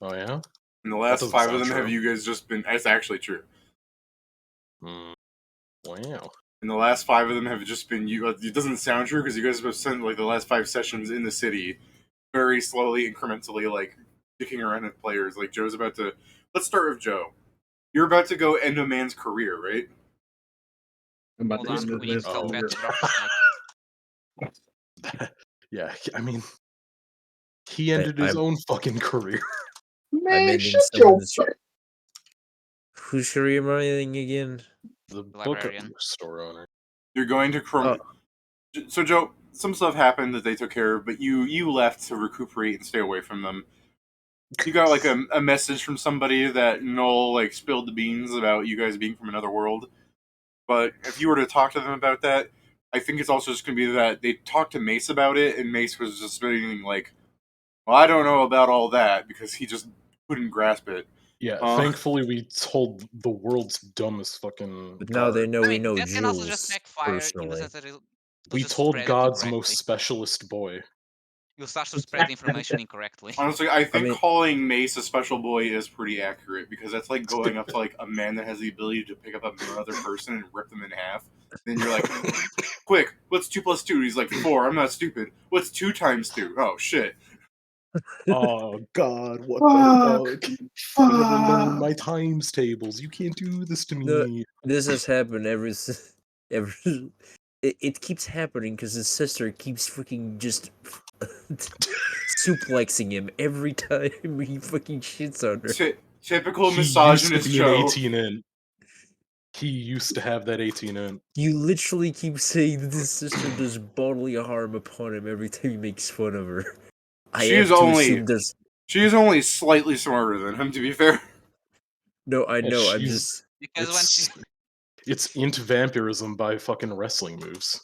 Oh yeah. In the last 5 of them, have you guys just been? It's actually true. Wow. In the last 5 of them have just been you. It doesn't sound true because you guys have spent like the last 5 sessions in the city, very slowly, incrementally, like dicking around with players. Like Joe's about to. Let's start with Joe. You're about to go end a man's career, right? I'm about Hold to on, end we need this to tell career. Pat to drop the snake. Yeah, I mean, he ended his own fucking career. Man, shut your face. Whose career am I ending again? The Librarian. bookstore owner. You're going to So Joe, some stuff happened that they took care of, but you left to recuperate and stay away from them. You got like a message from somebody that Noel like spilled the beans about you guys being from another world. But if you were to talk to them about that, I think it's also just going to be that they talked to Mace about it, and Mace was just being like, "Well, I don't know about all that," because he just couldn't grasp it. Yeah, thankfully we told the world's dumbest fucking. But now they know we know that can also just Jules backfire personally. in the sense that We told God's most specialist boy. You'll start to spread the information incorrectly. Honestly, I think calling Mace a special boy is pretty accurate, because that's like going up to like a man that has the ability to pick up another person and rip them in half. Then you're like, quick, what's 2 plus 2? He's like, 4, I'm not stupid. What's 2 times 2? Oh, shit. Oh, God, what the fuck? I never learned my times tables. You can't do this to me. This has happened it keeps happening because his sister keeps freaking just suplexing him every time he fucking shits on her. Typical misogynist Joe. 18 in. He used to have that 18 in. You literally keep saying that his sister does bodily harm upon him every time he makes fun of her. She is only slightly smarter than him, to be fair. No, I know. I'm she's- just Because when she It's int vampirism by fucking wrestling moves.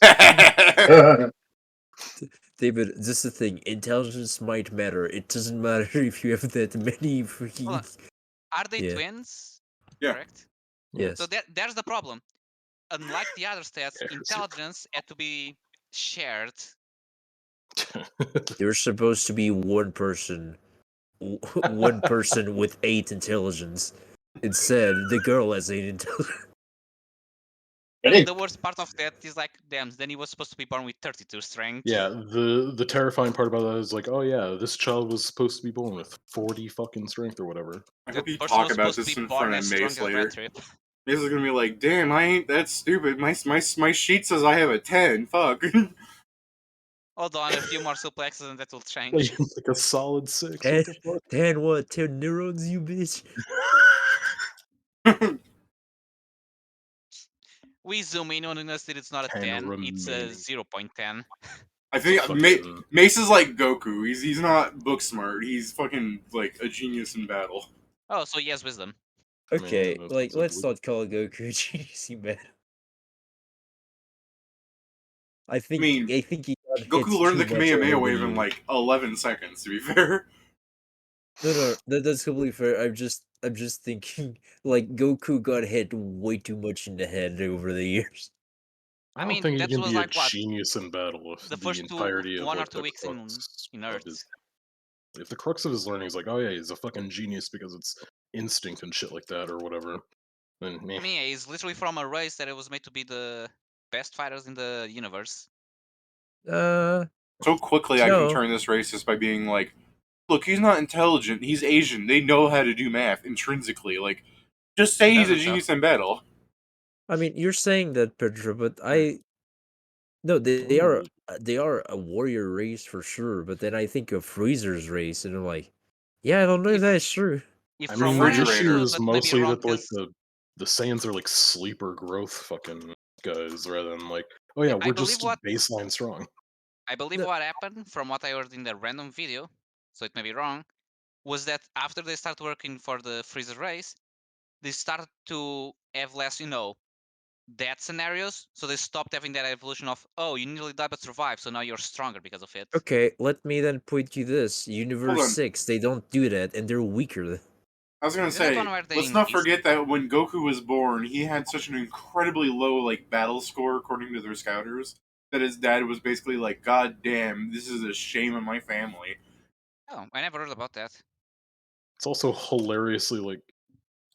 David, this is the thing. Intelligence might matter. It doesn't matter if you have that many freaking. Are they twins? Yeah. Correct? Yes. So there's the problem. Unlike the other stats, intelligence had to be shared. There's supposed to be one person with 8 intelligence. Instead, the girl has 8 intelligence. And the worst part of that is like, damn, then he was supposed to be born with 32 strength. Yeah, the terrifying part about that is like, oh yeah, this child was supposed to be born with 40 fucking strength or whatever. I hope you talk about this in front of Mace later. Mace is gonna be like, damn, I ain't that stupid. My sheet says I have a 10. Fuck. Hold on, a few more suplexes and that will change. Like a solid 6. 10 what? 10 neurons, you bitch? We zoom in on this that it's not a 10, it's a 0.10. I think Mace is like Goku. He's not book smart. He's fucking like a genius in battle. Oh, so he has wisdom. Okay, let's not call Goku a genius in battle. I think he got Goku learned the Kamehameha wave in like 11 seconds, to be fair. No, that's completely fair. I'm just thinking, like, Goku got hit way too much in the head over the years. I don't think he can be a genius in battle if the first entirety of 1 or 2 the weeks in Earth. If the crux of his learning is like, oh yeah, he's a fucking genius because it's instinct and shit like that or whatever, then I mean, yeah, he's literally from a race that it was made to be the best fighters in the universe. So quickly I can turn this racist by being like, look, he's not intelligent, he's Asian, they know how to do math intrinsically, like, just say he's a genius in battle. I mean, you're saying that, Petra, but no, they are a warrior race for sure, but then I think of Freezer's race, and I'm like, yeah, I don't know if that's true. I mean, the issue is mostly that like the Saiyans are like sleeper growth fucking guys rather than like, oh yeah, we're just baseline strong. I believe what happened, from what I heard in the random video, so it may be wrong, was that after they started working for the Freezer race, they started to have less, death scenarios, so they stopped having that evolution of, oh, you nearly died but survived, so now you're stronger because of it. Okay, let me then point you this. Universe 6, they don't do that, and they're weaker. I was gonna say, let's not forget that when Goku was born, he had such an incredibly low, like, battle score according to their scouters, that his dad was basically like, God damn, this is a shame on my family. Oh, I never heard about that. It's also hilariously like,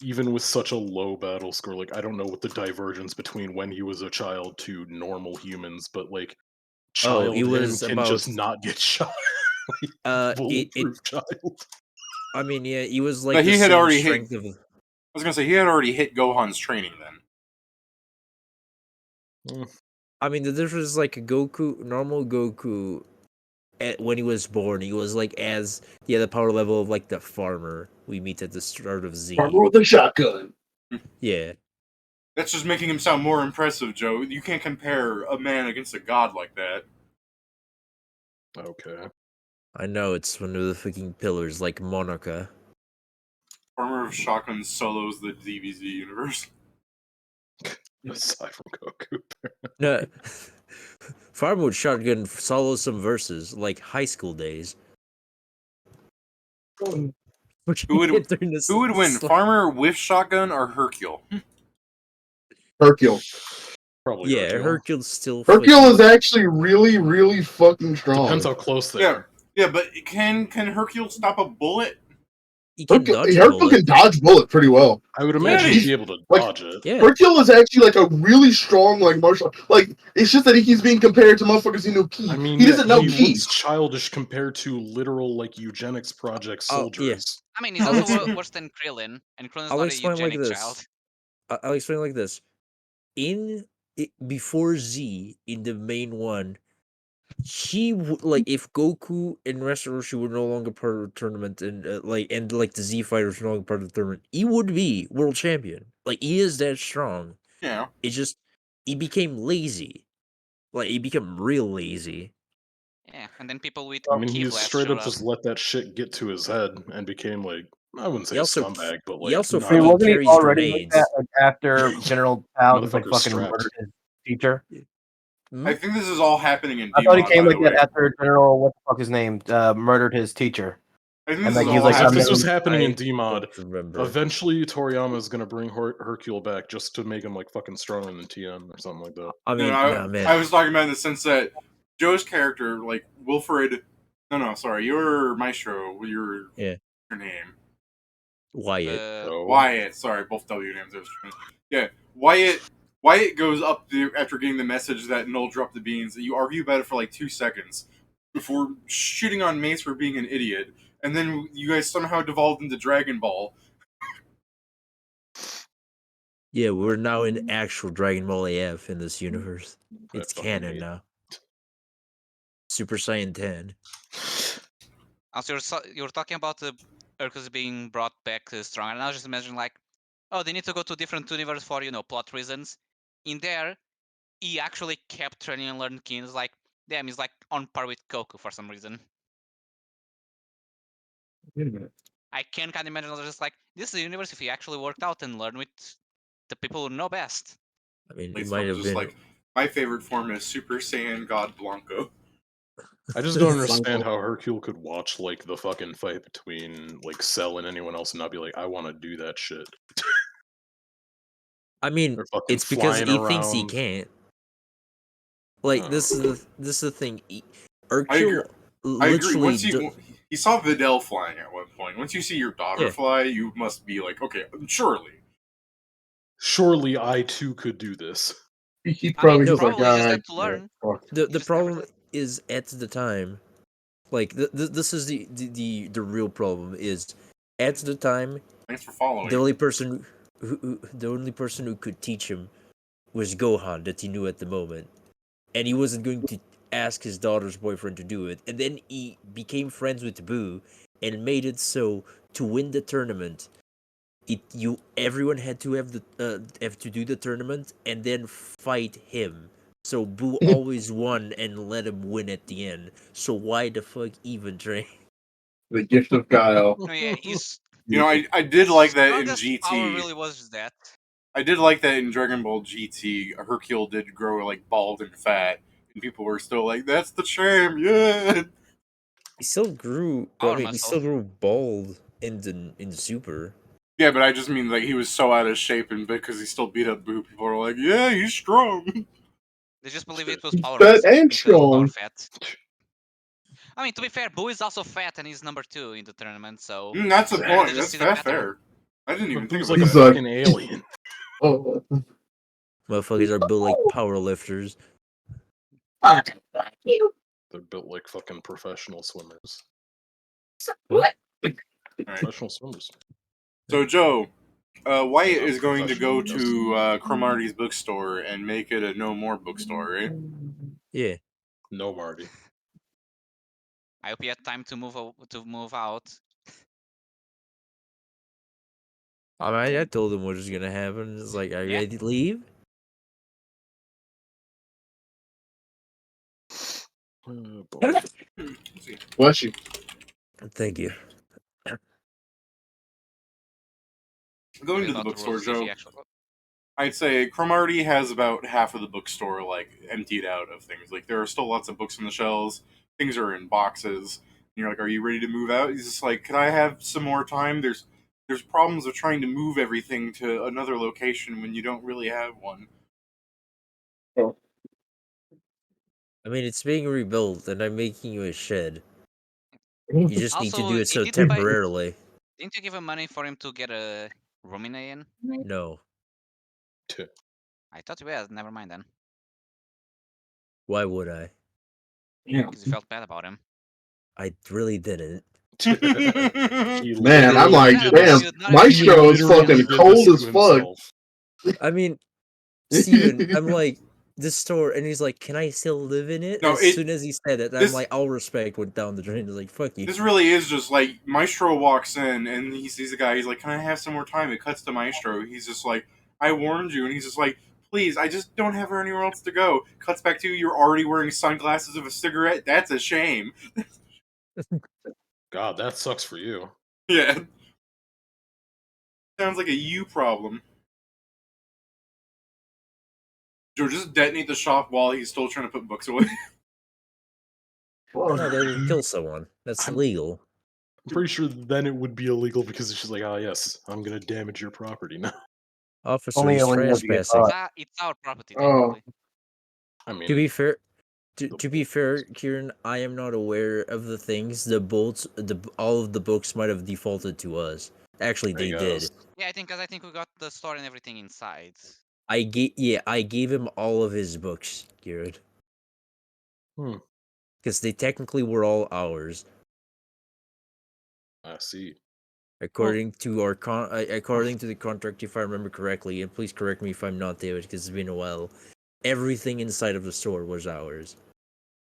even with such a low battle score, like I don't know what the divergence between when he was a child to normal humans, but like child it him was can about just not get shot. Bulletproof child. I mean, yeah, he was like But the he had same already strength hit. of. I was gonna say he had already hit Gohan's training then. I mean, the difference is like normal Goku. When he was born, he was like he had the power level of like the farmer we meet at the start of Z. Farmer with a shotgun. Yeah. That's just making him sound more impressive, Joe. You can't compare a man against a god like that. Okay. I know, it's one of the fucking pillars, like Monaca. Farmer of Shotgun solos the DBZ universe. Aside from Goku. No. Farmer with Shotgun solos some verses, like high school days. Who would win, Farmer with Shotgun or Hercule? Hercule. Probably Yeah, Hercule. Hercule's still. Hercule is actually really, really fucking strong. Depends how close they are. Yeah, but can Hercule stop a bullet? He can Hercule can dodge bullet pretty well. I would imagine he'd be able to dodge it. Yeah. Hercule is actually like a really strong like martial. Like it's just that he keeps being compared to motherfuckers who know ki. I mean, he doesn't know he ki. looks childish compared to literal like eugenics project soldiers. Yeah. I mean, he's also worse than Krillin, and Krillin's not a eugenic child. I'll explain like this. Before Z, in the main one, if Goku and rest of Roshi were no longer part of the tournament, and the Z fighters were no longer part of the tournament, he would be world champion. Like, he is that strong. Yeah. It's just he became lazy. Like, he became real lazy. Yeah, and then people with I mean, he straight up just let that shit get to his head and became like, I wouldn't say a scumbag, but like, he also not fucking wasn't he carries already like grenades. that, like, after General Tao just like Motherfucker's fucking strapped. murdered his teacher? I think this is all happening in I thought he Demon, came by like the that way. after General what the fuck his name murdered his teacher. I think And this like is he's all like happening. If this was happening in D-Mod, remember. eventually Toriyama is gonna bring Hercule back just to make him like fucking stronger than TN or something like that. I mean, man. I was talking about in the sense that Joe's character, like Wilfred. No, sorry, your Maestro. Your name. Wyatt. Wyatt. Sorry, both W names. Yeah, Wyatt. Wyatt goes up after getting the message that Null dropped the beans. You argue about it for like 2 seconds before shitting on Mace for being an idiot, and then you guys somehow devolved into Dragon Ball. Yeah, we're now in actual Dragon Ball AF in this universe. It's canon now. Super Saiyan 10. Also, you're talking about the Hercules being brought back strong, and I was just imagining like, oh, they need to go to a different universe for plot reasons. In there, he actually kept training and learning ki. It's like, damn, he's like on par with Goku for some reason. Wait a minute. I can kind of imagine just like, this is a universe if he actually worked out and learned with the people who know best. I mean, it might have been like my favorite form is Super Saiyan God Blanco. I just don't understand how Hercule could watch like the fucking fight between like Cell and anyone else and not be like, I want to do that shit. I mean, it's because he thinks he can't. Like this is the thing. Hercule I agree. Once he saw Videl flying at one point. Once you see your daughter fly, you must be like, okay, surely I too could do this. He probably just like, to learn. The problem is at the time, like this is the real problem is at the time. Thanks for following. The only person who could teach him was Gohan that he knew at the moment, and he wasn't going to ask his daughter's boyfriend to do it. And then he became friends with Boo and made it so to win the tournament, everyone had to have to do the tournament and then fight him. So Boo always won and let him win at the end. So why the fuck even train? The gift of Kyle. Oh, yeah, he's. I did like that in GT. Power really was that. I did like that in Dragon Ball GT. Hercule did grow like bald and fat, and people were still like, "That's the champ, yeah." He still grew. He still grew bald in Super. Yeah, but I just mean like he was so out of shape, and because he still beat up Boo, people are like, "Yeah, he's strong." They just believe it was power. Fat and strong. Fat. I mean, to be fair, Boo is also fat and he's number 2 in the tournament, so That's the I'd point. rather just That's see the that's battle. fair. I didn't even But think Boo's about like a that. fucking alien. Oh. Motherfuckers are built like power lifters. They're built like fucking professional swimmers. What? Alright. Professional swimmers. So Joe, Wyatt They're not is going to go professional, to Cromarty's bookstore and make it a no more bookstore, right? Yeah. No, Marty. I hope you had time to move out. I told him what was gonna happen. It's like, are you Yeah. ready to leave? Boy. Let's see. Bless you. Thank you. Going Read to the about the bookstore, rules if you Joe. actually- I'd say Cromarty has about half of the bookstore like emptied out of things. Like there are still lots of books on the shelves. Things are in boxes. And you're like, "Are you ready to move out?" He's just like, "Could I have some more time?" There's problems of trying to move everything to another location when you don't really have one. I mean, it's being rebuilt, and I'm making you a shed. You just need to Also, do it he so did buy- temporarily. Didn't you give him money for him to get a room in the inn? No. I thought you had. Never mind then, Why would I? Yeah. because you felt bad about him. I really didn't. He Man, I'm literally like, Yeah, did but damn, you not Maestro is literally fucking did this cold to as fuck. himself. I mean, Steven, I'm like, this store, and he's like, can I still live in it? No, As soon as he said it, I'm this- like, all respect went down the drain. He's like, fuck you. This really is just like Maestro walks in and he sees the guy. He's like, "Can I have some more time?" It cuts to Maestro. He's just like, "I warned you," and he's just like, "Please, I just don't have anywhere else to go." Cuts back to you. You're already wearing sunglasses of a cigarette. That's a shame. God, that sucks for you. Yeah. Sounds like a you problem. Joe, just detonate the shop while he's still trying to put books away. No, they would kill someone. That's illegal. I'm pretty sure then it would be illegal because it's just like, oh yes, I'm gonna damage your property now. Officer, Only he's when you have to get trespassing. caught. It's our property, Oh. technically. I mean, To be fair, to be fair, Kieran, I am not aware of the things. All of the books might have defaulted to us. Actually, they I did. guess. Yeah, I think we got the store and everything inside. I gave him all of his books, Kieran. Hmm. Because they technically were all ours, I see. according to according to the contract, if I remember correctly. And please correct me if I'm not, David, because it's been a while. Everything inside of the store was ours.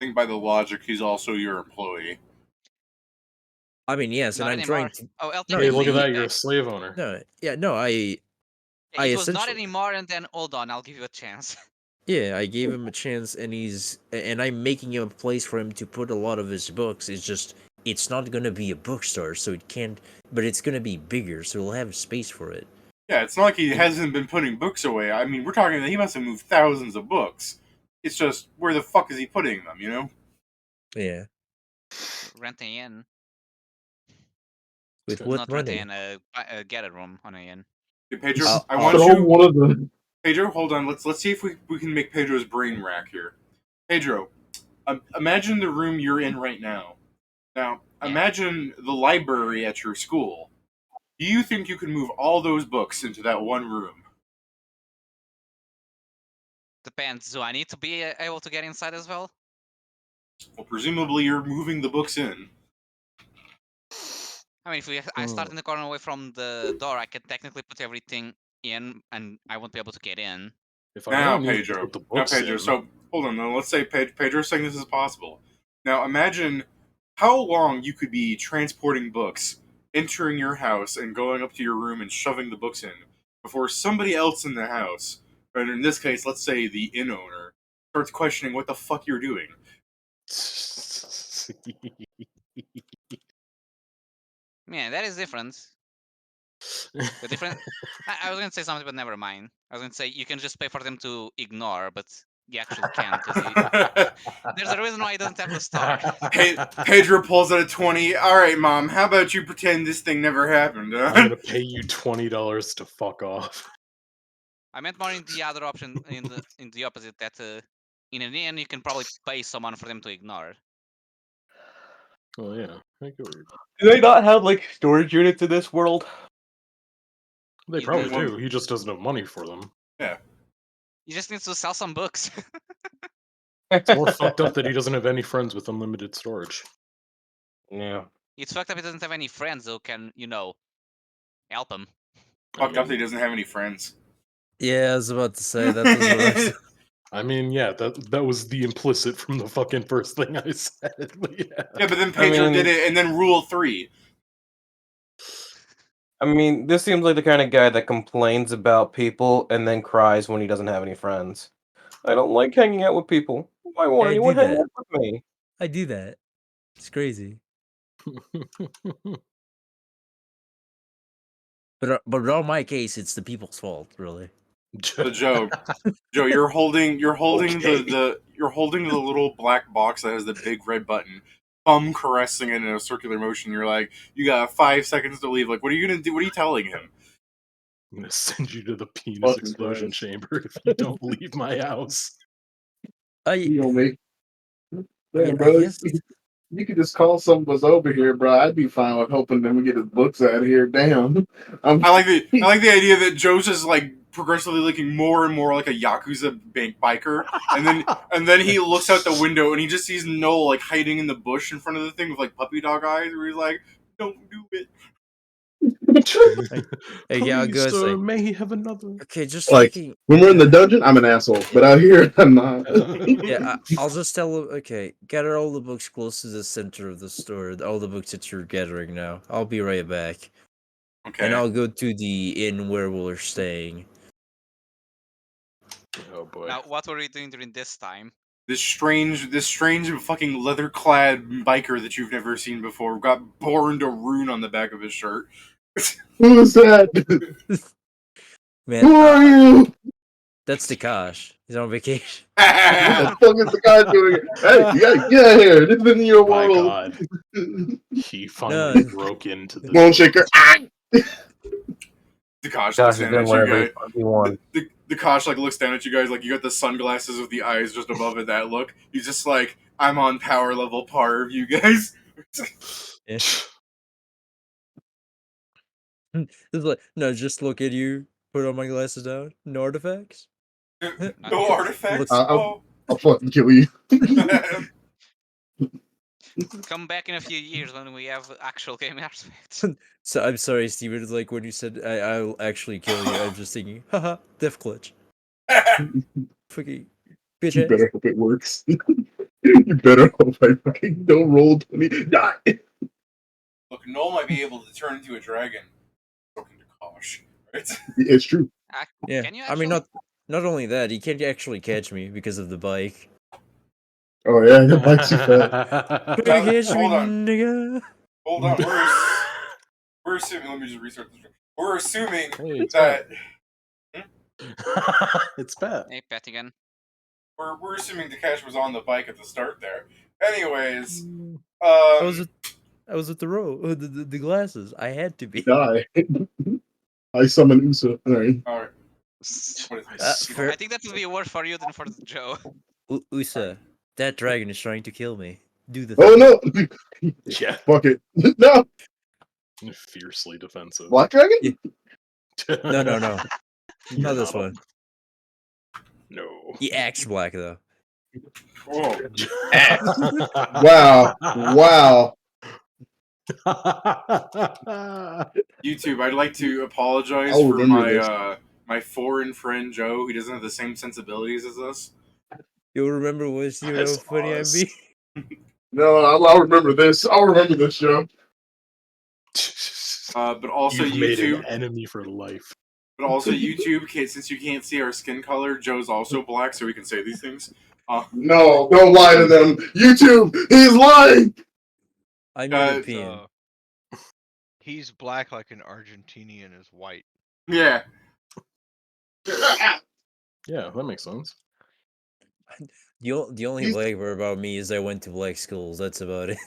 I think by the logic, he's also your employee. I mean, yes, Not and I'm anymore. trying to. Oh, well, No, Hey, look at technically, that! You're a slave owner. No, yeah, no, I it was not essentially- anymore, and then hold on, I'll give you a chance. Yeah, I gave him a chance, and I'm making him a place for him to put a lot of his books. It's just, it's not gonna be a bookstore, so it can't. But it's gonna be bigger, so we'll have space for it. Yeah, it's not like he hasn't been putting books away. I mean, we're talking that he must have moved thousands of books. It's just, where the fuck is he putting them, you know? Yeah, Renting in. with Not what Not money? renting in, get a room on an inn. Hey, Pedro, I'll- I want Throw you... one of the. Pedro, hold on. Let's see if we can make Pedro's brain rack here. Pedro, imagine the room you're in right now. Now, Yeah. imagine the library at your school. Do you think you can move all those books into that one room? Depends. Do I need to be able to get inside as well? Well, presumably you're moving the books in. I mean, if I start in the corner away from the door, I can technically put everything in, and I won't be able to get in. If I Now, don't need to Pedro. put the Now, books Pedro. in, So, hold on. Now, let's say Pedro's saying this is possible. Now, imagine how long you could be transporting books, entering your house, and going up to your room and shoving the books in before somebody else in the house, and in this case, let's say the inn owner, starts questioning what the fuck you're doing. Man, that is different. The different. I was gonna say something, but never mind. I was gonna say you can just pay for them to ignore, but you actually can't because there's a reason why he doesn't have the star. Pedro pulls out a 20. All right, Mom, how about you pretend this thing never happened? I'm Huh? gonna pay you $20 to fuck off. I meant more in the other option, in the opposite. That in an inn you can probably pay someone for them to ignore. Oh yeah, I get weird. Do they not have like storage units in this world? They You probably do. do. He just doesn't have money for them. Yeah. You just need to sell some books. It's more fucked up that he doesn't have any friends with unlimited storage. Yeah. It's fucked up he doesn't have any friends who can, help him. Fucked up that he doesn't have any friends. Yeah, I was about to say that was what I was. I mean, yeah, that was the implicit from the fucking first thing I said. But yeah. Yeah, but then Pedro did it, and then Rule 3. I mean, this seems like the kind of guy that complains about people and then cries when he doesn't have any friends. I don't like hanging out with people. Why won't I anyone do hang that. out with me? I do that. It's crazy. But in my case, it's the people's fault, really. So Joe, you're holding Okay. you're holding the little black box that has the big red button, thumb caressing it in a circular motion. You're like, you got 5 seconds to leave. Like, what are you gonna do? What are you telling him? I'm gonna send you to the penis Fucking explosion Christ. chamber if you don't leave my house. You know me. I mean, Damn, I bro. guess. You could just call some of us over here, bro. I'd be fine with helping them get his books out of here. Damn. I like the idea that Joe's just like progressively looking more and more like a Yakuza bank biker, and then he looks out the window and he just sees Noel like hiding in the bush in front of the thing with like puppy dog eyes, where he's like, "Don't do it." Hey, yeah, I'll Please, go sir, say. may he have another? Okay, just Like, fucking. when we're in the dungeon, I'm an asshole. But out here, I'm not. Yeah, I'll just tell him. Okay, gather all the books close to the center of the store. All the books that you're gathering now. I'll be right back, Okay. and I'll go to the inn where we're staying. Oh boy. Now, what were you doing during this time? This strange fucking leather-clad biker that you've never seen before got born a rune on the back of his shirt. Who is that? Man, Who are you? that's Takash. He's on vacation. What the fuck is the guy doing? Hey, you gotta get out of here. This isn't your My world. God. He finally No. broke into the Won't shake her. Dakash Gosh, looks he's down doing at whatever you guys. he wants. Dakash like looks down at you guys like you got the sunglasses with the eyes just above it. That look. He's just like, I'm on power level par of you guys. Yeah. It's like, no, just look at you. Put all my glasses down. No artifacts. No artifacts. I'll fucking kill you. Come back in a few years when we have actual game artifacts. So I'm sorry, Steven. It's like when you said I'll actually kill you, I'm just thinking, haha, death clutch. Fucking bitch You ass. better hope it works. You better hope I fucking don't roll 20. Die. Look, Noel might be able to turn into a dragon. Talking to Kosh, right? It's true. Yeah, Can you I mean actually? not only that, he can't actually catch me because of the bike. Oh yeah, the bike's too fat. Can't catch me, Hold on. nigga. Hold on, we're assuming. Let me just restart this. We're assuming Hey, it's that it's bad. Hey, Pat again. we're assuming Dakash was on the bike at the start there. Anyways, I was at the row, the glasses. I had to be. Die. I summon Usa. Alright. all right. Fair. I think that would be worse for you than for Joe. Usa, that dragon is trying to kill me. Do the Oh thing. no! Yeah, Fuck it. No! fiercely defensive. Black Dragon? Yeah. No. You're Not this not one. No. He acts black though. Whoa. Wow. Wow. YouTube, I'd like to apologize I'll for remember this. my foreign friend Joe. He doesn't have the same sensibilities as us. You'll remember when you know how That's funny I'm us. being. No, I'll remember this. I'll remember this show. But also You've made an YouTube. enemy for life. But also YouTube, since you can't see our skin color, Joe's also black, so we can say these things. No, don't lie to them. YouTube, he's lying. I'm Guys, European. He's black like an Argentinian is white. Yeah. Yeah, that makes sense. The only He's- black part about me is I went to black schools. That's about it.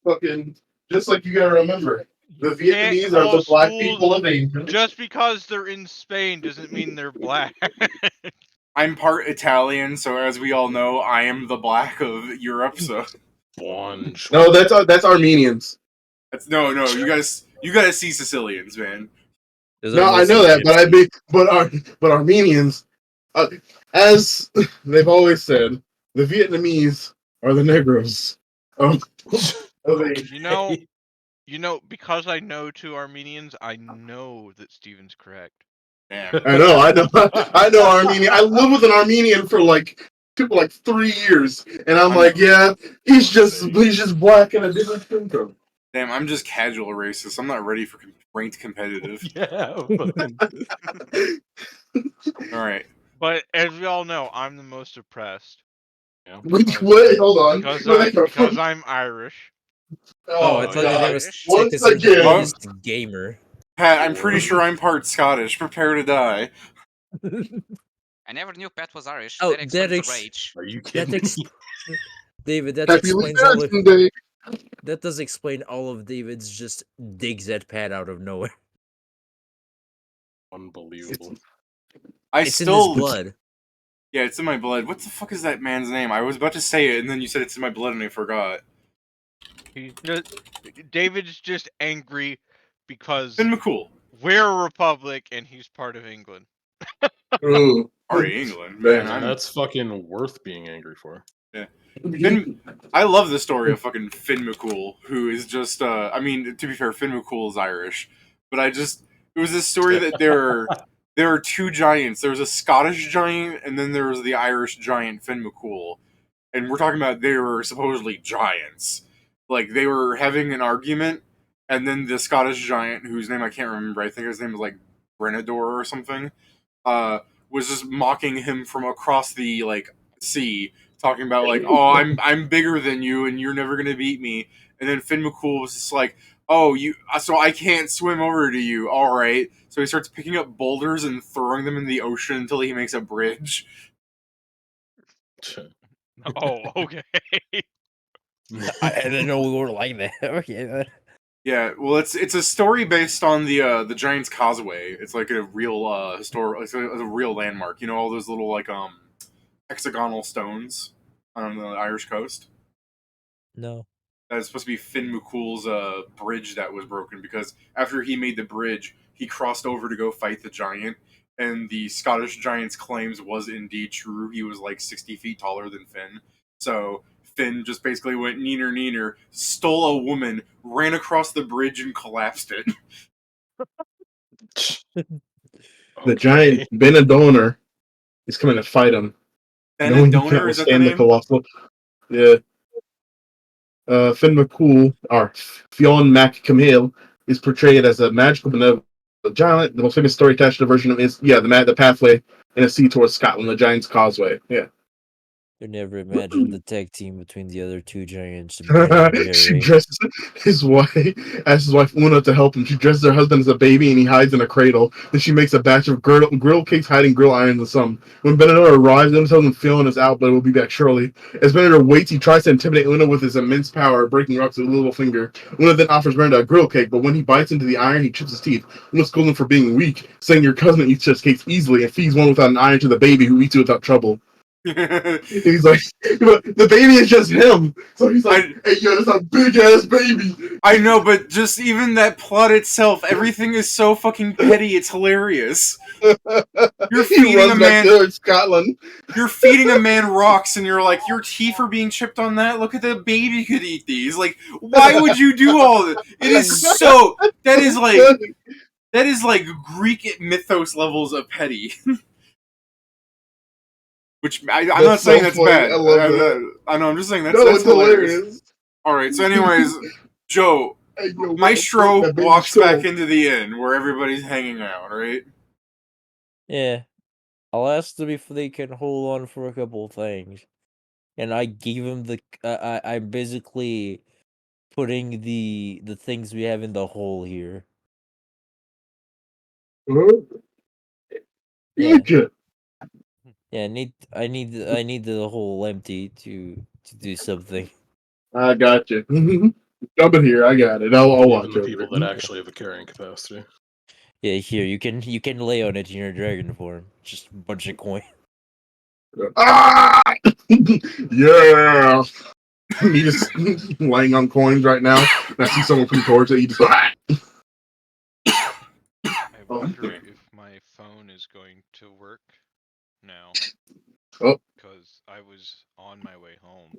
Fucking, just like you gotta remember, the can't Vietnamese are call the black schools people of Asia. Just because they're in Spain doesn't mean they're black. I'm part Italian, so as we all know, I am the black of Europe, so bunch. No, that's Armenians. That's no. You gotta see Sicilians, man. Those No, are I know mostly that, gypsies. but Armenians, as they've always said, the Vietnamese are the Negroes. You know, because I know two Armenians, I know that Steven's correct. Damn. I know Armenian. I lived with an Armenian for like 3 years, and I'm like, yeah, he's just black and a different skin tone. Damn, I'm just casual racist. I'm not ready for ranked competitive. Yeah. All right. But as we all know, I'm the most oppressed. Wait, hold on. Because I'm Irish. Oh, I my thought your name God. was Once because your again. name is Gamer. Pat, I'm pretty sure I'm part Scottish. Prepare to die. I never knew Pat was Irish. Oh, That explains that the rage. Are you That kidding me? Happy David, St. Jackson Day. that does explain all of David's just digs at Pat out of nowhere. Unbelievable. It's in his blood. Yeah, it's in my blood. What the fuck is that man's name? I was about to say it, and then you said it's in my blood, and I forgot. David's just angry because Finn McCool. we're a republic and he's part of England. Ooh. Sorry, England. Man, Man, And that's fucking worth being angry for. I love the story of fucking Finn McCool, who is just, I mean, to be fair, Finn McCool is Irish, but it was this story that there are two giants. There was a Scottish giant, and then there was the Irish giant, Finn McCool. And we're talking about they were supposedly giants. Like, they were having an argument, and then the Scottish giant, whose name I can't remember, I think his name was like Brenador or something, was just mocking him from across the, like, sea, talking about like, oh, I'm bigger than you and you're never gonna beat me. And then Finn McCool was just like, oh, so I can't swim over to you. All right. So he starts picking up boulders and throwing them in the ocean until he makes a bridge. Oh, okay. I didn't know we were like that. Okay. Yeah, well, it's a story based on the Giant's Causeway. It's like a real it's a real landmark. You know, all those little like hexagonal stones on the Irish coast. No. That's supposed to be Finn McCool's bridge that was broken because after he made the bridge, he crossed over to go fight the giant, and the Scottish giant's claims was indeed true. He was like 60 feet taller than Finn. So Finn just basically went neener, stole a woman, ran across the bridge, and collapsed it. The giant Benadonor is coming to fight him. Benadonor, is that the name? Colossal. Yeah. Finn McCool, or Fionn MacCamhail, is portrayed as a magical benevolent giant. The most famous story attached to the version of is the pathway in a sea towards Scotland, the Giant's Causeway. Yeah. You never imagined the tag team between the other two giants. She dresses his wife Una to help him. She dresses her husband as a baby and he hides in a cradle. Then she makes a batch of grill cakes hiding grill irons and some. When Benador arrives, Una tells him Fionn is out, but will be back shortly. As Benador waits, he tries to intimidate Una with his immense power, breaking rocks with a little finger. Una then offers Benador a grill cake, but when he bites into the iron, he chips his teeth. Una scolds him for being weak, saying your cousin eats such cakes easily and feeds one without an iron to the baby who eats it without trouble. He's like, the baby is just him. So he's like, hey, yo, that's a big ass baby. I know, but just even that plot itself, everything is so fucking petty. It's hilarious. You're feeding a man there in Scotland. You're feeding a man rocks, and you're like, your teeth are being chipped on that. Look at the baby could eat these. Like, why would you do all this? It is so. That is like Greek mythos levels of petty. Which I'm not saying that's bad. I love that. I know. I'm just saying that's hilarious. All right. So, anyways, Joe, Maestro walks back into the inn where everybody's hanging out. Right? Yeah. I'll ask them if they can hold on for a couple of things, and I gave him the. I'm basically putting the things we have in the hole here. Yeah. Yeah, I need the hole empty to do something. I got you. Jump in here. I got it. I'll watch the people that actually have a carrying capacity. Yeah, here you can lay on it in your dragon form. Just a bunch of coin. Ah! Yeah. Me just laying on coins right now. And I see someone come towards it. You just go, ah! I Oh, wonder okay. if my phone is going to work now. Oh. Because I was on my way home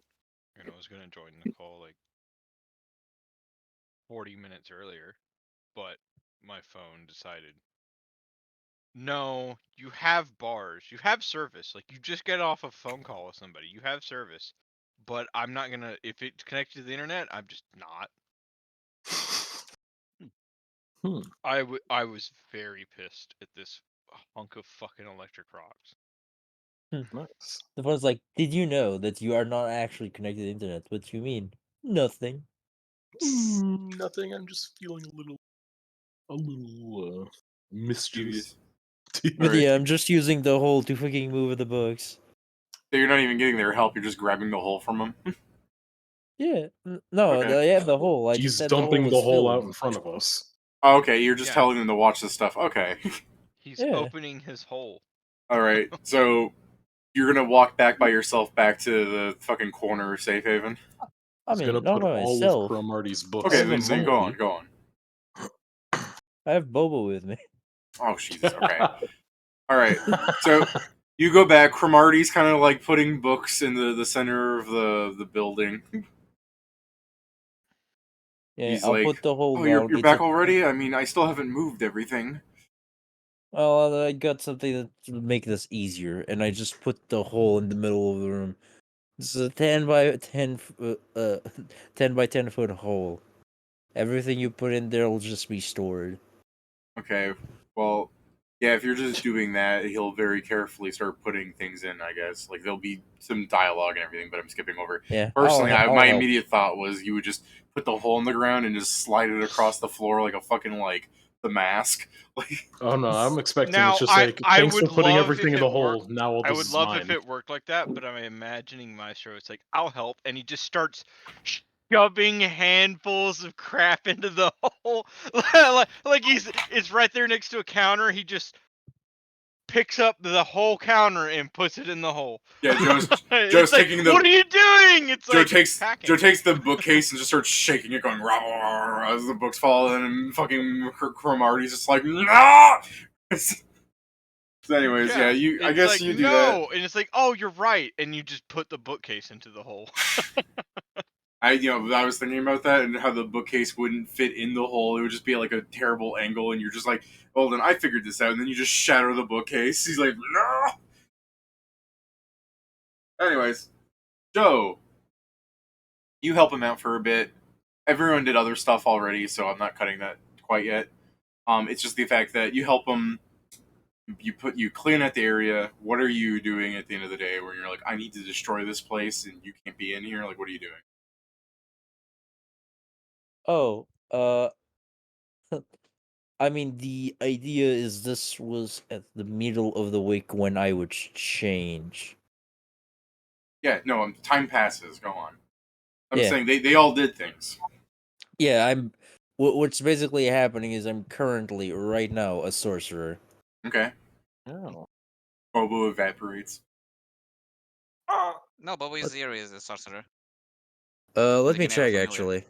and I was going to join the call like 40 minutes earlier, but my phone decided, no, you have bars, you have service. Like, you just get off a phone call with somebody, you have service. But I'm not going to, if it's connected to the internet, I'm just not. I was very pissed at this hunk of fucking electric rocks. Nice. The phone's like, did you know that you are not actually connected to the internet? What you mean? Nothing. Nothing. I'm just feeling a little mischievous. Devious. But Alright. yeah, I'm just using the hole to fucking move the books. So you're not even getting their help, you're just grabbing the hole from them? Yeah, no, Okay. I had the hole. I just He's said the hole dumping the was hole out filled. in front of us. Oh, okay, you're just Yeah. telling them to watch this stuff. Okay. He's Yeah. opening his hole. Alright, so you're gonna walk back by yourself back to the fucking corner of Safe Haven? I He's gonna mean, not put by all myself. of Cromarty's books Okay, in then, his then go on, movie. go on. I have Bobo with me. Oh, Jesus, okay. Alright, so you go back, Cromarty's kind of like putting books in the center of the building. Yeah, He's I'll like, put the hole oh, down. you're It's back a already? I mean, I still haven't moved everything. well, I got something that would make this easier, and I just put the hole in the middle of the room. This is a 10 by 10, 10 by 10 foot hole. Everything you put in there will just be stored. Okay, well, yeah, if you're just doing that, he'll very carefully start putting things in, I guess. Like, there'll be some dialogue and everything, but I'm skipping over. Yeah, Personally, I'll my help. immediate thought was you would just put the hole in the ground and just slide it across the floor like a fucking, like, the mask. Like, Oh no, I'm expecting Now, it's just like, I thanks for would putting love everything if in the it hole. worked. Now all I this would is love mine. if it worked like that, but I'm imagining Maestro. It's like, I'll help, and he just starts shoving handfuls of crap into the hole. like it's right there next to a counter. He just picks up the whole counter and puts it in the hole. yeah, Joe's It's like, taking what are you doing? It's Joe like takes packing. Joe takes the bookcase and just starts shaking it, going rah, rah, rah, as the books fall in, and fucking Cromarty's just like, no! So anyways, yeah, I It's guess like, you do that. no, and it's like, oh, you're right, and you just put the bookcase into the hole. I was thinking about that and how the bookcase wouldn't fit in the hole. It would just be at like a terrible angle, and you're just like, well, then I figured this out, and then you just shatter the bookcase. He's like, no! Anyways, Joe, you help him out for a bit. Everyone did other stuff already, so I'm not cutting that quite yet. It's just the fact that you help him, you clean out the area. What are you doing at the end of the day where you're like, I need to destroy this place and you can't be in here? Like, what are you doing? Oh, I mean, the idea is this was at the middle of the week when I would change. Yeah, no, time passes. Go on. I'm Yeah. saying they all did things. Yeah, what's basically happening is I'm currently, right now, a sorcerer. Okay. Oh. Bobo evaporates. No, Bobo is Zero is a sorcerer. Let They me can have a check, familiar. actually.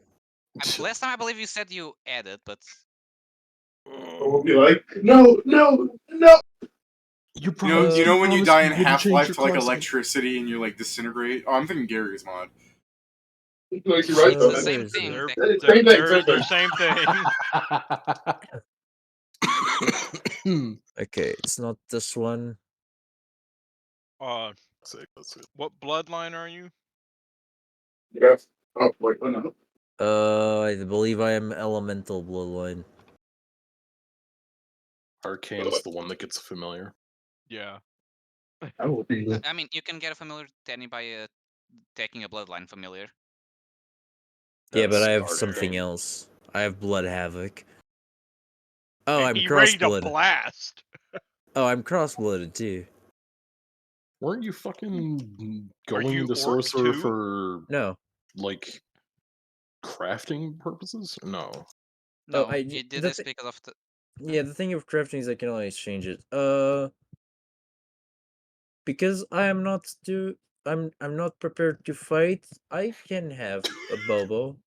Last time I believe you said you added, but We'll be like, no, no, no. You You know when you die in wouldn't change Half-Life your to like class. electricity and you like disintegrate? Oh, I'm thinking Gary's mod. Like, you're right, it's though. the same thing. They're, Same thing, they're same the thing. same thing. Okay, it's not this one. That's it. What bloodline are you? Yes. Oh, wait, no. I believe I am elemental bloodline. Arcane's the one that gets familiar. Yeah. I will be. I mean, you can get a familiar Danny by taking a bloodline familiar. Yeah, but I have That's something Arcane. else. I have blood havoc. Oh, And I'm he ready to crossblood. blast. Oh, I'm crossblooded too. Weren't you fucking Are going you into orc sorcerer too? for No. like crafting purposes? No. No, I you did this because of the. Yeah, the thing of crafting is I can always change it. Because I am not I'm not prepared to fight. I can have a Bobo.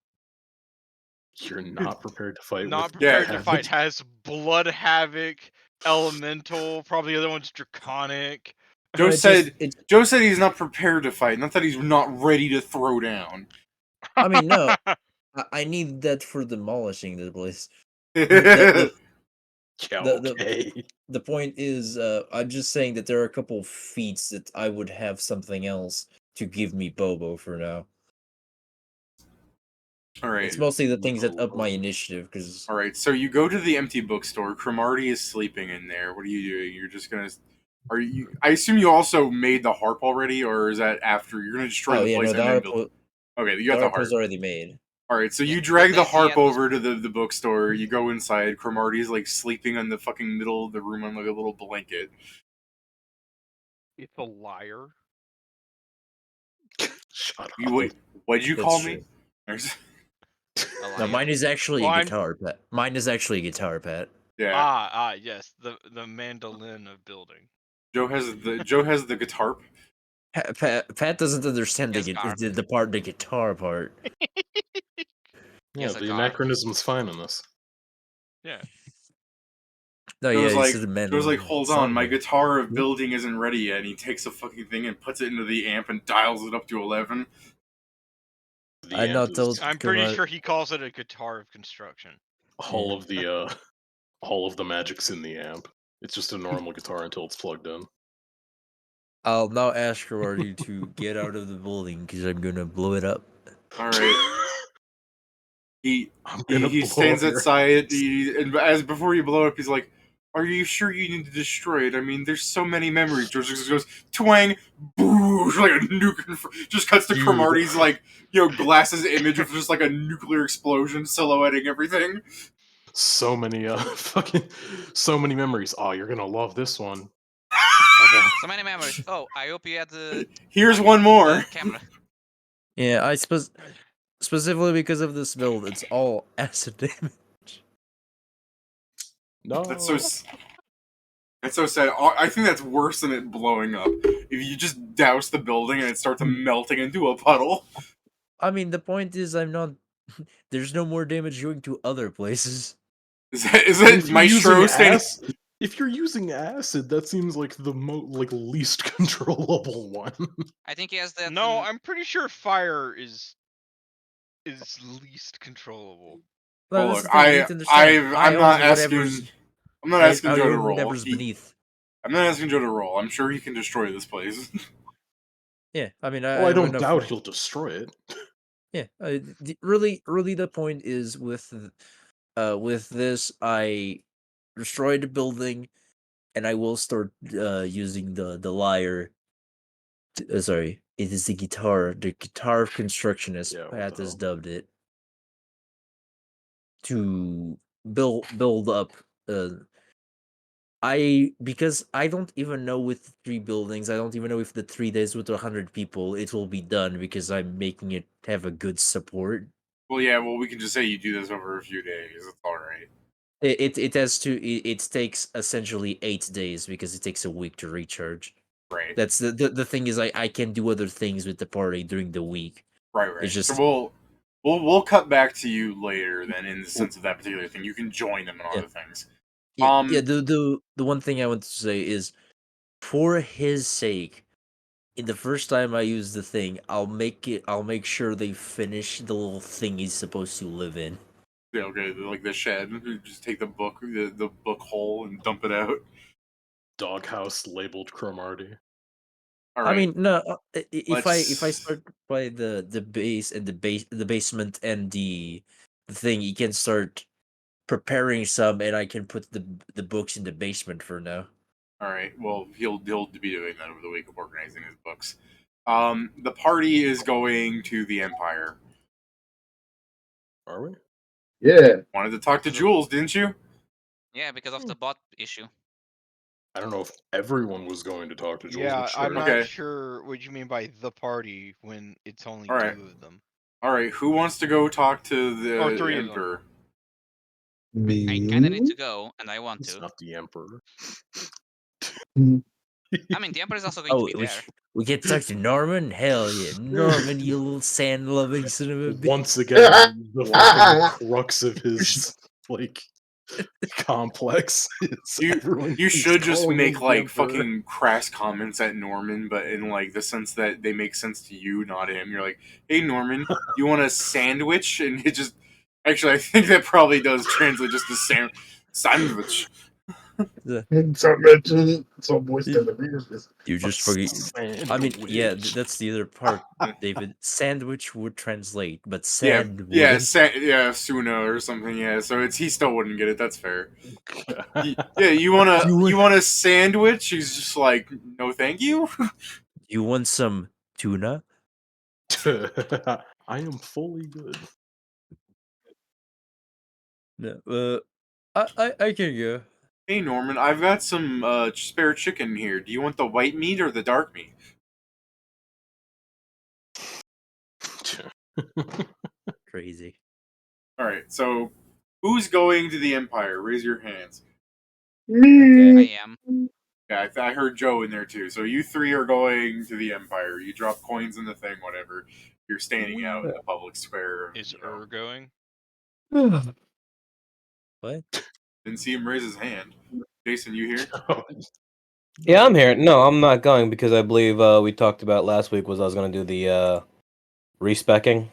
You're not prepared to fight Not with prepared to Havoc? fight has Blood Havoc, Elemental, probably the other one's Draconic. Joe No, said it's Joe said he's not prepared to fight, not that he's not ready to throw down. I mean, no, I need that for demolishing the place. The Yeah, the okay. the point is, I'm just saying that there are a couple feats that I would have something else to give me Bobo for now. All right. It's mostly the things that up my initiative, because All right, so you go to the empty bookstore. Cromartie is sleeping in there. What are you doing? You're just gonna. Are you? I assume you also made the harp already, or is that after you're gonna destroy oh the yeah, place no, the and then harp, build? Okay, you the got the harp harp. was already made. All right, so Yeah, you the drag the things he harp had was- over to the bookstore. You go inside. Cromartie's like sleeping on the fucking middle of the room on like a little blanket. It's a liar. Shut up. What'd you That's call true. me? There's- A No, liar. mine is actually Well, a I'm- guitar, Pat. Mine is actually a guitar, Pat. yeah, Yes, the mandolin of building. Joe has the guitar. Pat doesn't understand Yes, Gar. the guitar part. Yeah, Yes, a the car. anachronism's fine in this. Yeah. No, Joe's yeah, like, he said the man. Joe's like, hold on, my guitar of Hmm? building isn't ready yet. And he takes a fucking thing and puts it into the amp and dials it up to 11. The I amp know is those- I'm Come pretty on. sure he calls it a guitar of construction. all of the magic's in the amp. It's just a normal guitar until it's plugged in. I'll now ask Rory to get out of the building because I'm gonna blow it up. All right. I'm gonna He blow stands up your outside. And as before you blow it up, he's like, "Are you sure you need to destroy it? I mean, there's so many memories." George just goes twang, boosh, like a nuke. Just cuts to Dude. Cromartie's glasses image of just like a nuclear explosion silhouetting everything. So many so many memories. Oh, you're gonna love this one. So many memories. Oh, I hope you had the Here's one more. the camera. Yeah, I suppose specifically because of this build, it's all acid damage. No. That's so sad. I think that's worse than it blowing up. If you just douse the building and it starts melting into a puddle. I mean, the point is, I'm not. There's no more damage going to other places. Is If it you're Maestro using standing? if you're using acid, that seems like the least controllable one. I think he has that. No, I'm pretty sure fire is least controllable. Well, Well, that's look, the thing, you need to understand. I I'm own not whatever's. asking. I'm not asking I Joe to own roll. whatever's beneath. I'm not asking Joe to roll. I'm sure he can destroy this place. Yeah, I mean, Well, I have don't enough- doubt he'll destroy it. Yeah, really, the point is with this, I destroyed the building, and I will start using the lyre. Sorry, it is the guitar of construction, as Yeah, what Pat the has hell? dubbed it, to build up. Because I don't even know with 3 buildings, I don't even know if the 3 days with 100 people it will be done because I'm making it have a good support. Well, yeah. Well, we can just say you do this over a few days. It's all right. It has to. It takes essentially 8 days because it takes a week to recharge. Right. That's the thing is I can do other things with the party during the week. Right. It's just So we'll cut back to you later. Then, in the sense of that particular thing, you can join them and Yeah. other things. yeah, the one thing I want to say is, for his sake, in the first time I use the thing, I'll make sure they finish the little thing he's supposed to live in. Yeah, okay, like the shed. You just take the book hole and dump it out. Doghouse labeled Cromartie. All right. I mean, no. If I Let's- start by the base and the basement and the thing, you can start preparing some, and I can put the books in the basement for now. All right. Well, he'll be doing that over the week of organizing his books. The party is going to the Empire. Are we? Yeah. Wanted to talk to Jules, didn't you? Yeah, because of the bot issue. I don't know if everyone was going to talk to Jules. Yeah, but sure. I'm not Okay. sure what you mean by the party when it's only Alright. 2 of them. All right. Who wants to go talk to the Or 3 of them. Emperor? Me. I kind of need to go, and I want It's to. not the Emperor. I mean, the Emperor is also going to be there. we get to talk to Norman? Hell yeah. Norman, you little sand-loving son of a bitch. Once again, the fucking crux of his like complex is everyone You keeps should just calling make him like the Emperor. fucking crass comments at Norman, but in like the sense that they make sense to you, not him. You're like, "Hey Norman, you want a sandwich?" And it just actually, I think that probably does translate just to sandwich. So moist in the business. You just forget. I mean, yeah, that's the other part, David. Sandwich would translate, but sand Yeah, wouldn't. Suna or something. Yeah, so he still wouldn't get it. That's fair. Yeah, you want a sandwich? He's just like, no, thank you. You want some tuna? I am fully good. No, I can go. Hey Norman, I've got some spare chicken here. Do you want the white meat or the dark meat? Crazy. All right, so who's going to the Empire? Raise your hands. Okay. I am. Yeah, I heard Joe in there too. So you three are going to the Empire. You drop coins in the thing, whatever. You're standing out in the public square. Is you know. going? What? Didn't see him raise his hand. Jason, you here? Yeah, I'm here. No, I'm not going because I believe we talked about last week was I was going to do the respecking.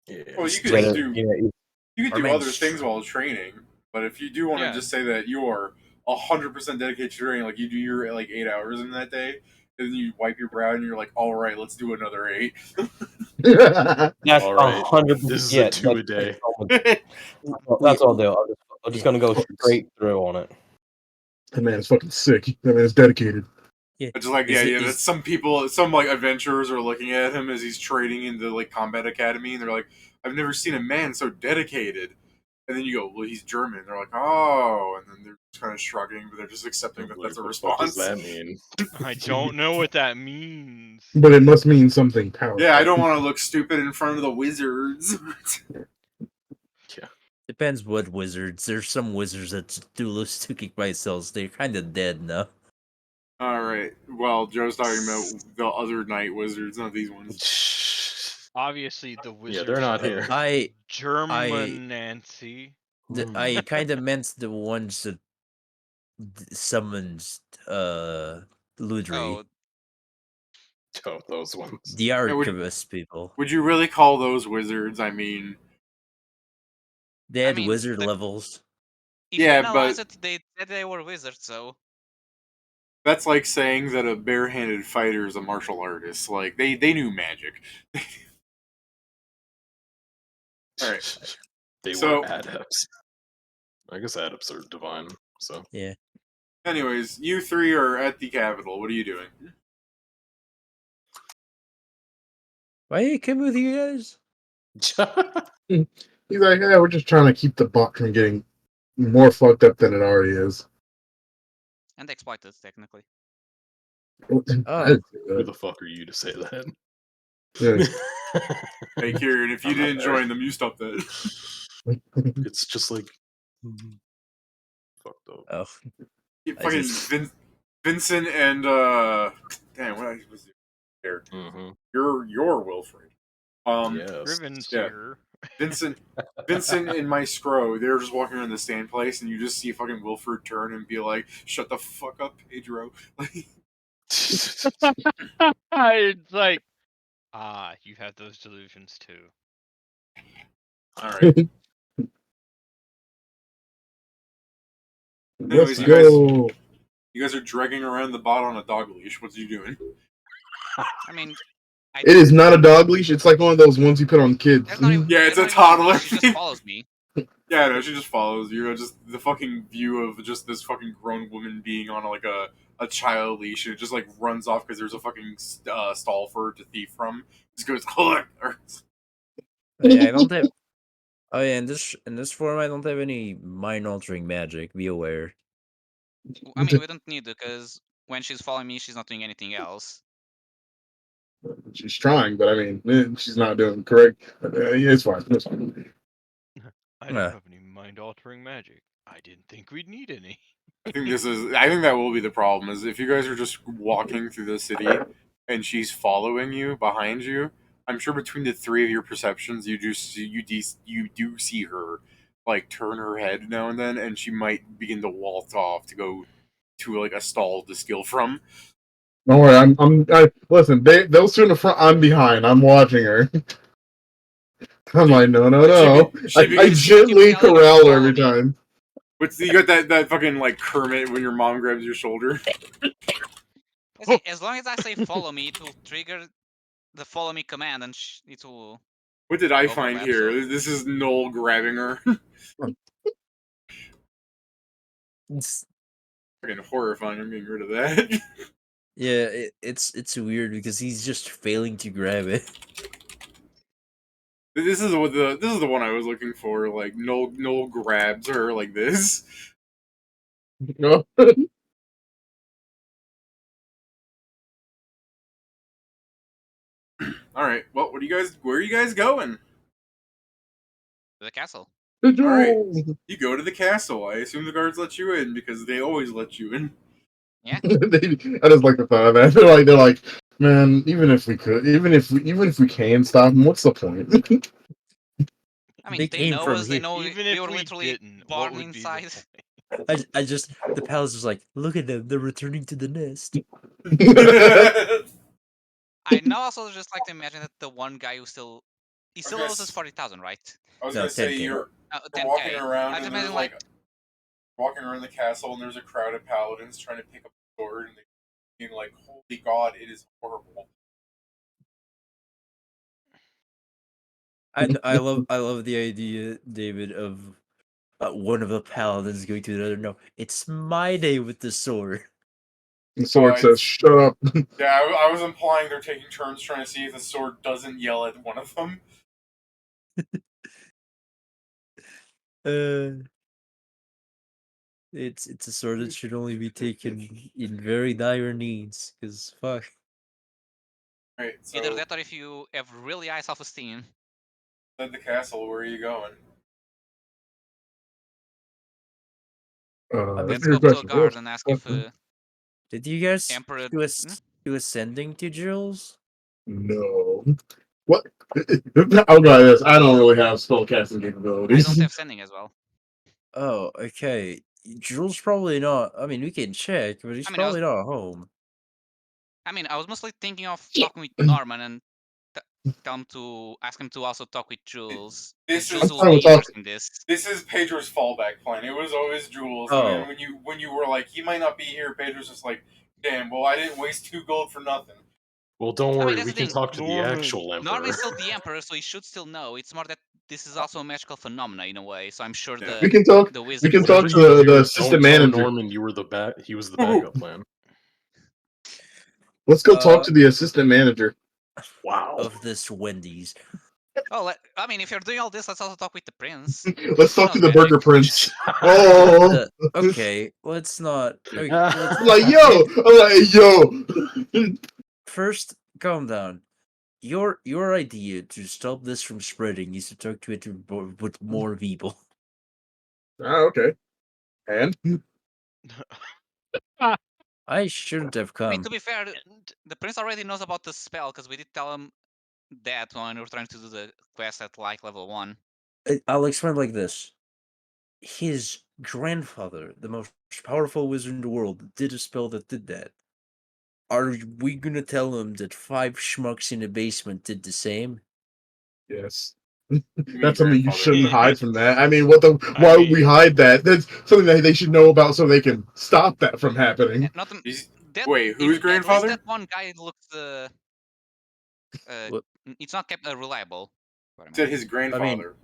Yeah, Well, you So could that- do yeah, you could Our do man other things while training, but if you do want to Yeah. just say that you are 100% dedicated to training, like you do your like 8 hours in that day, and then you wipe your brow and you're like, all right, let's do another 8. That's all right. 100%. This is Yeah, a 2 a day. That's all I'll do. I'm just going to go straight through on it. That man is fucking sick. That man is dedicated. Yeah. But just like that's some people, some like adventurers are looking at him as he's training in the like combat academy, and they're like, I've never seen a man so dedicated. And then you go, well, he's German. They're like, oh, and then they're just kind of shrugging, but they're just accepting that that's a What response. does that mean? I don't know what that means. But it must mean something powerful. Yeah, I don't want to look stupid in front of the wizards. Depends what wizards. There's some wizards that do those to kick by themselves. They're kind of dead now. All right. Well, Joe's talking about the other night wizards, not these ones. Obviously, the wizards. Yeah, they're not here. German Nancy. I kind of meant the ones that summons Ludri. Oh, those ones. The archivist people. Would you really call those wizards? I mean, They had wizard levels. If Yeah, you analyze but- it, they said they were wizards, so that's like saying that a barehanded fighter is a martial artist. Like they knew magic. All right. They So- were adepts. I guess adepts are divine. So Yeah. Anyways, you three are at the Capitol. What are you doing? Why did he come with you guys? He's like, yeah, we're just trying to keep the bot from getting more fucked up than it already is. and exploited technically. Oh. who the fuck are you to say that? Yeah. Hey, Kieran, if you I'm not didn't there. join them, you stop that. It's just like fucked up. Oh. Fucking just- Vincent and damn, what was the character? Mm-hmm. You're Wilfred. Yes. Riven's yeah. here. Vincent and Maestro, they're just walking around the stand place, and you just see fucking Wilfred turn and be like, "Shut the fuck up, Pedro." It's like, you have those delusions too. All right. Let's Anyways, go. You guys are dragging around the bot on a dog leash. What's you doing? I mean, It is not a dog leash. It's like one of those ones you put on kids. there's not even, Yeah, it's there's a not even- toddler. She just follows me. Yeah, no, she just follows you. Just the fucking view of just this fucking grown woman being on like a child leash, and it just like runs off because there's a fucking stall for her to thief from. Just goes, Yeah, I don't have. Oh yeah, in this form, I don't have any mind altering magic. Be aware. I mean, we don't need it because when she's following me, she's not doing anything else. She's trying, but she's not doing correct. Yeah, it's fine. It's fine. I don't Yeah. have any mind-altering magic. I didn't think we'd need any. I think that will be the problem. Is if you guys are just walking through the city and she's following you behind you. I'm sure between the three of your perceptions, you do see her like turn her head now and then, and she might begin to waltz off to go to like a stall to steal from. Don't worry, listen, they'll sit in the front, I'm behind, I'm watching her. I'm like, no. I gently corral her every time. But you got that fucking like Kermit when your mom grabs your shoulder. See, as long as I say follow me, it will trigger the follow me command, and it will. What did I find overlap, here? so- This is Noel grabbing her. Fucking horrifying. I'm getting rid of that. Yeah, it's weird because he's just failing to grab it. This is the one I was looking for. Like Noel grabs her like this. No. All right. Well, where are you guys going? To the castle. All right. You go to the castle. I assume the guards let you in because they always let you in. Yeah. I just like the thought of that. They're like, man, even if we can stop them, what's the point? I mean, They they came know from us. They here. know Even we if were we literally didn't, what born would be the inside. point? I just the palace was like, look at them, they're returning to the nest. I now also just like to imagine that the one guy he still owes us 40,000, right? I was No, gonna say 10K. you're 10K. walking around I and just there's imagine like walking around the castle and there's a crowd of paladins trying to pick up a sword and they being like, "Holy God, it is horrible." I love the idea, David, of one of the paladins going to another. No, it's my day with the sword. The sword says, "Shut up." Yeah, I was implying they're taking turns trying to see if the sword doesn't yell at one of them. It's a sword that should only be taken in very dire needs. Cause fuck. Right, so either that or if you have really high self-esteem. at the castle, where are you going? I mean, Let's That's a go good up to a question. guard and ask if did you guys Emperor. do ascending to Jules? No. What? I'll go this. I don't really have spellcasting I capabilities. don't have sending as well. Oh, okay. Jules probably not. I mean, we can check, but he's I mean, I was- probably not home. I was mostly thinking of talking with Norman and tell him to ask him to also talk with Jules. This Jules is will be interested in this. This is Pedro's fallback plan. It was always Jules, and Oh. then when you were like, he might not be here, Pedro's just like, damn, well, I didn't waste 2 gold for nothing. Well, don't worry, that's we the can thing. talk to the Norman. actual emperor. Norman is still the Emperor, so he should still know. It's more that this is also a magical phenomena in a way. So I'm sure Yeah. We can talk. the We wizard. can talk to Whatever you the do, assistant don't tell manager. Norman he was the backup plan. Let's go talk to the assistant manager. Wow. Of this Wendy's. Oh, if you're doing all this, let's also talk with the prince. Let's He talk to knows the magic. Burger Prince. Oh, Okay, let's not. Okay, let's I'm like, yo. first calm down. Your idea to stop this from spreading is to talk to it with more people. Okay. And I shouldn't have I mean, come. to be fair, the prince already knows about the spell because we did tell him that when we were trying to do the quest at like level 1. I'll explain like this. His grandfather, the most powerful wizard in the world, did a spell that did that. Are we gonna tell him that 5 schmucks in the basement did the same? yes. That's something you shouldn't hide Yes. from that. I mean, why would we hide that? That's something that they should know about so they can stop that from happening. Not the, Wait, whose at least grandfather? that one guy looks What? it's not kept reliable. Said his grandfather.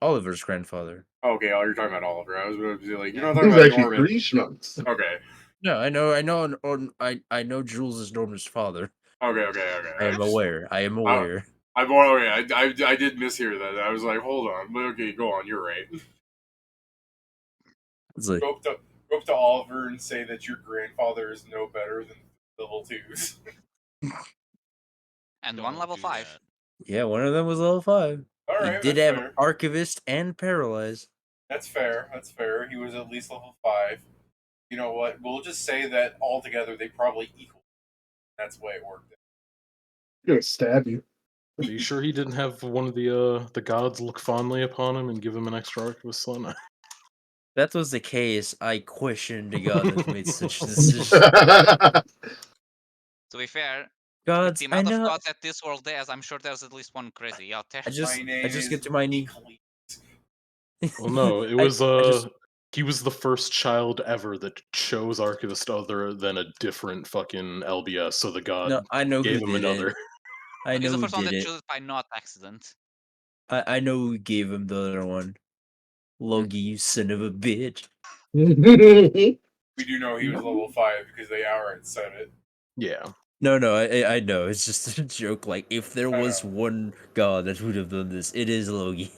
Oliver's grandfather. Okay, oh, you're talking about Oliver. I was going to be like, you're not It talking was about actually Norman. 3 schmucks. Okay. No, I know Jules is Norman's father. Okay. I am aware. I am aware. I did mishear that. I was like, hold on. But okay, go on. You're right. It's like, Go up to Oliver and say that your grandfather is no better than level 2s. And Don't one level do 5. that. yeah, one of them was level 5. All He right, did that's have fair. Archivist and Paralyze. That's fair. That's fair. He was at least level 5. You know what? We'll just say that altogether they probably equal. That's the way it worked. I'm gonna stab you. Are you sure he didn't have one of the gods look fondly upon him and give him an extra arc of his son? If that was the case, I question the god that made such decisions. To be fair, with Gods, the I amount of know. gods that this world has, I'm sure there's at least one crazy out there. I just is get to my knee. Equally. Well, no, it was he was the first child ever that chose Archivist other than a different fucking LBS, so the god No, I know gave who him did another. it. I He's know the who first one did that it. chose it by not accident. I know who gave him the other one. Logie, you son of a bitch. We do know he was level 5 because they outright said it. Yeah. No, I know. It's just a joke. Like, if there I was know. one god that would have done this, it is Logie.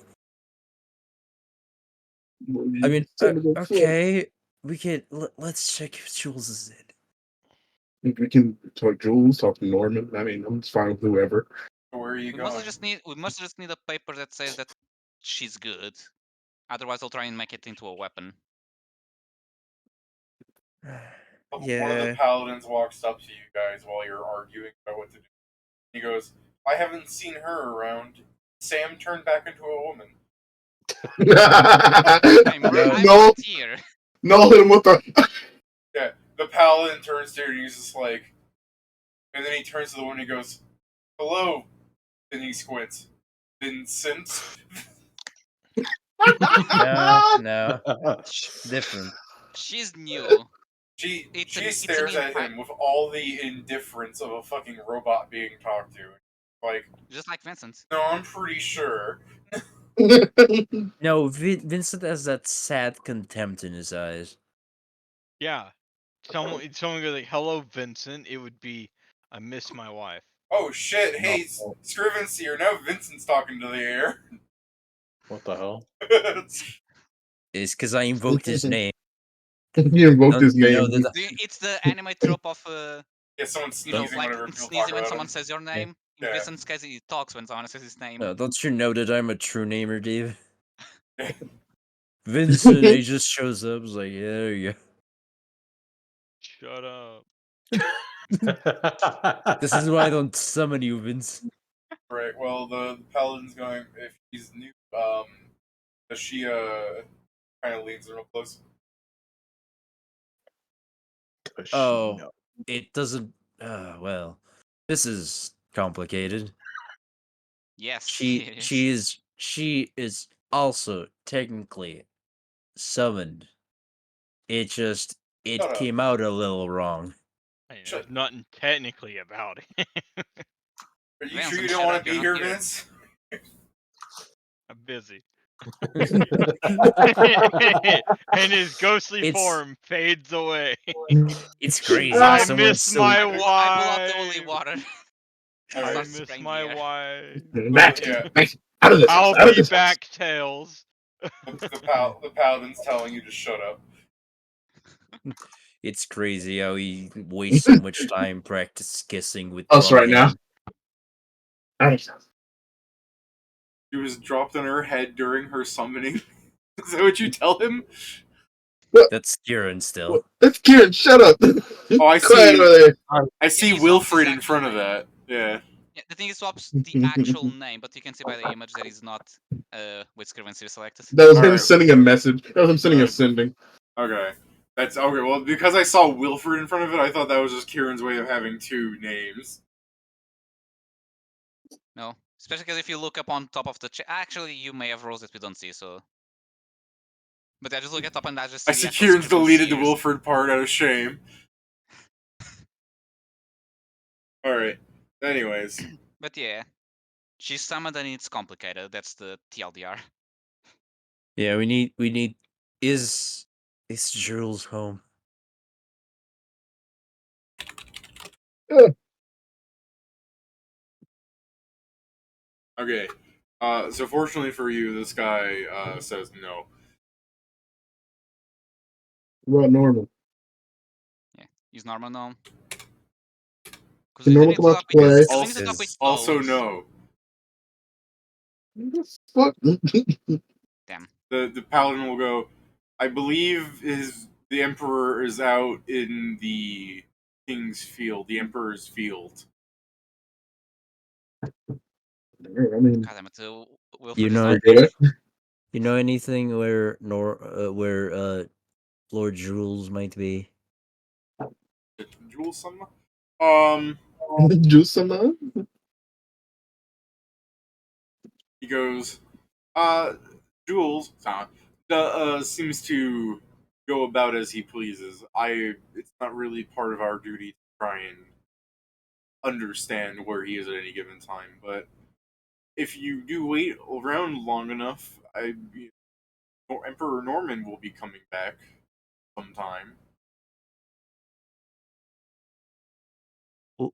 I mean, okay, we can let's check if Jules is in. We can talk Jules, talk Norman. I mean, I'm just fine with whoever. So where are you We going? must just need a paper that says that she's good. Otherwise, I'll try and make it into a weapon. One of the Yeah. paladins walks up to you guys while you're arguing about what to do. He goes, I haven't seen her around. Sam turned back into a woman. I'm No, right here. no, hit him with the. Yeah, the paladin turns to her and he's just like, and then he turns to the woman and he goes, hello. Then he squints. Vincent. No, different. She's new. She It's stares an at him with all the indifference of a fucking robot being talked to. Like, just like Vincent. no, I'm pretty sure. No, Vincent has that sad contempt in his eyes. Yeah. Someone goes like, "Hello, Vincent." It would be, "I miss my wife." Oh shit, hey, No. Scriven's here. Now Vincent's talking to the air. What the hell? It's because I invoked his name. He invoked his You know name. that It's the anime trope of yeah, someone you know, sneezing like whenever people sneezing talk when about someone him. says your name. In Yeah. Vincent's case, he talks when someone says his name. don't you know that I'm a true namer, Dave? Yeah. Vincent, he just shows up. It's like, yeah, there you go. Shut up. This is why I don't summon you, Vince. Right, well, the paladin's going, if he's new, does she, kind of leans real close? Oh, it doesn't. Well, this is complicated. Yes, She is also technically summoned. It just Shut up. came out a little wrong. Hey, Shut- there's nothing technically about it. Are you Vincent, sure you shut don't want up, to you're be not here, here. Vince? I'm busy. And his ghostly It's- form fades away. It's crazy. I someone miss so- my I pull out the holy wife. water. Alright. I Start miss spraying my the air. wife. Max, Yeah. Max, out of this house, I'll out of be this house. back, Tails. The paladin's telling you to shut up. It's crazy how he wastes so much time practice kissing with Us right now. Promenade. Out of this house. She was dropped on her head during her summoning. Is that what you tell him? That's Kieran still. That's Kieran, shut up. Oh, I Quiet see. over there. I see he swaps Wilfred his in front of actual that. Yeah. Yeah, the thing is, swaps the actual name, but you can see by the image that he's not with Scrivency selected. That was him Alright. sending a message. That was him sending a sending. Okay. That's okay. Well, because I saw Wilfred in front of it, I thought that was just Kieran's way of having two names. No, especially because if you look up on top of the actually, you may have rows that we don't see. So, but I just look at top and I just see. I the see actual Kieran's Scriven deleted the Sears. Wilfred part out of shame. Alright. Anyways. But yeah, she's summoned and it's complicated. That's the TLDR. Yeah, we need. Is Jules home? Okay. So fortunately for you, this guy says no. What about normal? Use normal now. Can normal come out to play? Also no. What the fuck? Damn. The paladin will go, I believe the emperor is out in the king's field, the emperor's field. I mean, God damn it, Wilfred You is know, I not get here. it. you know anything where Lord Jules might be? Jules something? Juice some He goes, Jules seems to go about as he pleases. It's not really part of our duty to try and understand where he is at any given time, but if you do wait around long enough, Emperor Norman will be coming back sometime.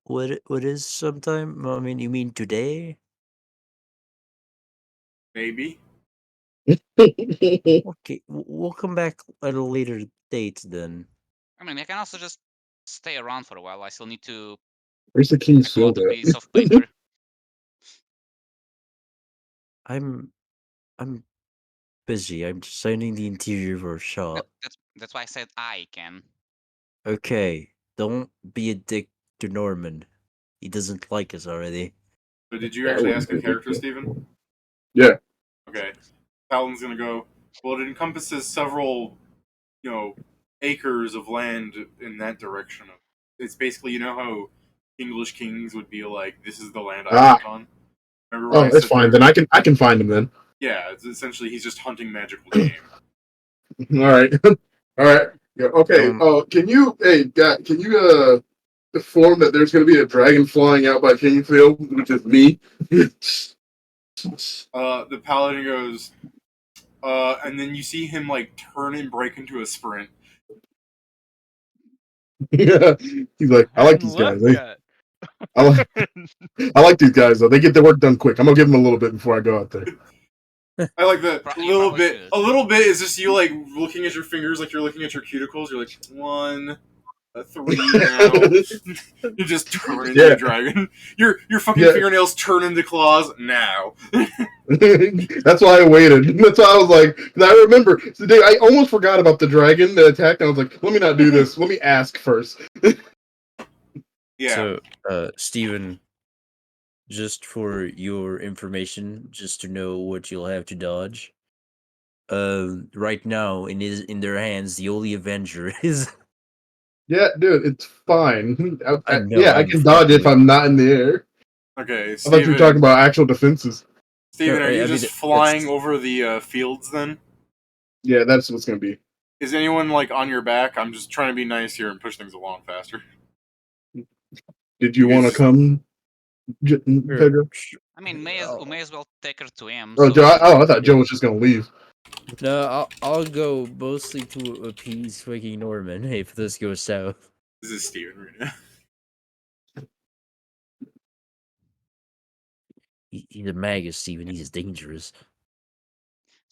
What is sometime? I mean, you mean today? Maybe. Okay, we'll come back at a later date then. I mean, I can also just stay around for a while. I still need to Where's the king's type out field a piece of at? paper. I'm busy. I'm designing the interior for a That, shop. that's why I said I can. Okay, don't be a dick to Norman. He doesn't like us already. So did you That actually wouldn't ask be a a big character, deal. Stephen? Yeah. Okay. Paladin's gonna go, well, it encompasses several, acres of land in that direction. It's basically, how English kings would be like, this is the land I Ah. hunt on. Remember when Oh, I that's said fine. there? Then I can find him then. Yeah, it's essentially he's just hunting magical game. All right. All right. Yeah. Okay. Don't Oh, can you, hey, can you inform that there's going to be a dragon flying out by Kingfield, which is me? The paladin goes, and then you see him like turn and break into a sprint. He's like, I like And these love guys. that. I like these guys though. They get their work done quick. I'm gonna give them a little bit before I go out there. I like the You little probably bit. should. A little bit is just you like looking at your fingers, like you're looking at your cuticles. You're like 1, 3 now. You just turn into Yeah, a dragon. Your fucking yeah. fingernails turn into claws now. That's why I waited. That's why I was like, 'cause I remember today. I almost forgot about the dragon that attacked. And I was like, let me not do this. Let me ask first. Yeah. So, Steven, just for your information, just to know what you'll have to dodge. Right now, in their hands, the only Avenger is. Yeah, dude, it's fine. I know. Yeah, I I'm can dodge fucking if with. I'm not in the air. Okay, I thought you were talking Steven. about actual defenses. No, Steven, are you I mean just that's. flying over the fields then? Yeah, that's what's gonna be. Is anyone like on your back? I'm just trying to be nice here and push things along faster. Did You you want guys to just come, Sure, Pedro? I mean, I'll- may as well take her to him. Oh, Joe. So I thought Joe was just gonna leave. No, I'll go mostly to appease fucking Norman if this goes south. this is Steven right now. He's a magus, Steven. He's dangerous.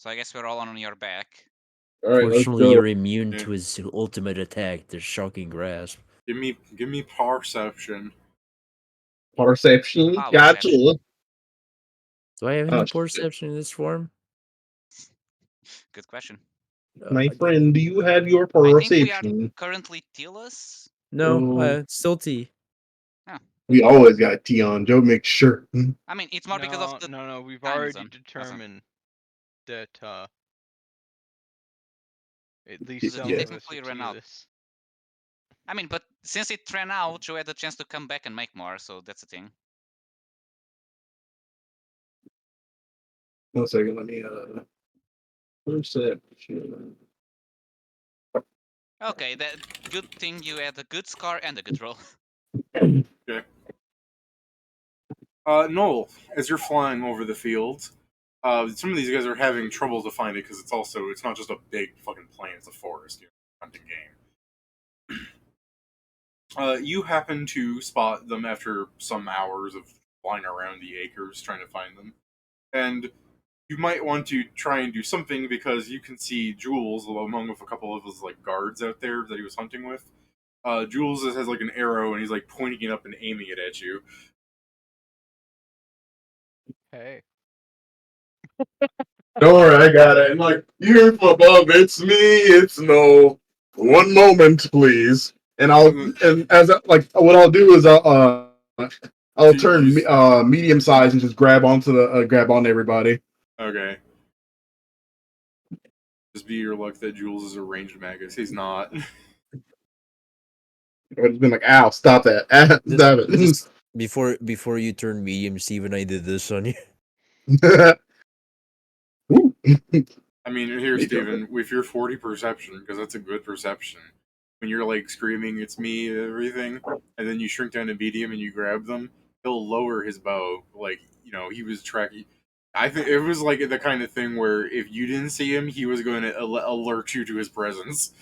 I guess we're all on your back. All right, let's Fortunately, go. you're immune Yeah. to his ultimate attack, the shocking grasp. Give me perception. Perception. Power Gotcha. perception. Do I have Oh, any shit. perception in this form? Good question. My I don't. friend, do you have your I think we are perception? currently Tilas. No, Oh, still T. we always got T on. Joe makes sure. I mean, it's more because of the No. We've time already zone. determined that at least So some Yeah. of us technically are ran out. Tealus. I mean, but since it ran out, you had the chance to come back and make more, so that's the thing. 1 second. Let me perception. Okay, that good thing you had a good scar and a good roll. Okay. Noel, as you're flying over the field, some of these guys are having trouble to find it because it's not just a big fucking plain; it's a forest. Hunting game. You happen to spot them after some hours of flying around the acres trying to find them, and you might want to try and do something because you can see Jules along with a couple of his like guards out there that he was hunting with. Jules has like an arrow and he's like pointing it up and aiming it at you. Hey. Don't worry, I got it. And like, you hear from above, it's me, it's no. One moment, please. And what I'll do is I'll turn medium size and just grab onto the grab on everybody. Okay. Just be your luck that Jules is a ranged magus. He's not. It's been like, ow, stop that. Stop it. Just before you turn medium, Steven, I did this on you. I mean, here, Steven, with your 40 perception, because that's a good perception, when you're like screaming, it's me, everything, and then you shrink down to medium and you grab them, he'll lower his bow. Like, you know, he was tracking. I think it was like the kind of thing where if you didn't see him, he was going to alert you to his presence.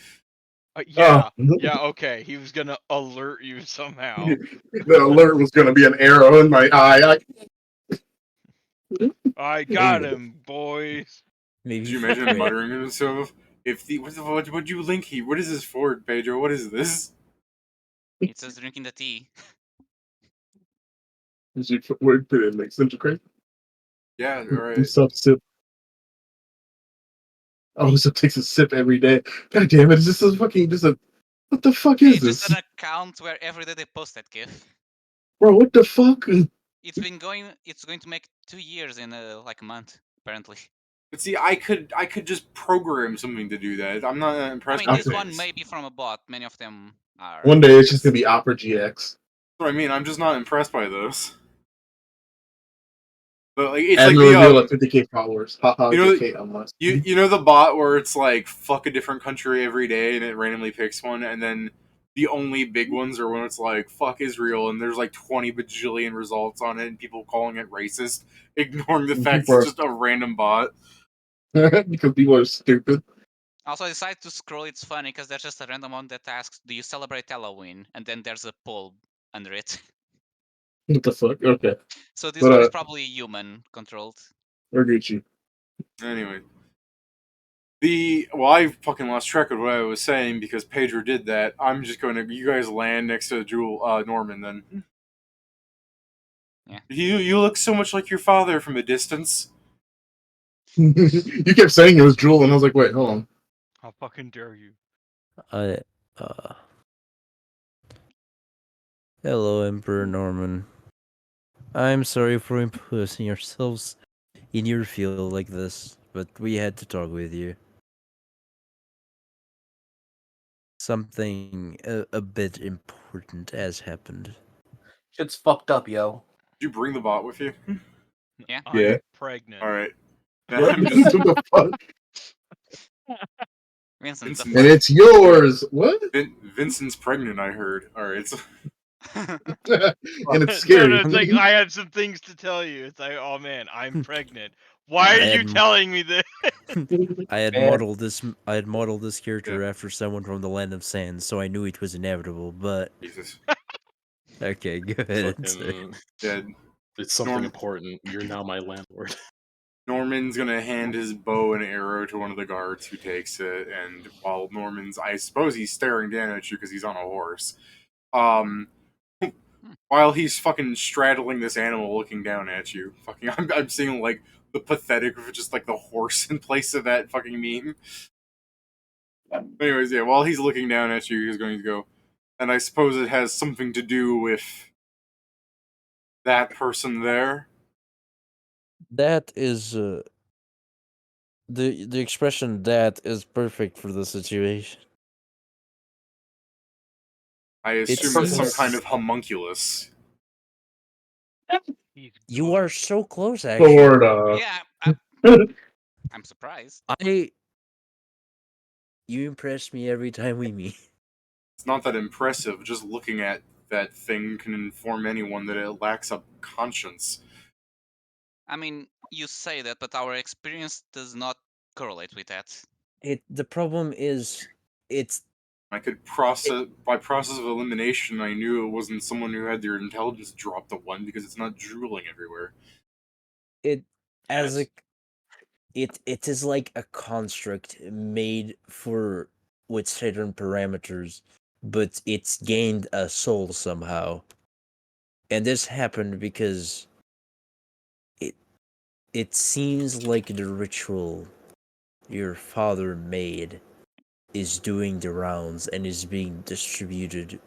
Yeah, okay. He was gonna alert you somehow. The alert was going to be an arrow in my eye. I got him, boys. Maybe. Did you imagine him muttering to himself? If the what you link he? What is this for, Pedro? What is this? It's just drinking the tea. Did you put it in like Central Crate? Yeah, Do right. sip. Oh, this takes a sip every day. God damn it! Is this a fucking what the fuck is It's this, just an account where every day they post that GIF. bro? What the fuck? It's going to make 2 years in like a month, apparently. But see, I could just program something to do that. I'm not I impressed. mean, by this things. one may be from a bot. Many of them are. One day it's just gonna be Opera GX. That's what I mean. I'm just not impressed by those. But like, it's And like reveal the at 50k followers. Haha, you know, JK, unless. you know the bot where it's like fuck a different country every day and it randomly picks one, and then the only big ones are when it's like fuck Israel and there's like 20 bajillion results on it and people calling it racist, ignoring the fact People it's just a random bot. because people are stupid. Also, I decided to scroll. It's funny because there's just a random one that asks, "Do you celebrate Halloween?" And then there's a poll under it. What the fuck? Okay, So this but one is probably human controlled. or Gucci. Anyway, I fucking lost track of what I was saying because Pedro did that. I'm just going to you guys land next to Norman then. Yeah. You look so much like your father from a distance. You kept saying it was Jewel, and I was like, wait, hold on. How fucking dare you? Hello, Emperor Norman. I'm sorry for imposing yourselves in your field like this, but we had to talk with you. Something a bit important has happened. Shit's fucked up, yo. Did you bring the bot with you? Yeah. Yeah. I'm pregnant. All right. What I'm just, the fuck? Vincent, the Vincent. And it's yours. What? Vincent's pregnant. I heard. All right. So, And it's No, scary. it's like I had some things to tell you. It's like, oh man, I'm pregnant. Why are you telling me this? I had Man. modeled this character after someone from the land of sand, so I knew it was inevitable. But Jesus. okay, go ahead. and say. Fucking, Dead. it's something Norm- important. You're now my landlord. Norman's gonna hand his bow and arrow to one of the guards who takes it, and while I suppose he's staring down at you because he's on a horse. While he's fucking straddling this animal, looking down at you, fucking, I'm seeing like the pathetic of just like the horse in place of that fucking meme. Anyways, yeah, while he's looking down at you, he's going to go, and I suppose it has something to do with that person there. That is the expression "that" is perfect for the situation. I assume it's some kind of homunculus. You are so close, actually. Sorta. Yeah, I'm surprised. You impress me every time we meet. It's not that impressive. Just looking at that thing can inform anyone that it lacks a conscience. I mean, you say that, but our experience does not correlate with that. The problem is, By process of elimination, I knew it wasn't someone who had their intelligence drop to 1 because it's not drooling everywhere. it is like a construct made with certain parameters, but it's gained a soul somehow. And this happened because it seems like the ritual your father made is doing the rounds and is being distributed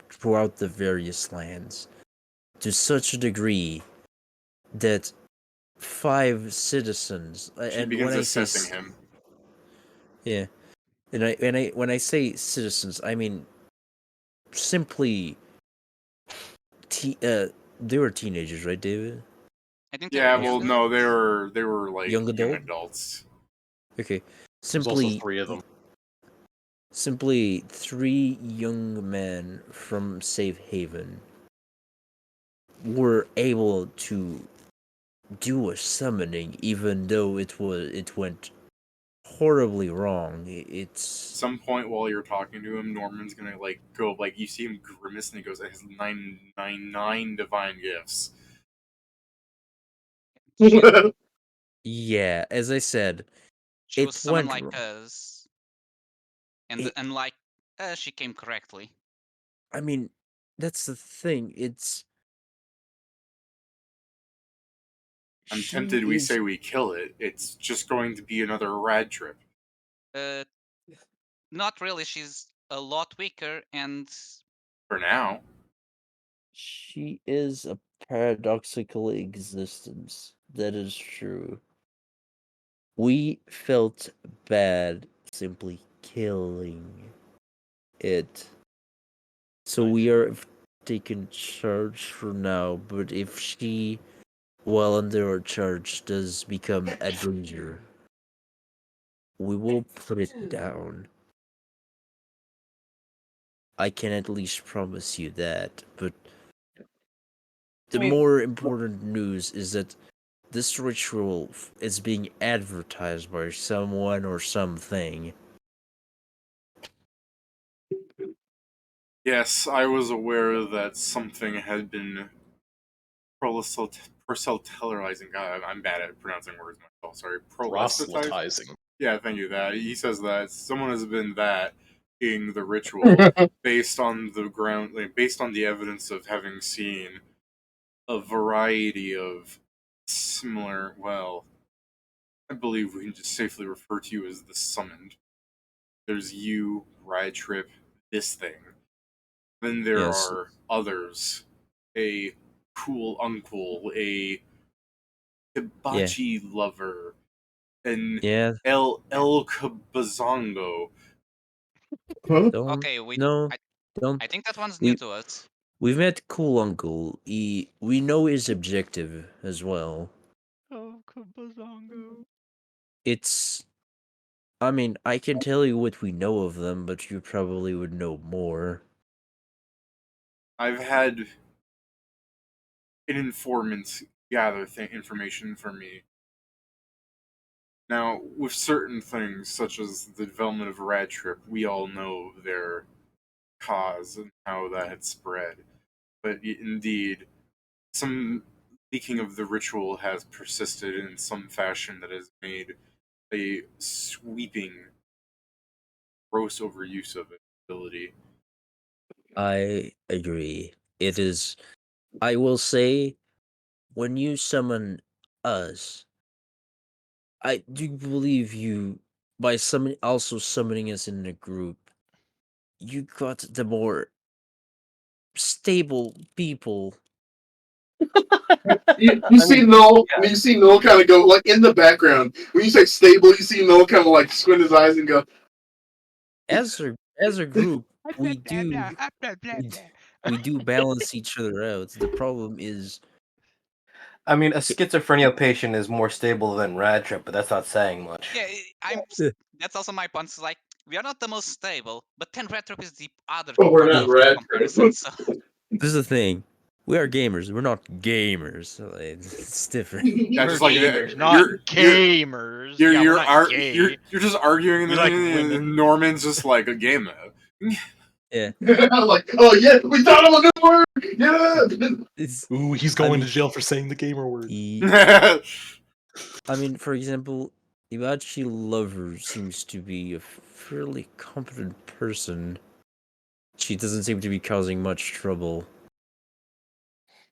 throughout the various lands to such a degree that 5 citizens She and begins when I say assessing him. yeah, and when I say citizens, I mean simply they were teenagers, right, David? I think they were Yeah, young well, no, adults. they were like Young young adult? adults. Okay. There's also 3 of them. Simply 3 young men from Safe Haven were able to do a summoning, even though it went horribly wrong. It's Some point while you're talking to him, Norman's gonna like go like you see him grimace and he goes, "It has nine divine gifts." Shit. yeah, as I said, She was it summoned went like wrong. us, and It, like she came correctly. I mean, that's the thing. I'm She tempted we is. say we kill it. It's just going to be another rad trip. Uh, Not really. She's a lot weaker, and For now. She is a paradoxical existence. That is true. We felt bad simply killing it. So we are taking charge for now, but if she, while under our charge, does become a danger, we will put it down. I can at least promise you that, but the more important news is that this ritual is being advertised by someone or something. Yes, I was aware that something had been proselytizing. God, I'm bad at pronouncing words myself. Sorry, proselytizing. Proselytizing. Yeah, thank you. That he says that someone has been that in the ritual based on the ground, like, based on the evidence of having seen a variety of similar. Well, I believe we can just safely refer to you as the summoned. There's you, Ride Trip, this thing. Then there Yes. are others. A cool uncle, a hibachi lover, an Yeah. El Cabazongo. Huh? Don't. okay, No. I, Don't. I think that one's new We to us. we've met Cool Uncle. We know his objective as well. Oh, Kabazongo. It's. I mean, I can tell you what we know of them, but you probably would know more. I've had an informant gather information for me. Now, with certain things, such as the development of Rad Trip, we all know their cause and how that had spread. But indeed, some leaking of the ritual has persisted in some fashion that has made a sweeping, gross overuse of its ability. I agree. It is. I will say, when you summon us, I do believe you by also summoning us in a group. You got the more stable people. You see Noel kind of go like in the background. When you say stable, you see Noel kind of like squint his eyes and go, As a group, we do we do balance each other out. The problem is, I mean, a schizophrenia patient is more stable than Rad Trip, but that's not saying much. Yeah, Yeah. that's also my point. It's like we are not the most stable, but 10 retro is the other "Oh, we're body not of that rad." comparison. So this is the thing. We are gamers. We're not gamers. So, like, it's different. Yeah, We're just like gamers, not gamers. Yeah, we're not gay. you're just arguing, and We like women. Norman's just like a gamer. Yeah. I'm like, oh yeah, we thought of a new word. Yeah. It's. Ooh, he's I going mean, to jail for saying the gamer word. I mean, for example, Ibachi Lover seems to be a fairly competent person. She doesn't seem to be causing much trouble.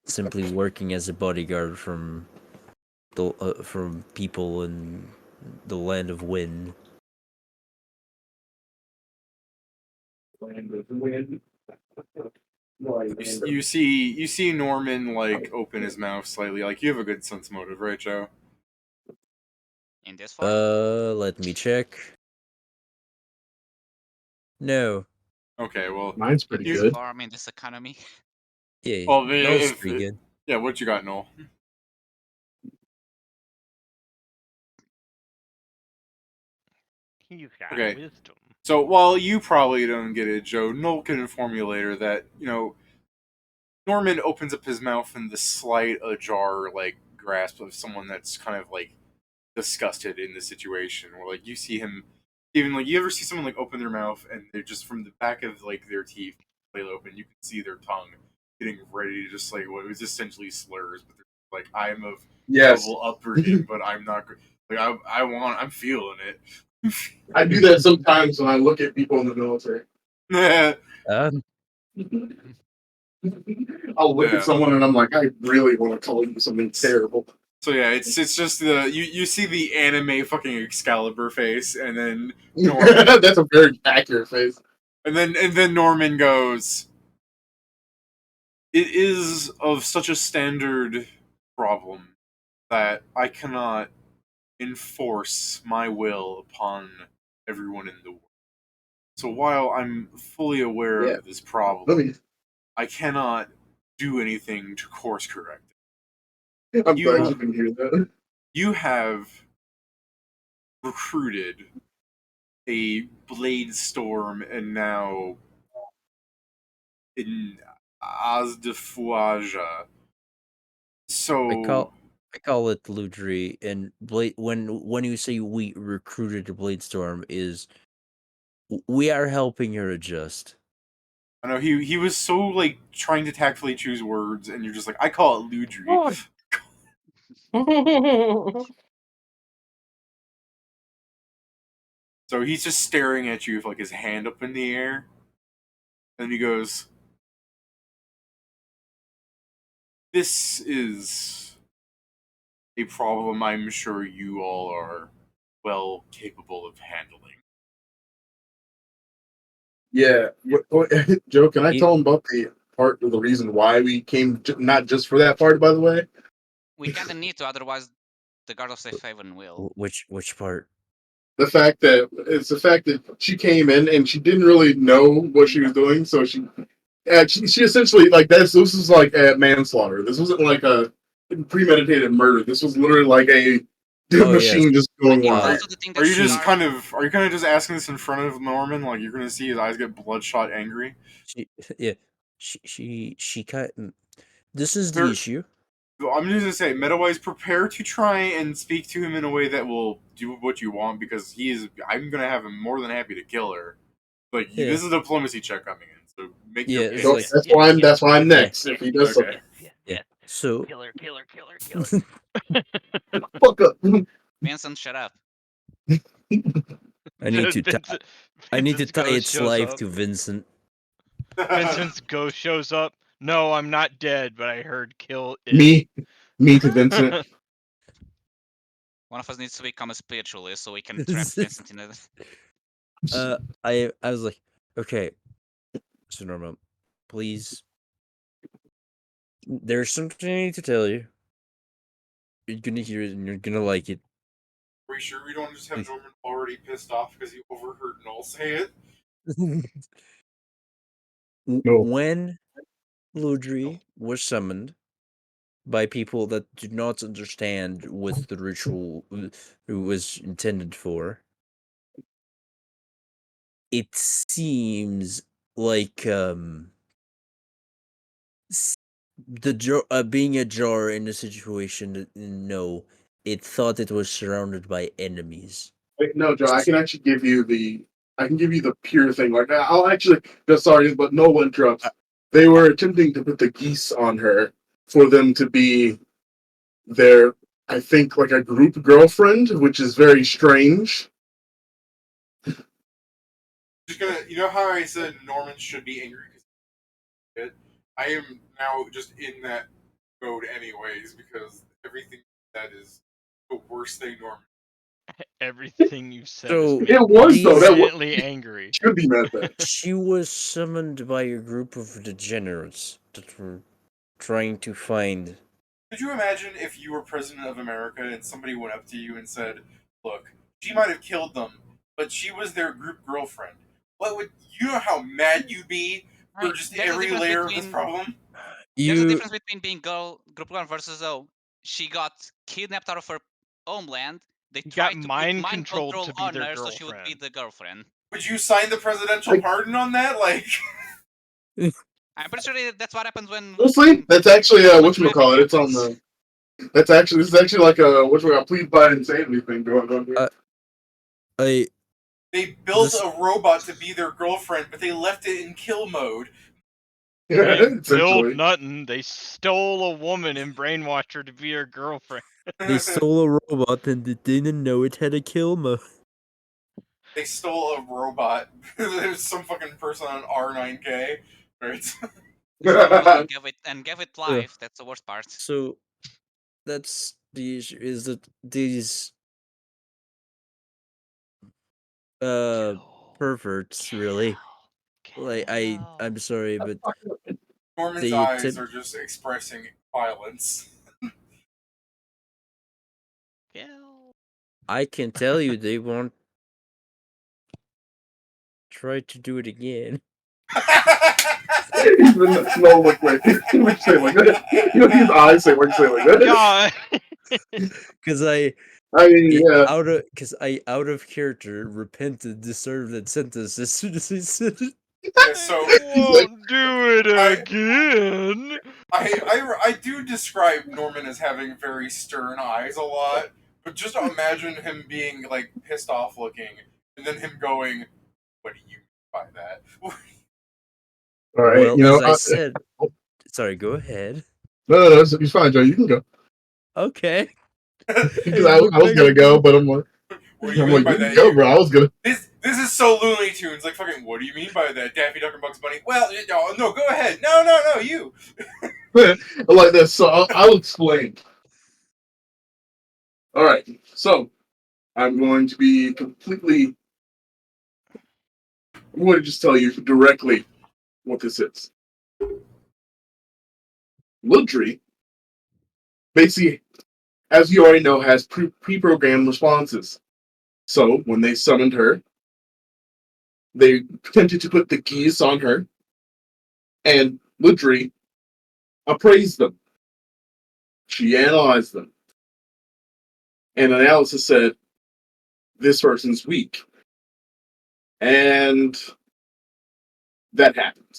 Simply working as a bodyguard from the from people in the land of Wynn. You see Norman like open his mouth slightly. Like you have a good sense motive, right, Joe? In this form? Let me check. No. Okay, well, Mine's In pretty this good. form, in this economy? Yeah, well, Noel's pretty good. yeah. What you got, Noel? He's got Okay. wisdom. So while you probably don't get it, Joe, Noel can inform you later that Norman opens up his mouth in the slight ajar like grasp of someone that's kind of like disgusted in the situation. Or like you see him, even like you ever see someone like open their mouth and they're just from the back of like their teeth flail open, you can see their tongue getting ready to just like what was essentially slurs, but they're like I'm of Yes, level upbringing, but I'm not like I'm feeling it. I do that sometimes when I look at people in the military. Uh, I'll look Yeah. at someone and I'm like, I really want to call you something terrible. So yeah, it's just you see the anime fucking Excalibur face, and then Norman, That's a very accurate face. and then Norman goes, "It is of such a standard problem that I cannot enforce my will upon everyone in the world. So while I'm fully aware Yeah. of this Let problem, me. I cannot do anything to course correct I'm glad You- you can hear that. You have recruited a Blade Storm and now in As de Fouaja. So I call it Ludry, and Blade. When you say we recruited a Bladestorm, is we are helping her adjust. I know he was so like trying to tactfully choose words, and you're just like, I call it Ludry. So he's just staring at you with like his hand up in the air, and he goes, "This is a problem I'm sure you all are well capable of handling." Yeah. Joe, can I It- tell him about the part of the reason why we came? Not just for that part, by the way. We kinda need to, otherwise the Guard of Safe Haven will. Which part? The fact that she came in and she didn't really know what she was doing, so she essentially like this was like a manslaughter. This wasn't like a premeditated murder. This was literally like a Oh, machine just going It's wild. also the thing that Are you she just are- kind of just asking this in front of Norman? Like you're gonna see his eyes get bloodshot, angry. She yeah. She kind. This is There- the issue. I'm just gonna say, MetaWise, prepare to try and speak to him in a way that will do what you want because I'm gonna have him more than happy to kill her. Like Yeah. this is a diplomacy check coming in, so make Yeah, your it's case. like- That's why I'm next. If he does Okay. Yeah. So Killer. fuck up. Vincent, shut up. I need to Vincent, I need to Vincent's tie ghost its shows life up. to Vincent. Vincent's ghost shows up. No, I'm not dead, but I heard kill it. Me to Vincent. One of us needs to become a spiritualist so we can trap Vincent in a... I was like, okay, so Norma, please. There's something I need to tell you. You're gonna hear it and you're gonna like it. Are we sure we don't just have Norman already pissed off because he overheard Null say it? No. When Ludri was summoned by people that do not understand what the ritual was intended for, it seems like the jar being a jar in a situation. No, it thought it was surrounded by enemies. Wait, no, Joe. I can give you the pure thing. Like I'll actually just sorry, but no one interrupts. They were attempting to put the geese on her for them to be their, I think, like a group girlfriend, which is very strange. Just gonna, you know how I said Norman should be angry because I am now just in that mode anyways because everything that is The worst thing, Norman. Everything you said So, is It making was me though. That was instantly angry. should be mad at that. she was summoned by a group of degenerates that were trying to find. Could you imagine if you were president of America and somebody went up to you and said, "Look, she might have killed them, but she was their group girlfriend." What would you know how mad you'd be for Right, just there's a every difference layer of this between- problem? There's a You difference between being group girl versus she got kidnapped out of her homeland. They You tried got to mind put mind controlled control to be on their her so she would be girlfriend. the girlfriend. Would you sign the presidential Like- pardon on that? Like, I'm pretty sure that's what happens when. We'll see. That's actually whatchamacallit. It's on happens. the. This is actually like a plead by insanity thing going on here. I they built This- a robot to be their girlfriend, but they left it in kill mode. They didn't build Essentially. nothing. They stole a woman and brainwashed her to be her girlfriend. they stole a robot and they didn't know it had a kill mode. They stole a robot. There's some fucking person on R9K. Right? and give it life. That's the worst part. So that's the issue. Is that these perverts really? Like I'm sorry, but Norman's They eyes tip- are just expressing violence. Kill. I can tell you they won't try to do it again. Even the smell like wait. What say like that? You know his eyes say like that. God. Because I Yeah. out of character repented, deserved that sentence as soon as I said it. Yeah, so Won't do it again. I do describe Norman as having very stern eyes a lot, but just imagine him being like pissed off looking, and then him going, "What do you mean by that?" All right. Well, as I said, sorry. Go ahead. No, it's fine, Joe. You can go. Okay. Because I was gonna go, but I'm like, What do you mean by you that? go, bro. I was gonna. This is so Looney Tunes. Like fucking. What do you mean by that? Daffy Duck and Bugs Bunny. Well, no, go ahead. No, you. Like this. So I'll explain. All right. So I'm going to be completely. I'm going to just tell you directly what this is. Ludry, basically, as you already know, has pre-programmed responses. So when they summoned her, they attempted to put the keys on her, and Ludry appraised them. She analyzed them. And analysis said, this person's weak. And that happens.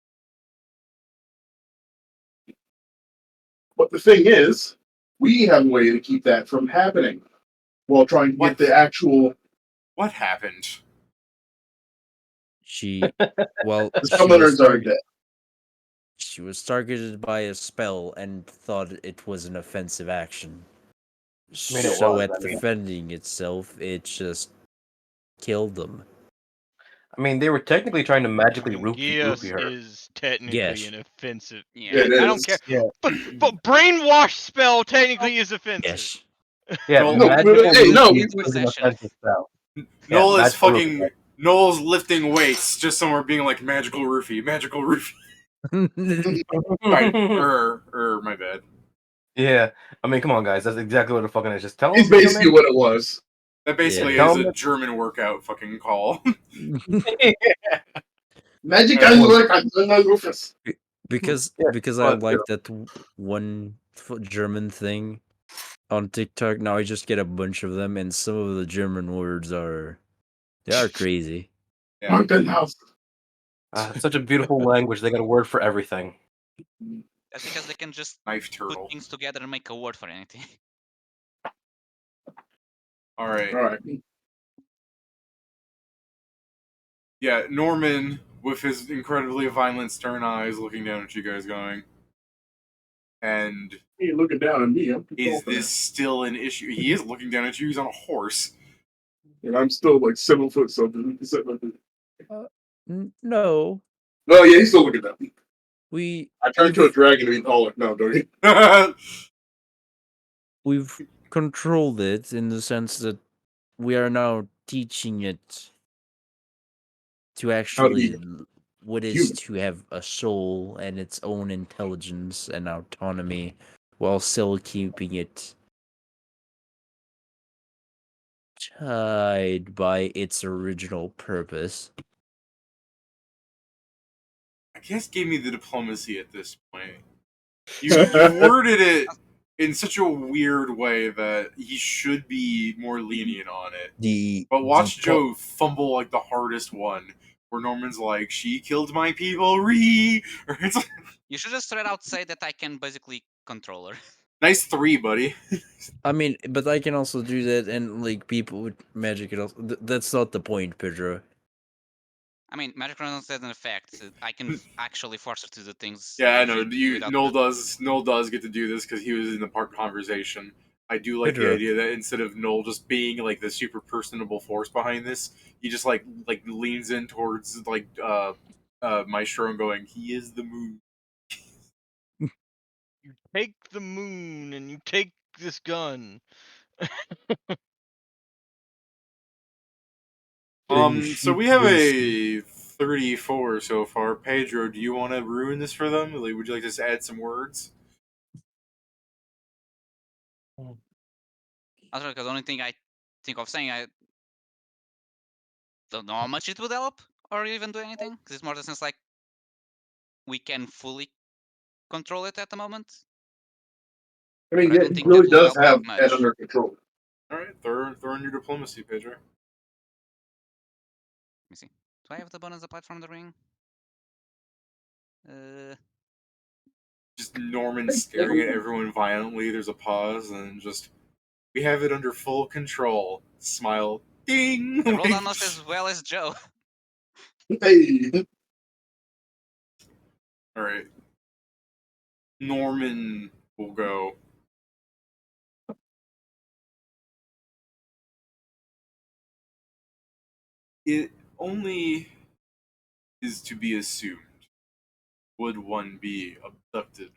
But the thing is, we have a way to keep that from happening while trying to get the actual. What happened? The summoners are dead. She was targeted by a spell and thought it was an offensive action. mean, it So was, at defending itself, it just killed them. I mean, they were technically trying to magically Gias roofie her. is technically Yes. an offensive. Yeah. It I don't is. care. Yeah. But brainwash spell technically is offensive. Yes. Yeah, No, magical hey, no, roofie we- is an possession. offensive spell. Noel is magical fucking. roofie. Noel's lifting weights just somewhere being like magical roofie. Right. My bad. Yeah, I mean, come on, guys. That's exactly what it fucking is. Just tell It's them. basically what it was. That basically Yeah. is a German workout fucking call. Magic Yeah, guys well- like I Rufus. because Yeah, I but, like that one German thing on TikTok. Now I just get a bunch of them, and some of the German words are crazy. Yeah. Mountain-house. It's such a beautiful language. They got a word for everything. That's because they can just Knife put turtle. things together and make a word for anything. All right. All right. Yeah, Norman with his incredibly violent stern eyes looking down at you guys going, and He looking down at me. I'm is this still an issue? He is looking down at you. He's on a horse. And I'm still like 7 foot something. No, No, yeah, he's still looking down. we I turned to a dragon to be taller. No, don't you? we've controlled it in the sense that we are now teaching it to actually what is human. to have a soul and its own intelligence and autonomy while still keeping it tied by its original purpose. I guess give me the diplomacy at this point. You worded it in such a weird way that he should be more lenient on it. But watch Joe fumble like the hardest one, where Norman's like, "She killed my people, re." It's like, You should just straight out say that I can basically control her. nice 3, buddy. I mean, but I can also do that, and like people with magic, can also, that's not the point, Pedro. I mean, magic resonance has an effect. I can actually force her to do things. Yeah, I know. without Noel does get to do this because he was in the part conversation. I do like the Pedro. idea that instead of Noel just being like the super personable force behind this, he just like leans in towards like Maestro and going, "He is the moon." You take the moon and you take this gun. So we have a 34 so far. Pedro, do you want to ruin this for them? Like, would you like to just add some words? Because the only thing I think of saying, I don't know how much it would help or even do anything. Because it's more the sense like we can fully control it at the moment. I mean, But I yeah, don't he think really that will does help that have that much. under control. All right, throw in your diplomacy, Pedro. Let me see. Do I have the bonus applied from the ring? Just Norman staring at everyone violently. There's a pause, and just we have it under full control. Smile, ding. I rolled almost as well as Joe. Hey, All right, Norman will go. It only is to be assumed. Would one be abducted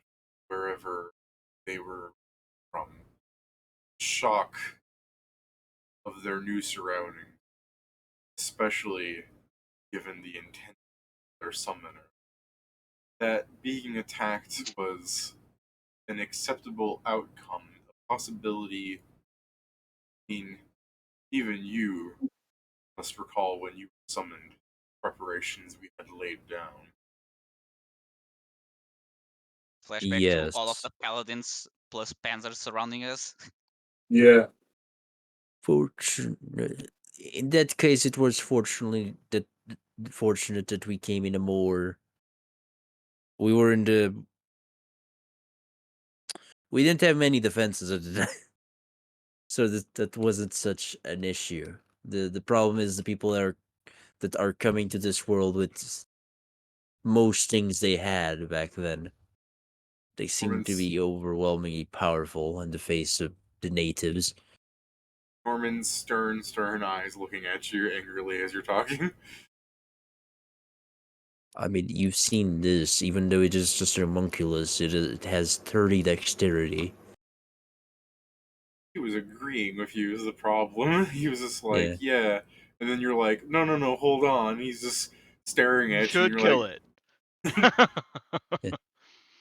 wherever they were from? Shock of their new surrounding, especially given the intent of their summoner. That being attacked was an acceptable outcome, a possibility. I mean, even you must recall when you summoned preparations we had laid down. Flashback to all of Yes. the paladins plus panzers surrounding us. yeah, Fortunate. In that case, it was fortunate that we came in a more. We were in the. We didn't have many defenses at the time, so that wasn't such an issue. The problem is the people that are coming to this world with most things they had back then. They seem to Norman's, be overwhelmingly powerful in the face of the natives. Norman's stern eyes looking at you angrily as you're talking. I mean, you've seen this, even though it is just a homunculus, it has 30 dexterity. He was agreeing with you is the problem. He was just like, Yeah. yeah. And then you're like, no, hold on. He's just staring You at you, and should you're kill like, it. Yeah.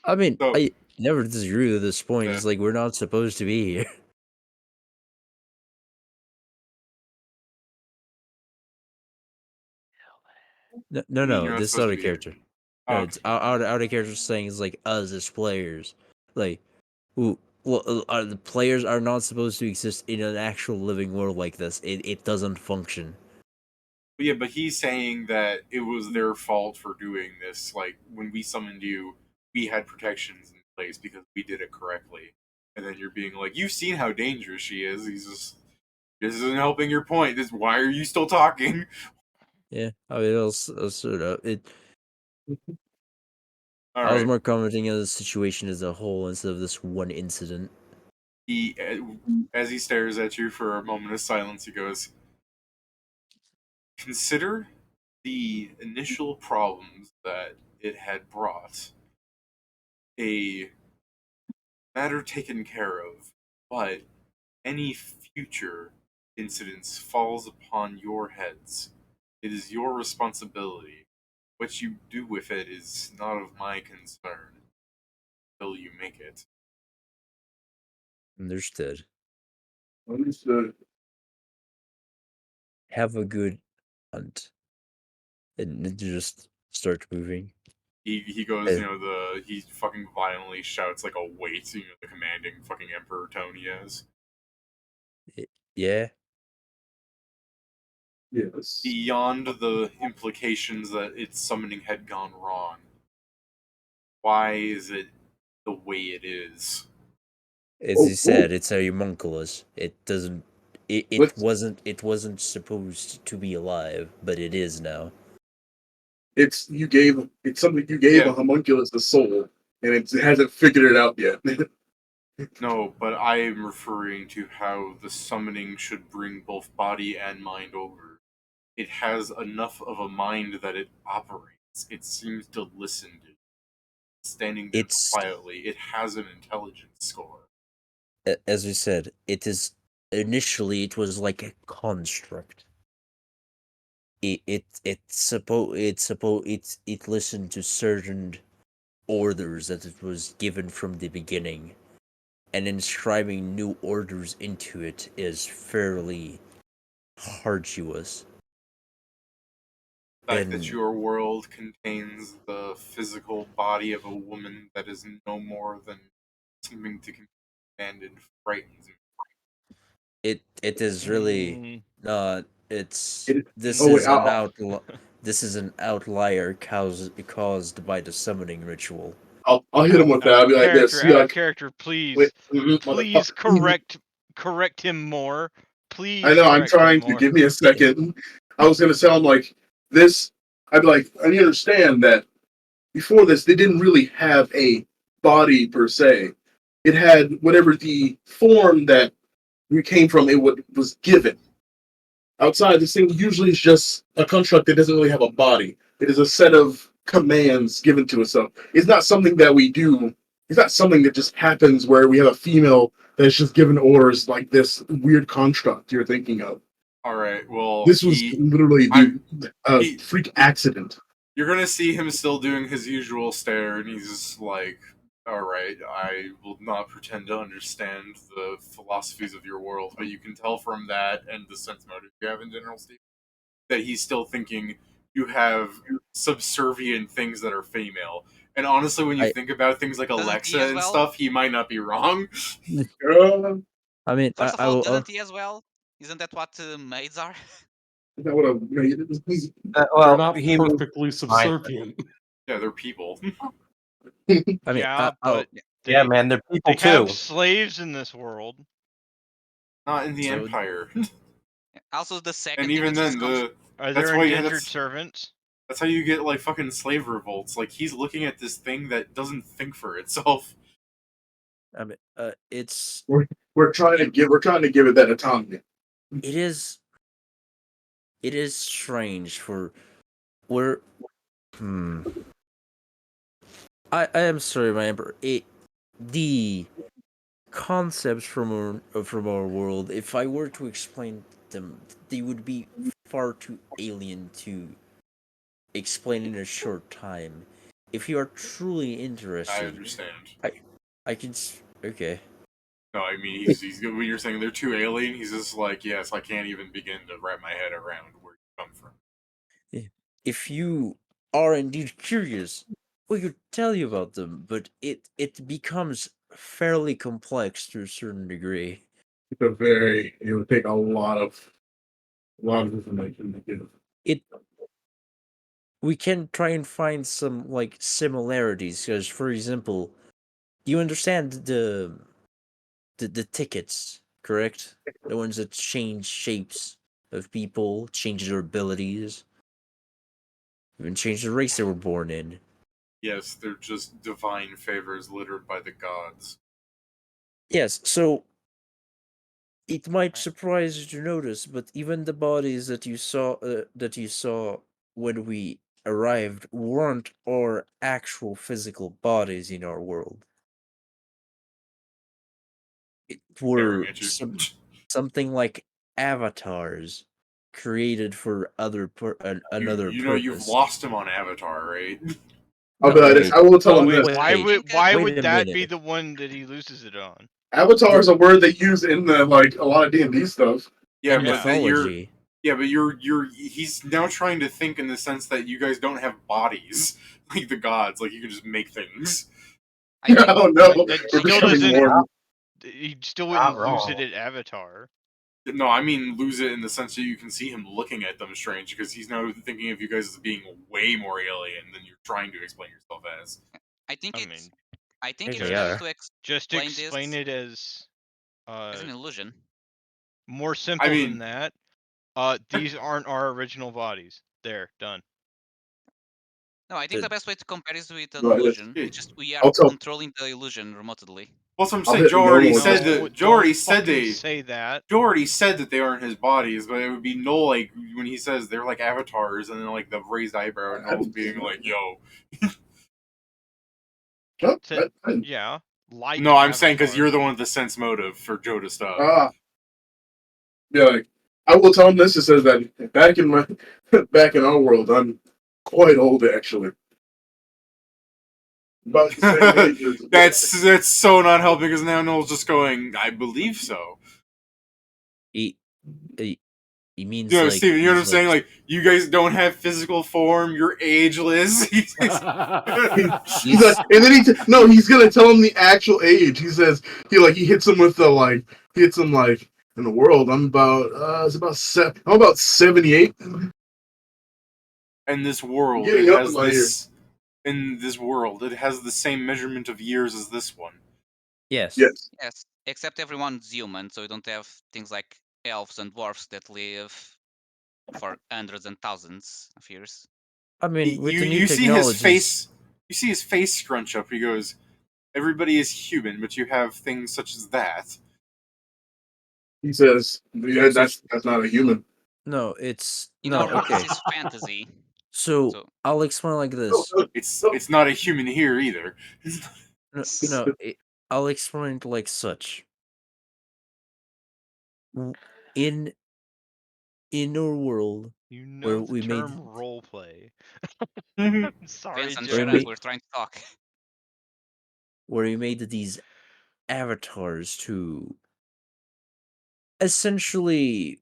I mean, so, I never disagree with this point. yeah. It's like, we're not supposed to be here. No, You're not this is supposed out to of be here. character. No, Oh, it's out of character saying it's like us as players. Like, the players are not supposed to exist in an actual living world like this. It doesn't function. but yeah, but he's saying that it was their fault for doing this. Like, when we summoned you, we had protections in place because we did it correctly. And then you're being like, you've seen how dangerous she is. He's just, this isn't helping your point. Why are you still talking? Yeah, I mean, it'll sort of it. All I was right. more commenting on the situation as a whole instead of this one incident. He, as he stares at you for a moment of silence, he goes, consider the initial problems that it had brought. A matter taken care of, but any future incidents falls upon your heads. It is your responsibility. What you do with it is not of my concern until you make it. Understood. Understood. Have a good hunt. And then just start moving. He goes, Eh, he fucking violently shouts like a weight, the commanding fucking Emperor tone he has. yeah. Yes. Beyond the implications that its summoning had gone wrong, why is it the way it is? As you Oh, said, it's a homunculus. It doesn't. It let's. wasn't. It wasn't supposed to be alive, but it is now. It's you gave. It's something you gave a Yeah. homunculus a soul, and it hasn't figured it out yet. No, but I am referring to how the summoning should bring both body and mind over. It has enough of a mind that it operates. It seems to listen to standing there It's quietly. It has an intelligence score. as we said. It is initially. It was like a construct. It listened to certain orders that it was given from the beginning, and inscribing new orders into it is fairly arduous. The fact that And your world contains the physical body of a woman that is no more than something to be commanded frightens me. it is really Mm, not. It's It, this oh wait, is an mm. this is an outlier caused by the summoning ritual. I'll hit him with that. I'll be like this. Be Out of like, character, wait, please, please motherfucker. correct him more. I Please know. I'm correct him trying to. more. Give me a second. I was gonna sound like this. I'd be like, I understand that before this, they didn't really have a body per se. It had whatever the form that we came from. Was given. Outside, this thing usually is just a construct that doesn't really have a body. It is a set of commands given to us. So it's not something that we do. It's not something that just happens where we have a female that's just given orders like this weird construct you're thinking of. All right. Well, This was literally the he freak accident. you're gonna see him still doing his usual stare, and he's just like, "All right, I will not pretend to understand the philosophies of your world," but you can tell from that and the sense motive you have in general, Steve, that he's still thinking you have subservient things that are female. And honestly, when you I think about things like Doesn't he Alexa as and well? stuff, he might not be wrong. Uh, I mean, First of I all, will. doesn't he as well? Isn't that what maids are? is that what a They're Well, not he perfectly subservient. Yeah, they're people. I mean, Yeah, I'll. but they yeah, man, they're people they have too. slaves in this world. Not in the So Empire. Also, the And second even images then, comes. Are that's there why indentured servants? that's how you get like fucking slave revolts. Like he's looking at this thing that doesn't think for itself. I mean, it's we're trying to give it that autonomy. it is it is strange for we're hmm. I am sorry, my emperor. The concepts from our world, if I were to explain them, they would be far too alien to explain in a short time. If you are truly I interested, understand. I can. Okay. No, I mean he's when you're saying they're too alien, he's just like, yes, I can't even begin to wrap my head around where you come from. If you are indeed curious, we could tell you about them, but it becomes fairly complex to a certain degree. It would take a lot of information to give. It we can try and find some like similarities, because for example, you understand the tickets, correct? The ones that change shapes of people, change their abilities, even change the race they were born in. Yes, they're just divine favors littered by the gods. Yes, so it might surprise you to notice, but even the bodies that you saw when we arrived weren't our actual physical bodies in our world. were at you. something like avatars created for another You know you've purpose. lost him on Avatar, right? I'll No, be like this. wait. I will tell him Wait, this. Why wait, would why wait would a that be minute. the one that he loses it on? Avatar is a word they use in the like a lot of D&D stuff. Yeah, In but that mythology. you're he's now trying to think in the sense that you guys don't have bodies like the gods, like you can just make things. I think Oh no, That we're still becoming doesn't. more. He still Not wouldn't lose wrong. it at Avatar. No, I mean lose it in the sense that you can see him looking at them strange because he's now thinking of you guys as being way more alien than you're trying to explain yourself as. I think I it's mean, I think They it's best are. to just explain this explain it as as an illusion. more simple mean- than that. These aren't our original bodies. There, done. No, I think The- the best way to compare is with an Right, illusion. yeah. It's just we are I'll tell- controlling the illusion remotely. Well, that's what I'm I'll saying. hit Joe no already one. said No, that. Joe already don't said fucking they. say that. Joe already said that they aren't his bodies, but it would be Noel like when he says they're like avatars, and then like the raised eyebrow, and Noel's being like, "Yo." Huh? Yeah, like. No, I'm saying because Avatar. you're the one with the sense motive for Joe to stop. Yeah, like I will tell him this. It says that back in my back in our world, I'm quite old actually. About the same age as- That's so not helping because now Noel's just going, "I believe so." He means You know, like Steven, you know what I'm he's saying? Like, you guys don't have physical form. You're ageless. He's like, and then he's gonna tell him the actual age. He says he hits him with the hits him like in the world. I'm about 78. In this world, Getting it up has in my this. In this world, it has the same measurement of years as this one. yes. Yes. Yes, except everyone's human, so we don't have things like elves and dwarfs that live for hundreds and thousands of years. I mean, with the new You see technologies, his face. You see his face scrunch up. He goes, "Everybody is human, but you have things such as that." He says, "Yeah, that's not a human." no, it's In no. our world, Okay, this is fantasy. so So I'll explain like this. It's not a human here either. I'll explain it like such. In our world, You where know the we made term roleplay. Sorry, Vincent, Joe. shut up. We're trying to talk. where we made these avatars to essentially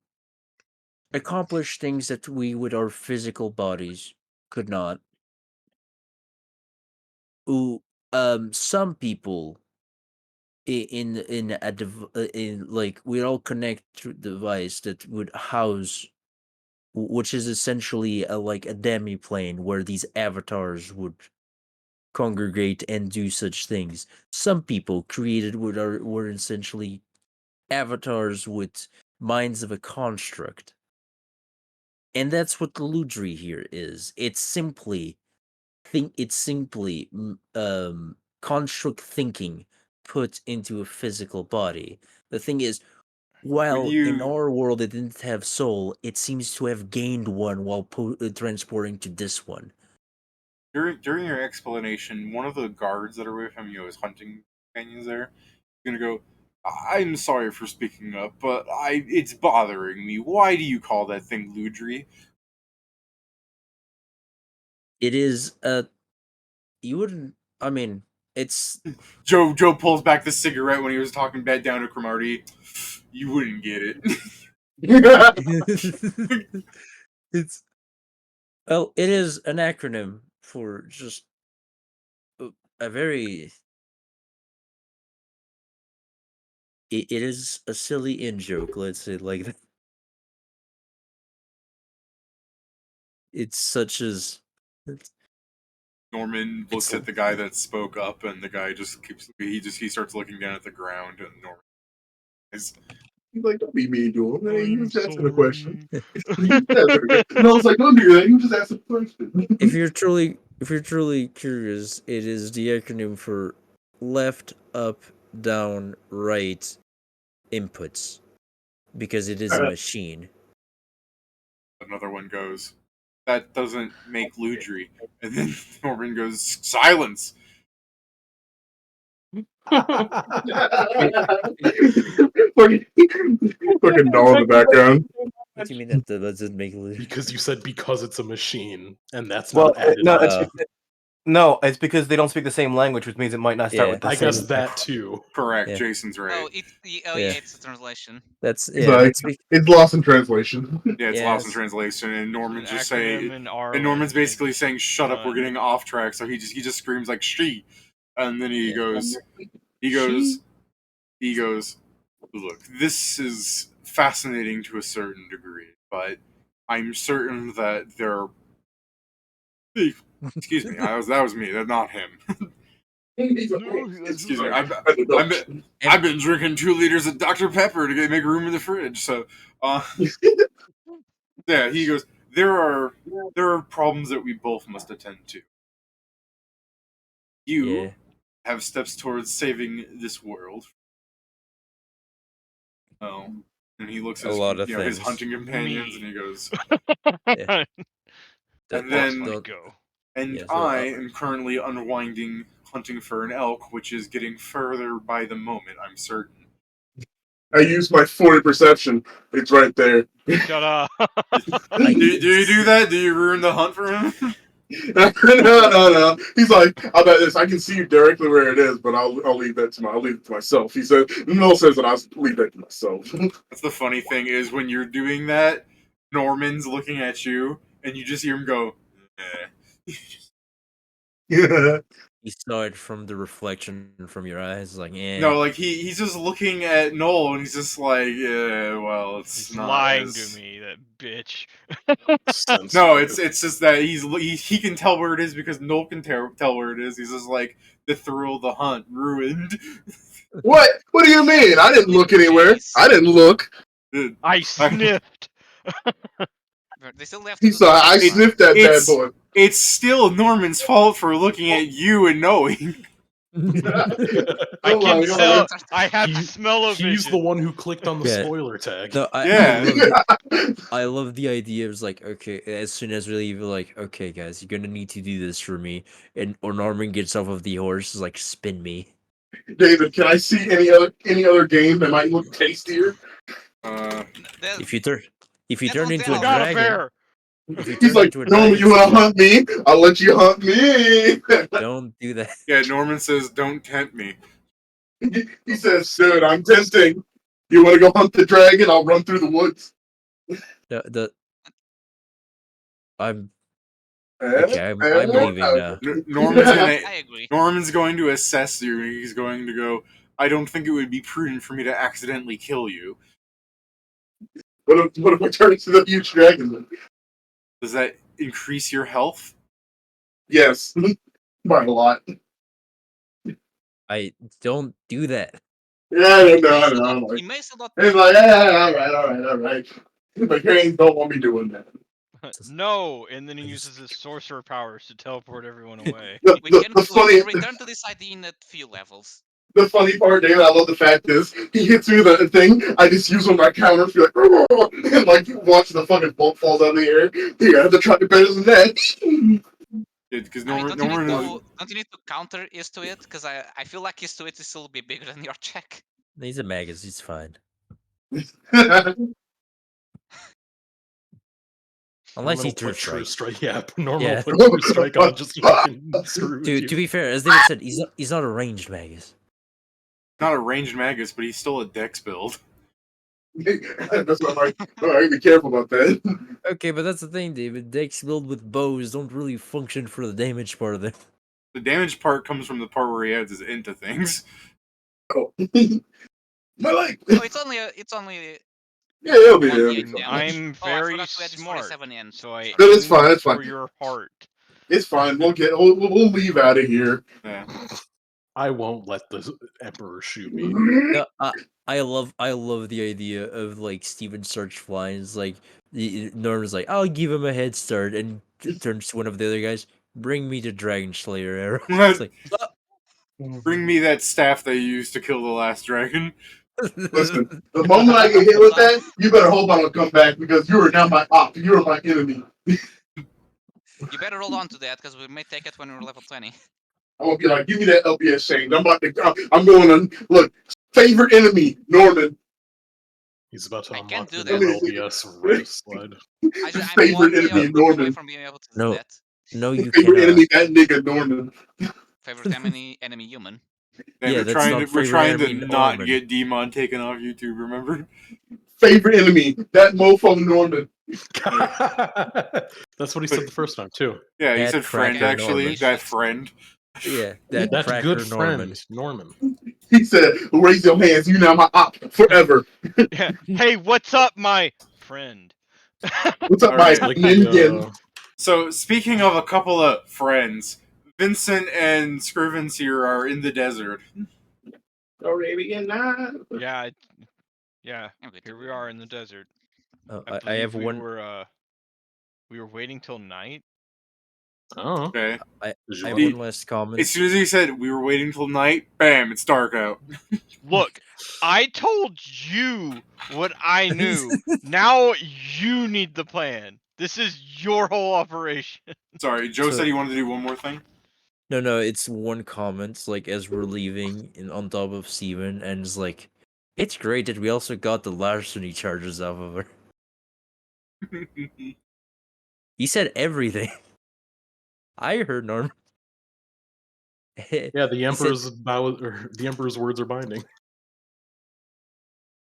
accomplish things that we with our physical bodies could not. Some people in like we all connect through device that would house, which is essentially like a demi-plane where these avatars would congregate and do such things. Some people created were essentially avatars with minds of a construct. And that's what the Ludri here is. It's simply construct thinking put into a physical body. The thing is, while in our world it didn't have soul, it seems to have gained one while transporting to this one. During your explanation, one of the guards that are with him, his hunting companions there, is gonna go, "I'm sorry for speaking up, but it's bothering me. Why do you call that thing Ludri?" It is you wouldn't. I mean, it's Joe pulls back the cigarette when he was talking bad down to Cromartie. You wouldn't get it. it's well, it is an acronym for just a very. It is a silly in joke, let's say like that. It's such as Norman looks at the guy that spoke up, and the guy just he starts looking down at the ground, and Norman is. He's like, "Don't be mean to him. Hey, he I'm was asking a question." sorry. And I was like, "Don't do that. You just asked a question." if you're truly curious, it is the acronym for left, up, down, right inputs, because it is a machine. Another one goes, "That doesn't make Ludri." And then Norman goes, "Silence!" Fucking doll in the background. What do you mean that doesn't make it? Because you said because it's a machine, and that's Well, not added. no, on. it's because they don't speak the same language, which means it might not start Yeah. with the I same. guess that too. Correct. Yeah. Jason's right. Oh, Yeah. it's a translation. That's It's yeah. like, That's it's lost in translation. Yeah, it's Yeah, lost in it's- translation, and Norman's An just acronym saying, in our and Norman's language basically saying, "Shut up, we're done. getting off track." So he just screams like "she," and then he Yeah. goes, She? "Look, this is fascinating to a certain degree, but I'm certain that there are." Excuse me, that was me. That's not him. Excuse me. I've been drinking 2 liters of Dr. Pepper to make room in the fridge. So, yeah, he goes. There are problems that we both must attend to. You yeah. have steps towards saving this world. Oh, and he looks A at his, lot of his things. hunting companions, Me. and he goes, Yeah. And then- Let's go. and Yeah, so, I am currently unwinding hunting for an elk, which is getting further by the moment. I'm certain. I used my 40 perception. It's right there. Shut up. Do you do that? Do you ruin the hunt for him? no. He's like, I'll bet this. I can see directly where it is, but I'll leave that to I'll leave it to myself. He said, Noel says that I'll leave that to myself. That's the funny thing is when you're doing that, Norman's looking at you, and you just hear him go, eh. Yeah. You saw it from the reflection from your eyes, like yeah. No, like he's just looking at Noel, and he's just like, yeah, well, it's He's not lying as- to me, that bitch. No, it's just that he can tell where it is because Noel can tell where it is. He's just like the thrill of the hunt ruined. What? What do you mean? I didn't look anywhere. Jeez. I didn't look. I sniffed. They still have He to do saw. I the next one. sniffed that bad It's- boy. It's still Norman's fault for looking at you and knowing. I Come can on, tell. come I have He- smell-o-vision. He's the one who clicked on the Yeah. spoiler tag. So Yeah. I love the idea. It was like, okay, as soon as we leave, like, okay, guys, you're gonna need to do this for me. And or Norman gets off of the horse, is like, spin me. David, can I see any other game that might look tastier? That- If you turn That's into a Unsteal. I got a dragon, bear. if you He's turn like, into a no, dragon, you want to hunt me? I'll let you hunt me. don't do that. Yeah, Norman says, "Don't tempt me." He says, dude, I'm tempting. You want to go hunt the dragon? I'll run through the woods. I'm okay. I'm leaving now. Norman's gonna I agree. Norman's going to assess you. He's going to go, I don't think it would be prudent for me to accidentally kill you. What if I turn into the huge dragon? Then? Does that increase your health? Yes, by a lot. I don't do that. Yeah, I He may still know. not- Like, he may still not it's like, yeah, all right. My parents don't want me doing that. No, and then he uses his sorcerer powers to teleport everyone away. We can funny return to this idea in a few levels. the funny part, David, I love the fact is he hits me with a thing. I just use on my counter, feel like, "Oh," and like watch the fucking bolt falls out of the air. You have to try to better than that. Because I mean, Norman, don't you need to counter is to it? Because I feel like is to it is still be bigger than your check. He's a magus. He's fine. Unless he Norman will true put strike. Yeah, Norman Yeah. will put true strike on just fucking screw with To you. be fair, as David said, he's not a ranged magus. not a ranged magus, but he's still a dex build. That's not right. I gotta be careful about that. Okay, but that's the thing, David. Decks built with bows don't really function for the damage part of it. The damage part comes from the part where he adds his into things. Oh. My leg. Oh, it's only Yeah, it'll be one there. D8 It'll be fine. damage. I'm Oh, I very forgot to add this smart, 47 in. so I No, it's aim fine, it's for fine. your heart. It's fine. We'll leave out of here. Yeah. I won't let the Emperor shoot me. No, I love the idea of like Steven starts flying. It's like Norman's like, I'll give him a head start, and turns to one of the other guys. Bring me the Dragon Slayer arrow. It's like, Bring me that staff they used to kill the last dragon. Listen, the moment I get hit with that, you better hope I don't come back because you are now my op. You are my enemy. You better hold on to that because we may take it when we're level 20. I'm gonna be like, give me that LBS change. I'm going on. Look, favorite enemy, Norman. He's about to I can't unlock do the that. new LBS red slide. I'm one Favorite play enemy, away Norman. from being able to do No, that. no, you Favorite cannot. enemy, that nigga, Norman. Favorite enemy human. Hey, Yeah, we're that's trying not to we're favorite trying to enemy, not Norman. get Demon taken off YouTube. Remember? Favorite enemy, that mofo, Norman. That's what he said the first time too. Yeah, he That said friend. cracker Actually, Norman. that friend. Yeah, that That cracker good Norman. friend, Norman. He said, raise your hands. You now my op forever. Yeah. Hey, what's up, my friend? What's up, All my right. Like minion? So speaking of a couple of friends, Vincent and Scrivens here are in the desert. Arabian Night. Yeah, yeah. I'm good to Here we go. are in the desert. Oh, I I believe have one. we were waiting till night. oh, Okay. I did you have want- one last comment. As soon as he said we were waiting till night, bam, it's dark out. Look, I told you what I knew. Now you need the plan. This is your whole operation. Sorry, Joe So- said he wanted to do one more thing. No, it's one comment. Like as we're leaving, on top of Steven, and it's like, it's great that we also got the larceny charges off of her. He said everything. I heard Norman. Yeah, the He said- the Emperor's words are binding.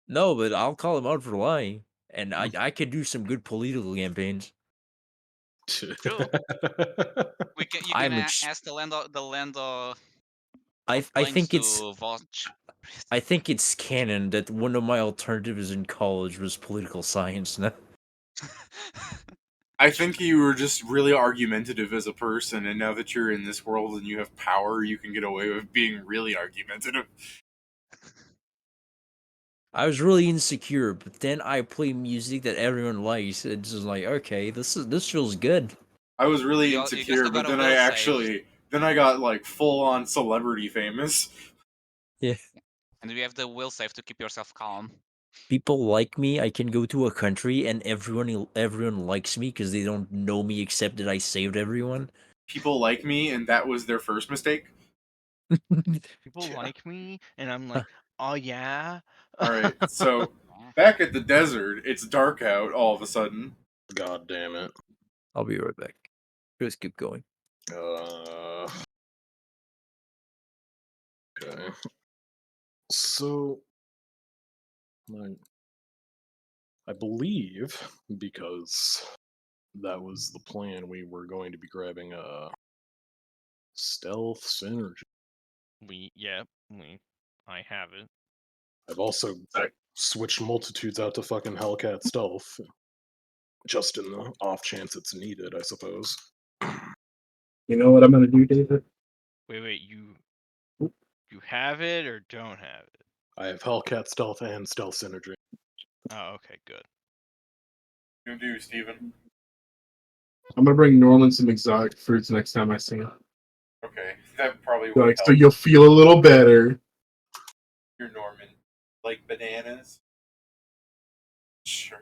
No, but I'll call him out for lying, and I could do some good political campaigns. True. You I'm can ex- ask the land of I planes think to it's watch. I think it's canon that one of my alternatives in college was political science. Now. I think you were just really argumentative as a person, and now that you're in this world and you have power, you can get away with being really argumentative. I was really insecure, but then I play music that everyone likes. It's just like, okay, this feels good. I was really You just insecure, got but a then I got like full on celebrity famous. Yeah. And you have the will save to keep yourself calm. People like me. I can go to a country and everyone likes me because they don't know me except that I saved everyone. People like me, and that was their first mistake. People like me, and I'm like, oh yeah. All right, so back at the desert, it's dark out all of a sudden. God damn it. I'll be right back. Just keep going. Okay. So, I believe because that was the plan, we were going to be grabbing a stealth synergy. I have it. I've also switched multitudes out to fucking Hellcat stealth, just in the off chance it's needed, I suppose. You know what I'm gonna do, David? Wait, you have it or don't have it? I have Hellcat stealth and stealth synergy. Oh, okay, good. You do, Steven. I'm gonna bring Norman some exotic fruits next time I see him. Okay, that probably would Like, help. so you'll feel a little better. You're Norman. Like bananas? Sure.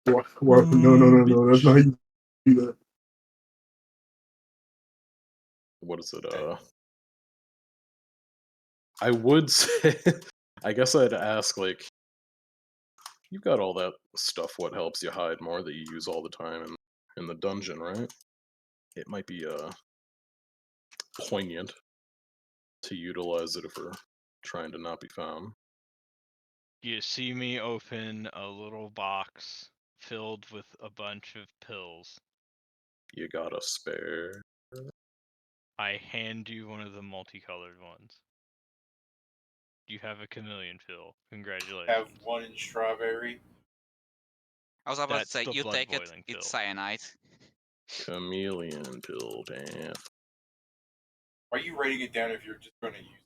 No, that's not how you do that. What is it? I would say, I guess I'd ask, like, you've got all that stuff, what helps you hide more, that you use all the time in the dungeon, right? It might be poignant to utilize it if we're trying to not be found. You see me open a little box filled with a bunch of pills. You got a spare. I hand you one of the multicolored ones. You have a chameleon pill. Congratulations. Have one in strawberry. I was about That's to say, the you blood take it, boiling it's pill. cyanide. Chameleon pill, damn. Why are you writing it down if you're just going to use it?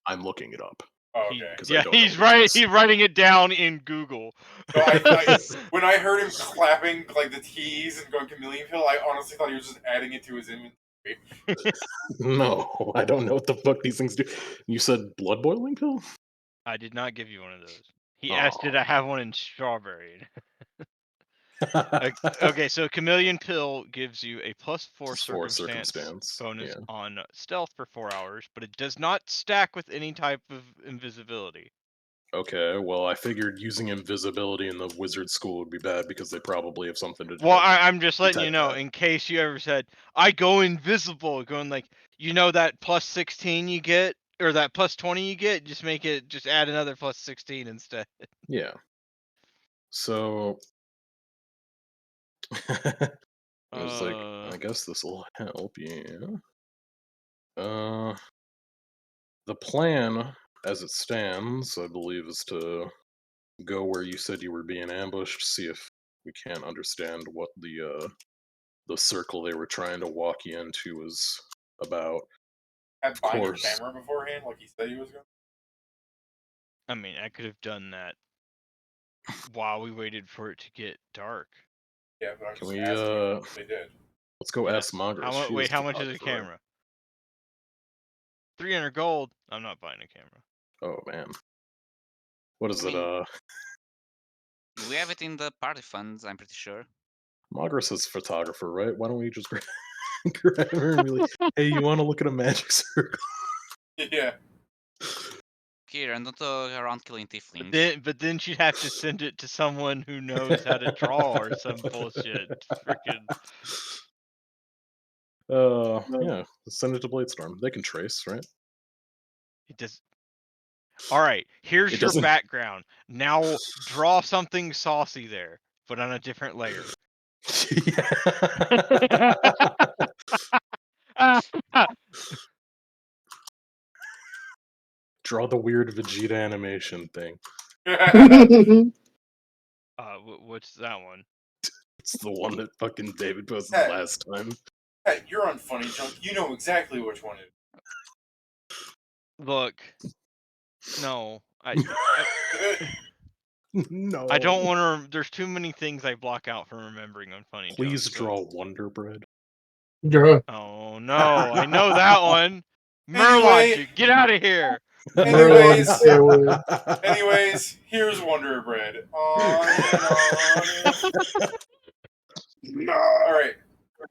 I'm looking it up. Oh, okay. Because I Yeah, don't know he's what it is. He's writing it down in Google. So I thought, when I heard him clapping like the T's and going chameleon pill, I honestly thought he was just adding it to his inventory. No, I don't know what the fuck these things do. You said blood boiling pill? I did not give you one of those. He Aw. asked, did I have one in strawberry? Okay, so Chameleon Pill gives you a +4 4 circumstance bonus Yeah. on stealth for 4 hours, but it does not stack with any type of invisibility. Okay, well, I figured using invisibility in the wizard school would be bad because they probably have something to do. Well, I'm just letting you detect know that. in case you ever said, I go invisible, going like, that +16 you get, or that +20 you get, just add another +16 instead. Yeah. So I was like, I guess this will help. Yeah. The plan, as it stands, I believe, is to go where you said you were being ambushed. See if we can't understand what the circle they were trying to walk you into was about. Had buying a course. camera beforehand, like he said he was going. I mean, I could have done that while we waited for it to get dark. Yeah, but I'm Can just we asking if they did. let's go Yeah. ask Margaret. How much is a camera? 300 gold. I'm not buying a camera. Oh man. What is I it? mean- We have it in the party funds, I'm pretty sure. Margaret is photographer, right? Why don't we just grab her and be like, hey, you want to look at a magic circle? Yeah. Kieran, don't go around killing tieflings. But then she'd have to send it to someone who knows how to draw or some bullshit. Freaking. Yeah. Send it to Bladestorm. They can trace, right? It does. All right. Here's It your doesn't. background. Now draw something saucy there, but on a different layer. Draw the weird Vegeta animation thing. What's that one? It's the one that fucking David posted Hey. last time. Hey, you're on Funny Junk. You know exactly which one it Look. No. No. I don't want to. There's too many things I block out from remembering on Funny Please Junk, so draw Wonder Bread. Oh no, I know that one. Anyway- Murlogic, get out of here. Anyways, Stay away. anyways, here's Wonder Bread. On and on. Alright.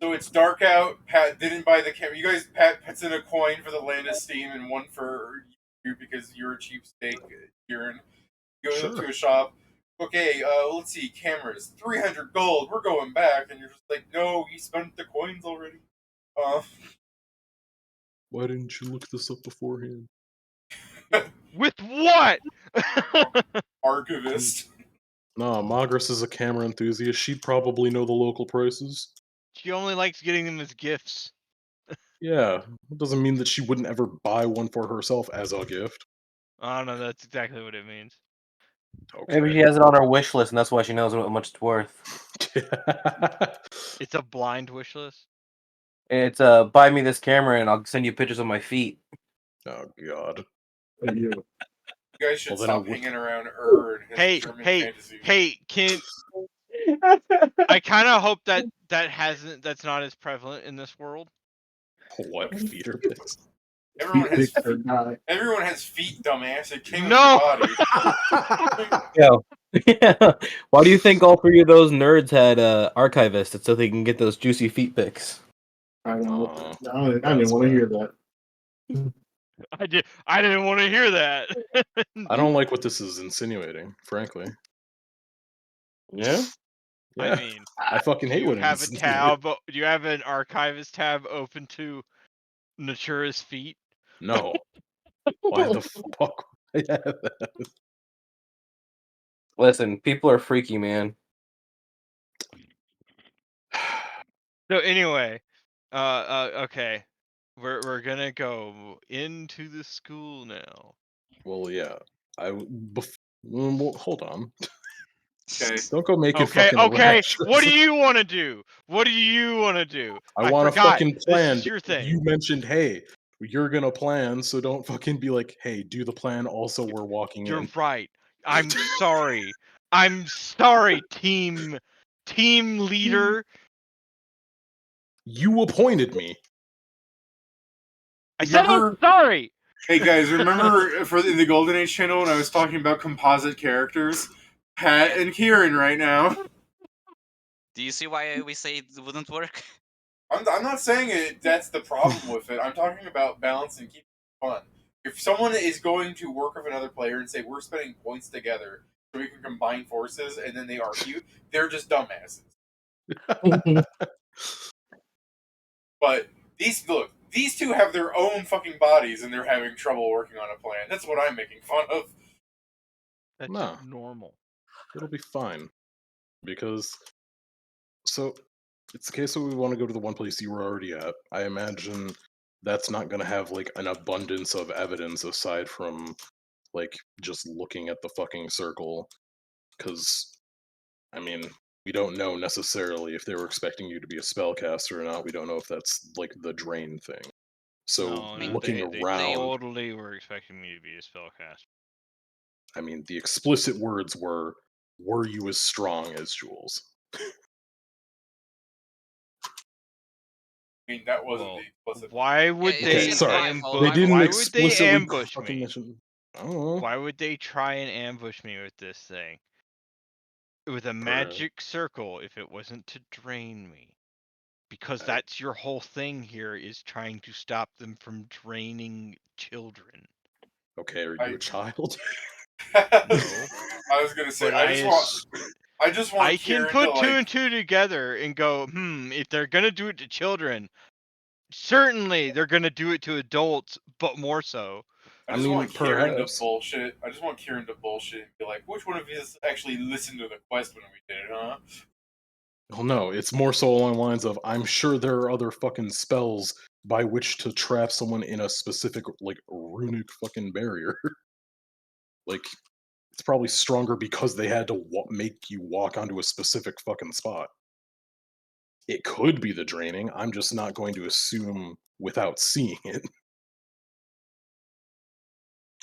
So it's dark out. Pat didn't buy the camera. You guys, Pat puts in a coin for the Land of Steam and one for you because you're a cheapskate, Kieran. Goes up Sure. to a shop. Okay, let's see, cameras. 300 gold. We're going back. And you're just like, no, you spent the coins already. Why didn't you look this up beforehand? With what? Archivist. No, Magris is a camera enthusiast. She'd probably know the local prices. She only likes getting them as gifts. Yeah, it doesn't mean that she wouldn't ever buy one for herself as a gift. I don't know, that's exactly what it means. Okay. Maybe she has it on her wish list, and that's why she knows how much it's worth. It's a blind wish list. It's buy me this camera, and I'll send you pictures of my feet. Oh God. You guys should Well, then I stop would- hanging around and his Hey, German hey, fantasy. hey, can I kind of hope that's not as prevalent in this world. What feeder pics? Everyone has Feet pics are everyone has feet, dumbass. It came No! with your body. Yeah. Why do you think all three of those nerds had archivists? It's so they can get those juicy feet pics. I know. Aw, I didn't that's want to bad. hear that. I didn't want to hear that. I don't like what this is insinuating, frankly. Yeah. Yeah, I mean, I fucking do hate you when it have a insinuates. tab? Do you have an archivist tab open to Natura's feet? No. Why the fuck would I have that? Listen, people are freaky, man. So anyway, okay, we're gonna go into the school now. Well, yeah. Well, hold on. Okay. Don't go making Okay, fucking okay. rash. What do you want to do? What do you want to do? I want to forgot. fucking plan. This is your thing. You mentioned, hey, you're gonna plan, so don't fucking be like, hey, do the plan. Also, we're walking You're in. right. I'm sorry. I'm sorry, team leader. You appointed me. I said I'm sorry. Hey guys, remember in the Golden Age channel when I was talking about composite characters? Pat and Kieran right now. Do you see why we say it wouldn't work? I'm not saying that's the problem with it. I'm talking about balance and keeping it fun. If someone is going to work with another player and say we're spending points together so we can combine forces, and then they argue, they're just dumbasses. But these two have their own fucking bodies and they're having trouble working on a plan. That's what I'm making fun of. That's Nah. normal. It'll be fine. Because, so, it's the case that we want to go to the one place you were already at. I imagine that's not going to have, like, an abundance of evidence aside from, like, just looking at the fucking circle. Because, I mean, we don't know necessarily if they were expecting you to be a spellcaster or not. We don't know if that's, like, the drain thing. So, No, looking they around, totally were expecting me to be a spellcaster. I mean, the explicit words were you as strong as Jules? I mean, that wasn't Well, the explicit. why would it's Okay, they sorry. ambush? They didn't Why would they explicitly ambush fucking me? mention. I don't know. Why would they try and ambush me with this thing? With a Per- magic circle if it wasn't to drain me? Because that's your whole thing here is trying to stop them from draining children. Okay, are you a child? I was gonna say, But I just want I can Kieran put to, two like, and two together and go, if they're gonna do it to children, certainly they're gonna do it to adults, but more so. I I just mean, want Kieran to perhaps. bullshit. I just want Kieran to bullshit and be like, which one of you actually listened to the quest when we did it, huh? Well, no, it's more so along the lines of I'm sure there are other fucking spells by which to trap someone in a specific, like, runic fucking barrier. Like, it's probably stronger because they had to make you walk onto a specific fucking spot. It could be the draining. I'm just not going to assume without seeing it.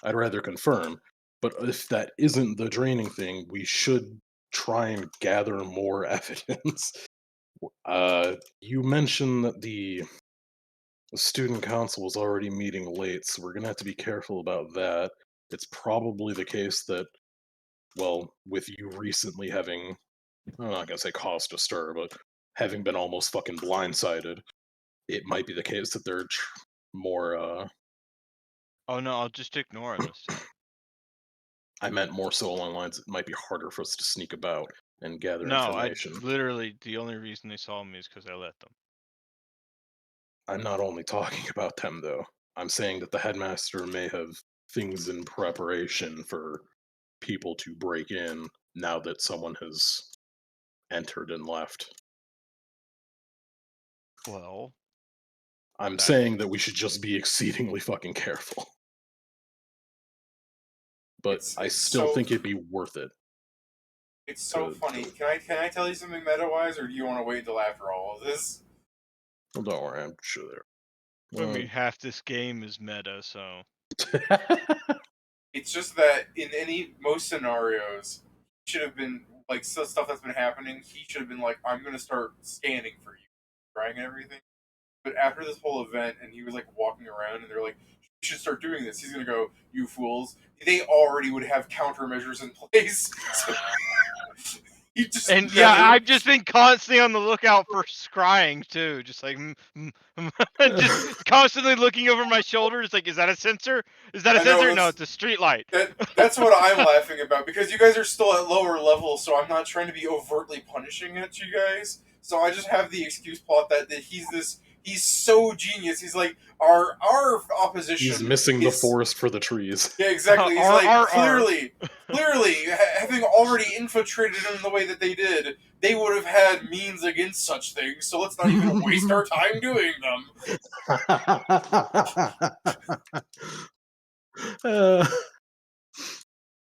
I'd rather confirm. But if that isn't the draining thing, we should try and gather more evidence. You mentioned that the student council was already meeting late, so we're gonna have to be careful about that. It's probably the case that, well, with you recently having, I'm not gonna say cause to stir, but having been almost fucking blindsided, it might be the case that they're more, Oh no, I'll just ignore them this time. I meant more so along the lines, it might be harder for us to sneak about and gather No, information. literally the only reason they saw me is because I let them. I'm not only talking about them, though. I'm saying that the headmaster may have things in preparation for people to break in now that someone has entered and left. Well, I'm that's saying that we should just be exceedingly fucking careful. But I still think it'd be worth it. It's so funny. Can I tell you something meta-wise, or do you want to wait until after all of this? Well, don't worry, I'm sure I mean, half this game is meta, so. It's just that in most scenarios, he should have been like stuff that's been happening. He should have been like, "I'm gonna start scanning for you, trying and everything." But after this whole event, and he was like walking around, and they're like, "You should start doing this." He's gonna go, "You fools!" They already would have countermeasures in place. So Yeah, I've just been constantly on the lookout for scrying too, just like just constantly looking over my shoulder. It's like, is that a sensor? Is that a sensor? No, it's a street light. That's what I'm laughing about, because you guys are still at lower levels, so I'm not trying to be overtly punishing at you guys. So I just have the excuse plot that he's so genius. He's like, our opposition. He's missing the forest for the trees. Yeah, exactly. He's like, clearly, having already infiltrated him the way that they did, they would have had means against such things, so let's not even waste our time doing them.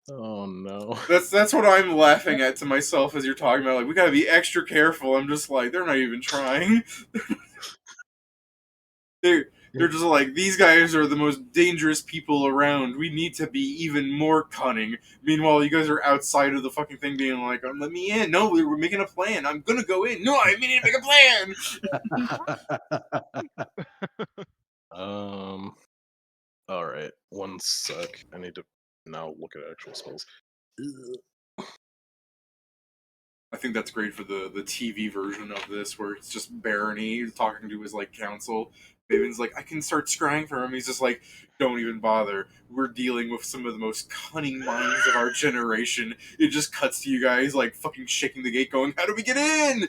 Oh no. That's what I'm laughing at to myself as you're talking about, like, we gotta be extra careful. I'm just like, they're not even trying. They're just like, these guys are the most dangerous people around. We need to be even more cunning. Meanwhile, you guys are outside of the fucking thing being like, let me in. No, we're making a plan. I'm gonna go in. No, I mean to make a plan. Alright, one sec. I need to now look at actual spells. I think that's great for the TV version of this, where it's just Barony talking to his like council. Maven's like, I can start scrying for him. He's just like, don't even bother. We're dealing with some of the most cunning minds of our generation. It just cuts to you guys like fucking shaking the gate, going, "How do we get in?"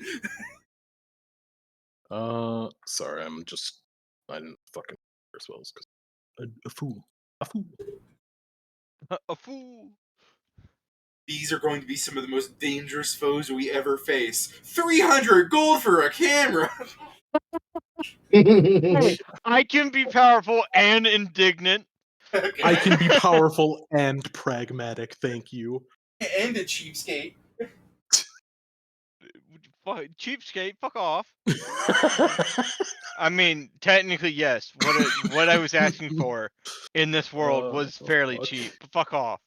Sorry, I didn't fucking spells because a fool, a fool. A fool. These are going to be some of the most dangerous foes we ever face. 300 gold for a camera. Hey, I can be powerful and indignant. Okay. I can be powerful and pragmatic. Thank you. And a cheapskate. Cheapskate, fuck off. I mean, technically, yes. What I was asking for in this world was fairly fuck. cheap. But fuck off.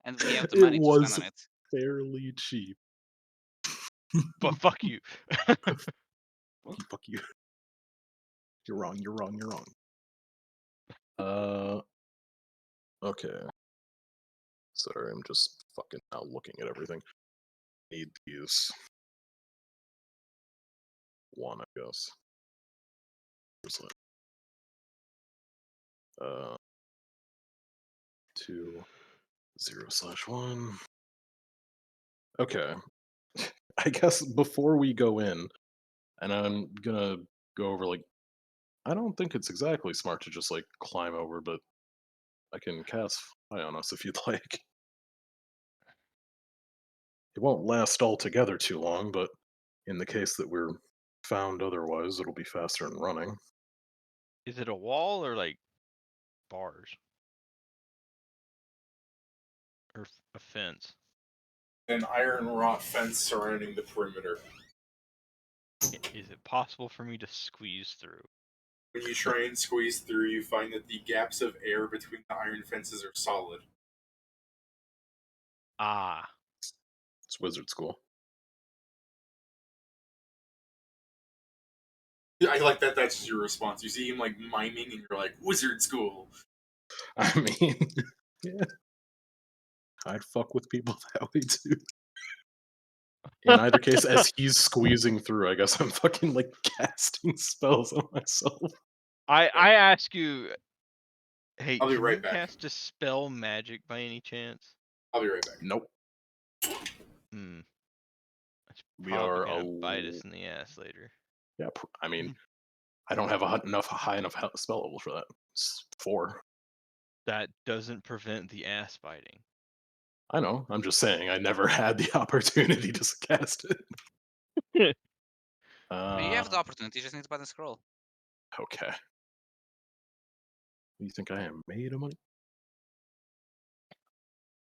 And we have the It money to spend was on it. fairly cheap. But fuck you. Fuck you. You're wrong. You're wrong. You're wrong. Okay. Sorry, I'm just fucking now looking at everything. Need these. One, I guess. 2/0/1. Okay. I guess before we go in, and I'm gonna go over like, I don't think it's exactly smart to just like climb over, but I can cast Fly on us if you'd like. It won't last altogether too long, but in the case that we're found otherwise, it'll be faster in running. Is it a wall or like bars? Or a fence? An iron wrought fence surrounding the perimeter. Is it possible for me to squeeze through? When you try and squeeze through, you find that the gaps of air between the iron fences are solid. Ah. It's wizard school. I like that that's your response. You see him like miming and you're like, wizard school. I mean, yeah. I'd fuck with people that way too. In either case, as he's squeezing through, I guess I'm fucking like casting spells on myself. I ask you, hey, I'll be can right you back. cast Dispel Magic by any chance? I'll be right back. Nope. Hmm. That's We probably are gonna bite us in the ass later. Yeah, I mean, I don't have a high enough spell level for that. It's 4. That doesn't prevent the ass biting. I know. I'm just saying I never had the opportunity to cast it. You have the opportunity, you just need to buy the scroll. Okay. You think I am made of money?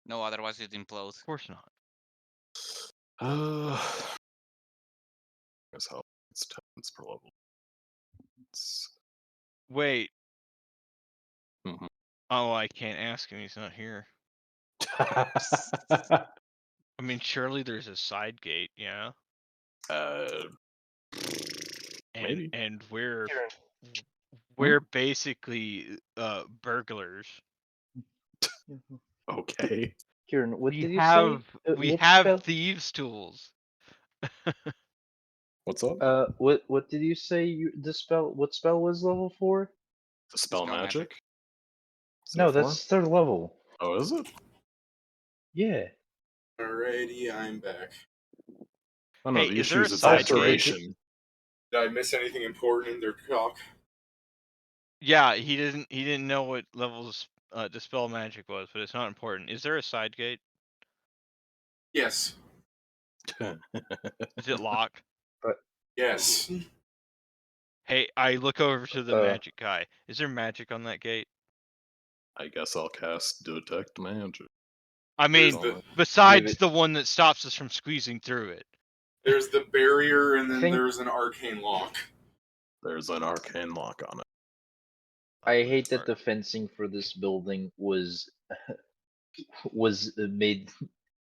No, otherwise you'd implode. Of course not. Guess how it's 10 per level. Wait. Mhm. Oh, I can't ask him. He's not here. I mean, surely there's a side gate, yeah. Maybe. And we're basically burglars. Okay. Kieran, what We did you have say? we What have spell? thieves' tools. What's up? What did you say? The spell? What spell was level 4? Dispel magic? Is No, it 4? that's 3rd level. Oh, is it? Yeah. Alrighty, I'm back. Oh no, Hey, the is there issue a is side its gate? duration. Did I miss anything important in their talk? Yeah, he didn't know what levels Dispel Magic was, but it's not important. Is there a side gate? Yes. Is it locked? Yes. Hey, I look over to the magic guy. Is there magic on that gate? I guess I'll cast Detect Magic. I mean, besides the one that stops us from squeezing through it. There's the barrier, and then there's an arcane lock. There's an arcane lock on it. I hate that the fencing for this building was made.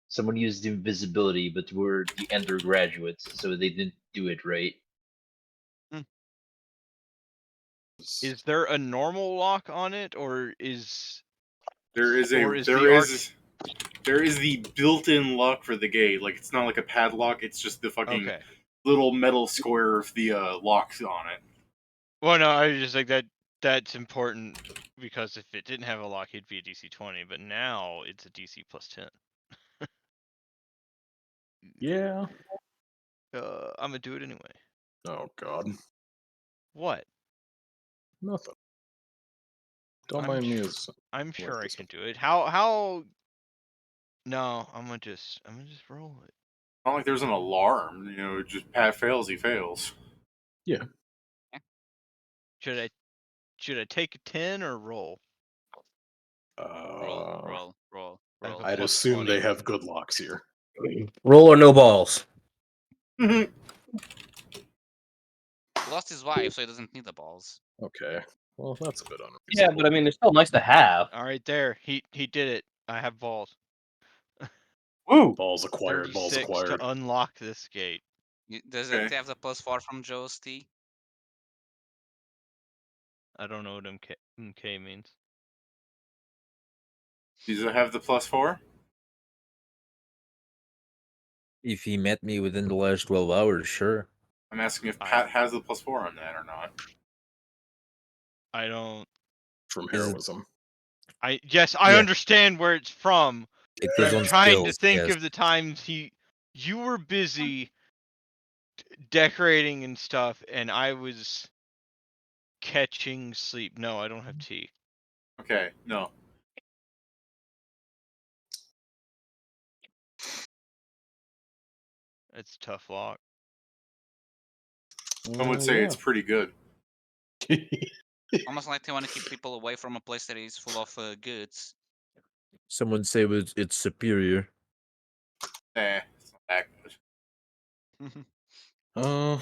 Someone used invisibility, but we're the undergraduates, so they didn't do it right. Is there a normal lock on it, or is There is the There is the built-in lock for the gate. Like, it's not like a padlock. It's just the fucking Okay. little metal square of the locks on it. Well, no, I was just like that. That's important because if it didn't have a lock, it'd be a DC 20. But now it's a DC plus 10. Yeah. I'm gonna do it anyway. Oh God. What? Nothing. Don't I'm mind me sh- as I'm sure I this can do it. How? No, I'm gonna just roll it. Not like there's an alarm. You know, just Pat fails, he fails. Yeah. Should I take a 10 or roll? Roll. I have a I'd plus assume 20. they have good locks here. Roll or no balls. He lost his wife, so he doesn't need the balls. Okay. Well, that's a bit unreasonable. Yeah, but I mean, they're still nice to have. All right, there. He did it. I have balls. Woo! Balls acquired. Balls 36 acquired. to unlock this gate. Does Okay. it have the +4 from Joe's T? I don't know what MK means. Does it have the +4? If he met me within the last 12 hours, sure. I'm asking if Pat has the +4 on that or not. I don't. From Is it- heroism. I Yeah. understand where it's from. It But goes I'm on trying to skills, think yes. of the times you were busy decorating and stuff, and I was catching sleep. No, I don't have tea. Okay, no. It's a tough lock. Some would say it's pretty good. Almost like they want to keep people away from a place that is full of goods. Someone say it's superior. It's not that good.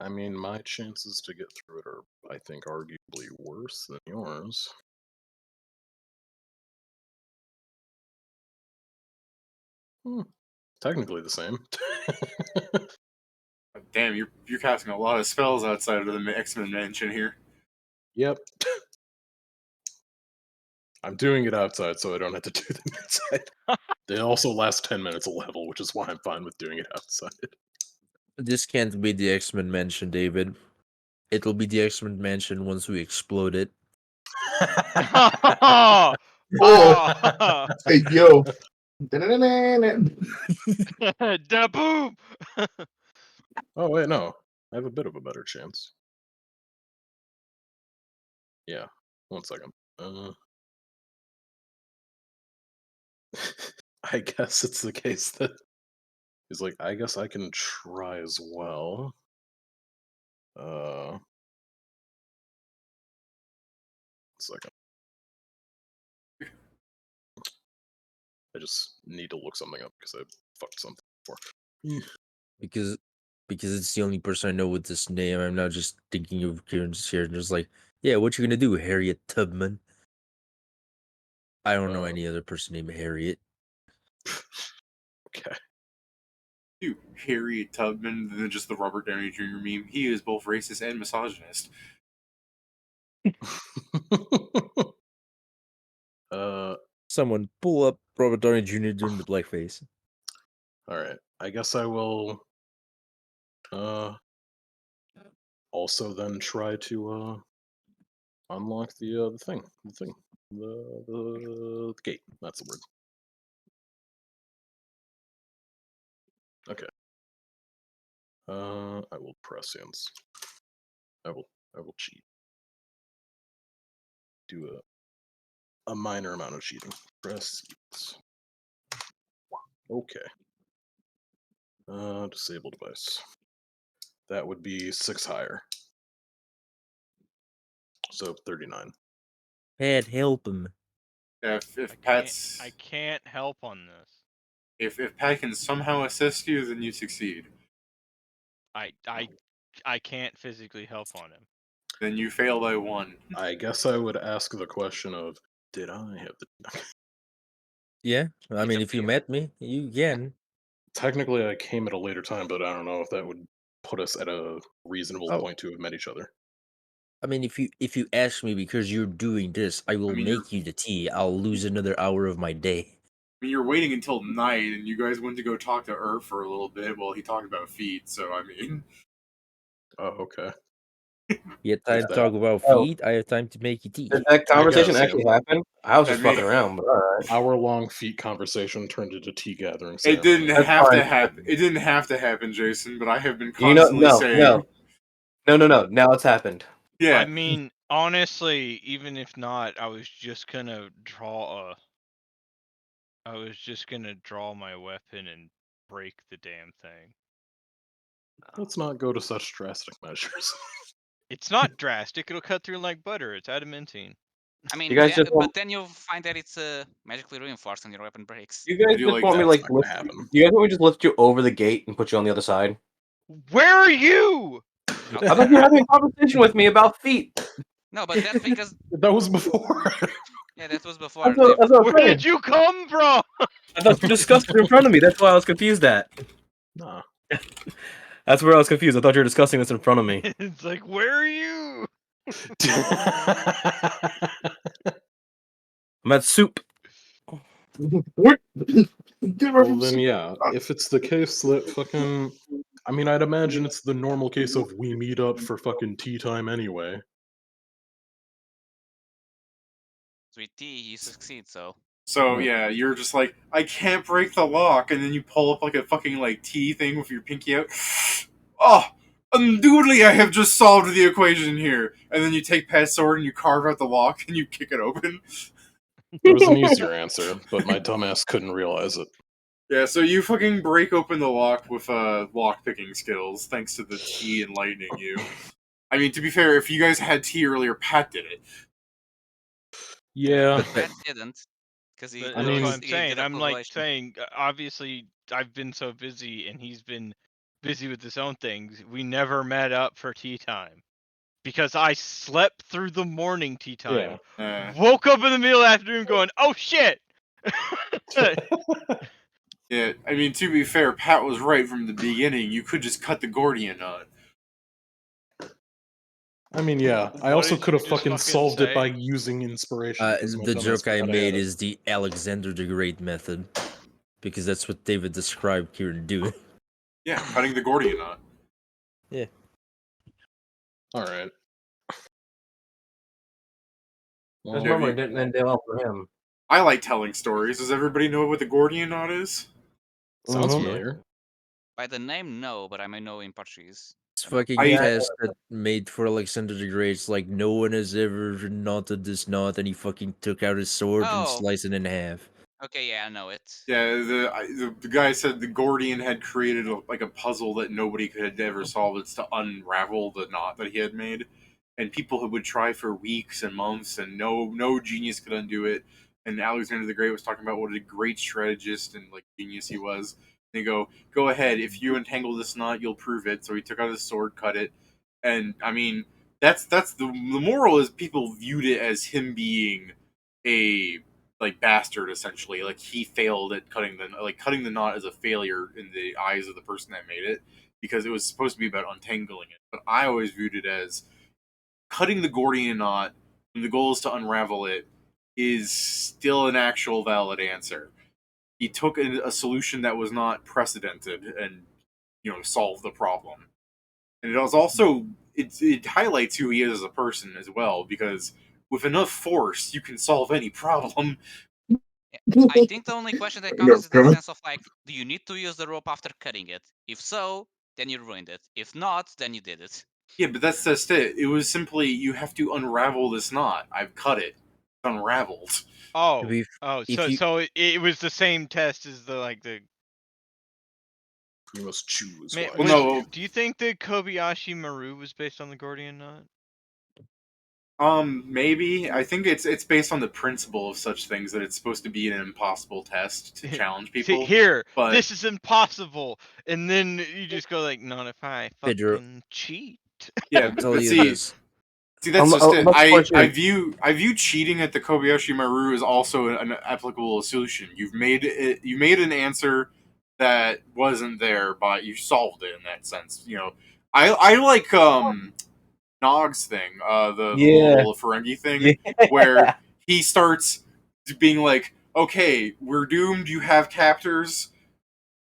I mean, my chances to get through it are, I think, arguably worse than yours. Technically the same. Damn, you're casting a lot of spells outside of the X-Men mansion here. Yep. I'm doing it outside so I don't have to do them inside. They also last 10 minutes a level, which is why I'm fine with doing it outside. This can't be the X-Men mansion, David. It'll be the X-Men mansion once we explode it. Oh! Hey, yo. Da boom! Oh, wait, no. I have a bit of a better chance. Yeah. 1 second. I guess it's the case that he's like, I guess I can try as well. 1 second. I just need to look something up because I fucked something before. Because it's the only person I know with this name. I'm not just thinking of Kieran's here and just like, yeah, what you gonna do, Harriet Tubman? I don't know any other person named Harriet. Okay. You, Harriet Tubman, than just the Robert Downey Jr. meme. He is both racist and misogynist. Someone pull up Robert Downey Jr. doing the blackface. Alright. I guess I will also then try to unlock the thing. The gate. That's the word. Okay. I will prescience. I will cheat. Do a minor amount of cheating. Prescience. Okay. Disable device. That would be 6 higher. So 39. Pat, help him. If Pat's I can't help on this. if Pat can somehow assist you, then you succeed. I can't physically help on him. Then you fail by 1. I guess I would ask the question of, did I have the... Yeah, I It's mean, up if to you you. met me, you can. Technically, I came at a later time, but I don't know if that would put us at a reasonable Oh. point to have met each other. I mean, if you ask me because you're doing this, I will mean, make you the tea. I'll lose another hour of my day. I mean, you're waiting until night, and you guys went to go talk to Earth for a little bit while he talked about feet. So I mean, Oh, okay. You have time to that- talk about Oh. feet. I have time to make you tea. Did that conversation guess, yeah. actually happen? I was just I mean- fucking around, but alright. Hour-long feet conversation turned into tea gathering. it didn't That's have to fine. happen. It didn't have to happen, Jason. But I have been You know, constantly saying, no. Now it's happened. yeah. I mean, honestly, even if not, I was just gonna draw my weapon and break the damn thing. Let's not go to such drastic measures. It's not drastic. It'll cut through like butter. It's adamantine. I mean, You guys just want- but then you'll find that it's magically reinforced and your weapon breaks. You guys do just like want me that. like It's not gonna lift, happen. you guys want me to just lift you over the gate and put you on the other side? Where are you? I thought you were having a conversation with me about feet. No, but that's because That was before. yeah, that was before. That's what I'm Where saying. did you come from? I thought you discussed it in front of me. That's why I was confused at. Nah. That's where I was confused. I thought you were discussing this in front of me. It's like, where are you? I'm at soup. What? Well, then, yeah. If it's the case that fucking, I mean, I'd imagine it's the normal case of we meet up for fucking tea time anyway. With T, you succeed. So So yeah, you're just like, I can't break the lock, and then you pull up like a fucking like T thing with your pinky out. Oh, undoubtedly, I have just solved the equation here. And then you take Pat's sword and you carve out the lock and you kick it open. There was an easier answer, but my dumbass couldn't realize it. Yeah, so you fucking break open the lock with lock picking skills, thanks to the T enlightening you. I mean, to be fair, if you guys had T earlier, Pat did it. Yeah. Pat didn't, because he. But I that's mean- what I'm he saying. did a I'm like revelation. saying, obviously, I've been so busy, and he's been busy with his own things. We never met up for tea time because I slept through the morning tea time. Woke up in the middle of the afternoon, going, "Oh shit!" Yeah, I mean, to be fair, Pat was right from the beginning. You could just cut the Gordian knot. I mean, yeah. I What also did could you have just fucking fucking solved it say? by using inspiration. 'cause my The dumbass joke I forgot made had it. is the Alexander the Great method, because that's what David described Kieran doing. Yeah, cutting the Gordian knot. Alright. Just Well, remember, it didn't end well for him. I like telling stories. Does everybody know what the Gordian knot is? sounds Mhm. familiar. By the name, no, but I may know in Portuguese. It's fucking I- test that made for Alexander the Great. It's like no one has ever knotted this knot, and he fucking took out his sword and Oh. sliced it in half. Okay, yeah, I know it. Yeah, the guy said the Gordian had created a puzzle that nobody could ever solve. It's to unravel the knot that he had made, and people who would try for weeks and months, and no genius could undo it. And Alexander the Great was talking about what a great strategist and like genius he was. They go ahead. If you untangle this knot, you'll prove it. So he took out his sword, cut it, and I mean that's the moral is people viewed it as him being a like bastard essentially. Like he failed at cutting the knot as a failure in the eyes of the person that made it because it was supposed to be about untangling it. But I always viewed it as cutting the Gordian knot when the goal is to unravel it is still an actual valid answer. He took a solution that was not precedented and solved the problem. And it was also it highlights who he is as a person as well because with enough force you can solve any problem. I think the only question that comes is the sense of like, do you need to use the rope after cutting it? If so, then you ruined it. If not, then you did it. Yeah, but that's just it. It was simply you have to unravel this knot. I've cut it. It's unraveled. Oh, If- if you- so it was the same test as the. You must choose. Man, Well, wisely. no. do you think the Kobayashi Maru was based on the Gordian knot? Maybe. I think it's based on the principle of such things that it's supposed to be an impossible test to challenge See, people. here, but- this is impossible, and then you just go like, not if I Pedro. fucking cheat. Yeah, I'll tell but you see, this. that's just it. Let's push I it. view cheating at the Kobayashi Maru as also an applicable solution. You made an answer that wasn't there, but you solved it in that sense. I like Nog's thing, the Yeah. little Ferengi thing, where he starts being like, "Okay, we're doomed. You have captors.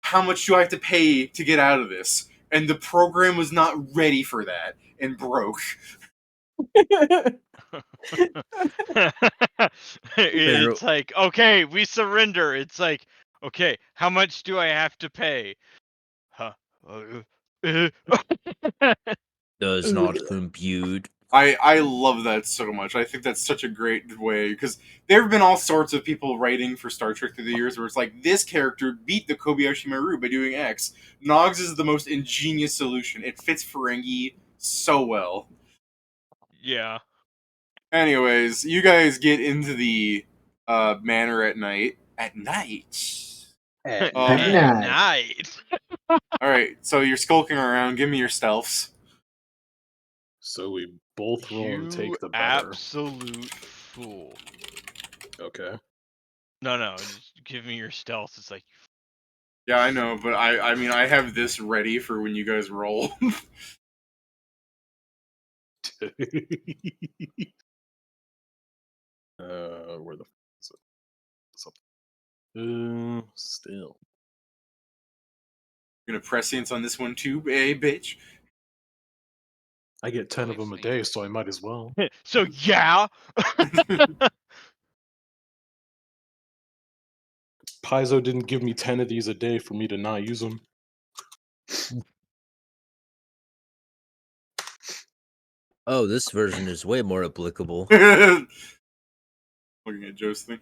How much do I have to pay to get out of this?" And the program was not ready for that and broke. It's like, okay, we surrender. It's like, okay, how much do I have to pay? Huh. Does not compute. I love that so much. I think that's such a great way, because there have been all sorts of people writing for Star Trek through the years where it's like, this character beat the Kobayashi Maru by doing X. Nogs is the most ingenious solution. It fits Ferengi so well. Yeah. Anyways, you guys get into the manor at night. At night. At Um, night. Night. Alright, so you're skulking around. Give me your stealths. So we both roll and You take the better. absolute fool. Okay. No, just give me your stealth. It's like, Yeah, I know, but I mean, I have this ready for when you guys roll. Where the f is it? It's up. Still. I'm gonna prescience on this one too, bitch. I get 10 of them a Obviously. day, so I might as well. so yeah. Paizo didn't give me 10 of these a day for me to not use them. Oh, this version is way more applicable. Looking at Joe's thing.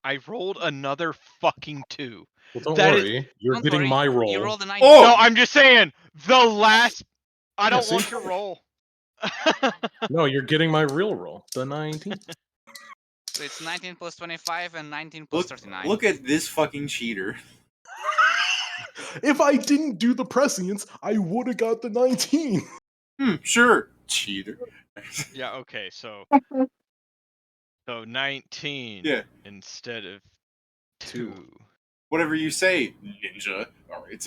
I rolled another fucking 2. Well, don't That is- worry. You're Don't getting worry, my roll. You rolled a 19. Oh! No, I'm just saying the last. I Yeah, don't see? want your roll. No, you're getting my real roll. The 19. So it's 19 plus 25 and 19 plus 39. Look at this fucking cheater. If I didn't do the prescience, I would have got the 19. Sure. Cheater. Yeah. Okay. So 19. Yeah. Instead of 2. Whatever you say, ninja. Alright.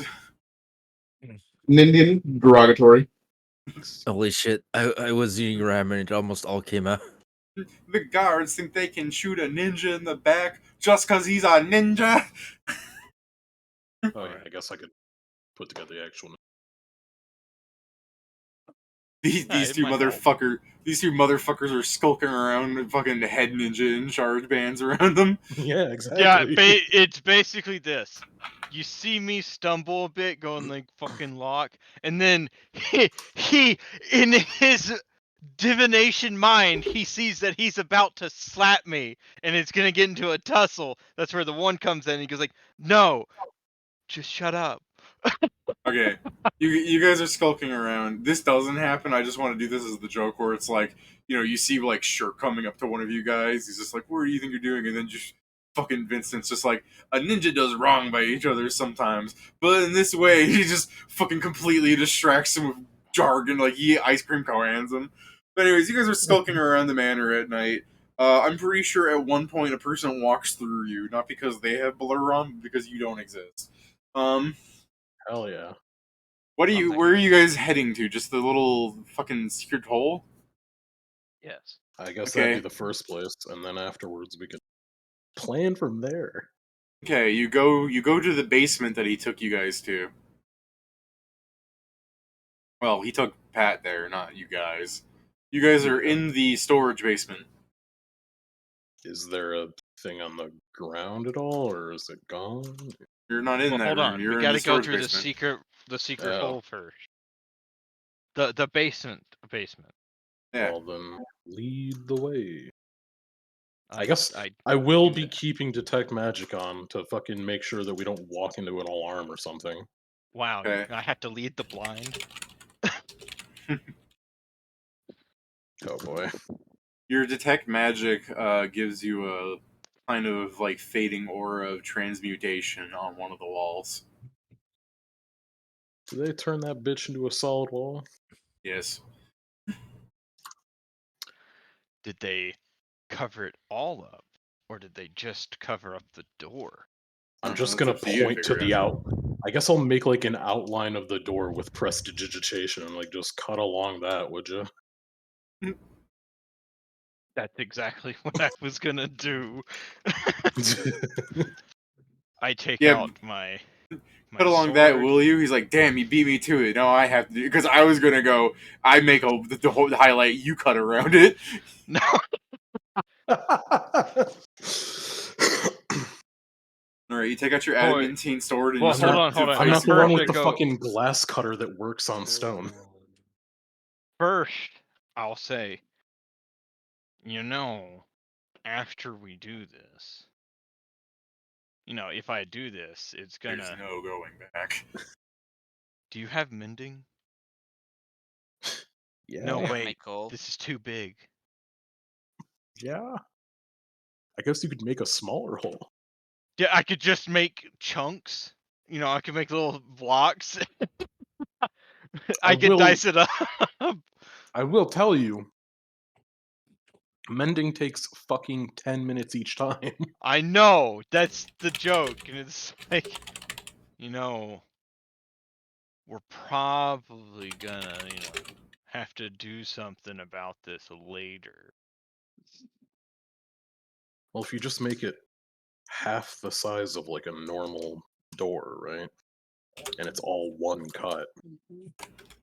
Nindian derogatory. Holy shit! I was eating ramen. It almost all came out. The guards think they can shoot a ninja in the back just because he's a ninja. Oh yeah, I guess I could put together the actual. These it two might help. motherfuckers are skulking around with fucking head ninja in charge bands around them. Yeah, exactly. Yeah. It's basically this. You see me stumble a bit, going like fucking lock, and then he in his divination mind, he sees that he's about to slap me, and it's gonna get into a tussle. That's where the one comes in. And he goes like, "No, just shut up." Okay, you guys are skulking around. This doesn't happen. I just want to do this as the joke where it's like, you see like Shirk coming up to one of you guys. He's just like, "What do you think you're doing?" And then just fucking Vincent's just like, "A ninja does wrong by each other sometimes, but in this way, he just fucking completely distracts him with jargon, like he ice cream co-hands him." But anyways, you guys are skulking around the manor at night. I'm pretty sure at one point a person walks through you, not because they have blur on, but because you don't exist. Hell yeah. Where are you guys heading to? Just the little fucking secret hole? Yes. I guess Okay. that'd be the first place, and then afterwards we could plan from there. Okay, you go to the basement that he took you guys to. Well, he took Pat there, not you guys. You guys are in the storage basement. Is there a thing on the ground at all, or is it gone? You're not in that Hold room. on. You're We in gotta the go storage through basement. the secret Oh. hole first. The basement. Yeah. Well, then lead the way. I I guess I I will do be that. keeping detect magic on to fucking make sure that we don't walk into an alarm or something. Wow. Okay. I have to lead the blind. Oh boy. Your detect magic gives you a kind of like fading aura of transmutation on one of the walls. Did they turn that bitch into a solid wall? Yes. Did they cover it all up, or did they just cover up the door? I'm just That's gonna up to you to point to figure the out. out. I guess I'll make like an outline of the door with prestidigitation and like just cut along that, would you? That's exactly what I was gonna do. I take out my Cut along that, sword. will you? He's like, damn, you beat me to it. No, I have to do because I was gonna go. I make the whole highlight. You cut around it. No, All right, you take out your Oh, wait. adamantine sword and Well, you start. hold on. I'm not I'm the one first with the gonna go- fucking glass cutter that works on stone. First, I'll say, after we do this, if I do this, it's There's gonna. no going back. Do you have mending? Yeah. No, Do you have wait. make coal? This is too big. Yeah. I guess you could make a smaller hole. Yeah, I could just make chunks. I could make little blocks. I could will- dice it up. I will tell you, mending takes fucking 10 minutes each time. I know, that's the joke, and it's like, we're probably gonna, have to do something about this later. Well, if you just make it half the size of like a normal door, right? And it's all one cut,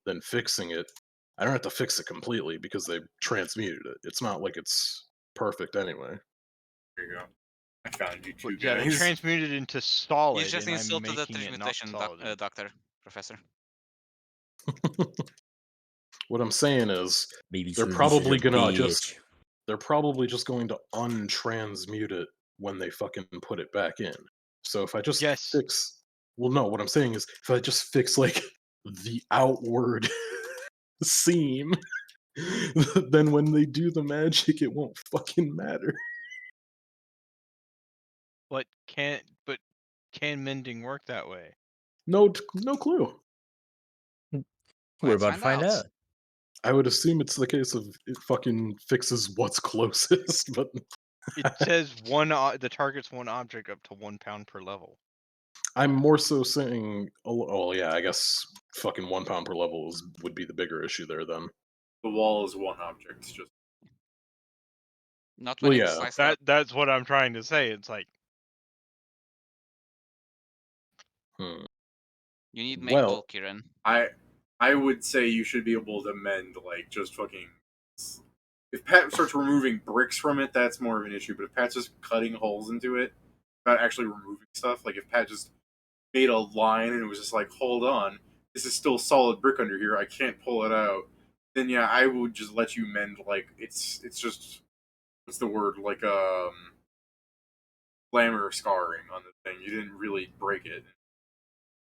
then fixing it, I don't have to fix it completely because they transmuted it. It's not like it's perfect anyway. There you go. I found you two But yeah, they guys. transmuted into solid, You just and I'm insulted the making it not transmutation, solid. Professor. What I'm saying is, Maybe they're Sundering is a probably gonna bitch. they're probably just going to untransmute it when they fucking put it back in. So if I just Yes. fix, well, no, what I'm saying is if I just fix like the outward seam, then when they do the magic, it won't fucking matter. But can mending work that way? No clue. We're Let's about to find out. I would assume it's the case of it fucking fixes what's closest, but It says the target's one object up to 1 pound per level. I'm more so saying, oh yeah, I guess fucking 1 pound per level would be the bigger issue there then. The wall is one object. It's just Not when Well, it's yeah. sliced up. That's what I'm trying to say. It's like, Hmm. You need make Well, coal, Kieran. I would say you should be able to mend like just fucking. If Pat starts removing bricks from it, that's more of an issue. But if Pat's just cutting holes into it, not actually removing stuff, like if Pat just made a line and it was just like, hold on, this is still solid brick under here, I can't pull it out. Then yeah, I would just let you mend like it's just what's the word like glamour scarring on the thing. You didn't really break it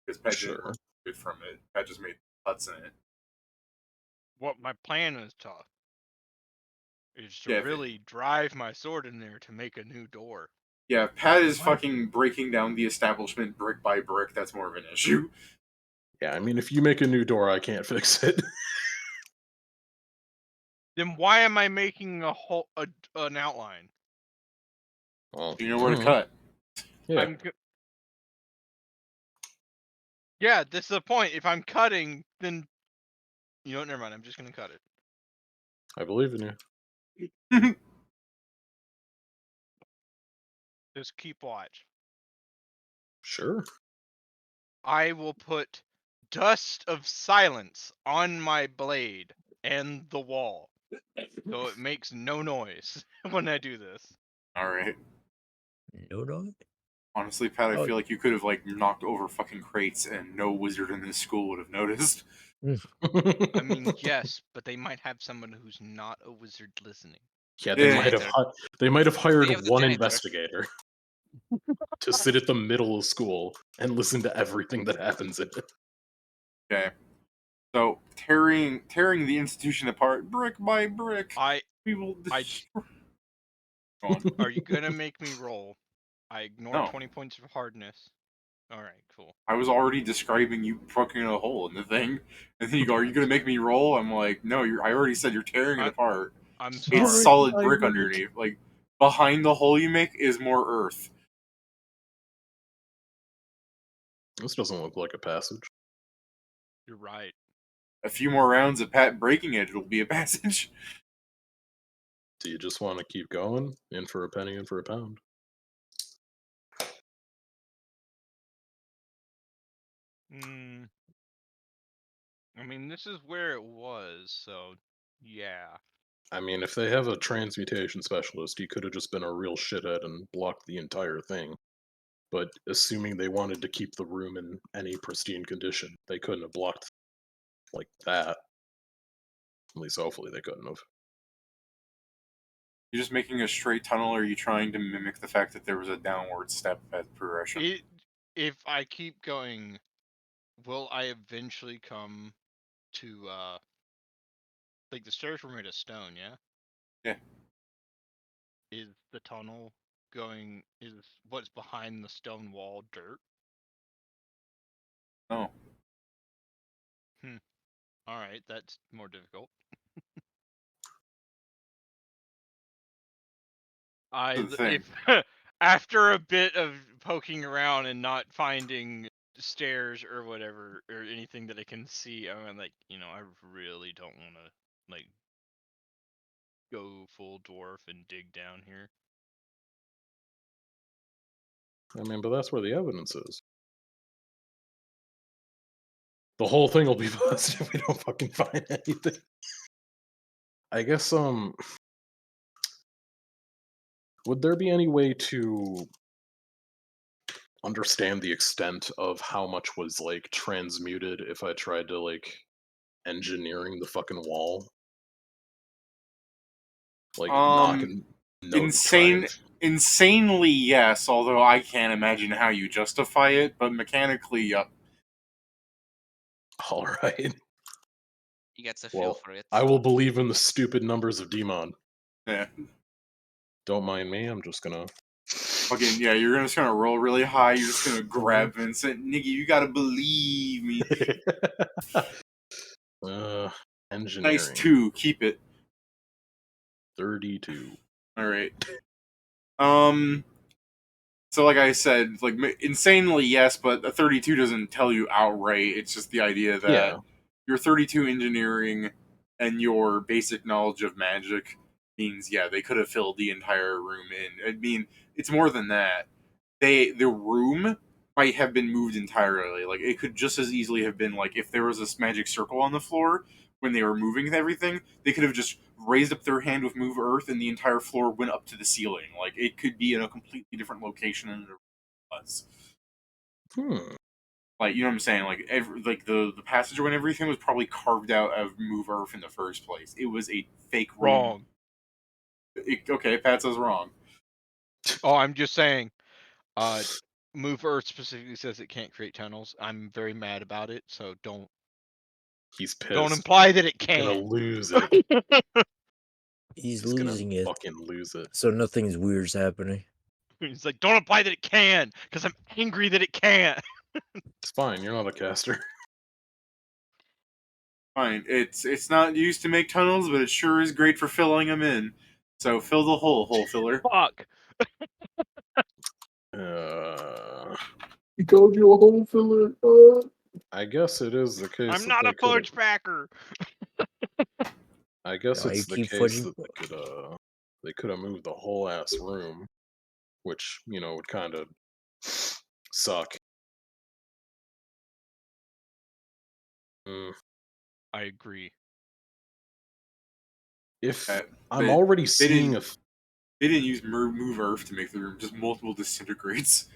because Pat didn't remove it from it. Pat just made cuts in it. what my plan is is to Yeah, really drive my sword in there to make a new door. Yeah, Pat is fucking breaking down the establishment brick by brick. That's more of an issue. Yeah, I mean, if you make a new door, I can't fix it. Then why am I making an outline? Well, You know where to cut. Yeah, Yeah, that's the point. If I'm cutting, then never mind. I'm just gonna cut it. I believe in you. Just keep watch. Sure. I will put dust of silence on my blade and the wall, so it makes no noise when I do this. All right. No dog? Honestly, Pat, I Oh. feel like you could have like knocked over fucking crates and no wizard in this school would have noticed. I mean, yes, but they might have someone who's not a wizard listening. Yeah, they Yeah. might have hired We have the one janitor. investigator to sit at the middle of school and listen to everything that happens in it. Okay. So tearing the institution apart brick by brick. We will. Go on. Are you gonna make me roll? I ignore No. 20 points of hardness. All right, cool. I was already describing you poking a hole in the thing, and then you go, "Are you gonna make me roll?" I'm like, "No, I already said you're tearing it apart. I'm sorry. It's solid brick underneath. Like behind the hole you make is more earth." This doesn't look like a passage. You're right. A few more rounds of Pat breaking it, it'll be a passage. Do you just want to keep going? In for a penny, in for a pound. Hmm. I mean, this is where it was, so yeah. I mean, if they have a transmutation specialist, he could have just been a real shithead and blocked the entire thing. But assuming they wanted to keep the room in any pristine condition, they couldn't have blocked like that. At least hopefully they couldn't have. You're just making a straight tunnel, or are you trying to mimic the fact that there was a downward step at progression? If I keep going, will I eventually come to like the stairs were made of stone, yeah? Yeah. Is the tunnel going, is what's behind the stone wall dirt? No. Alright, that's more difficult. The thing. If after a bit of poking around and not finding stairs or whatever or anything that I can see, I'm like, I really don't want to like go full dwarf and dig down here. I mean, but that's where the evidence is. The whole thing will be busted if we don't fucking find anything. I guess, would there be any way to understand the extent of how much was, like, transmuted if I tried to, like, engineering the fucking wall? Like, knocking Insanely yes, although I can't imagine how you justify it, but mechanically, yup. Alright. You get a feel Well, for it. I will believe in the stupid numbers of Demon. Yeah. Don't mind me, I'm just gonna... Fucking, yeah, you're just gonna roll really high, you're just gonna grab Vincent. Nigga, you gotta believe me. Engineering. Nice 2, keep it. 32. Alright. So like I said, like, insanely yes, but a 32 doesn't tell you outright. It's just the idea that Yeah. your 32 engineering and your basic knowledge of magic means, yeah, they could have filled the entire room in. I mean, it's more than that. The room might have been moved entirely. Like, it could just as easily have been, like, if there was this magic circle on the floor when they were moving everything, they could have just raised up their hand with Move Earth and the entire floor went up to the ceiling. Like, it could be in a completely different location than it was. Like, you know what I'm saying? Like, the passageway and everything was probably carved out of Move Earth in the first place. It was a fake room. Wrong. Okay, Pat says wrong. Oh, I'm just saying. Move Earth specifically says it can't create tunnels. I'm very mad about it, so don't. He's pissed. Don't imply that it He's can. gonna lose it. He's gonna losing it. fucking lose it. So nothing's weird's happening. He's like, don't imply that it can, because I'm angry that it can't. It's fine, you're not a caster. Fine. It's not used to make tunnels, but it sure is great for filling them in. So fill the hole filler. Fuck. He called you a hole filler. I guess it is the case I'm that not they a could fudge packer. I guess No, you it's the keep case fudging. that they could have moved the whole ass room, which, would kind of suck. I agree. If But I'm already seeing They didn't use Move Earth to make the room, just multiple disintegrates.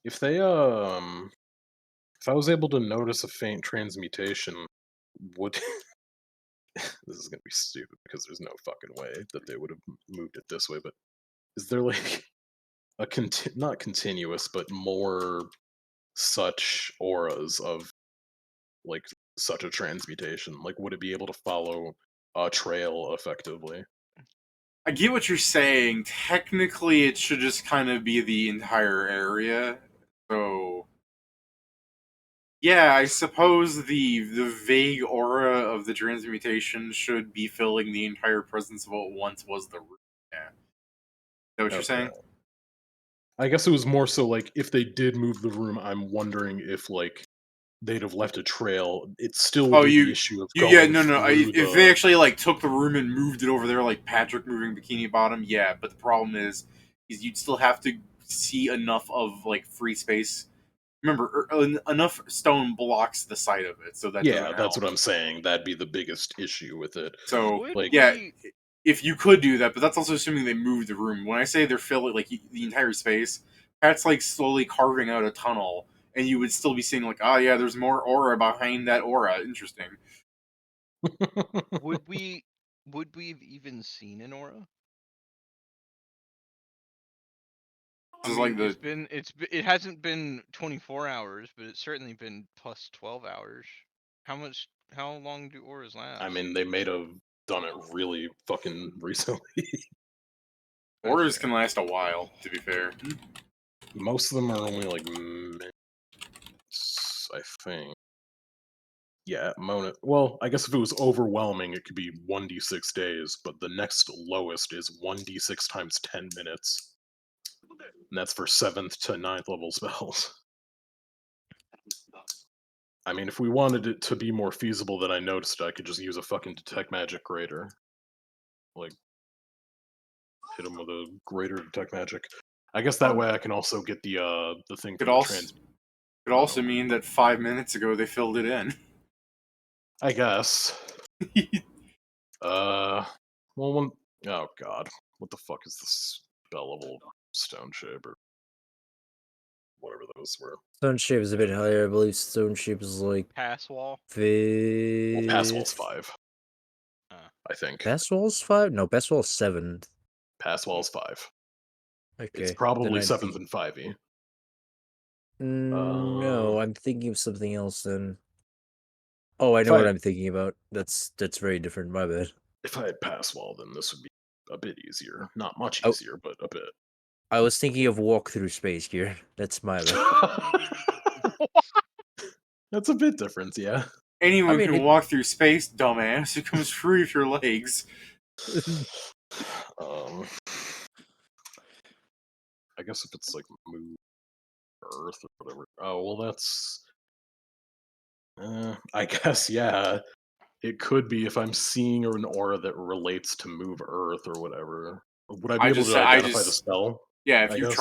if they if I was able to notice a faint transmutation, would this is gonna be stupid because there's no fucking way that they would have moved it this way, but is there like a not continuous but more such auras of like such a transmutation? Like, would it be able to follow a trail effectively? I get what you're saying. Technically, it should just kind of be the entire area. So, yeah, I suppose the vague aura of the transmutation should be filling the entire presence of what once was the room. Yeah. Is that what you're saying? I guess it was more so like if they did move the room, I'm wondering if like they'd have left a trail. It still would Oh, be the issue of yeah, going no. through If they the. actually like took the room and moved it over there, like Patrick moving Bikini Bottom, yeah. But the problem is you'd still have to see enough of like free space. Remember, enough stone blocks the side of it, so that doesn't Yeah, help. that's what I'm saying. That'd be the biggest issue with it. So Would like, yeah, we? if you could do that, but that's also assuming they moved the room. When I say they're filling like the entire space, Pat's like slowly carving out a tunnel, and you would still be seeing like, oh yeah, there's more aura behind that aura. Interesting. Would we? Would we have even seen an aura? I This is mean, like the it hasn't been 24 hours, but it's certainly been plus 12 hours. How long do auras last? I mean, they may have done it really fucking recently. That's auras fair. can last a while. To be fair, Most of them are only like minutes, I think. Yeah, Mona. Well, I guess if it was overwhelming, it could be 1d6 days, but the next lowest is 1d6 times 10 minutes. And that's for 7th to 9th level spells. I mean, if we wanted it to be more feasible than I noticed, I could just use a fucking Detect Magic Greater. Like, hit him with a Greater Detect Magic. I guess that way I can also get the thing could from the also could also mean that 5 minutes ago they filled it in. I guess. Well, one. Oh god, what the fuck is this spell level Stone Shape or whatever those were? Stone shape is a bit higher. I believe stone shape is like Pass wall. Well, Pass fifth. Wall's 5, I think. Pass wall's 5? No, pass wall's 7. Pass Wall's 5. It's Okay, then probably I 7th think. and 5e. No, I'm thinking of something else then. Oh, I If know what I I'm thinking about. That's very different. My bad. if I had Pass Wall, then this would be a bit easier. Not much Oh, easier, but a bit. I was thinking of walk through space gear. That's my bad. That's a bit different, yeah. Anyone mean, can it- walk through space, dumbass. It comes free with your legs. um, I guess if it's like move Earth or whatever. Oh well, that's. I guess yeah. It could be if I'm seeing an aura that relates to move Earth or whatever. Would I be able to identify the spell? Yeah, I guess.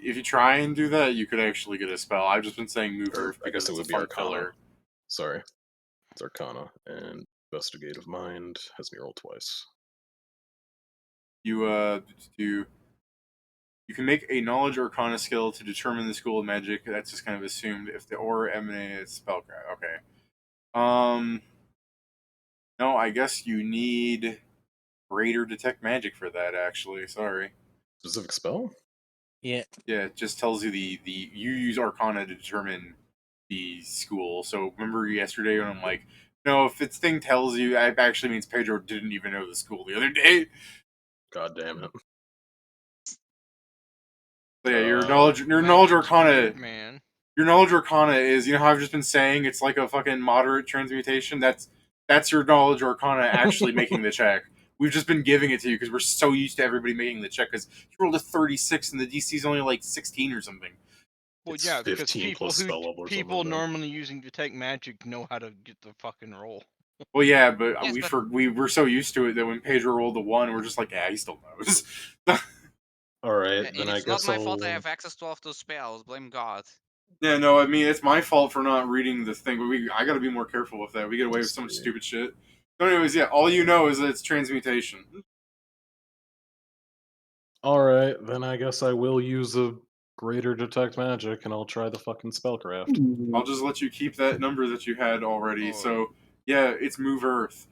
if you try and do that, you could actually get a spell. I've just been saying move Or Earth I because guess it it's a would be fun Arcana. filler. Sorry. It's Arcana. And Investigative Mind has me roll twice. You you can make a knowledge or Arcana skill to determine the school of magic. That's just kind of assumed if the aura emanates spellcraft. Okay. No, I guess you need greater detect magic for that. Actually, sorry. Specific spell? Yeah. Yeah, it just tells you the you use Arcana to determine the school. So remember yesterday when I'm like, no, if its thing tells you, it actually means Pedro didn't even know the school the other day. God damn it. So yeah, your Magic's knowledge Arcana, Weird, man. your knowledge Arcana is, you know how I've just been saying it's like a fucking moderate transmutation. That's your knowledge Arcana actually making the check. We've just been giving it to you because we're so used to everybody making the check. Because you rolled a 36 and the DC is only like 16 or something. Well, It's yeah, because 15 plus spell level or people something. normally using detect magic know how to get the fucking roll. Well, yeah, but Yes, we were so used to it that when Pedro rolled a 1, we're just like, yeah, he still knows. Alright, then I it's not guess my fault I I'll. have access to all of those spells. Blame God. Yeah, no, I mean it's my fault for not reading the thing, but I got to be more careful with that. We get away with Let's so much see. stupid shit. So, anyways, yeah, all you know is that it's transmutation. Alright, then I guess I will use a greater detect magic and I'll try the fucking spellcraft. I'll just let you keep that number that you had already. Oh. So, yeah, it's move Earth.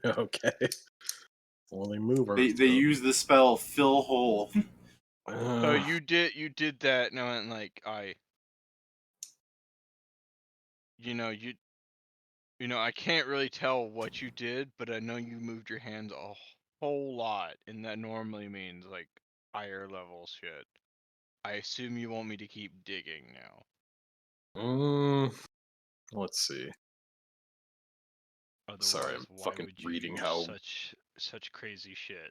Okay. Well, they move Earth. They use the spell fill hole. So you did that knowing like I can't really tell what you did, but I know you moved your hands a whole lot, and that normally means like higher level shit. I assume you want me to keep digging now. Let's see. Otherwise, Sorry, I'm why fucking would you reading do how. such crazy shit?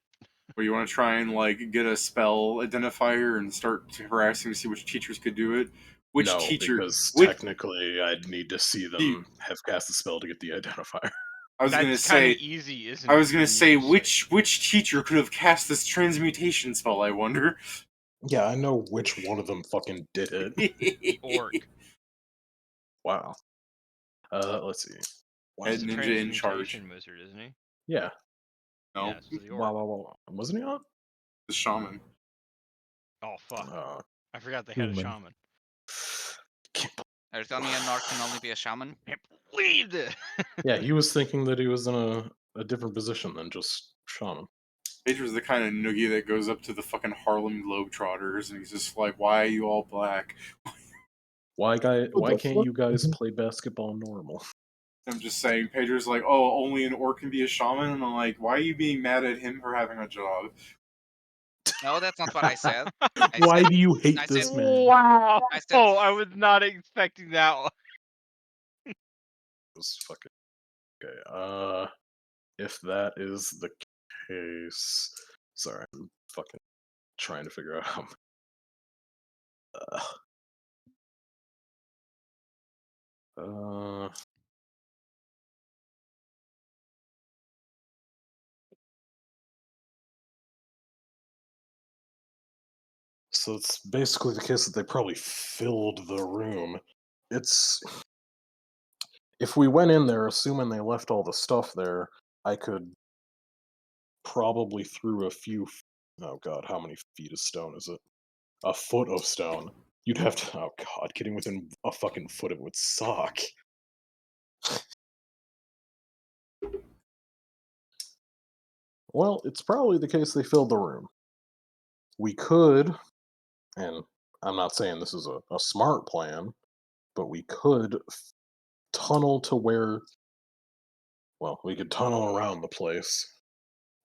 Well, you want to try and like get a spell identifier and start harassing to see which teachers could do it. Which no, teacher? because Which technically I'd need to see them You- have cast the spell to get the identifier. I was gonna That's kind say. of easy, isn't I it? was gonna when you say just which teacher could have cast this transmutation spell. I wonder. Yeah, I know which one of them fucking did it. the orc. Wow. Let's see. Wow. Head He's a ninja in charge. transmutation wizard, isn't he? Yeah. No, Yeah, so the orc. Wow. Wasn't he on? the shaman. Oh fuck! Uh, I forgot they had a Human. shaman. Are you telling me an orc can only be a shaman? Can't believe it. yeah, he was thinking that he was in a different position than just shaman. Pedro's the kind of noogie that goes up to the fucking Harlem Globetrotters and he's just like, "Why are you all black?" Why the can't fuck? you guys play basketball normal? I'm just saying. Pedro's like, "Oh, only an orc can be a shaman," and I'm like, "Why are you being mad at him for having a job?" No, that's not what I said. Why said- do you hate I this said- man? Wow! I said- Oh, I was not expecting that one. This fucking okay. If that is the case, sorry, I'm fucking trying to figure out how. Uh, so it's basically the case that they probably filled the room. It's if we went in there, assuming they left all the stuff there, I could probably through a few. Oh god, how many feet of stone is it? A foot of stone. You'd have to. Oh god, getting within a fucking foot of it would suck. Well, it's probably the case they filled the room. We could, and I'm not saying this is a smart plan, but we could tunnel to where. Well, we could tunnel around the place.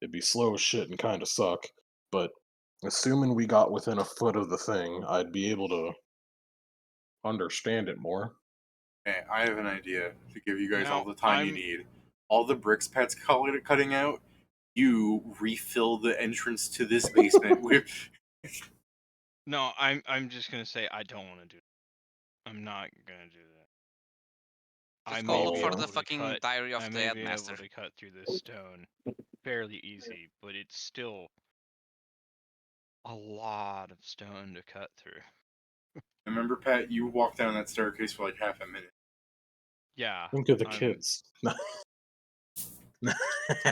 It'd be slow as shit and kind of suck, but assuming we got within a foot of the thing, I'd be able to understand it more. Hey, I have an idea to give you guys No, all the time you need. All the bricks Pat's cutting out, you refill the entrance to this basement with. No, I'm just gonna say I don't want to do that. I'm not gonna do that. Just I go may look be for able the to fucking cut. diary of I the may be headmaster. able to cut through this stone fairly easy, but it's still a lot of stone to cut through. Remember, Pat, you walked down that staircase for like half a minute. Yeah. Think of the I'm- kids.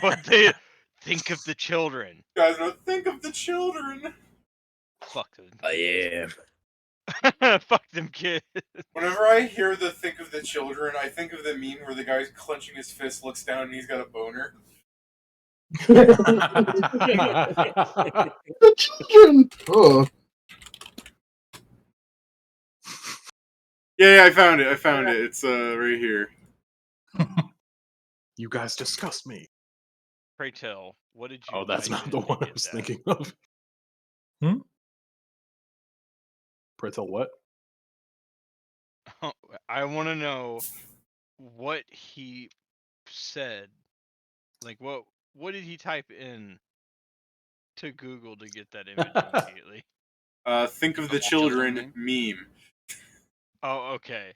But they think of the children. You guys know, think of the children. Fuck them. Yeah. Fuck them kids. Whenever I hear the think of the children, I think of the meme where the guy's clenching his fist, looks down, and he's got a boner. The children. Oh, Yeah, I found it. It's right here. You guys disgust me. Pray tell, what did you? Oh, that's type not the in to one I get was that? thinking of. Hmm? Pray tell what? I want to know what he said. Like what did he type in to Google to get that image immediately? Think of the Children children meme. Oh, okay.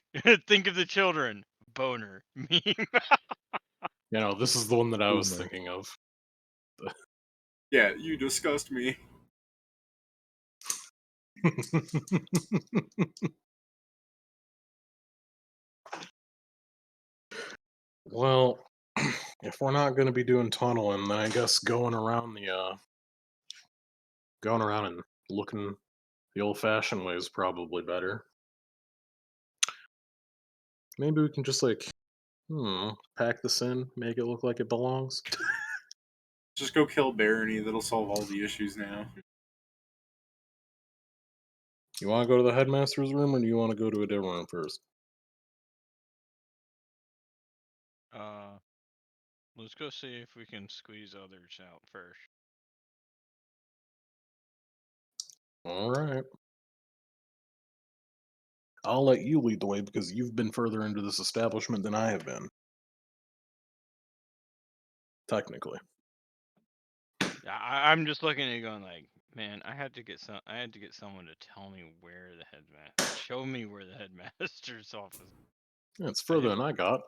Think of the children. Boner meme. You know, this is the one that I was Boomer. thinking of. Yeah, you disgust me. Well, if we're not going to be doing tunneling, then I guess going around and looking the old-fashioned way is probably better. Maybe we can just pack this in, make it look like it belongs. Just go kill Barony. That'll solve all the issues now. You want to go to the headmaster's room, or do you want to go to a different room first? Let's go see if we can squeeze others out first. All right. I'll let you lead the way because you've been further into this establishment than I have been. Technically. I'm just looking at it going like, man, I had to get someone to tell me where the headmaster. Show me where the headmaster's office. Yeah, it's further than I got.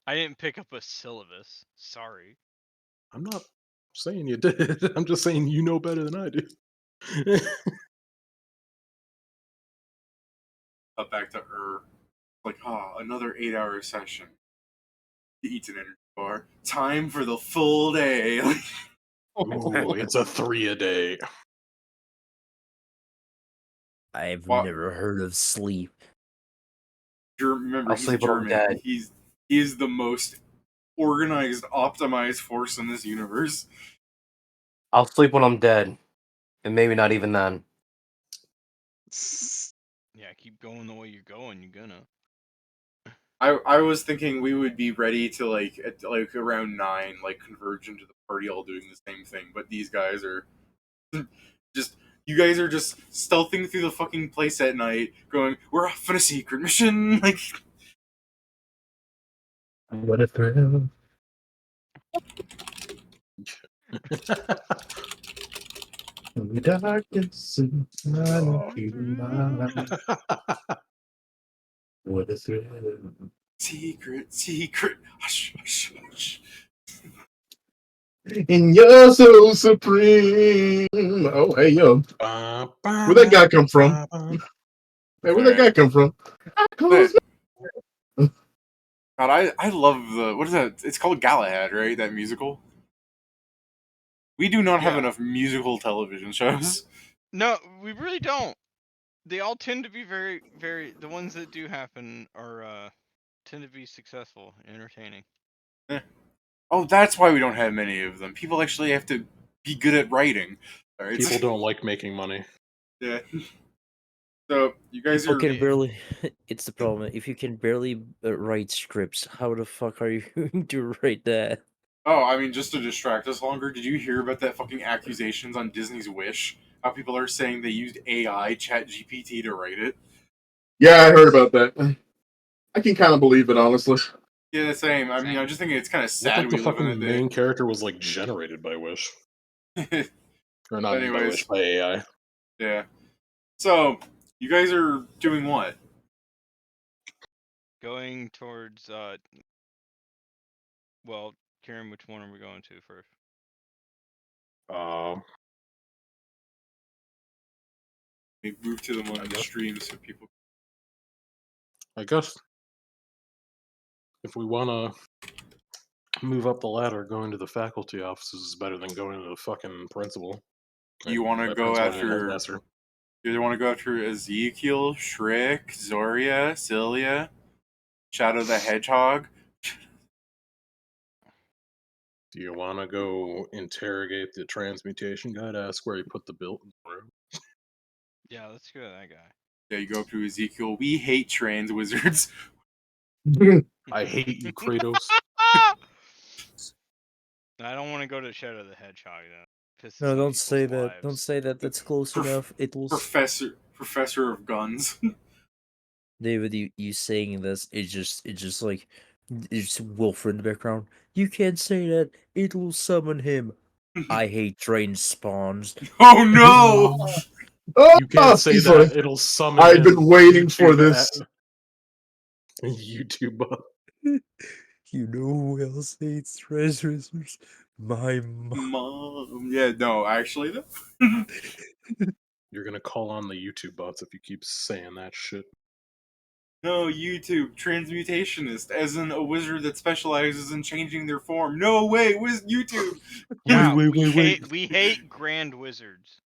I didn't pick up a syllabus. Sorry. I'm not saying you did. I'm just saying you know better than I do. Up back to like, another 8-hour session. He eats an energy bar. Time for the full day. Ooh, it's a 3 a day. I've What? never heard of sleep. Remember, I'll he's sleep when I'm German. dead. He is the most organized, optimized force in this universe. I'll sleep when I'm dead, and maybe not even then. Yeah, keep going the way you're going. You're gonna. I was thinking we would be ready to like at like around 9, like converge into the party, all doing the same thing. But these guys are just. You guys are just stealthing through the fucking place at night, going, "We're off on a secret mission." Like, What a thrill. In the darkness and what a thrill. secret, hush, hush, hush. And you're so supreme. Oh, hey, yo. Where'd that guy come from? Hey, where'd that guy come from? God, I love what is that? It's called Galahad, right? That musical. We do not have Yeah. enough musical television shows. No, we really don't. They all tend to be very, very. The ones that do happen are tend to be successful and entertaining. Oh, that's why we don't have many of them. People actually have to be good at writing. All right. People don't like making money. Yeah. So you guys People are. can barely. It's the problem. If you can barely write scripts, how the fuck are you going to write that? Oh, I mean, just to distract us longer, did you hear about that fucking accusations on Disney's Wish? How people are saying they used AI, ChatGPT, to write it? Yeah, I heard about that. I can kind of believe it, honestly. Yeah, the same. I mean, I'm just thinking it's kind of Looked sad like the we live in fucking a main character was like generated by Wish. day. Or not by Anyways. Wish, by AI. Yeah. So, you guys are doing what? Going towards well, Kieran, which one are we going to first? We move to them on the stream so people. I guess if we want to move up the ladder, going to the faculty offices is better than going to the fucking principal. Do you want to go principal and after? headmaster. Do you want to go after Ezekiel, Shrek, Zoria, Cilia, Shadow the Hedgehog? Do you want to go interrogate the transmutation guy to ask where he put the built in the room? Yeah, let's go to that guy. Yeah, you go up to Ezekiel. We hate trans wizards. I hate you, Kratos. I don't want to go to Shadow the Hedgehog though. Pisses No, on don't people's say that. lives. Don't say that. That's close enough. It will. Professor of guns. David, you saying this? It's just like it's Wilfred in the background. You can't say that. It will summon him. I hate train spawns. Oh no! You can't say he's that. like, It'll summon I've him. been waiting for YouTube this. YouTube. You know who else hates treasures? My mom. Mom. Yeah, no, actually, though. You're gonna call on the YouTube bots if you keep saying that shit. No, YouTube, transmutationist, as in a wizard that specializes in changing their form. No way, YouTube. Yeah, wait. we hate grand wizards.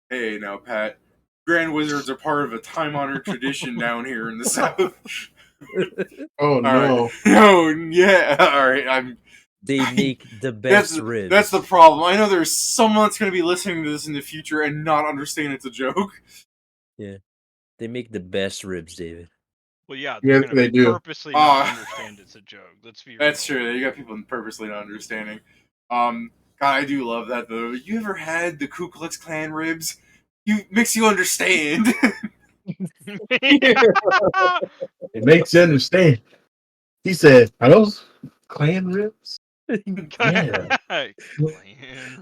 Hey, now, Pat. Grand wizards are part of a time-honored tradition down here in the South. Oh no! Right. No, yeah. All right, They make the best ribs. That's the problem. I know there's someone that's going to be listening to this in the future and not understand it's a joke. Yeah, they make the best ribs, David. Well, yeah, they're gonna they do. purposely not understand it's a joke. Let's be real. That's true. You got people purposely not understanding. God, I do love that though. You ever had the Ku Klux Klan ribs? Makes you understand. It makes you understand. He said, "Are those clan ribs?" Yeah. Clan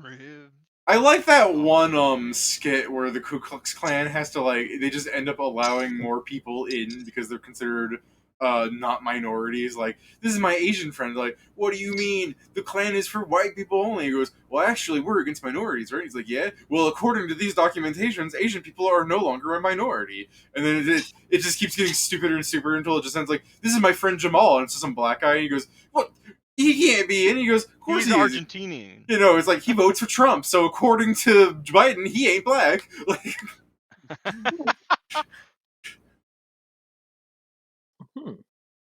rib. I like that Oh. one skit where the Ku Klux Klan has to they just end up allowing more people in because they're considered not minorities. Like, this is my Asian friend. Like, what do you mean the Klan is for white people only? He goes, well, actually, we're against minorities, right? He's like, yeah. Well, according to these documentations, Asian people are no longer a minority. And then it just keeps getting stupider and stupider until it just ends like, this is my friend Jamal, and it's just some black guy. And he goes, what? He can't be in. He goes, of course He's he is. Argentinian. You know, it's like he votes for Trump, so according to Biden, he ain't black. Like,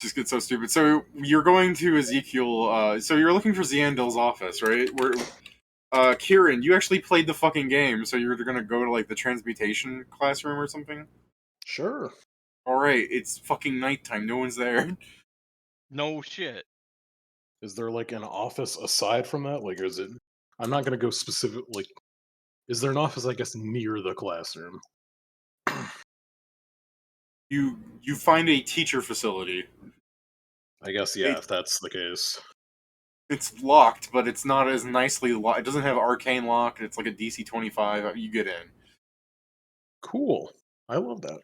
just gets so stupid. So you're going to Ezekiel. So you're looking for Zeandel's office, right? Where, Kieran, you actually played the fucking game, so you're gonna go to like the transmutation classroom or something. Sure. All right, it's fucking nighttime. No one's there. No shit. Is there like an office aside from that? Like, is it? I'm not gonna go specific. Like, is there an office? I guess near the classroom. You find a teacher facility. I guess yeah. If that's the case. It's locked, but it's not as nicely locked. It doesn't have arcane lock. It's like a DC 25. You get in. Cool. I love that.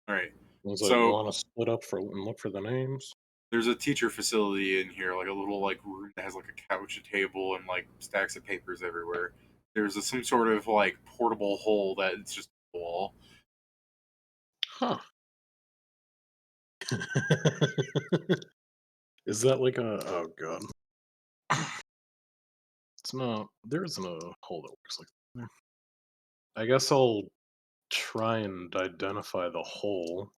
All right. You So want to split up and look for the names? there's a teacher facility in here, like a little like room that has like a couch, a table, and like stacks of papers everywhere. There's some sort of like portable hole that it's just a wall. Huh. Is that like a? Oh god. It's not. There isn't a hole that works like that. I guess I'll try and identify the hole.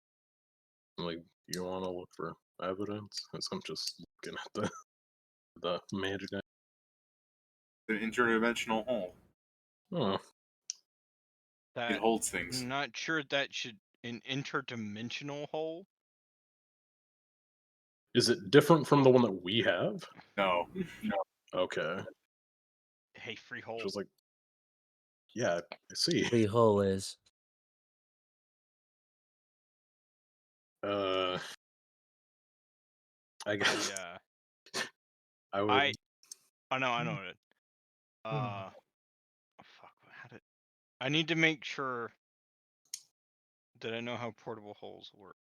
Like, you want to look for evidence? As I'm just looking at the magic. An interdimensional hole. Oh, It That holds things. I'm not sure that should an interdimensional hole. is it different from the one that we have? No. Okay. Hey, free hole. Just like, yeah, I see. Free hole is. I guess Yeah. I would. I know it. Oh, fuck. How did? I need to make sure that I know how portable holes work.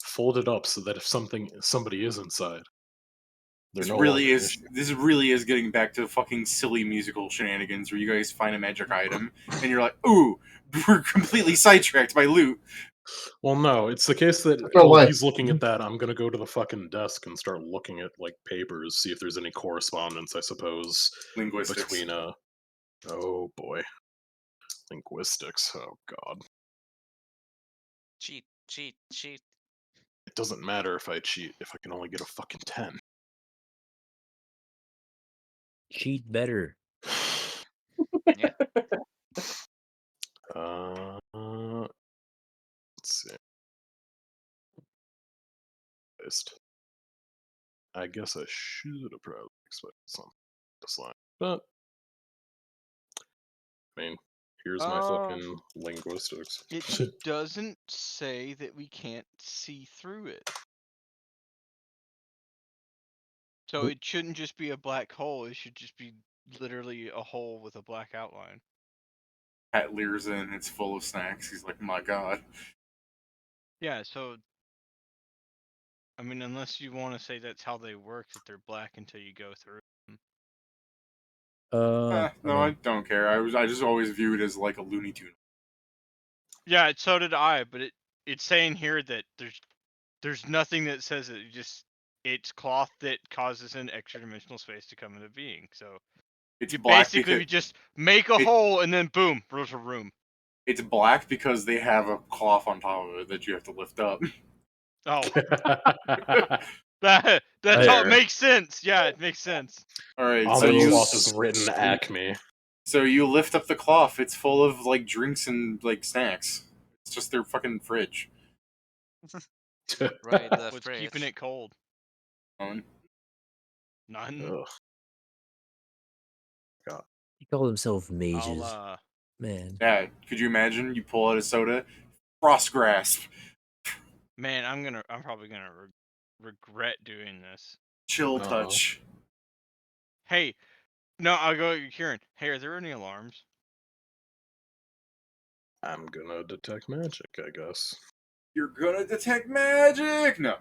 Fold it up so that if somebody is inside, they're This no really longer is. This really is getting back to fucking silly musical shenanigans where you guys find a magic item and you're like, "Ooh, we're completely sidetracked by loot." Well, no, it's the case that No while way. he's looking at that, I'm gonna go to the fucking desk and start looking at like papers, see if there's any correspondence. I suppose Linguistics. between oh boy, linguistics. Oh god, Cheat. it doesn't matter if I cheat if I can only get a fucking 10. Cheat better. Yeah. Let's see. I guess I should have probably expected something this line, but I mean, here's my fucking linguistics. It doesn't say that we can't see through it. So it shouldn't just be a black hole. It should just be literally a hole with a black outline. Pat leers in. It's full of snacks. He's like, "My god." Yeah. So I mean, unless you want to say that's how they work, that they're black until you go through them. No, I don't care. I just always view it as like a Looney Tune. Yeah, so did I. But it's saying here that there's nothing that says it. It's cloth that causes an extra dimensional space to come into being. So It's you black basically because just make a hole and then boom, there's a room. it's black because they have a cloth on top of it that you have to lift up. Oh, that's how it makes sense. Yeah, it makes sense. All right, On so the you cloth is written Acme. so you lift up the cloth. It's full of like drinks and like snacks. It's just their fucking fridge. Right, the What's fridge. keeping it cold? None. Ugh. God. He called himself mages. I'll Man. Yeah, could you imagine? You pull out a soda, frost grasp. man, I'm probably gonna regret doing this. Chill Uh-huh. touch. Hey, no, I'll go Kieran. Hey, are there any alarms? I'm gonna detect magic, I guess. You're gonna detect magic. No.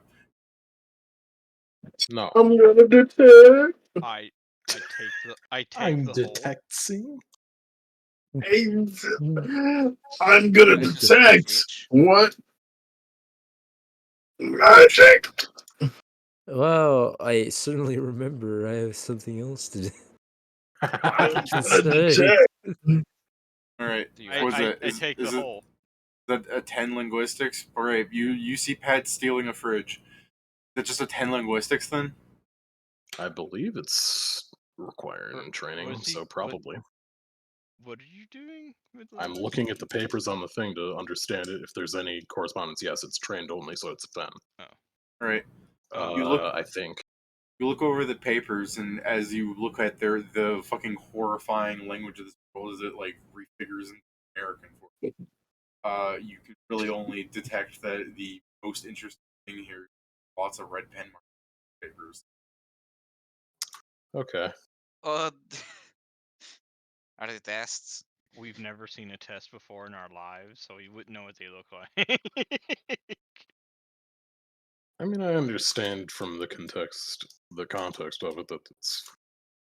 No. I'm gonna detect. I take the I'm the hole. detecting. I'm gonna Let's just detect switch. what magic. Well, I certainly remember I have something else to do. I'm to gonna say. detect. All right. Do you I, What is want it? I take the Is it hole. that a 10 linguistics? All right. You see Pat stealing a fridge. Is that just a 10 linguistics then? I believe it's required in training, Was he- so what- probably. What are you doing with I'm looking at the papers on the thing to understand it. If there's any correspondence, yes, it's trained only, so it's a 10. All right. Oh. You look. I think. You look over the papers, and as you look at the fucking horrifying language of this world, as it like refigures in American for you, you can really only detect that the most interesting thing here is lots of red pen mark papers. Okay. are they tests? We've never seen a test before in our lives, so we wouldn't know what they look like. I mean, I understand from the context of it that it's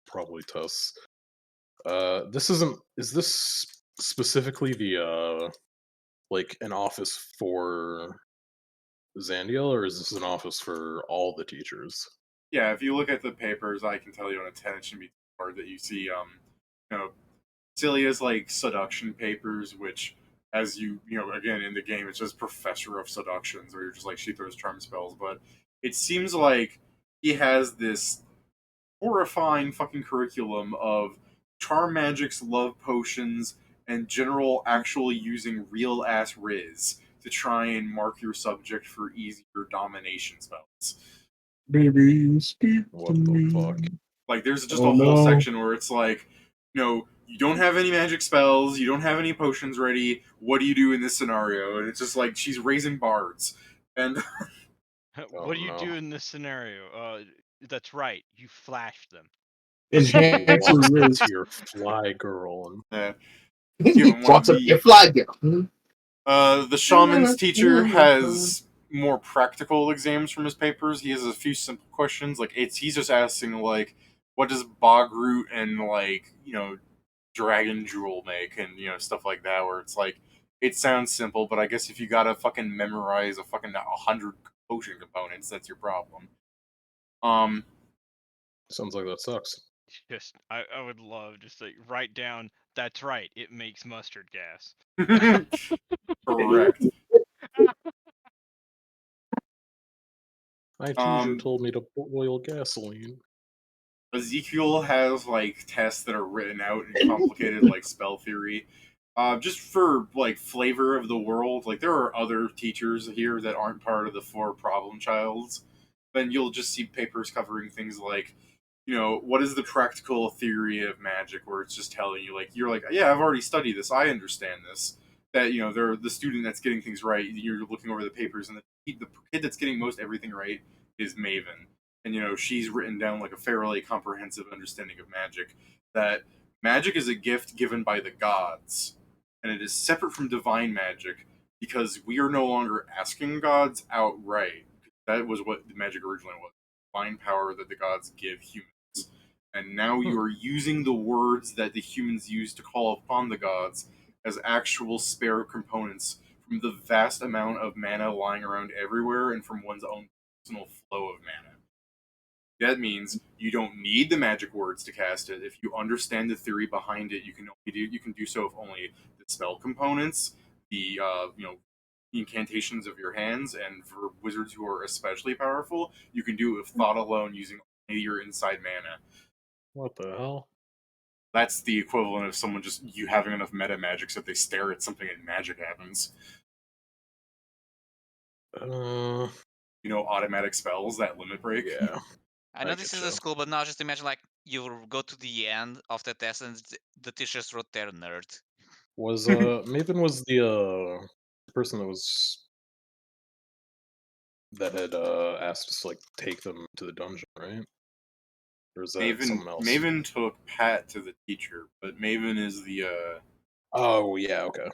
probably tests. This isn't. Is this specifically the like an office for Zandiel, or is this an office for all the teachers? Yeah, if you look at the papers, I can tell you on a 10 it shouldn't be hard that you see you know Celia's like seduction papers, which as again in the game it's just professor of seductions where you're just like she throws charm spells, but it seems like he has this horrifying fucking curriculum of charm magics, love potions, and general actually using real ass riz to try and mark your subject for easier domination spells. Baby, speak to What the fuck? me. Like there's just Oh, a whole no. section where it's like, you don't have any magic spells, you don't have any potions ready. What do you do in this scenario? And it's just like she's raising bards. And What do you no. do in this scenario? That's right. You flash them. Enhance your Walks up riz. to your fly girl and give him one of Walks up the your fly girl. the shaman's teacher has more practical exams from his papers. He has a few simple questions. Like he's just asking like, what does bog root and like dragon jewel make, and stuff like that. Where it's like it sounds simple, but I guess if you gotta fucking memorize a fucking 100 potion components, that's your problem. sounds like that sucks. Just I would love just like write down. That's right. It makes mustard gas. Correct. My teacher told me to boil gasoline. Ezekiel has like tests that are written out in complicated like spell theory. Just for like flavor of the world, like there are other teachers here that aren't part of the four problem childs. Then you'll just see papers covering things like, what is the practical theory of magic, where it's just telling you like you're like, yeah, I've already studied this, I understand this. That they're the student that's getting things right. You're looking over the papers, and the kid that's getting most everything right is Maven, and she's written down like a fairly comprehensive understanding of magic. That magic is a gift given by the gods, and it is separate from divine magic because we are no longer asking gods outright. That was what the magic originally was: divine power that the gods give humans. And now you are using the words that the humans use to call upon the gods as actual spare components from the vast amount of mana lying around everywhere and from one's own personal flow of mana. That means you don't need the magic words to cast it. If you understand the theory behind it, you can do so with only the spell components, the incantations of your hands, and for wizards who are especially powerful, you can do it with thought alone using only your inside mana. What the hell? That's the equivalent of someone just you having enough meta magic so if they stare at something and magic happens. Automatic spells that limit break. Yeah. I know this is a school, but now just imagine like you go to the end of the test and the teachers wrote there nerd. Was Maven was the person that was that had asked us to like take them to the dungeon, right? Or is that Maven, someone else? Maven took Pat to the teacher, but Maven is the Oh yeah, okay.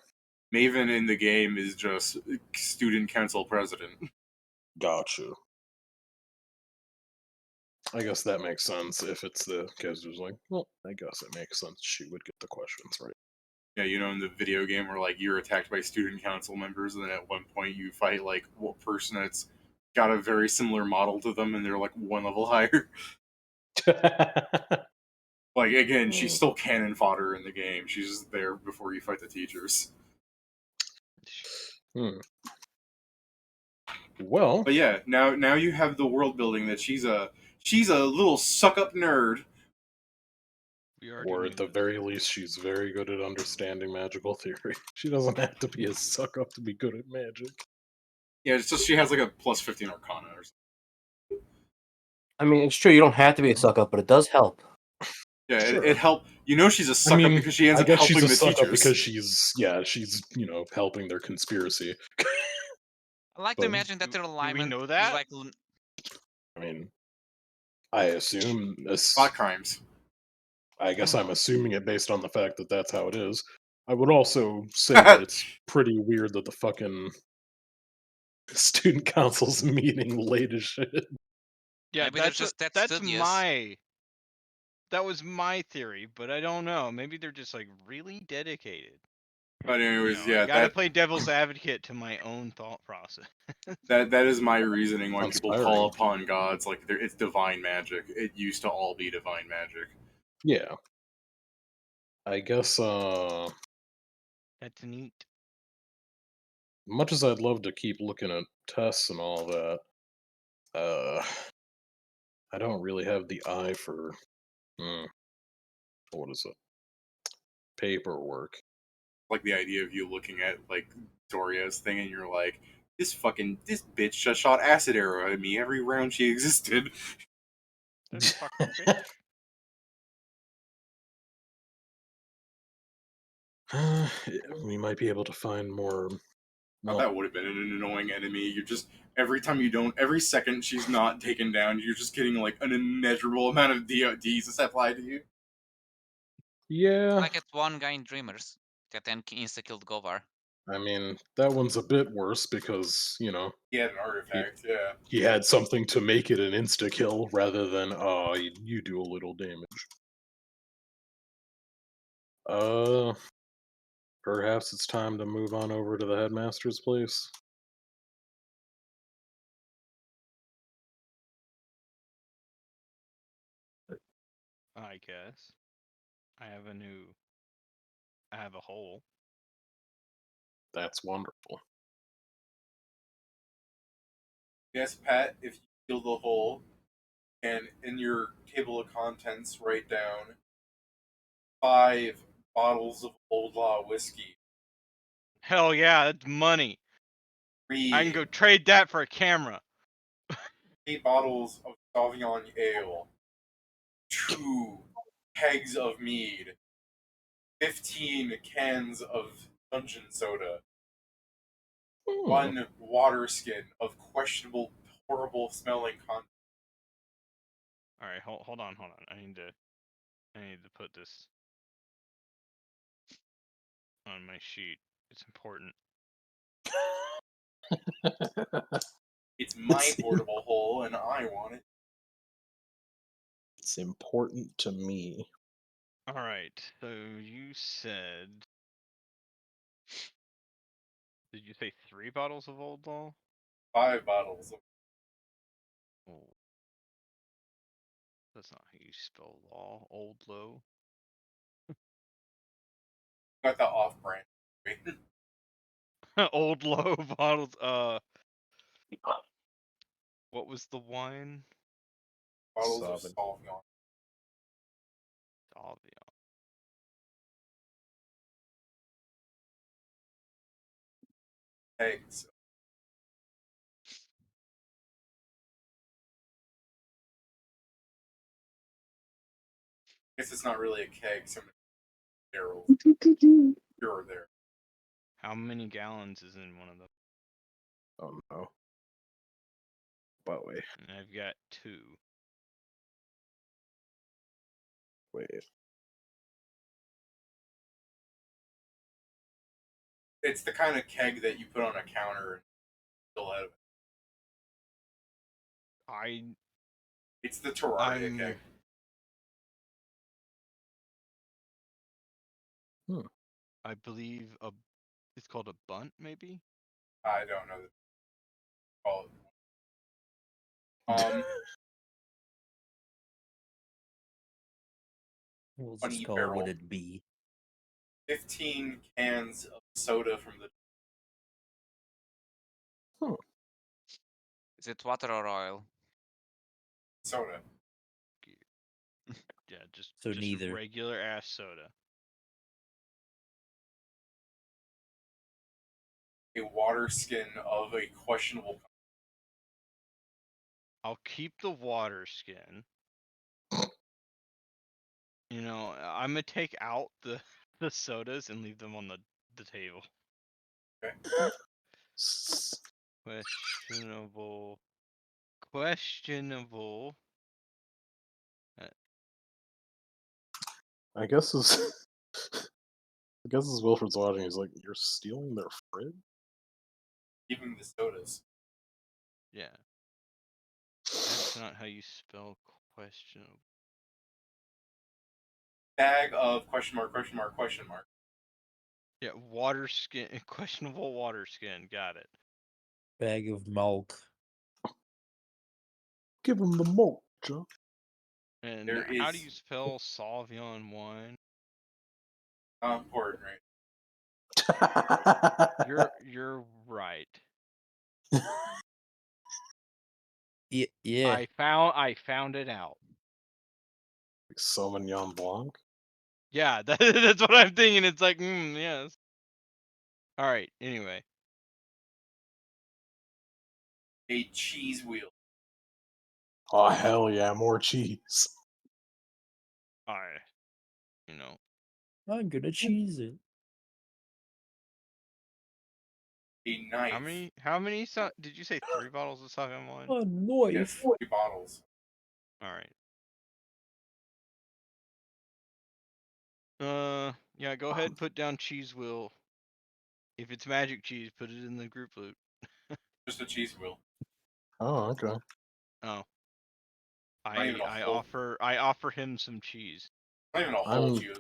Maven in the game is just student council president. Gotcha. I guess that makes sense if it's the case. Who's like, well, I guess it makes sense. She would get the questions right. Yeah, you know, in the video game where like you're attacked by student council members, and then at one point you fight like one person that's got a very similar model to them, and they're like one level higher. Like again, she's still cannon fodder in the game. She's just there before you fight the teachers. Well, But yeah, now you have the world building that she's a little suck up nerd. or at the very least, she's very good at understanding magical theory. She doesn't have to be a suck up to be good at magic. Yeah, it's just she has like a plus 15 Arcana or something. I mean, it's true. You don't have to be a suck up, but it does help. Yeah, Sure. it helped. You know, she's a suck up because she ends up helping the teachers. Because she's helping their conspiracy. I like to imagine that their alignment know is that? like I mean, I assume Spot crimes. I guess I'm assuming it based on the fact that that's how it is. I would also say that it's pretty weird that the fucking student council's meeting late as shit. Yeah, maybe they're just that studious. That was my theory, but I don't know. Maybe they're just like really dedicated. But anyways, You know, yeah, I gotta play devil's advocate to my own thought process. that is my reasoning why people Inspiring. call upon gods. Like it's divine magic. It used to all be divine magic. Yeah. I guess That's neat. much as I'd love to keep looking at tests and all that, I don't really have the eye for what is it? Paperwork. Like the idea of you looking at like Doria's thing and you're like, this bitch just shot acid arrow at me every round she existed. This fucking bitch. We might be able to find more. Oh, that would have been an annoying enemy. You're just every second she's not taken down, you're just getting like an immeasurable amount of DODs that's applied to you. Yeah. Like at one guy in Dreamers that then insta-killed Govar. I mean, that one's a bit worse because, He had an artifact, yeah. He had something to make it an insta-kill rather than, you do a little damage. Perhaps it's time to move on over to the headmaster's place. I guess. I have a hole. That's wonderful. Yes, Pat, if you fill the hole, and in your table of contents write down 5 bottles of Old Law whiskey. Hell yeah, that's money. 3 I can go trade that for a camera. 3 bottles of Sauvignon ale. 2 kegs of mead. 15 cans of dungeon soda. 1 water skin of questionable, horrible smelling content. All right, hold on. I need to put this on my sheet. It's important. It's my portable hole, and I want it. It's important to me. All right. So you said, did you say 3 bottles of Old Law? 5 bottles of. Oh. That's not how you spell law. Old Low. Got the off-brand. Old Low bottles. What was the wine? Bottles of Sauvignon. Sauvignon. Eggs. I guess it's not really a keg, so barrels. You're there. How many gallons is in one of them? Oh no. By the way, And I've got 2. wait. It's the kind of keg that you put on a counter and fill out of it. It's the Terraria keg. I believe it's called a bunt, maybe? I don't know. Call it. We'll Funny just call barrel. what it be. 15 cans of soda from the. Is it water or oil? Soda. Yeah, just neither. regular ass soda. A water skin of a questionable. I'll keep the water skin. You know, I'm gonna take out the sodas and leave them on the table. Okay. Questionable. I guess as Wilfred's watching, he's like, "You're stealing their fridge." Even the sodas. Yeah. That's not how you spell questionable. Bag of question mark. Yeah, water skin. Questionable water skin. Got it. Bag of milk. Give him the milk, Joe. And There how is- do you spell Sauvignon wine? Not important, right? You're right. Yeah. I found it out. Sauvignon Blanc. Yeah, that's what I'm thinking. It's like, yes. All right. Anyway, A cheese wheel. Oh hell yeah, more cheese. you know, I'm gonna cheese it. A knife. how many did you say 3 bottles of Sauvignon wine? A knife. Yes, 3 bottles. All right. Yeah, go ahead and put down cheese wheel. If it's magic cheese, put it in the group loot. Just a cheese wheel. Oh, okay. Oh. Not even a I whole- offer him some cheese. Not even a whole cheese.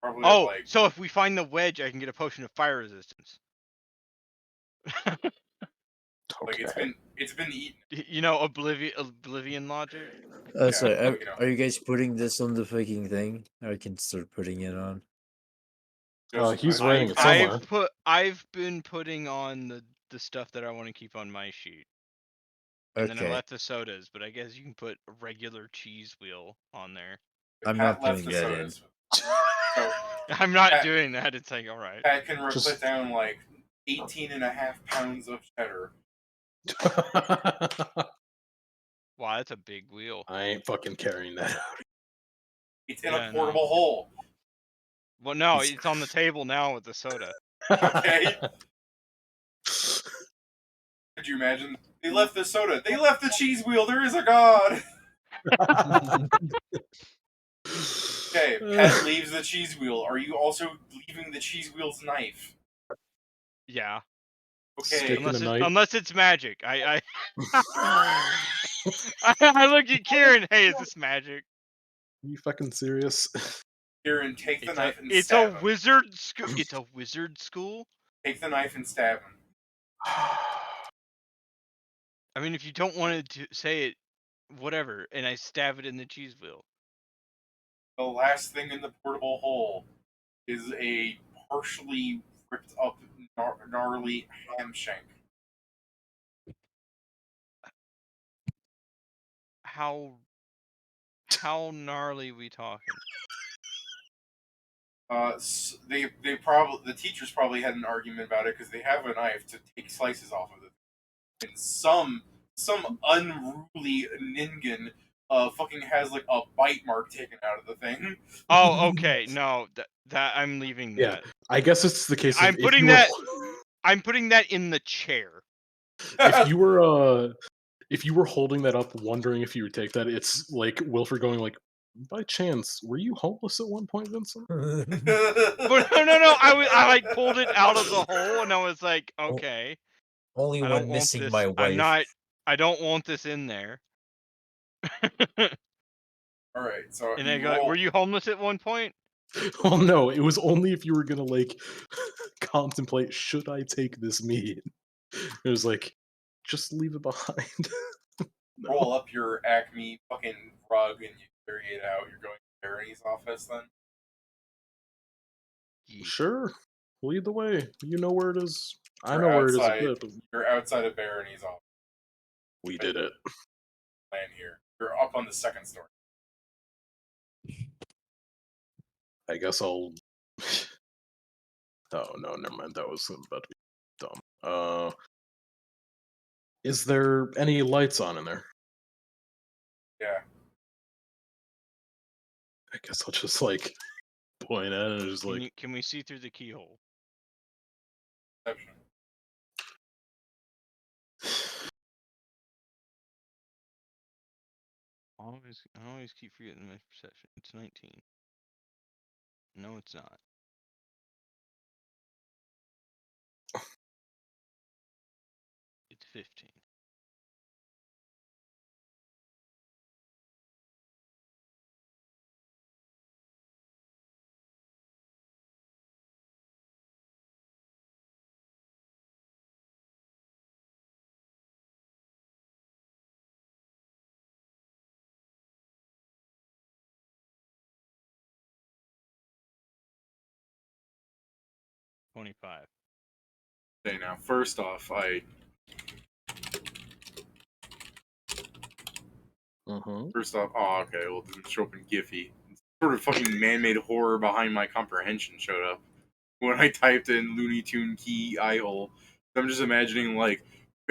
Probably Oh, like. so if we find the wedge, I can get a potion of fire resistance. Like Okay. it's been eaten. You know, oblivion logic. So you know. are you guys putting this on the fucking thing? I can start putting it on. He's writing it somewhere. I've been putting on the stuff that I want to keep on my sheet. And then I left the sodas, but I guess you can put a regular cheese wheel on there. I'm not putting that in. So, I'm not doing that. It's like, all right. Pat can put down like 18.5 pounds of cheddar. Wow, that's a big wheel. I ain't fucking carrying that out. It's in a portable hole. Well, no, it's on the table now with the soda. Okay. Could you imagine? They left the soda. They left the cheese wheel. There is a god. Okay, Pat leaves the cheese wheel. Are you also leaving the cheese wheel's knife? Yeah. Okay. Unless it's magic. I look at Kieran. Hey, is this magic? Are you fucking serious? Kieran, take the knife and it's stab a him. wizard school. It's a wizard school. Take the knife and stab him. I mean, if you don't want to say it, whatever, and I stab it in the cheese wheel. The last thing in the portable hole is a partially ripped up, gnarly ham shank. How gnarly we talking? They probably, the teachers probably had an argument about it because they have a knife to take slices off of it, and some unruly ningen fucking has like a bite mark taken out of the thing. Oh, okay. No, that I'm leaving that. Yeah, I guess it's the case. I'm putting that. I'm putting that in the chair. If you were if you were holding that up, wondering if you would take that, it's like Wilfred going like, "By chance, were you homeless at one point, Vincent?" But no. I like pulled it out of the hole, and I was like, okay, Only I when don't want missing this. my wife. I don't want this in there. All right, so And you I go, roll. were you homeless at one point? Well, no, it was only if you were gonna like contemplate, should I take this meat? It was like, just leave it behind. No. Roll up your Acme fucking rug and you carry it out. You're going to Barry's office then? Yeet. Sure, lead the way. You know where it is. I You're know where it is a outside- bit, but You're outside of Barony's office. we did it. Plan here. You're up on the second story. I guess I'll. Oh no, never mind. That was about to be dumb. Is there any lights on in there? Yeah. I guess I'll just like point at it and just like. Can we see through the keyhole? Perception. I always keep forgetting my perception. It's 19. No, it's not. It's 15. $25. Okay, now first off, oh, okay, well, it didn't show up in Giphy. Sort of fucking man-made horror behind my comprehension showed up when I typed in Looney Tune key eye hole. I'm just imagining, like,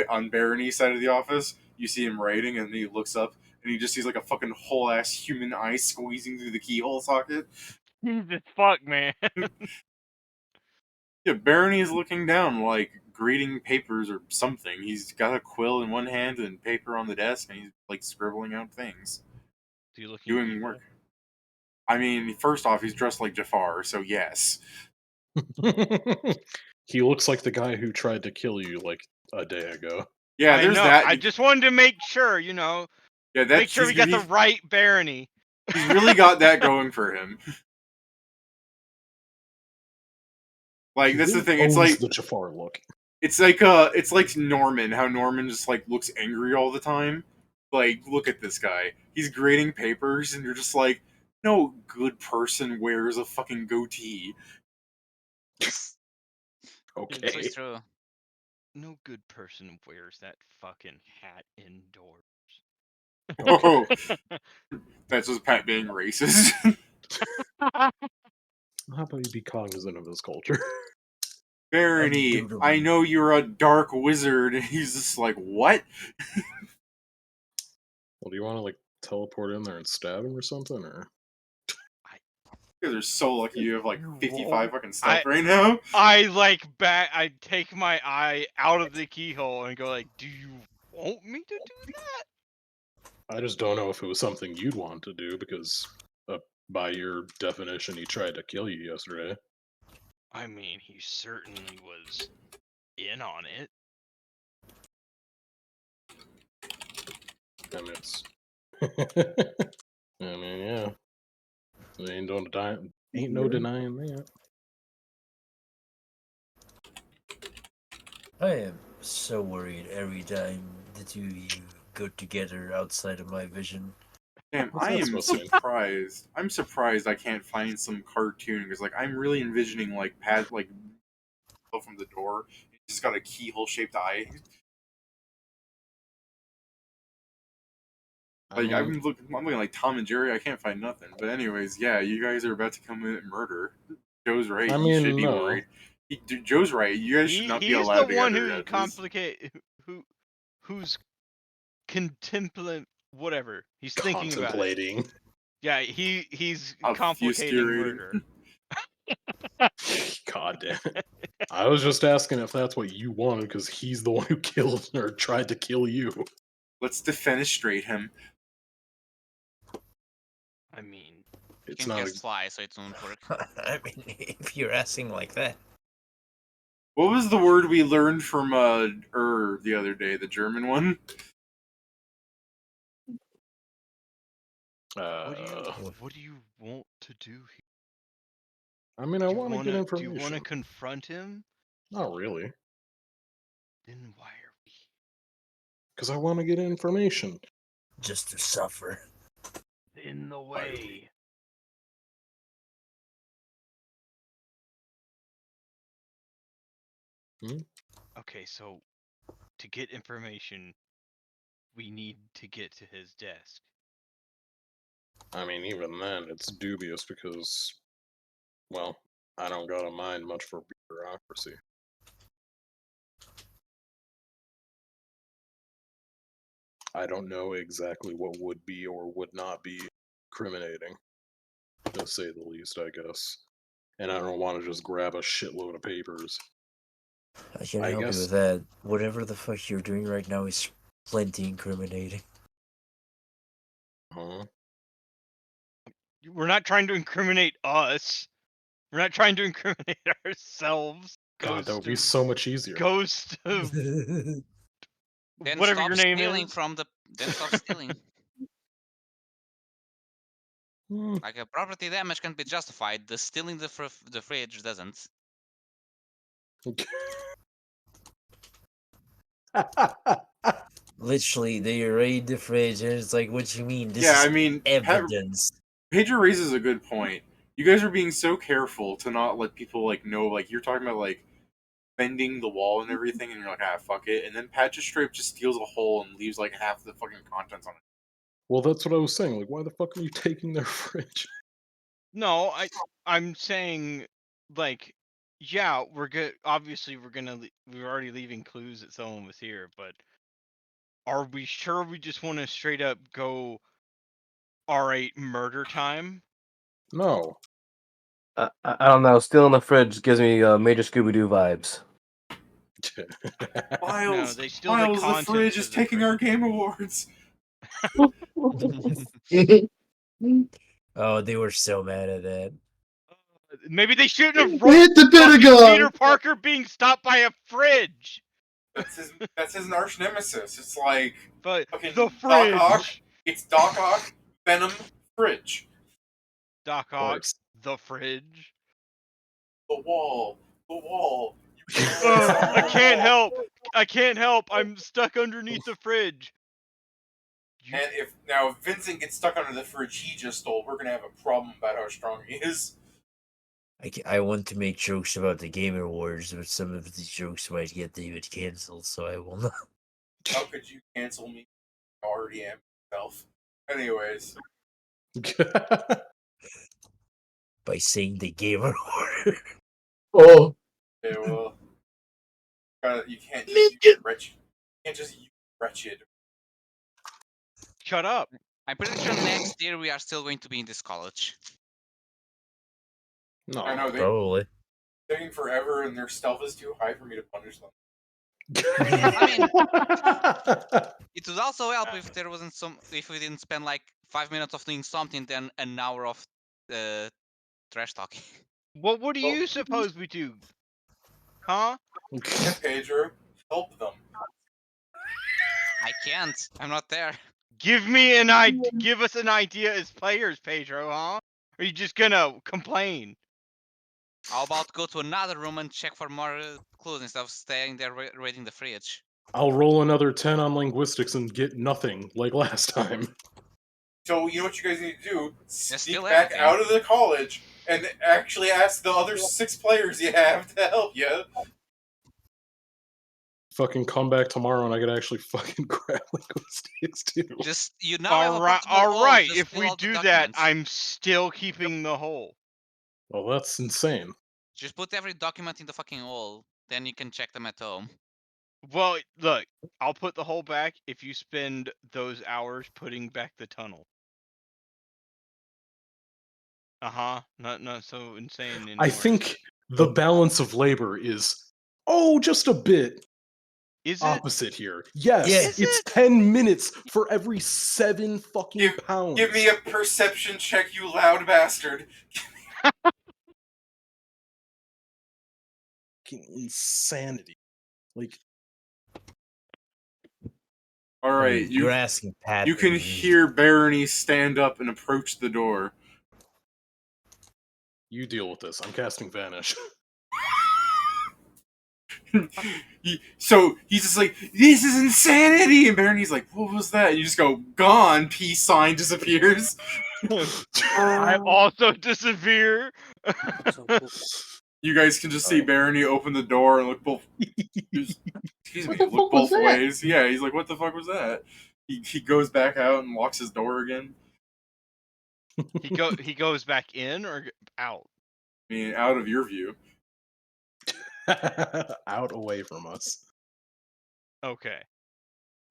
on Barony's side of the office, you see him writing, and he looks up, and he just sees, like, a fucking whole-ass human eye squeezing through the keyhole socket. Jesus fuck, man. Yeah, Barony is looking down, like, grading papers or something. He's got a quill in one hand and paper on the desk, and he's, like, scribbling out things. Doing work. I mean, first off, he's dressed like Jafar, so yes. He looks like the guy who tried to kill you like a day ago. Yeah, there's that. I just wanted to make sure, you know. Yeah, make sure we got the right Barony. He's really got that going for him. Like, that's the thing. It's like the Jafar look. It's like Norman. How Norman just like looks angry all the time. Like, look at this guy. He's grading papers, and you're just like, no good person wears a fucking goatee. Okay. It's true. No good person wears that fucking hat indoors. Oh, that's just Pat being racist. How about you be cognizant of his culture? Barony, I know you're a dark wizard. And he's just like, what? Well, do you want to like teleport in there and stab him or something, or? You guys are so lucky you have like 55 fucking stuff right now. I take my eye out of the keyhole and go like, do you want me to do that? I just don't know if it was something you'd want to do because, by your definition, he tried to kill you yesterday. I mean, he certainly was in on it. And it's. I mean, yeah. Ain't no denying that. I am so worried every time the two of you go together outside of my vision. Damn, I am surprised. I'm surprised I can't find some cartoon because, like, I'm really envisioning like Pat like from the door. He's got a keyhole-shaped eye. Like, I'm looking like Tom and Jerry. I can't find nothing. But anyways, yeah, you guys are about to commit murder. Joe's right. I You mean, should be no. worried. Joe's right. You guys should not be allowed He's the one together. who's contemplating whatever he's thinking about. Contemplating. Yeah, he's complicating murder. God damn it. I was just asking if that's what you wanted because he's the one who killed or tried to kill you. Let's defenestrate him. I mean, You It's can not. cast fly, so it won't work. I mean, if you're asking like that. What was the word we learned from the other day? The German one. what do you want to do here? I mean, I want to get Do information. you want to confront him? Not really, Then why are we? because I want to get information. Just to suffer. In the way. Okay, so to get information, we need to get to his desk. I mean, even then, it's dubious because, well, I don't gotta mind much for bureaucracy. I don't know exactly what would be or would not be incriminating, to say the least, I guess. And I don't want to just grab a shitload of papers. I can I help you guess- with that. Whatever the fuck you're doing right now is plenty incriminating. Huh? We're not trying to incriminate us. We're not trying to incriminate ourselves. God, that would be so much easier. Ghost of Then whatever stop your name stealing is. from the. Then stop stealing. Hmm. Like a property damage can be justified. The stealing the fridge doesn't. Literally, they raid the fridge, and it's like, what you mean? This Yeah, is I mean, evidence. Pedro raises a good point. You guys are being so careful to not let people know. Like you're talking about bending the wall and everything, and you're like, fuck it. And then Pat just straight up just steals a hole and leaves half the fucking contents on it. Well, that's what I was saying. Like, why the fuck are you taking their fridge? No, I'm saying yeah, we're good. Obviously, we're already leaving clues that someone was here, but are we sure we just want to straight up go R8 murder time? No. I don't know. Stealing the fridge gives me Major Scooby Doo vibes. Miles, they steal the Miles, the contents fridge of is the taking fridge. our game awards. Oh, they were so mad at that. Maybe they shouldn't have Hit rolled the Pentagon! Peter Parker being stopped by a fridge. That's his arch nemesis. It's like But fucking the Doc Ock. fridge. It's Doc Ock, Venom, Fridge. Doc Ock, the fridge. The wall. The wall. I can't help. I can't help. I'm stuck underneath the fridge. And if Vincent gets stuck under the fridge he just stole, we're gonna have a problem about how strong he is. I want to make jokes about the Game Awards, but some of these jokes might get David canceled, so I will not. How could you cancel me? I already am myself. Anyways. By saying the Game Award. Oh. Okay, well. You can't just use wretched. You can't just use wretched. Shut up. I'm pretty sure next year we are still going to be in this college. No. I know, Probably. They're taking forever and their stealth is too high for me to punish them. I mean, it would also help if there wasn't if we didn't spend 5 minutes of doing something, then an hour of trash talking. What do you suppose we do? Huh? Yeah, Pedro, help them. I can't. I'm not there. Give us an idea as players, Pedro, huh? Or are you just gonna complain? How about go to another room and check for more clues instead of staying there raiding the fridge? I'll roll another 10 on linguistics and get nothing like last time. So you know what you guys need to do? Just Sneak steal back everything. out of the college and actually ask the other 6 players you have to help you. Fucking come back tomorrow and I could actually fucking grab linguistics too. Just now have a possible all right. just If fill we out the do that, documents. I'm still keeping the hole. Well, that's insane. Just put every document in the fucking hole, then you can check them at home. Well, look, I'll put the hole back if you spend those hours putting back the tunnel. Not so insane anymore. I think the balance of labor is, just a bit Is it? opposite here. Yes, Yes. it's Is it? 10 minutes for every 7 fucking pounds. Give me a perception check, you loud bastard. Fucking insanity. Like, All I right, mean, you're asking Pat. you can hear Barony stand up and approach the door. you deal with this. I'm casting Vanish. So he's just like, this is insanity, and Barony's like, what was that? And you just go, gone. Peace sign disappears. I also disappear. You guys can just see Barony open the door and look both. Excuse me, What the look fuck was both that? ways. Yeah, he's like, what the fuck was that? He goes back out and locks his door again. He goes back in or out? I mean, out of your view. Out away from us. Okay.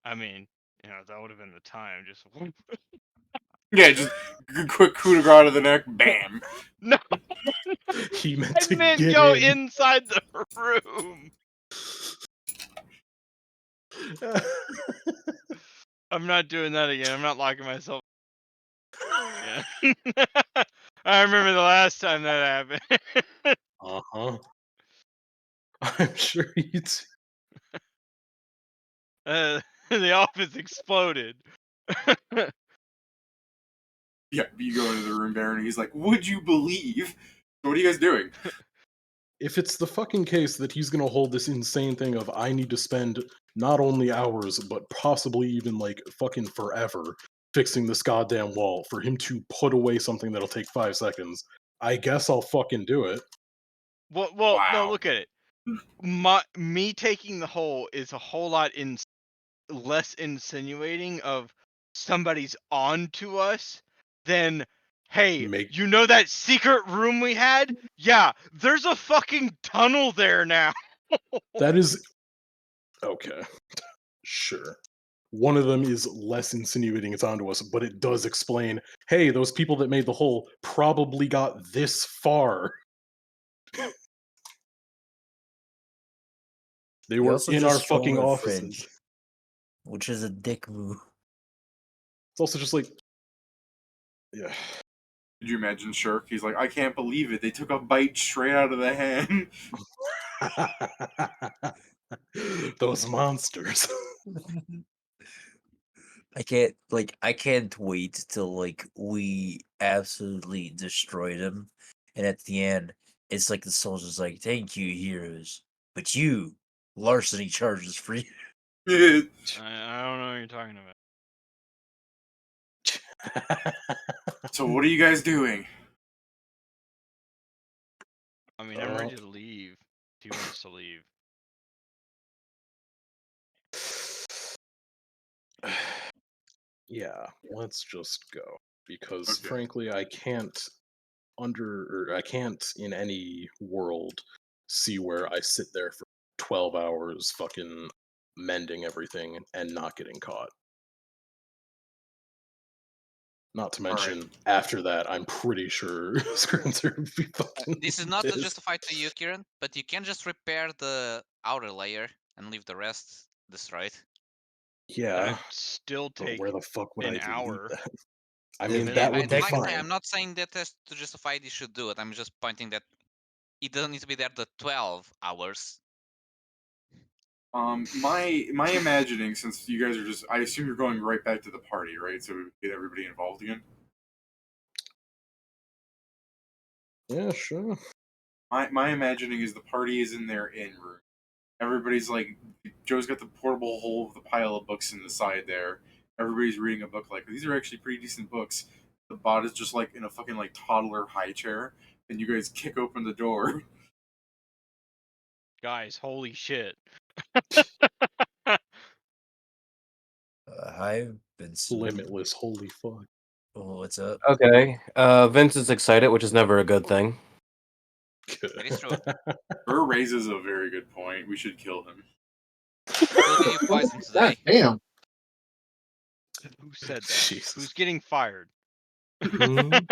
I mean, that would have been the time. Just Yeah, just quick coup de grace to the neck, bam. no. He meant I to meant get go in. inside the room. I'm not doing that again. I'm not locking myself. Yeah. I remember the last time that happened. Uh-huh. I'm sure you do. The office exploded. Yeah, you go into the room, Barony. He's like, would you believe? So what are you guys doing? If it's the fucking case that he's gonna hold this insane thing of I need to spend not only hours, but possibly even like fucking forever fixing this goddamn wall for him to put away something that'll take 5 seconds, I guess I'll fucking do it. Well, Wow. no, look at it. Me taking the hole is a whole lot less insinuating of somebody's on to us than, hey, you know that secret room we had? Yeah, there's a fucking tunnel there now. That is okay. Sure. One of them is less insinuating it's onto us, but it does explain, hey, those people that made the hole probably got this far. They were also in just our stole fucking our offices. fridge, which is a dick move. It's also just like, yeah. Could you imagine Shirk? He's like, I can't believe it. They took a bite straight out of the hand. Those monsters. I can't wait till like we absolutely destroy them, and at the end, it's like the soldier's like, "Thank you, heroes, but you larceny charges for you." I don't know what you're talking about. So what are you guys doing? I mean, I'm ready to leave. Do you want us to leave? Yeah, let's just go. Because frankly, I can't in any world see where I sit there for 12 hours fucking mending everything and not getting caught. Not to mention, after that, I'm pretty sure Scrunzer would be fucking This is not to pissed. justify to you, Kieran, but you can just repair the outer layer and leave the rest destroyed. Yeah, That'd still but take where the fuck would an I delete hour. that? I mean, Yeah, that would be Like I say, fine. I'm not saying that to justify you should do it. I'm just pointing that it doesn't need to be there the 12 hours. My imagining, since you guys are just, I assume you're going right back to the party, right? So we get everybody involved again. Yeah, sure. My imagining is the party is in their inn room. Everybody's like, Joe's got the portable hole with a pile of books in the side there. Everybody's reading a book. Like, these are actually pretty decent books. The bot is just like in a fucking like toddler high chair, and you guys kick open the door. Guys, holy shit. Hi, Vincent. Limitless, holy fuck. Oh, what's up? Okay. Vince is excited, which is never a good thing. That is true. Burr raises a very good point. We should kill him. We'll give you poison today. Damn. Who said that? Jesus. Who's getting fired? Mhm.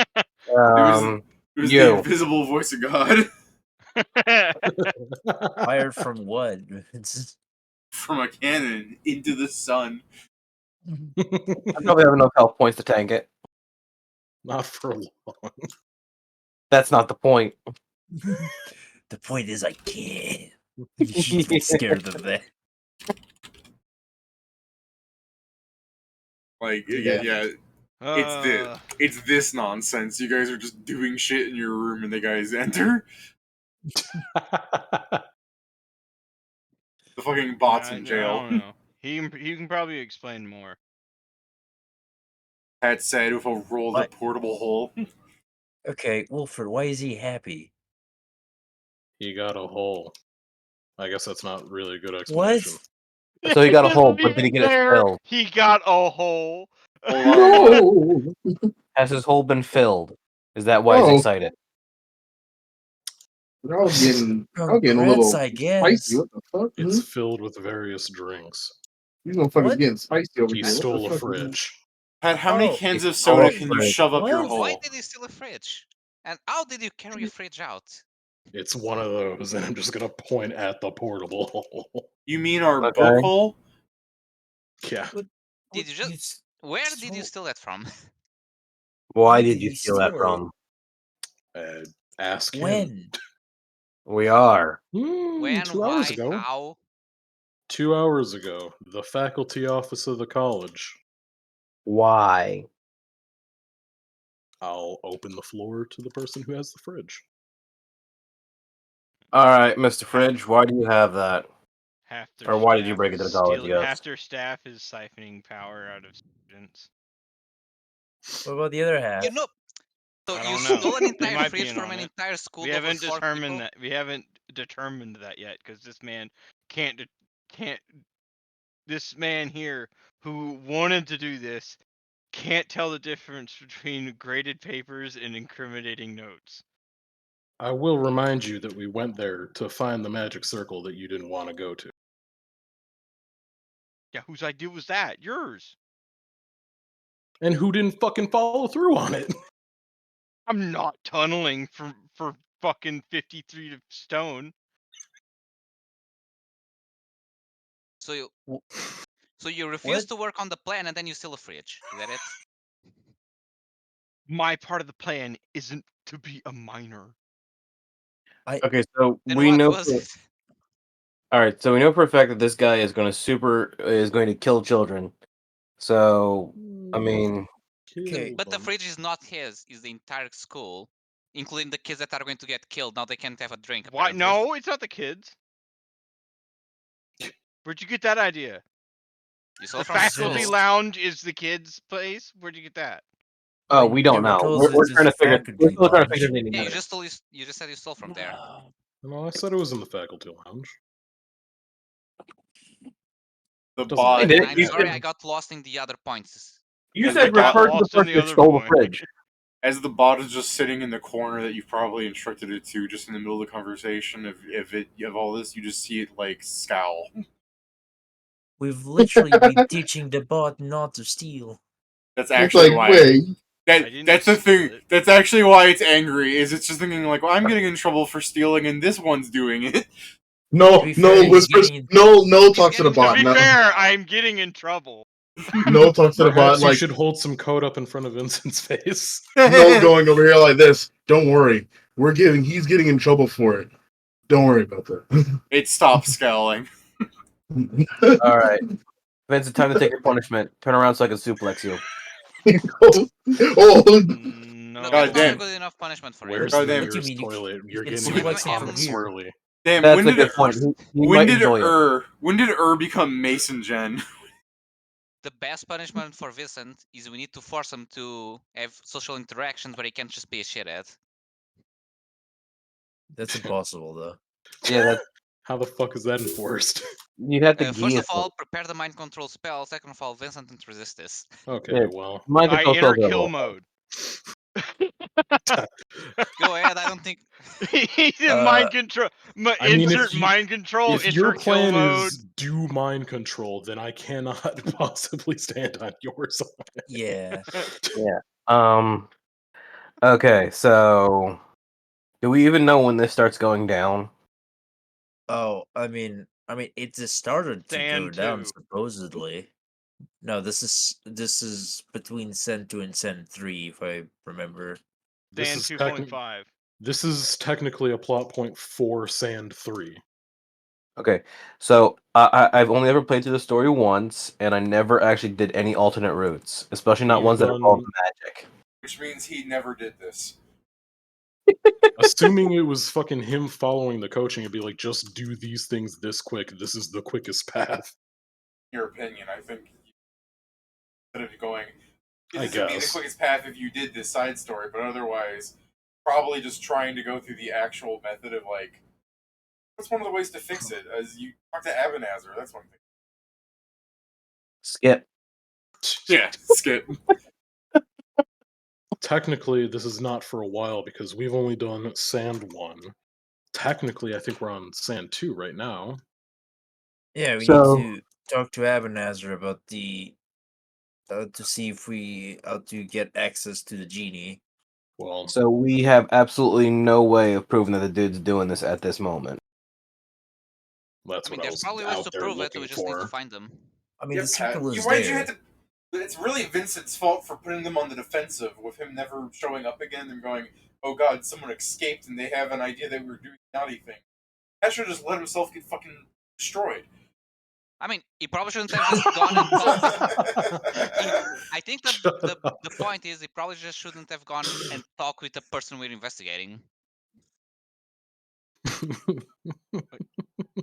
It was the You. invisible voice of God. Fired from what? from a cannon into the sun. I probably have enough health points to tank it. Not for long. That's not the point. The point is, I can't. You should be scared of that. Like, Yeah. it's this nonsense. You guys are just doing shit in your room, and the guys enter. The fucking bot's in I jail. don't know. He can probably explain more. Pat said with a roll the What? portable hole. Okay, Wilfred, why is he happy? He got a hole. I guess that's not really a good explanation. What? So he got a hole, Just but did he get it there, filled? He got a hole. Hold on. No. Has his hole been filled? Is that why he's Oh. excited? They're all getting a little I guess. spicy. What the fuck? It's filled with various drinks. These motherfuckers What? getting spicy over He here. What the stole a fuck? fridge. Pat, how many Oh. cans He of stole soda a can you fridge. shove up your What? hole? Why did he steal a fridge? And how did you carry a fridge out? It's one of those, and I'm just gonna point at the portable hole. You mean our Okay. book hole? Yeah. Did you just? Where did you steal that from? Why did you steal that from? Ask him. When? We are. When? 2 hours Why? ago. How? 2 hours ago. The faculty office of the college. Why? I'll open the floor to the person who has the fridge. All right, Mr. Fridge, why do you have that? Half their Or why did you staff break is into the college, stealing- yes? Half their staff is siphoning power out of students. What about the other half? You know. So I you don't know. stole an They entire might be fridge in from on an it. entire school. We of haven't 4 determined people? that. We haven't determined that yet because this man can't. This man here who wanted to do this can't tell the difference between graded papers and incriminating notes. I will remind you that we went there to find the magic circle that you didn't want to go to. Yeah, whose idea was that? Yours. And who didn't fucking follow through on it? I'm not tunneling for fucking 53 stone. So you refuse to work on the plan and then you steal a fridge. Is that it? My part of the plan isn't to be a miner. Okay, so Then we what know. was it? All right, so we know for a fact that this guy is going to kill children. So, I mean, Okay. But the fridge is not his. It's the entire school, including the kids that are going to get killed. Now they can't have a drink. Why? Apparently. No, it's not the kids. Where'd you get that idea? You saw The it from the faculty school. lounge is the kids' place. Where'd you get that? oh, we don't never know. told We're, us we're it's trying to figure. faculty We're still trying to lounge. figure it Yeah, out. you just said you stole from there. No, I said it was in the faculty lounge. The Doesn't bot. matter. I'm You sorry, said- I got lost in the other points. You As said the bot refer to the lost in person the who other stole the point. fridge. As the bot is just sitting in the corner that you've probably instructed it to, just in the middle of the conversation of all this, you just see it like scowl. We've literally been teaching the bot not to steal. That's It's actually like, why. wait. I didn't That's the steal thing. it. That's actually why it's angry. Is it's just thinking like, well, I'm getting in trouble for stealing, and this one's doing it. No, To be no fair, he's whispers. getting- No talks to the getting- To bot. be No, fair, I'm getting in trouble. no talks to the bot. Perhaps you Like, should hold some code up in front of Vincent's face. no going over here like this. Don't worry. He's getting in trouble for it. Don't worry about that. It stops scowling. All right, Vincent, time to take your punishment. Turn around so I can suplex you. oh, No. No, God that's not a damn. good enough punishment for Where's you. the Goddamn. nearest What do you mean? toilet? You're can getting suplex him hot from and here. swirly. Damn, That's when a did good point. He when might did enjoy it. when did become Mason Gen? The best punishment for Vincent is we need to force him to have social interactions where he can't just be a shithead. That's impossible, though. Yeah, that How the fuck is that enforced? you have to First guillotine. of all, prepare the mind control spell. Second of all, Vincent and resist this. Okay, Yeah. well. Mind I control enter spells are kill low. mode. Go ahead. I don't think. He's in mind control. I mean, Insert mind control. If your Enter kill plan mode. is do mind control, then I cannot possibly stand on your side. Yeah. Okay, so do we even know when this starts going down? Oh, I mean, I mean, it just started to go Sand down 2. supposedly. No, this is between Sen 2 and Sen 3, if I remember. This Sand is 2.5. This is technically a plot point for Sand 3. Okay, so I've only ever played through the story once, and I never actually did any alternate routes, especially not We've ones that involve done- magic. Which means he never did this. Assuming it was fucking him following the coaching, it'd be like, just do these things this quick. This is the quickest path. In your opinion, I think instead of going, I this would be the guess. quickest path if you did this side story, but otherwise, probably just trying to go through the actual method of like, what's one of the ways to fix it? As you talk to Abenazer, that's one thing. Skip. Yeah, skip. Technically, this is not for a while because we've only done Sand 1. Technically, I think we're on Sand 2 right now. Yeah, we So- need to talk to Abenazer about the to see if we how to get access to the genie. Well, So we have absolutely no way of proving that the dude's doing this at this moment. that's I mean, what I there's was probably ways out to there prove it. looking We just need to for. find them. I mean, the Pat, circle is why did you there. have to? It's really Vincent's fault for putting them on the defensive with him never showing up again and going, "Oh God, someone escaped and they have an idea that we were doing a naughty thing." That should just let himself get fucking destroyed. I mean, he probably shouldn't have just gone and talked with. I think that the point is he probably just shouldn't have gone and talked with the person we're investigating.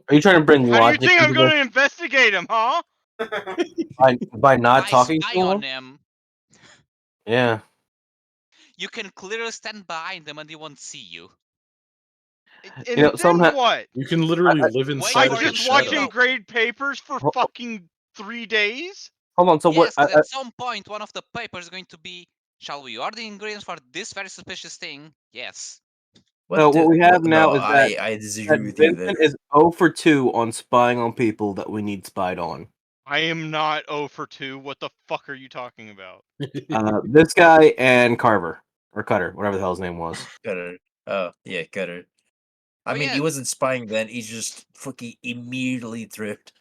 Are you trying to bring How do you logic think I'm into going to investigate him, huh? this by not I talking spy to on him? him. Yeah. You can clearly stand behind them and he won't see you. And know, then somehow- what? You can literally live Wait inside I of for your him just to watch shadow. him grade papers for Ho- fucking 3 days? Hold on. So Yes, what? 'cause at some point one of the papers is going to be, shall we order the ingredients for this very suspicious thing? Yes. So what we have now no, is that I disagree that with you Vincent there. is 0 for 2 on spying on people that we need spied on. I am not 0 for 2. What the fuck are you talking about? This guy and Carver or Cutter, whatever the hell his name was. Cutter. Oh, yeah, Cutter. I Oh, mean, yeah. he wasn't spying then. He just fucking immediately tripped.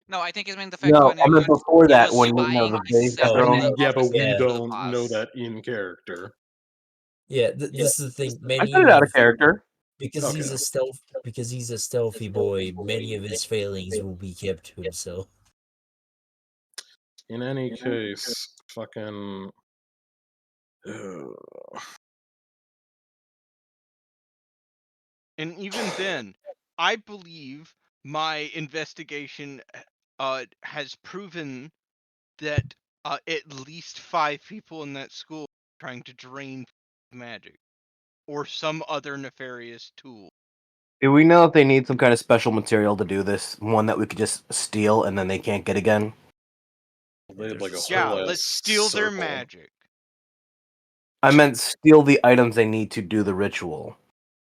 No, I think it's mean the fact No, when I meant before he that was when spying the base got Oh, thrown. he- yeah, but we Yeah. don't know that in character. Yeah, this is the thing. I Many said it out of of character. because he's Okay. a stealthy boy. Many of his failings will be kept to himself. In any case, fucking. And even then, I believe my investigation has proven that at least 5 people in that school are trying to drain magic or some other nefarious tool. Do we know if they need some kind of special material to do this? One that we could just steal and then they can't get again? They had like a Yeah, whole let's ass steal their circle. magic. I meant steal the items they need to do the ritual.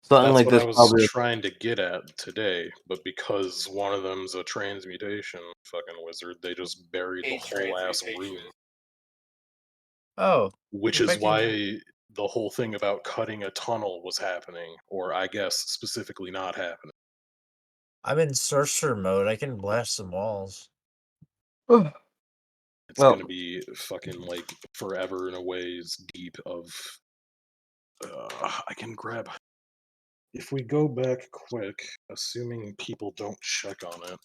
Something That's like what this I was probably. trying to get at today, but because one of them's a transmutation fucking wizard, they just buried the Hate whole ass transmutation. room. Oh, Which if I is can- why the whole thing about cutting a tunnel was happening, or I guess specifically not happening. I'm in sorcerer mode. I can blast some walls. It's Well- gonna be fucking like forever in a ways deep of. I can grab. If we go back quick, assuming people don't check on it.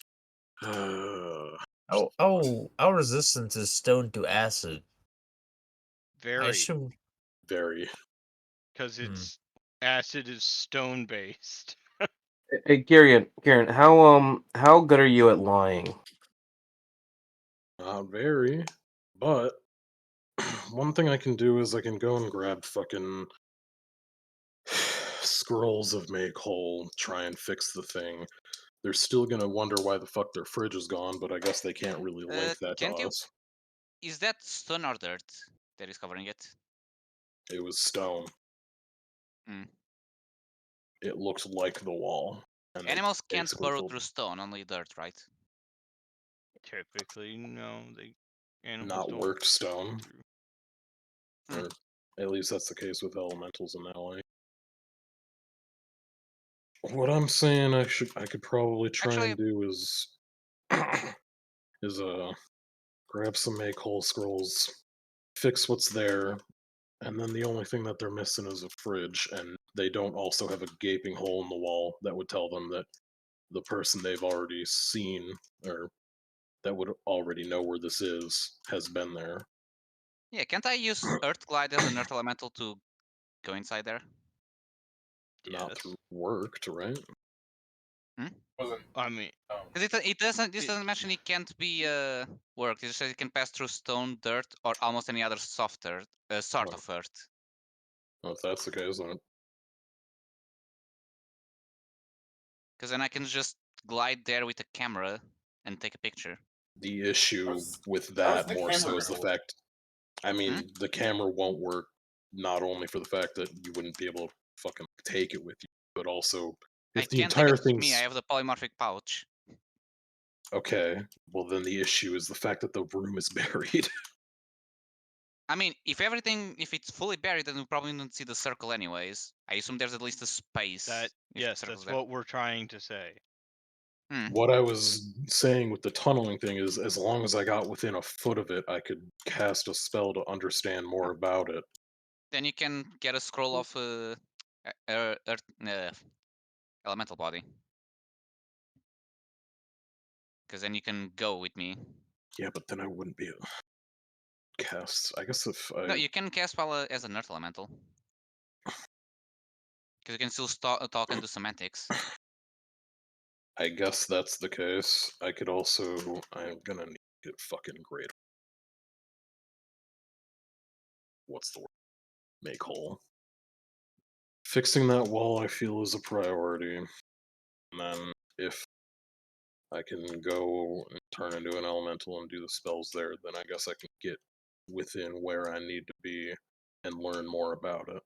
How resistant is stone to acid? I Very, assume. Very. because it's acid is stone based. Hey, Kieran, how good are you at lying? Not very. But one thing I can do is I can go and grab fucking scrolls of make whole, try and fix the thing. They're still gonna wonder why the fuck their fridge is gone, but I guess they can't really link that to Can't you? us. Is that stone or dirt that is covering it? It was stone. Mm. It looked like the wall. And they Animals can't basically burrow filled- through stone, only dirt, right? Typically, no, animals not don't work stone. Hmm. Or at least that's the case with elementals in that way. What I'm saying I could probably try Actually, and do is is grab some make whole scrolls, fix what's there, and then the only thing that they're missing is a fridge, and they don't also have a gaping hole in the wall that would tell them that the person they've already seen or that would already know where this is has been there. yeah, can't I use Earth Glide as an Earth Elemental to go inside there? Not Yes. through worked, right? Wasn't. I mean, Because it doesn't. This doesn't mention it can't be worked. It just says it can pass through stone, dirt, or almost any other soft earth, sort Oh. of earth. Well, if that's the case, then Because then I can just glide there with a camera and take a picture. the issue with how's that the more camera so is the gonna work? fact. I mean, the camera won't work not only for the fact that you wouldn't be able to fucking take it with you, but also I if the can't take entire it with me. I thing's have the polymorphic pouch. okay. Well, then the issue is the fact that the room is buried. I mean, if it's fully buried, then we probably don't see the circle anyways. I assume there's at least a space. that if the yes, circle's that's there. what we're trying to say. What I was saying with the tunneling thing is, as long as I got within a foot of it, I could cast a spell to understand more about it. Then you can get a scroll of earth, elemental body. Because then you can go with me. Yeah, but then I wouldn't be able to cast. I guess if I No, you can cast while as an earth elemental. Because you can still talk and do semantics. I guess that's the case. I could also. I'm gonna need to get fucking great. What's the word? Make whole. Fixing that wall, I feel, is a priority. And then if I can go and turn into an elemental and do the spells there, then I guess I can get within where I need to be and learn more about it.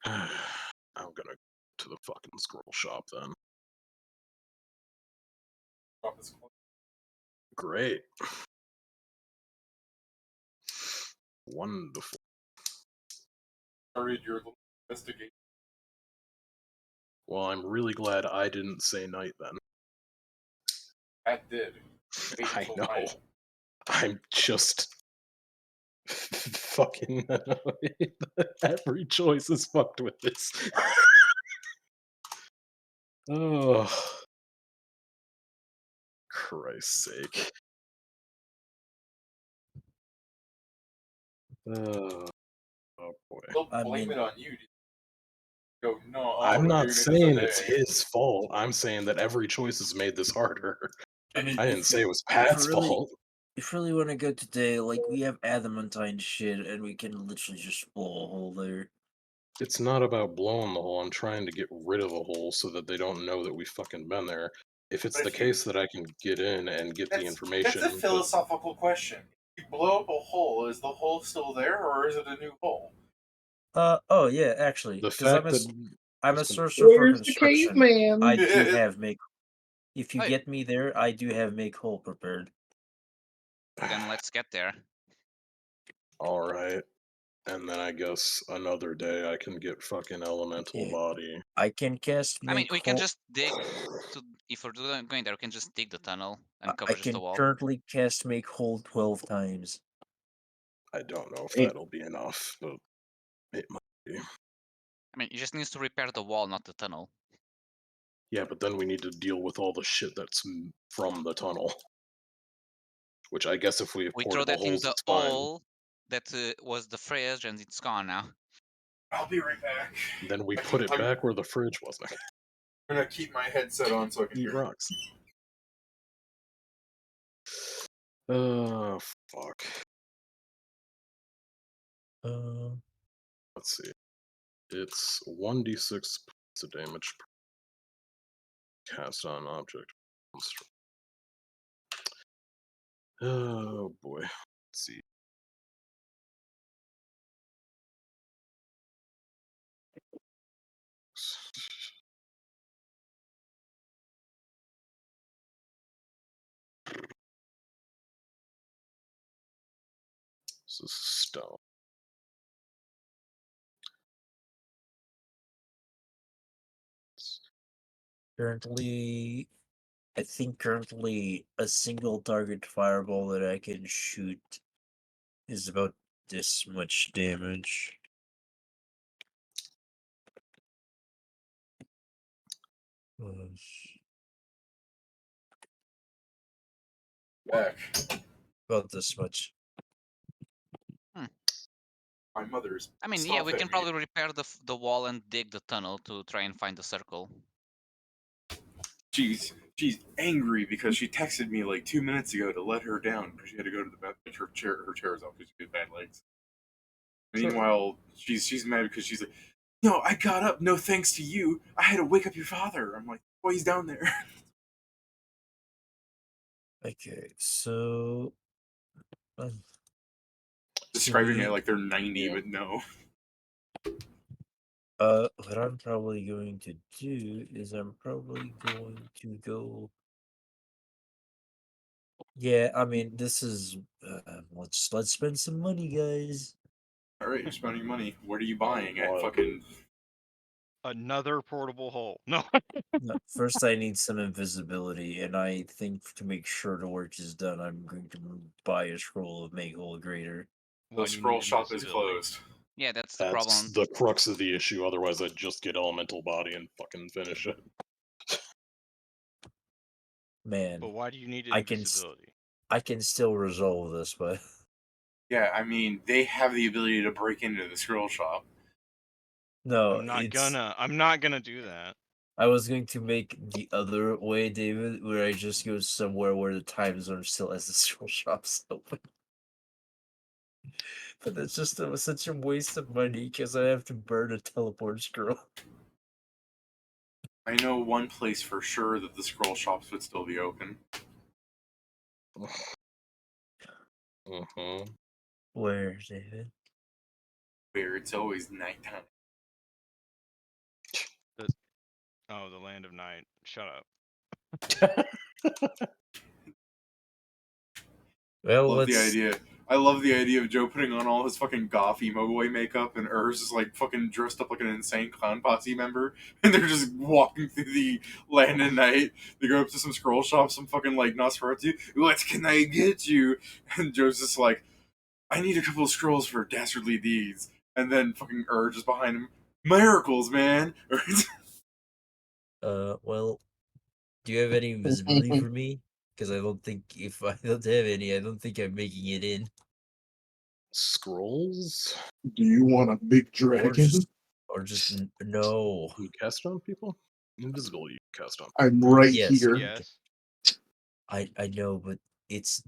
I'm gonna go to the fucking scroll shop then. Great. Wonderful. Started your investigation. Well, I'm really glad I didn't say night then. That did. Wait I until know. night. I'm just fucking every choice is fucked with this. Oh, Christ's sake. Oh, oh boy. They'll I blame mean- it on you. Go, no, I'm we're not doing it saying today. it's his fault. I'm saying that every choice has made this harder. I mean, I didn't say it was Pat's fault. If you really want to go today, like we have adamantine shit, and we can literally just blow a hole there. It's not about blowing the hole. I'm trying to get rid of the hole so that they don't know that we've fucking been there. If it's But the if you- case that I can get in and get the information, That's a but philosophical question. If you blow up a hole, is the hole still there, or is it a new hole? Oh yeah, actually, the because fact that I'm a it's been- sorcerer for Where's the construction. caveman? I do have make. If you Hey. get me there, I do have make hole prepared. Then let's get there. all right, and then I guess another day I can get fucking elemental Yeah. body. I can cast I mean, make we hole. can just dig. If we're going there, we can just dig the tunnel and cover I just the can wall. currently cast make hole 12 times. I don't know if Hey. that'll be enough, but it might be. I mean, you just need to repair the wall, not the tunnel. Yeah, but then we need to deal with all the shit that's from the tunnel. Which I guess if we have We throw portable that in holes, the it's fine. hole that was the fridge, and it's gone now. I'll be right back. Then we I put can- it back where the fridge was. I'm gonna keep my headset on so I can Eat hear. rocks. Oh, fuck. Let's see. It's 1d6 points of damage cast on object. Oh boy. Let's see. This is stone. Currently, I think currently a single target fireball that I can shoot is about this much damage. Back. About this much. My mother's. I mean, yeah, we can probably repair the wall and dig the tunnel to try and find the circle. She's angry because she texted me like 2 minutes ago to let her down because she had to go to the bathroom. Her chair is off because she had bad legs. Meanwhile, she's mad because she's like, "No, I got up. No thanks to you. I had to wake up your father." I'm like, "Boy, he's down there." Okay, so Describing it like they're 90, Yeah. but no. what I'm probably going to do is I'm probably going to go. Yeah, I mean, this is let's spend some money, guys. All right, you're spending money. What are you buying at What? fucking? Another portable hole. No. No, first, I need some invisibility, and I think to make sure the work is done, I'm going to buy a scroll of Make Hole Greater. Why The do you scroll need shop is invisibility? closed. Yeah, that's the That's problem. the crux of the issue. Otherwise, I'd just get elemental body and fucking finish it. Man, But why do you need I can invisibility? I can still resolve this, but Yeah, I mean, they have the ability to break into the scroll shop. no, I'm not it's. gonna do that. I was going to make the other way, David, where I just go somewhere where the time zone still has the scroll shops open. But that's just such a waste of money because I have to burn a teleport scroll. I know one place for sure that the scroll shops would still be open. Mm-hmm. Where, David? Where it's always nighttime. Oh, the land of night. Shut up. Well, Love the let's. idea. I love the idea of Joe putting on all his fucking goth emo boy makeup and Urs is like fucking dressed up like an insane clown posse member, and they're just walking through the land at night. They go up to some scroll shop, some fucking like Nosferatu. What can I get you? And Joe's just like, I need a couple of scrolls for dastardly deeds. And then fucking Urge is behind him. Miracles, man. Well, do you have any visibility for me? Because I don't think if I don't have any, I don't think I'm making it in. Scrolls? Do you want a big dragon? Or just no. You cast on people? Invisibility you cast on. I'm right Yes, here. Yes. I know, but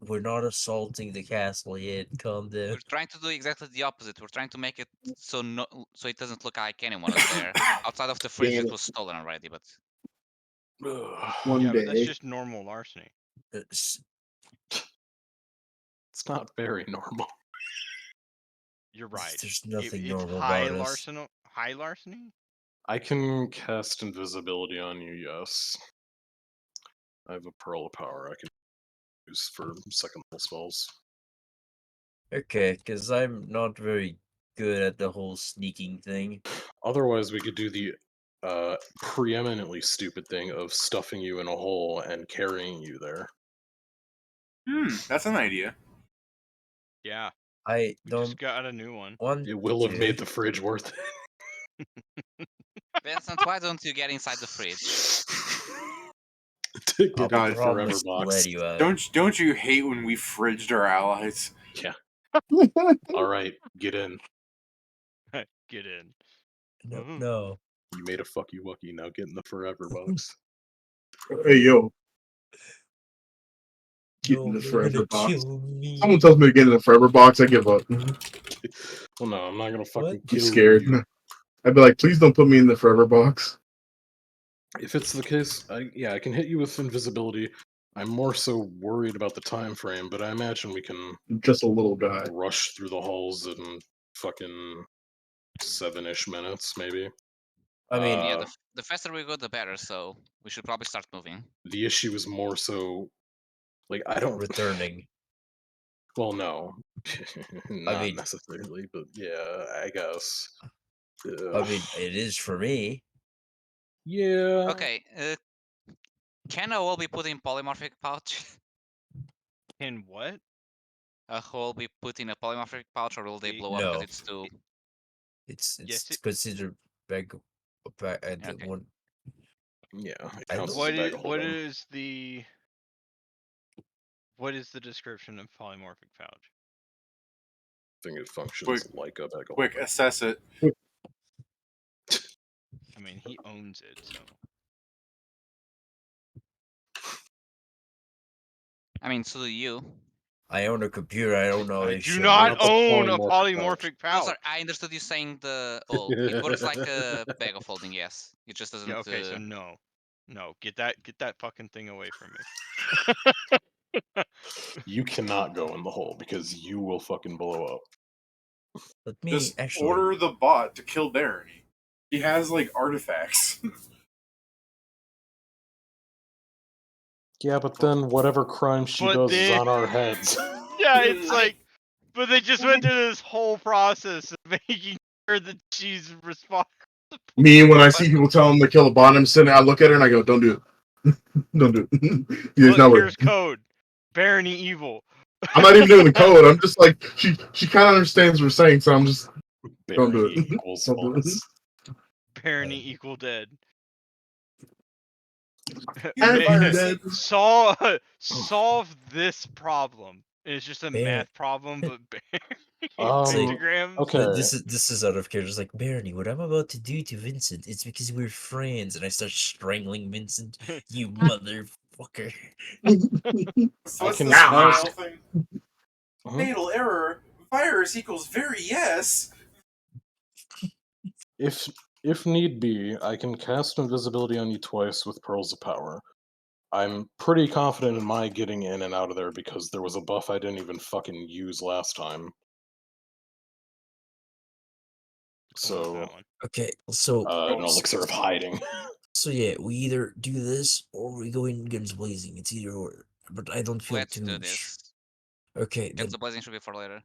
we're not assaulting the castle yet. Calm down. We're trying to do exactly the opposite. We're trying to make it so it doesn't look like anyone is there. Outside of the fridge Damn that it. was stolen already, but One Yeah, but that's day. just normal larceny. It's not very normal. You're right. There's nothing It's normal high about us. high larceny? I can cast invisibility on you, yes. I have a pearl of power I can use for second level spells. Okay, because I'm not very good at the whole sneaking thing. Otherwise, we could do the preeminently stupid thing of stuffing you in a hole and carrying you there. That's an idea. Yeah. I We don't just got a new one. want It will have to. made the fridge worth it. Vincent, why don't you get inside the fridge? To get I'll in the God, forever promise to box. let you out. Don't you hate when we fridged our allies? Yeah. Alright, get in. Get in. No, Mhm. no. You made a fuck you wucky, now get in the forever box. Hey, yo. Get No, in the you're forever gonna box. kill me. Someone tells me to get in the forever box, I give up. Well, no, I'm not gonna fucking What? I'm kill scared. you. I'd be like, please don't put me in the forever box. If it's the case, I can hit you with invisibility. I'm more so worried about the time frame, but I imagine we can I'm just a little guy. rush through the halls in fucking 7-ish minutes, maybe. I mean, Yeah, Uh, the faster we go, the better. So we should probably start moving. the issue is more so like I don't. returning. Well, no, not mean- necessarily, but yeah, I guess. I mean, it is for me. Yeah. Okay, Can a hole be put in polymorphic pouch? Can what? A hole be put in a polymorphic pouch, or will they blow up No. because it's too? It's Yes, it- considered bag. Okay. One. Yeah, it I counts as don't- a bag of What holding. is the description of polymorphic pouch? I think it functions Quick- like a bag of Quick, holding. assess it. I mean, he owns it, so. I mean, so do you. I own a computer. I don't know I this do shit. not Not the own a polymorphic polymorphic Oh, pouch. sorry, I understood you saying the hole. It works like a bag of holding. Yes, it just doesn't. Yeah, okay, so no, get that fucking thing away from me. You cannot go in the hole because you will fucking blow up. Let me Just actually. order the bot to kill Barony. He has like artifacts. Yeah, but then whatever crime she But does is then- on our heads. Yeah, it's like, but they just went through this whole process of making sure that she's responsible. Me, when I see people telling them to kill a bot, I'm sitting there, I look at her and I go, "Don't do it, don't do it." There's Look, no way. here's code. Barony evil. I'm not even doing the code. I'm just like she kind of understands what we're saying, so I'm just don't do Barony it. equals Don't do it. us. Barony equal dead. And Fire you dead. Solve this problem. It's just a math problem, but pentagrams. Okay. This is out of character. It's like, Barony, what I'm about to do to Vincent, it's because we're friends, and I start strangling Vincent. You motherfucker. So I what's can this email ask- thing? Mhm. Fatal error. Virus equals very yes. If need be, I can cast invisibility on you twice with Pearls of Power. I'm pretty confident in my getting in and out of there because there was a buff I didn't even fucking use last time. So, Okay, so an elixir of hiding. so yeah, we either do this or we go in guns blazing. It's either or. But I don't feel Let's too do much. this. Okay, then. Guns blazing should be for later.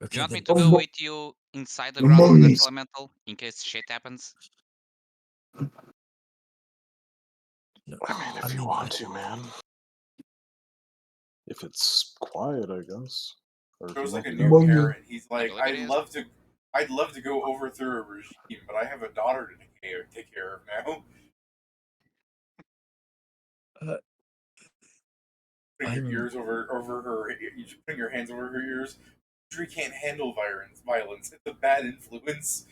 Okay, You want me then. to go with you inside the ground with Natural Elemental in case shit happens? No, I mean, if you want to, man. If it's quiet, I guess. Or if Joe's you like a want new to go. parent. He's like, believe it is. I'd love to go overthrow a regime, but I have a daughter to take care of now. Putting your ears over her, putting your hands over her ears. She can't handle violence. It's a bad influence.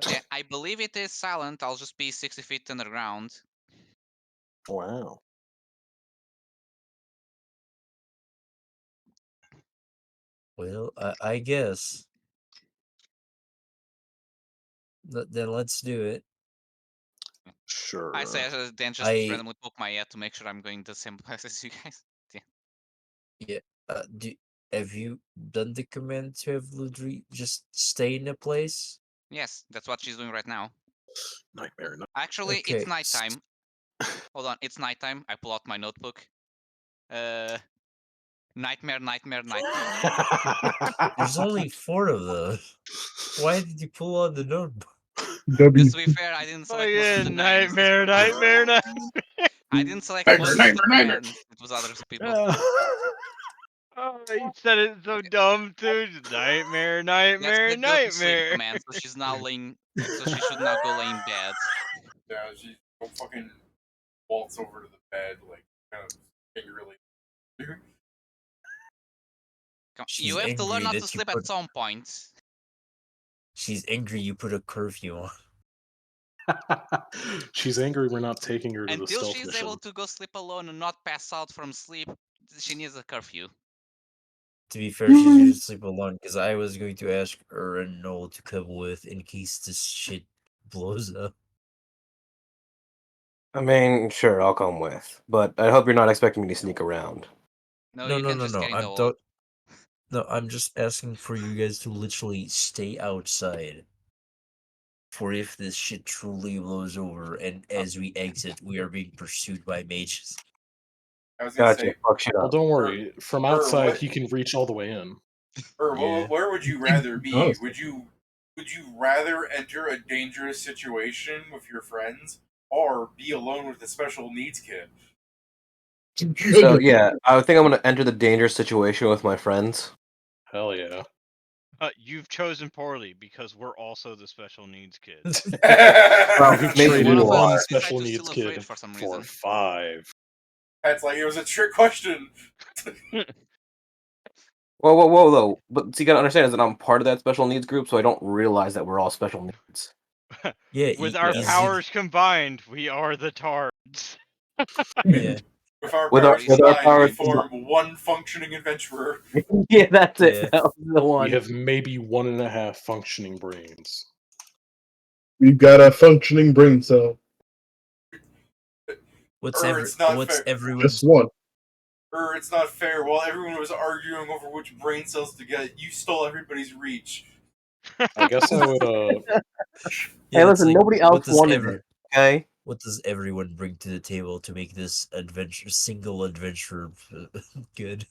Okay, I believe it is silent. I'll just be 60 feet underground. Wow. Well, I guess. Then let's do it. Sure. I say then just randomly poke my head to make sure I'm going the same place as you guys. Yeah. Have you done the command to have Ludri just stay in a place? Yes, that's what she's doing right now. Nightmare. Actually, Okay, it's nighttime. Hold on, it's nighttime. I pull out my notebook. Nightmare. There's only 4 of those. Why did you pull out the notebook? Because to be fair, I didn't select most of the names. Nightmare. I didn't select most of the commands. It was other people. Oh, you said it so dumb too. Nightmare. Let's go to sleep command. So she's now laying. So she should now go lay in bed. Yeah, she go fucking waltz over to the bed, like kind of angrily. You have to learn not to sleep at some point. She's angry you put a curfew on. She's angry we're not taking her to the Until stealth she's mission. able to go sleep alone and not pass out from sleep, she needs a curfew. To be fair, she should sleep alone because I was going to ask her and Noel to come with in case this shit blows up. I mean, sure, I'll come with, but I hope you're not expecting me to sneak around. No, you can just get in the hole. No, I'm just asking for you guys to literally stay outside. For if this shit truly blows over, and as we exit, we are being pursued by mages. I was gonna say, fuck shit Well, up. don't worry. From outside, he can reach all the way in. Where would you rather be? Would you rather enter a dangerous situation with your friends or be alone with a special needs kid. So yeah, I think I'm gonna enter the dangerous situation with my friends. Hell yeah. You've chosen poorly because we're also the special needs kids. Well, We've maybe traded one of you one us are. decided special to needs steal a freight kid for some for reason. 5. That's like, it was a trick question. Whoa, though. But you gotta understand is that I'm part of that special needs group, so I don't realize that we're all special needs. Yeah, With our easy. powers combined, we are the tards. Yeah, With our With our- powers with our combined, we powers form one functioning adventurer. Yeah, that's it. Yeah. That was the We one. have maybe 1.5 functioning brains. We've got a functioning brain cell. What's It's not fair. everyone's Just one. It's not fair. While everyone was arguing over which brain cells to get, you stole everybody's reach. I guess I would Hey, it's listen, like, nobody what else does wanted it. Okay. what does everyone bring to the table to make this single adventure good?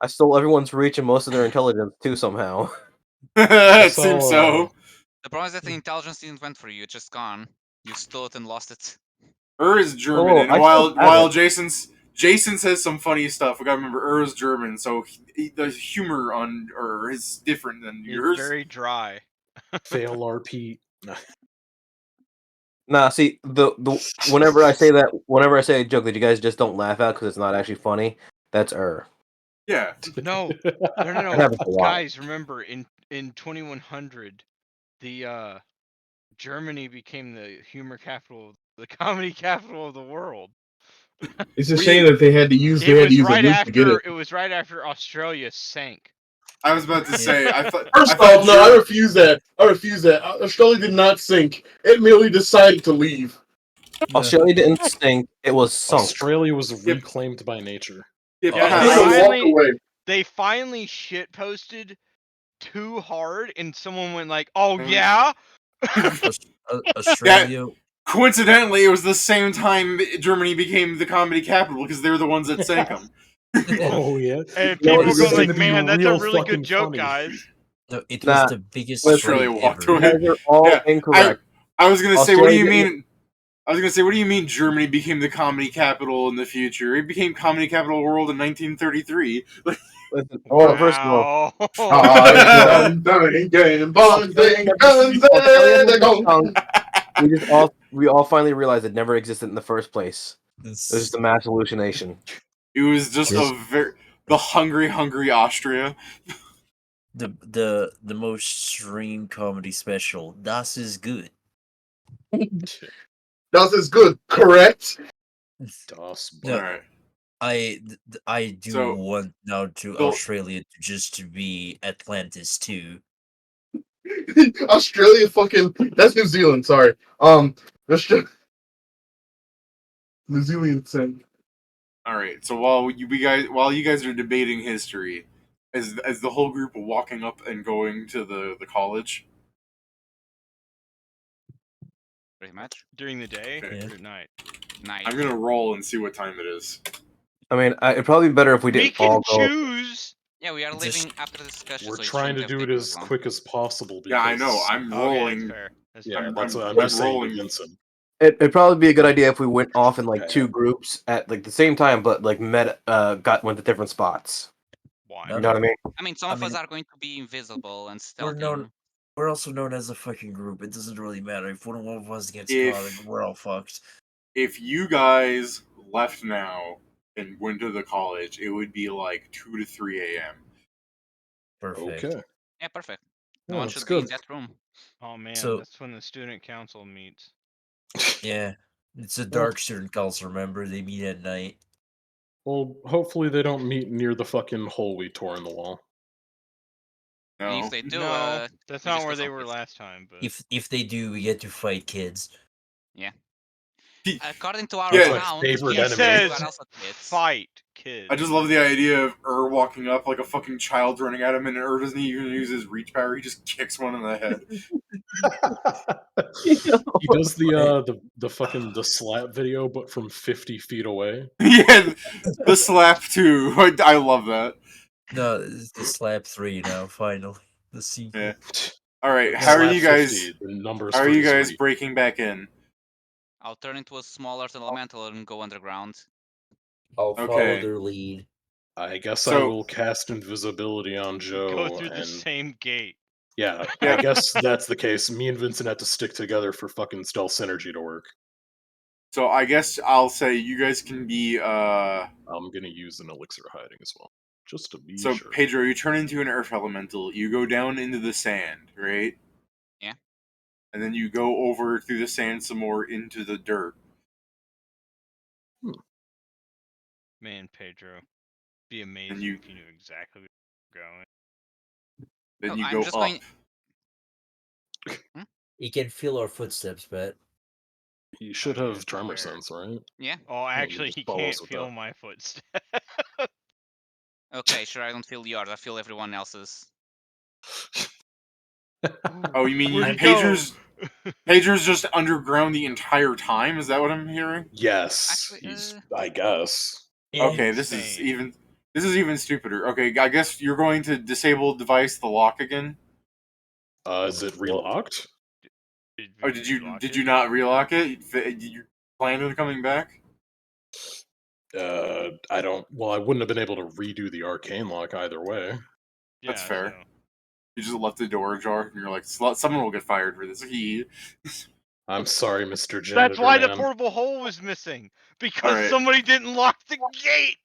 I stole everyone's reach and most of their intelligence too somehow. It seems so. The problem is that the intelligence didn't went for you; it's just gone. You stole it and lost it. Is German, Oh, and I while still have it. Jason says some funny stuff, we gotta remember is German, so the humor on is different than It's yours. very dry. fail RP. Nah, see, the whenever I say a joke that you guys just don't laugh at because it's not actually funny, that's Yeah. No, It no. happens a lot. Guys, remember in 2100, the Germany became the humor capital, the comedy capital of the world. It's a shame that they had to use It was a right nuke to get after. it. It was right after Australia sank. I was about to say, I thought. First off, no, I refuse that. Australia did not sink. It merely decided to leave. Australia didn't sink; it was sunk. Australia was reclaimed by nature. Yeah, They finally shit posted too hard, and someone went like, "Oh yeah." Australia. Coincidentally, it was the same time Germany became the comedy capital because they're the ones that sank them. Oh yeah. And No, people this go is gonna like, be "Man, that's a real really fucking good joke, funny." guys." No, it Nah, was the biggest Australia trade walked ever. away. You guys are all incorrect. I was gonna say, what do you Australia mean? I was gonna say, what do you mean Germany became the comedy capital in the future? It became comedy capital of the world in 1933. Listen, Oh, first of all, we all finally realized it never existed in the first place. It was just a mass hallucination. It was just the hungry Austria. The most streamed comedy special. Das is good. Das is good, correct? Das. No, Alright. I do want now to Australia to be Atlantis too. Australia fucking that's New Zealand, sorry. New Zealand thing. Alright, so while you guys are debating history, as the whole group are walking up and going to the college. Pretty much. During the day Okay. or at night? Night. I'm gonna roll and see what time it is. I mean, it'd probably be better if we didn't all go. Choose. Yeah, we are leaving after the discussion. We're so trying to it do it as quick as possible. Yeah, I know. I'm rolling. That's fair. Yeah, that's what I'm I'm just saying rolling. to Vincent. It'd probably be a good idea if we went off in like two groups at like the same time, but like went to different spots. Why? You know what I mean? I mean, some of us are going to be invisible and stealthy. We're also known as a fucking group. It doesn't really matter if one of us gets caught. We're all fucked. If you guys left now and went to the college, it would be like 2 to 3 a.m. Perfect. Okay. Yeah, perfect. Yeah, No one that's should be in good. that room. Oh man, So- that's when the student council meets. Yeah, it's a dark student council. Remember, they meet at night. Well, hopefully they don't meet near the fucking hole we tore in the wall. No. If they do, No, that's we not just where go they were someplace. last time. But If they do, we get to fight kids. Yeah. According to our Yeah. account, Favorite he enemy. says, are also kids. "Fight kids." I just love the idea of walking up like a fucking child running at him, and doesn't even use his reach power. He just kicks one in the head. He does the fucking the slap video, but from 50 feet away. Yeah, the slap too. I love that. No, it's the slap 3 now. Finally, the sequel. Yeah. All right, The how are slap you guys? 50, the numbers How are for you his guys reach. breaking back in? I'll turn into a small earth elemental and go underground. I'll follow Okay. their lead. I guess I So- will cast invisibility on Joe. Go through the and same gate. yeah, Yeah. I guess that's the case. Me and Vincent had to stick together for fucking stealth synergy to work. So I guess I'll say you guys can be. I'm gonna use an elixir of hiding as well, just to be So sure. Pedro, you turn into an earth elemental. You go down into the sand, right? Yeah. And then you go over through the sand some more into the dirt. Man, Pedro, be amazing you- if you knew exactly where you're going. Then No, you I'm go just up. going- He can feel our footsteps, but He should I mean, have it's tremor fair. sense, right? Yeah. Oh, actually, just he follow can't us with feel that. my footsteps. Okay, sure. I don't feel yours. I feel everyone else's. Oh, you mean Where'd he Pedro's? go? Pedro's just underground the entire time. Is that what I'm hearing? Yes, Actually, he's. I guess. Okay, this is even stupider. Okay, I guess you're going to disable device the lock again. Is it relocked? Oh, did you not relock it? Did you plan on coming back? I don't. Well, I wouldn't have been able to redo the arcane lock either way. That's Yeah, fair. so- You just left the door ajar, and you're like, someone will get fired for this. I'm sorry, Mr. Janitor. That's why the man. portable hole was missing. Because Alright. somebody didn't lock the gate.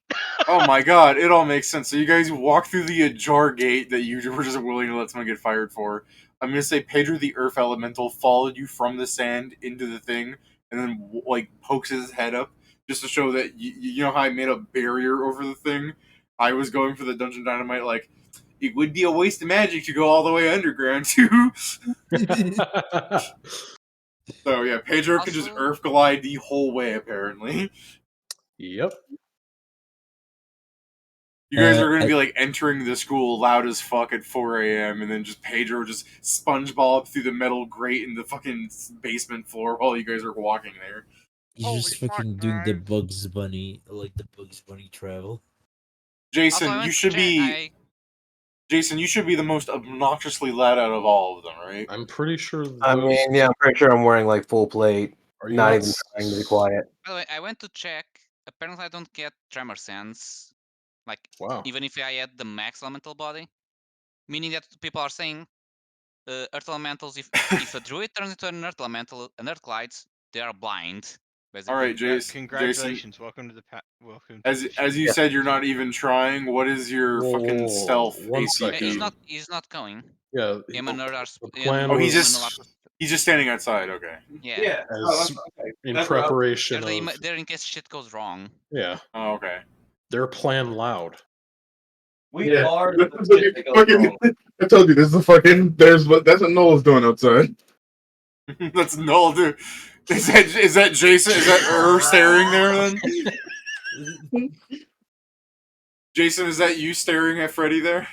Oh my god, it all makes sense. So you guys walk through the ajar gate that you were just willing to let someone get fired for. I'm gonna say Pedro the Earth Elemental followed you from the sand into the thing, and then like pokes his head up just to show that you know how I made a barrier over the thing. I was going for the Dungeon Dynamite. Like it would be a waste of magic to go all the way underground too. So yeah, Pedro can just Also- Earth glide the whole way apparently. Yep. You guys are going to be like entering the school loud as fuck at 4 a.m. and then just Pedro just SpongeBob up through the metal grate in the fucking basement floor while you guys are walking there. he's Holy just fuck, fucking doing the guys. Bugs Bunny, like the Bugs Bunny travel. Jason, Also, I you went to should check- be I- Jason, you should be the most obnoxiously loud out of all of them, right? I'm pretty sure. I those- mean, yeah, I'm pretty sure I'm wearing like full plate. Are you Not not even trying to be quiet. By the way, I went to check. Apparently, I don't get tremor sense. Like, Wow. even if I had the max elemental body, meaning that people are saying, earth elementals. If a druid turns into an earth elemental, an earth glides, they are blind. Basically. All right, Jason. Congratulations. Welcome to the welcome. To As the as you Yeah. said, you're not even trying. What is your Whoa, fucking whoa, whoa, stealth one ACP? second. He's not going. Yeah. Him and Nerd are. the plan Oh, he's was just standing outside. Okay. Yeah. as in preparation of. They're in case shit goes wrong. Yeah, Oh, okay. their plan loud. We are This the is shit that goes fucking- wrong. I told you this is a fucking. That's what Noel's doing outside. That's null, dude. Is that Jason? Is that her staring there then? Jason, is that you staring at Freddy there?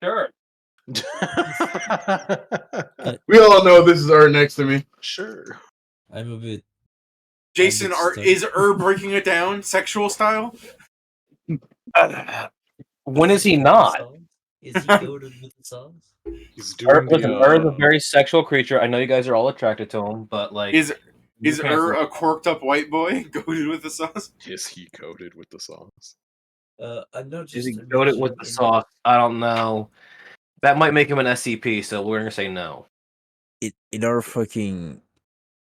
Sure. We all know this is next to me. Sure. I'm a bit. Jason, stunned. is breaking it down sexual style? When is he not? Is he goaded with the songs? He's doing Listen, the. is a very sexual creature. I know you guys are all attracted to him, but like, Is you can't a corked up white boy goaded with the sauce? Is he coated with the sauce? I'm not is just. he goaded with the sauce? I don't know. That might make him an SCP, so we're gonna say no. In our fucking.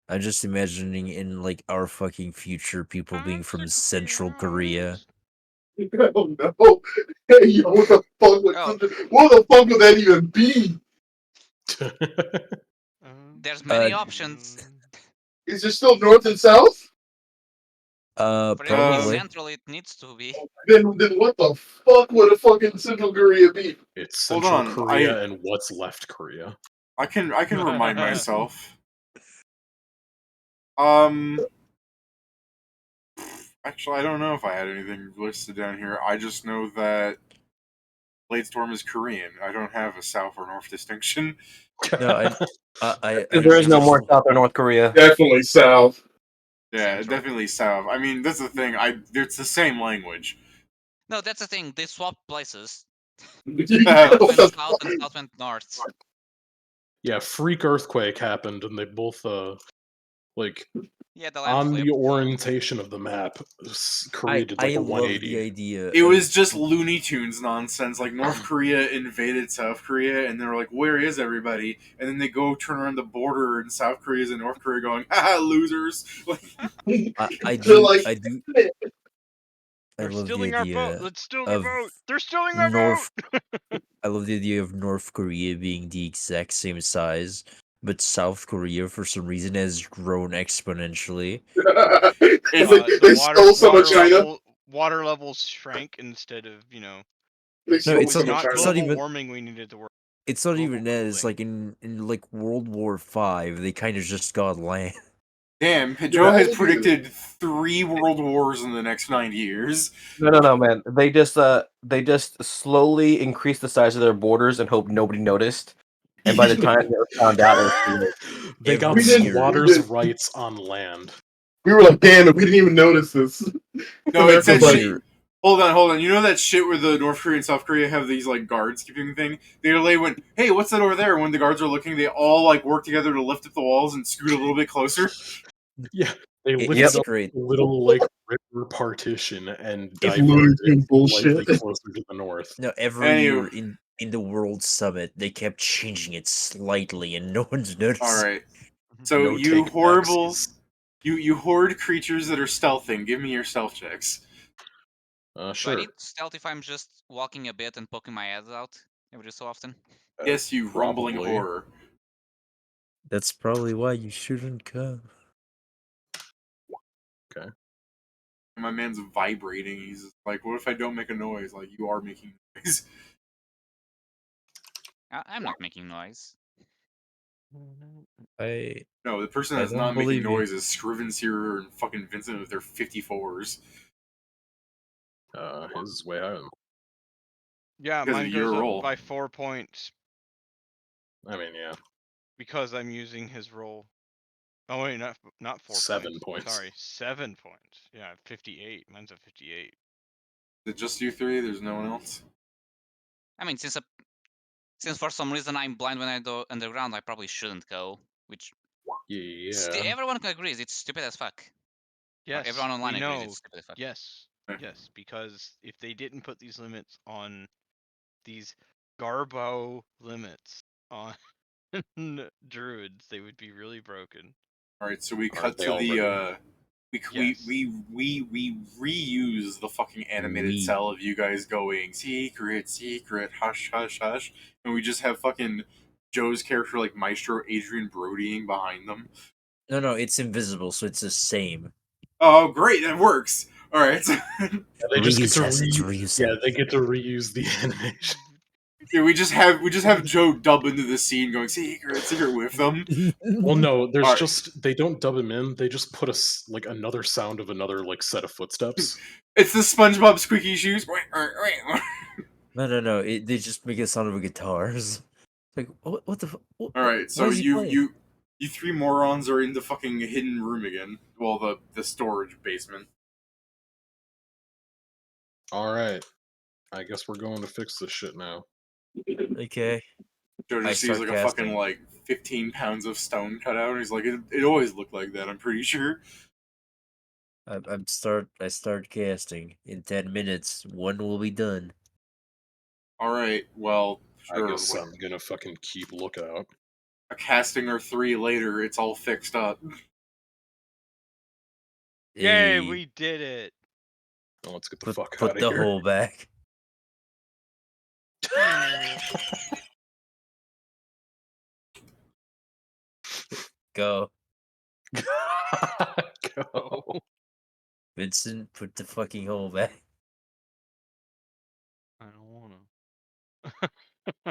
I'm just imagining in like our fucking future people being from Central Korea. Oh no! Hey, yo, what the fuck? What the fuck would that even be? There's many options. Is it still north and south? For Probably. central, it needs to be. Then what the fuck would a fucking Central Korea be? It's Hold Central on, Korea and what's left Korea. I can remind myself. Actually, I don't know if I had anything listed down here. I just know that Bladestorm is Korean. I don't have a south or north distinction. No, I There is no more South or North Korea. Definitely south. Yeah, Central. definitely south. I mean, that's the thing. It's the same language. No, that's the thing. They swapped places. What North went the south fuck? and south went north. Yeah, freak earthquake happened, and they both Like Yeah, the land on the flipped. orientation of the map, Korea did like I a love 180. the idea. It was of- just Looney Tunes nonsense. Like North Korea invaded South Korea, and they're like, "Where is everybody?" And then they go turn around the border, and South Korea's and North Korea going, "Haha, losers!" Like, I They're do. like, I do. I They're love the stealing our vote. idea Let's steal their of vote. They're stealing our North. vote. I love the idea of North Korea being the exact same size, but South Korea for some reason has grown exponentially. It's like, they stole some of China. Water levels shrank instead of They No, stole It it's was some of not China. it's not global even. warming we needed to work. It's not global even that. It's cooling. like in like World War V, they kind of just got land. damn. Joe has predicted 3 world wars in the next 9 years. No, man. They just slowly increased the size of their borders and hoped nobody noticed. And by the time they were found out, it was too late. They got Every year. squatters' We did. rights on land. We were like, damn it, we didn't even notice this. No, it's that America's like, shit. Hold on. You know that shit where the North Korea and South Korea have these like guards keeping thing? They literally went, "Hey, what's that over there?" And when the guards are looking, they all like work together to lift up the walls and scoot a little bit closer. Yeah, they lifted It's up great. a little like river partition and It's diverted Looney it Tunes bullshit. slightly closer to the north. No, every Anyway. year in the World Summit, they kept changing it slightly, and no one's noticed. All right. So No you take horrible, backsies. you horde creatures that are stealthing. Give me your stealth checks. Do I Sure. need stealth if I'm just walking a bit and poking my head out every so often? Yes, you rumbling Probably. horror. That's probably why you shouldn't come. Okay. My man's vibrating. He's like, "What if I don't make a noise?" Like, you are making noise. I'm not making noise. I No, the person I that's don't not making believe you. noise is Scrivenseer and fucking Vincent with their 54s. His is way higher. Yeah, Because of mine your goes up roll. by 4 points I mean, yeah, because I'm using his roll. Oh wait, not 4 7 points. Sorry, 7 points. Yeah, 58. Mine's a 58. Is it just you three? There's no one else? I mean, since for some reason I'm blind when I go underground, I probably shouldn't go. Which Yeah. everyone agrees it's stupid as fuck. Yes, Everyone online we agrees know. it's stupid as fuck. Yes, Okay. yes, because if they didn't put these limits on these Garbo limits on druids, they would be really broken. All right, so we Aren't cut they to the already? Yes. we reuse the fucking animated We. cell of you guys going secret, hush, hush, hush, and we just have fucking Joe's character like Maestro Adrian Brodying behind them. No, it's invisible, so it's the same. Oh, great, that works. All right, Yeah, they just get to Reuse they get to reuse the animation. yeah, we just have Joe dub into the scene going secret with them. Well, no, there's Alright. just they don't dub him in. They just put another sound of another set of footsteps. It's the SpongeBob squeaky shoes. No. They just make a sound of guitars. Like what the? All right, so what is he playing? you three morons are in the fucking hidden room again. Well, the storage basement. All right, I guess we're going to fix this shit now. Okay. Joe I just sees start like a fucking casting. like 15 pounds of stone cut out, and he's like, it always looked like that. I'm pretty sure. I start casting. In 10 minutes, one will be done. All right, well, sure. I guess I'm gonna fucking keep lookout. A casting or 3 later, it's all fixed up. Yay, Hey, we did it. Oh, let's get the fuck out put of the here. hole back. Go. Go. Vincent, put the fucking hole back. I don't wanna.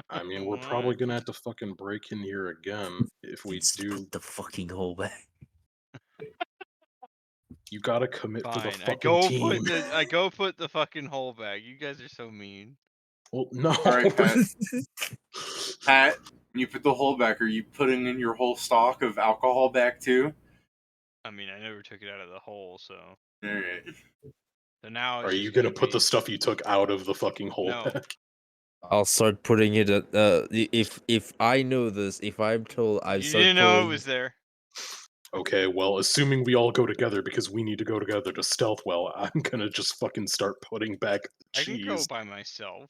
I mean, we're probably gonna have to fucking break in here again if we Vincent, do. put the fucking hole back. You gotta commit to the Fine. fucking team. I go put the fucking hole back. You guys are so mean. Well, no. All right, Pat. Pat, when you put the hole back, are you putting in your whole stock of alcohol back too? I mean, I never took it out of the hole, so. All right. So now. Are you gonna put the stuff you took out of the fucking hole No. back? I'll start putting it at if I know this, if I'm told You didn't know it was there. Okay, well, assuming we all go together because we need to go together to stealth well, I'm gonna just fucking start putting back I can go cheese. by myself.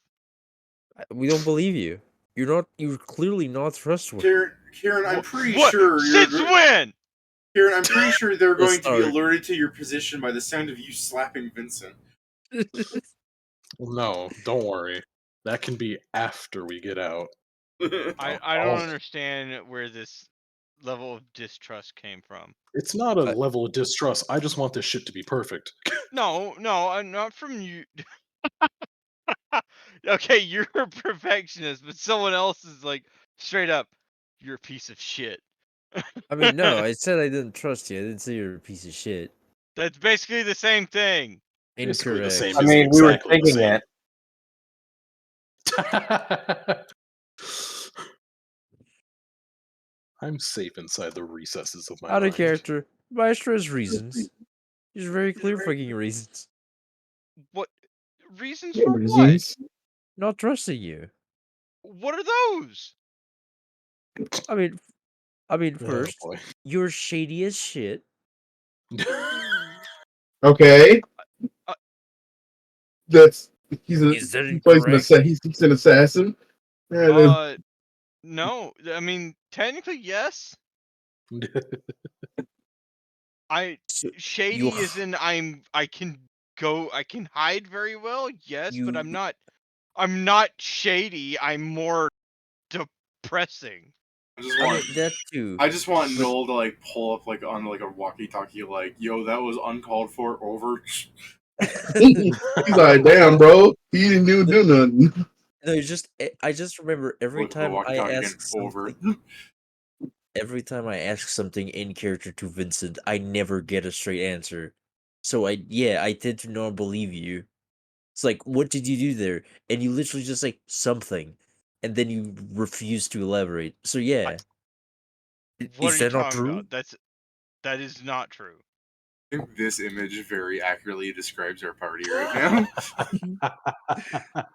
We don't believe you. You're clearly not trustworthy. Kieran, I'm pretty What? sure Since when? Kieran, I'm pretty sure they're Let's going to be start. alerted to your position by the sound of you slapping Vincent. Well, no, don't worry. That can be after we get out. I don't understand where this level of distrust came from. It's not a level of distrust. I just want this shit to be perfect. No, I'm not from you. Okay, you're a perfectionist, but someone else is like straight up, you're a piece of shit. I mean, no, I said I didn't trust you. I didn't say you're a piece of shit. That's basically the same thing. Basically the Incorrect. same. I Isn't mean, we were exactly the thinking same. it. I'm safe inside the recesses of my Out mind. of character. Maestro has reasons. He's very clear fucking reasons. What reasons Yeah, for what? reasons. Not trusting you. What are those? I mean, Oh, first, boy. you're shady as shit. Okay. That's he's Is that he plays incorrect? he's an assassin. Yeah, No. I mean, technically, yes. So, Shady is in I can hide very well, yes, but I'm not shady. I'm more depressing. that too. I just want But Noel to like pull up like on like a walkie-talkie, like, "Yo, that was uncalled for. Over." he's like, damn, bro, he didn't do nothing. no, I just remember every Look at the time I walkie-talkie again. ask Over. something. Every time I ask something in character to Vincent, I never get a straight answer. So I tend to not believe you. It's like, what did you do there? And you literally just like something, and then you refuse to elaborate. So yeah, What are is you that not talking true? about? That is not true. I think this image very accurately describes our party right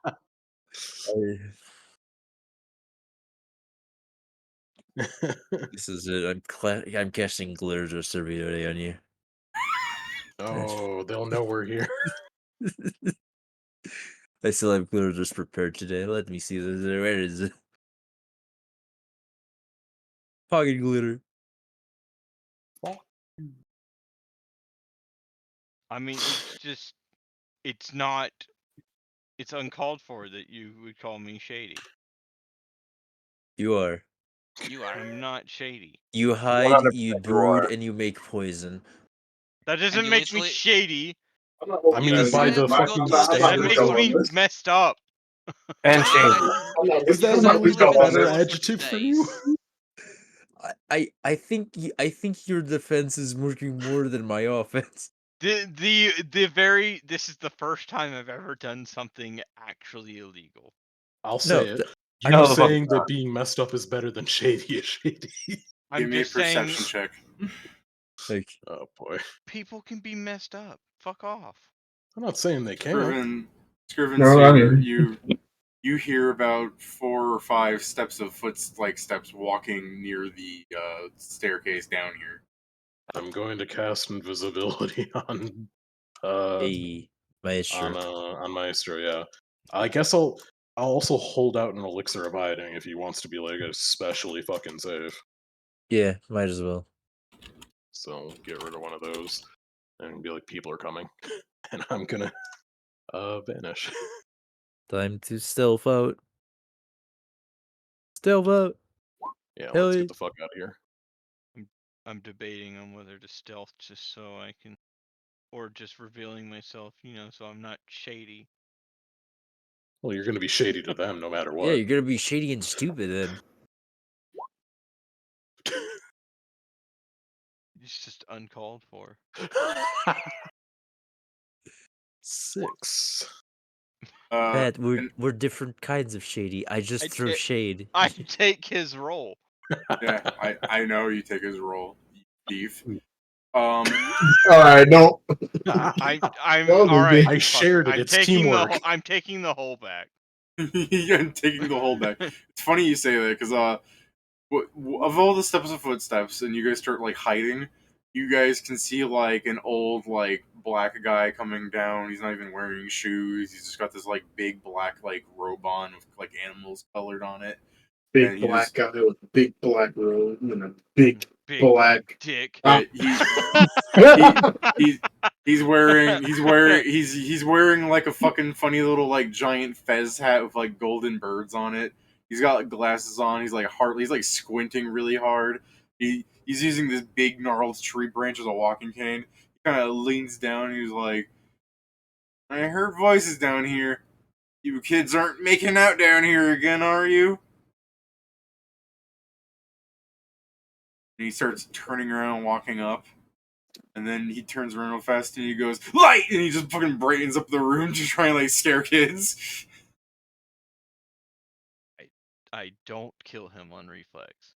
now. This is it. I'm casting glitter just every day on you. Oh, they'll know we're here. I still have glitter just prepared today. Let me see this. Where is it? Pocket glitter. I mean, it's uncalled for that you would call me shady. You are. You are. I'm not shady. You hide, 100% you you brood, are. and you make poison. That And doesn't you make me literally shady. I you mean, by decide the to go fucking to the That standards makes of... me supermarket. messed up. And You shady. decide Is you that decide an to live in the better world for adjective 2 for you? days. I think your defense is working more than my offense. This is the first time I've ever done something actually illegal. I'll No, say it. I You know the fucking saying that being messed up is better than shady is shady. Give I'm me a just saying perception check. like Oh boy. people can be messed up. Fuck off. I'm not saying they can't. Scriven No, I Saber, mean, you hear about 4 or 5 steps of steps walking near the staircase down here. I'm going to cast invisibility on a maestro. on Maestro, yeah. I guess I'll also hold out an elixir of hiding if he wants to be like especially fucking safe. Yeah, might as well. So get rid of one of those and be like, people are coming. And I'm gonna vanish. Time to stealth out. Stealth out. Yeah, Hell let's yeah. get the fuck out of here. I'm debating on whether to stealth just so I can, or just revealing myself, so I'm not shady. Well, you're gonna be shady to them no matter Yeah, what. you're gonna be shady and stupid then. It's just uncalled for. 6. Pat, And we're different kinds of shady. I just throw shade. I take his role. yeah, I know you take his role, you thief. all right, don't. I'm Well, all right. I shared it. It's teamwork. I'm taking the whole back. You're taking the whole back. It's funny you say that because of all the steps of footsteps, and you guys start like hiding, you guys can see like an old like black guy coming down. He's not even wearing shoes. He's just got this like big black like robe on with like animals colored on it. Big And he black just guy with a big black robe and a big Big black. dick. right, he's wearing like a fucking funny little like giant fez hat with like golden birds on it. He's got like glasses on. He's like squinting really hard. He's using this big gnarled tree branch as a walking cane. He kind of leans down. And he's like, "I heard voices down here. You kids aren't making out down here again, are you?" And he starts turning around, walking up. And then he turns around real fast and he goes, "Light!" And he just fucking brightens up the room to try and like scare kids. I don't kill him on reflex.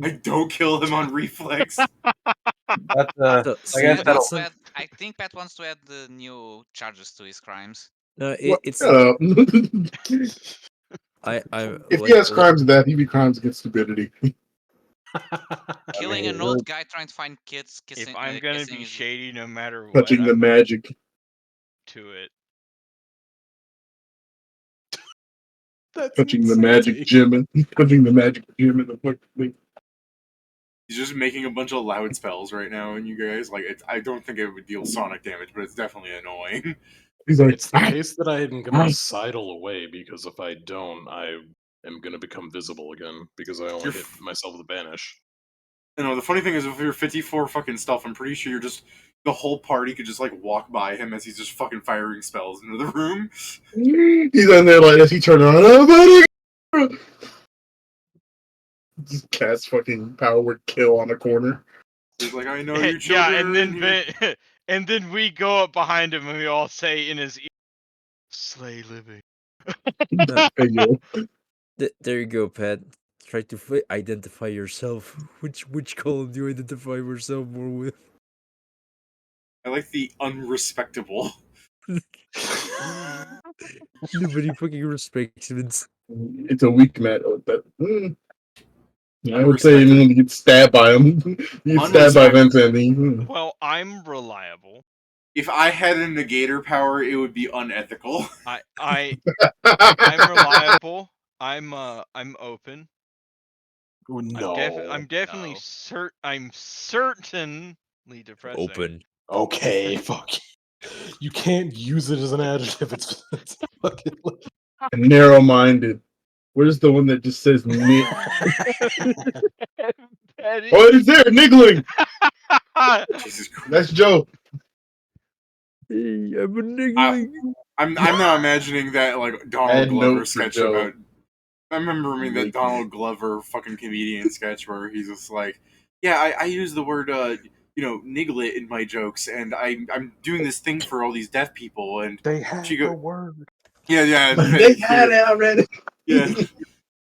I don't kill him on reflex. That's, So, I guess Pat that'll. wants to add, I think Pat wants to add the new charges to his crimes. no, it's Shut up. I If like, he has crimes of that, he'd be crimes against stupidity. Killing mean, an old guy trying to find kids kissing. If I'm gonna kissing be is- shady, no matter what, Touching the I'm magic. to it. That's Touching the insane. magic gem. Touching the magic gem in the fucking. He's just making a bunch of loud spells right now, and you guys like I don't think it would deal sonic damage, but it's definitely annoying. He's like, It's the case that I am gonna sidle away because if I don't, I am gonna become visible again because I only You're hit myself with a banish. You know, the funny thing is, if you're 54 fucking stealth, I'm pretty sure you're just the whole party could just like walk by him as he's just fucking firing spells into the room. he's in there like this. He turned around. Oh, buddy! Just cast fucking power word kill on the corner. He's like, "I know you children." Yeah, and then here." and then we go up behind him and we all say in his ear, "Slay living." Hey, yo. there you go, Pat. Try to identify yourself. Which column do you identify yourself more with? I like the unrespectable. Nobody fucking respects it. It's a weak mat. I would say even when you get stabbed by him, you get stabbed by Vincent. Well, I'm reliable. If I had a negator power, it would be unethical. I'm reliable. I'm open. No. I'm definitely No. I'm certainly depressing. Open. Okay, fuck. You can't use it as an adjective. It's fucking. Narrow-minded. Where's the one that just says "nit"? Petty. Oh, it's there, niggling. Jesus Christ. That's Joe. Hey, I'm a niggling. I'm not imagining that like Donald Add Glover note for sketch Joe. about. I remember that Making Donald Glover fucking comedian sketch where he's just like, "Yeah, I use the word niglet in my jokes, and I'm doing this thing for all these deaf people." And They had She the go- word. yeah, They had it already. yeah,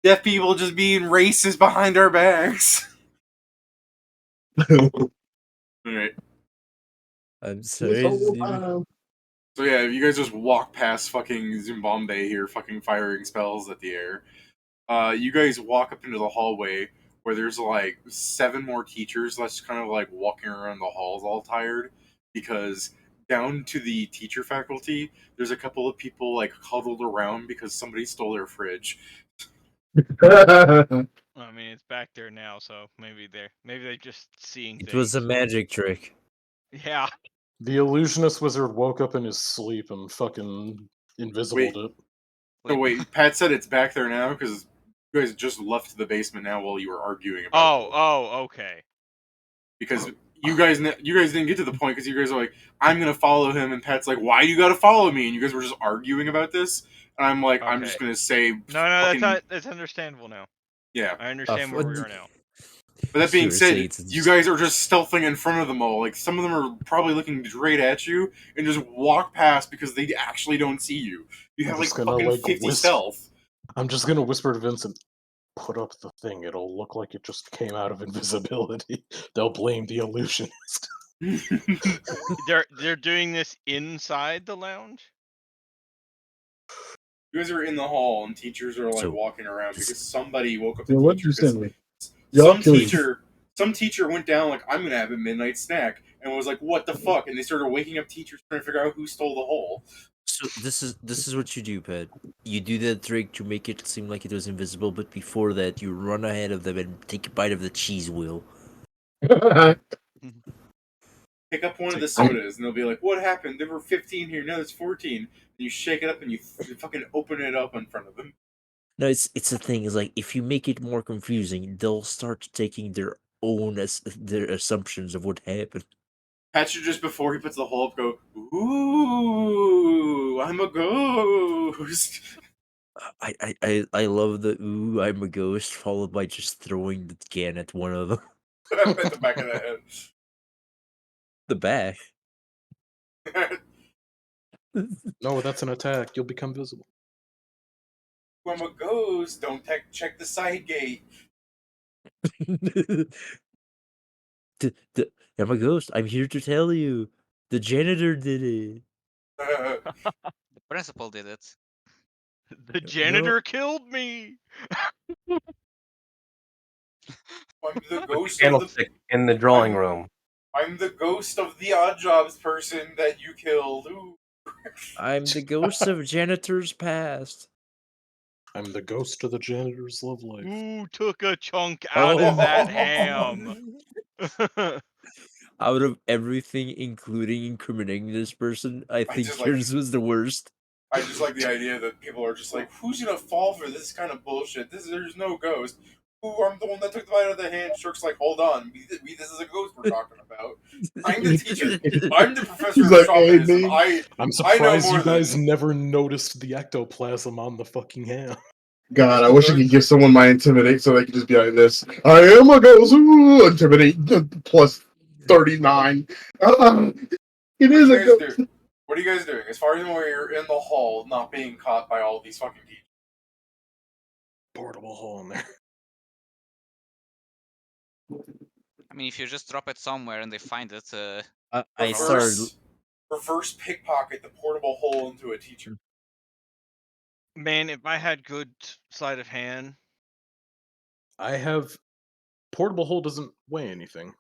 deaf people just being racist behind our backs. All right. I'm sorry. So yeah, you guys just walk past fucking Zimbabwe here, fucking firing spells at the air. You guys walk up into the hallway where there's like 7 more teachers that's kind of like walking around the halls all tired because down to the teacher faculty, there's a couple of people like huddled around because somebody stole their fridge. I mean, it's back there now, so maybe they're just seeing It things. was a magic trick. Yeah. The illusionist wizard woke up in his sleep and fucking invisibled it. Oh wait, Pat said it's back there now because you guys just left the basement now while you were arguing about. Oh, okay. Because you guys didn't get to the point because you guys are like, "I'm gonna follow him," and Pat's like, "Why do you gotta follow me?" And you guys were just arguing about this, and I'm like, "I'm just Okay. gonna say No, that's understandable now. yeah." I understand where we are now. But that being said, Seriously, it's you guys are just stealthing in front of them all. Like some of them are probably looking straight at you and just walk past because they actually don't see you. You have I'm like just gonna, fucking like, 50 whisper. stealth. I'm just gonna whisper to Vincent, put up the thing. It'll look like it just came out of invisibility. They'll blame the illusionist. They're doing this inside the lounge? You guys are in the hall and teachers are like So, walking around because somebody woke up the Well, what teacher. you send me? Y'all kill you. Some teacher went down like, I'm gonna have a midnight snack, and was like, what the fuck? And they started waking up teachers trying to figure out who stole the hole. So this is what you do, Pat. You do that trick to make it seem like it was invisible, but before that, you run ahead of them and take a bite of the cheese wheel. Pick up one of the sodas, and they'll be like, what happened? There were 15 here, now there's 14. And you shake it up, and you fucking open it up in front of them. No, it's the thing. Is like if you make it more confusing, they'll start taking their own their assumptions of what happened. Pat should just, before he puts the hole up, go, ooh, I'm a ghost. I love the ooh, I'm a ghost, followed by just throwing the can at one of them. At the back of the head. The back. No, that's an attack. You'll become visible. I'm a ghost. Don't check the side gate. I'm a ghost. I'm here to tell you. The janitor did it. The principal did it. The janitor killed me. I'm the ghost of the. Candlestick in the drawing room. I'm the ghost of the odd jobs person that you killed. Ooh. I'm the ghost of janitor's past. I'm the ghost of the janitor's love life. Who took a chunk out of that ham? Out of everything, including incriminating this person, I think just yours was the worst. I just like the idea that people are just like, who's gonna fall for this kind of bullshit? There's no ghost. Ooh, I'm the one that took the bite out of the hand. Shirk's like, hold on, this is a ghost we're talking about. I'm the teacher. I'm the professor He's of like, shamanism. I'm I know surprised more you guys than... never noticed the ectoplasm on the fucking ham. God, I wish I could give someone my intimidate so they could just be like this. I am a ghost. Ooh, intimidate plus 39. It is a ghost. What are you guys doing? As far as I'm aware, you're in the hall, not being caught by all these fucking teachers. Portable hole in there. I mean, if you just drop it somewhere and they find it, I started. Reverse pickpocket the portable hole into a teacher. Man, if I had good sleight of hand, I have portable hole doesn't weigh anything.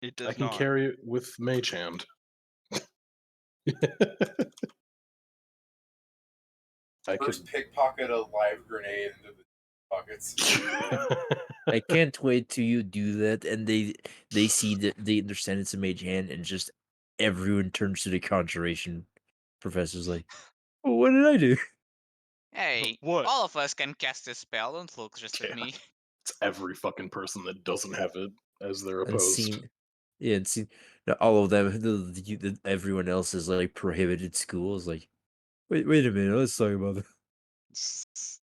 it does I can not. carry it with mage hand. First pickpocket a live grenade into the pockets. I can't wait till you do that, and they see that they understand it's a mage hand, and just everyone turns to the conjuration professor's like, oh, what did I do? hey, What? all of us can cast this spell. Don't look just at me. It's every fucking person that doesn't have it as their And opposed. seen, yeah, and seen all of them. Everyone else is like prohibited schools. Like, wait a minute, let's talk about that.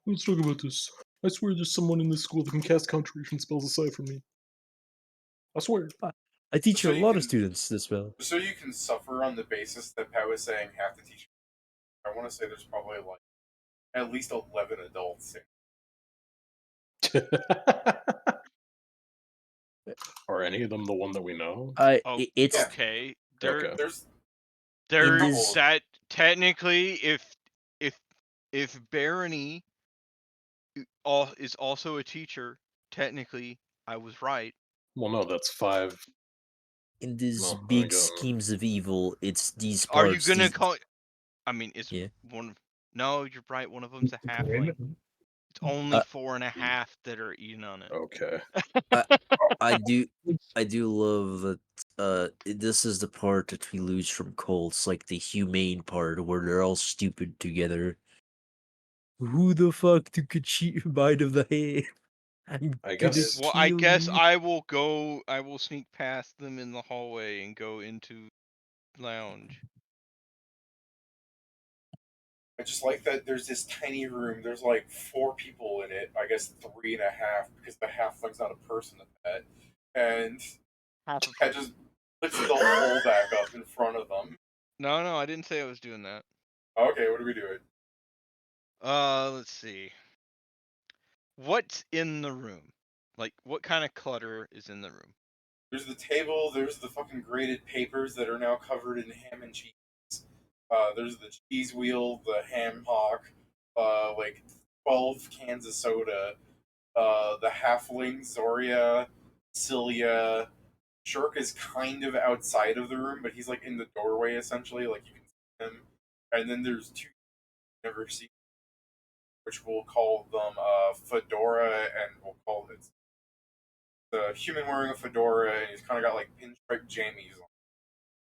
Let's talk about this. I swear there's someone in this school that can cast conjuration spells aside from me. I swear. I teach a lot of students this spell. So you can suffer on the basis that Pat was saying half the teachers. I want to say there's probably like at least 11 adults. Are any of them the one that we know? It's okay. Okay. There's that technically, if Barony is also a teacher, technically I was right. Well, no, that's 5. In these No, big schemes of evil, it's these Are parts. you gonna call? I mean, it's Yeah. one. No, you're right. One of them's a halfling. It's only 4.5 that are eating on it. Okay. I do love that. This is the part that we lose from cults, like the humane part where they're all stupid together. Who the fuck took a cheap bite of the hand? I guess. Well, I guess I will go. I will sneak past them in the hallway and go into lounge. I just like that there's this tiny room. There's like 4 people in it. I guess 3.5 because the halfling's not a person at that. And I just puts the hole back up in front of them. No, I didn't say I was doing that. Okay, what are we doing? Let's see. What's in the room? Like, what kind of clutter is in the room? There's the table. There's the fucking graded papers that are now covered in ham and cheese. There's the cheese wheel, the ham hock, like 12 cans of soda, the halfling, Zoria, Cilia. Shirk is kind of outside of the room, but he's like in the doorway essentially, like you can see him. And then there's two you never see, which we'll call them Fedora, and we'll call it the human wearing a fedora, and he's kind of got like pinstripe jammies on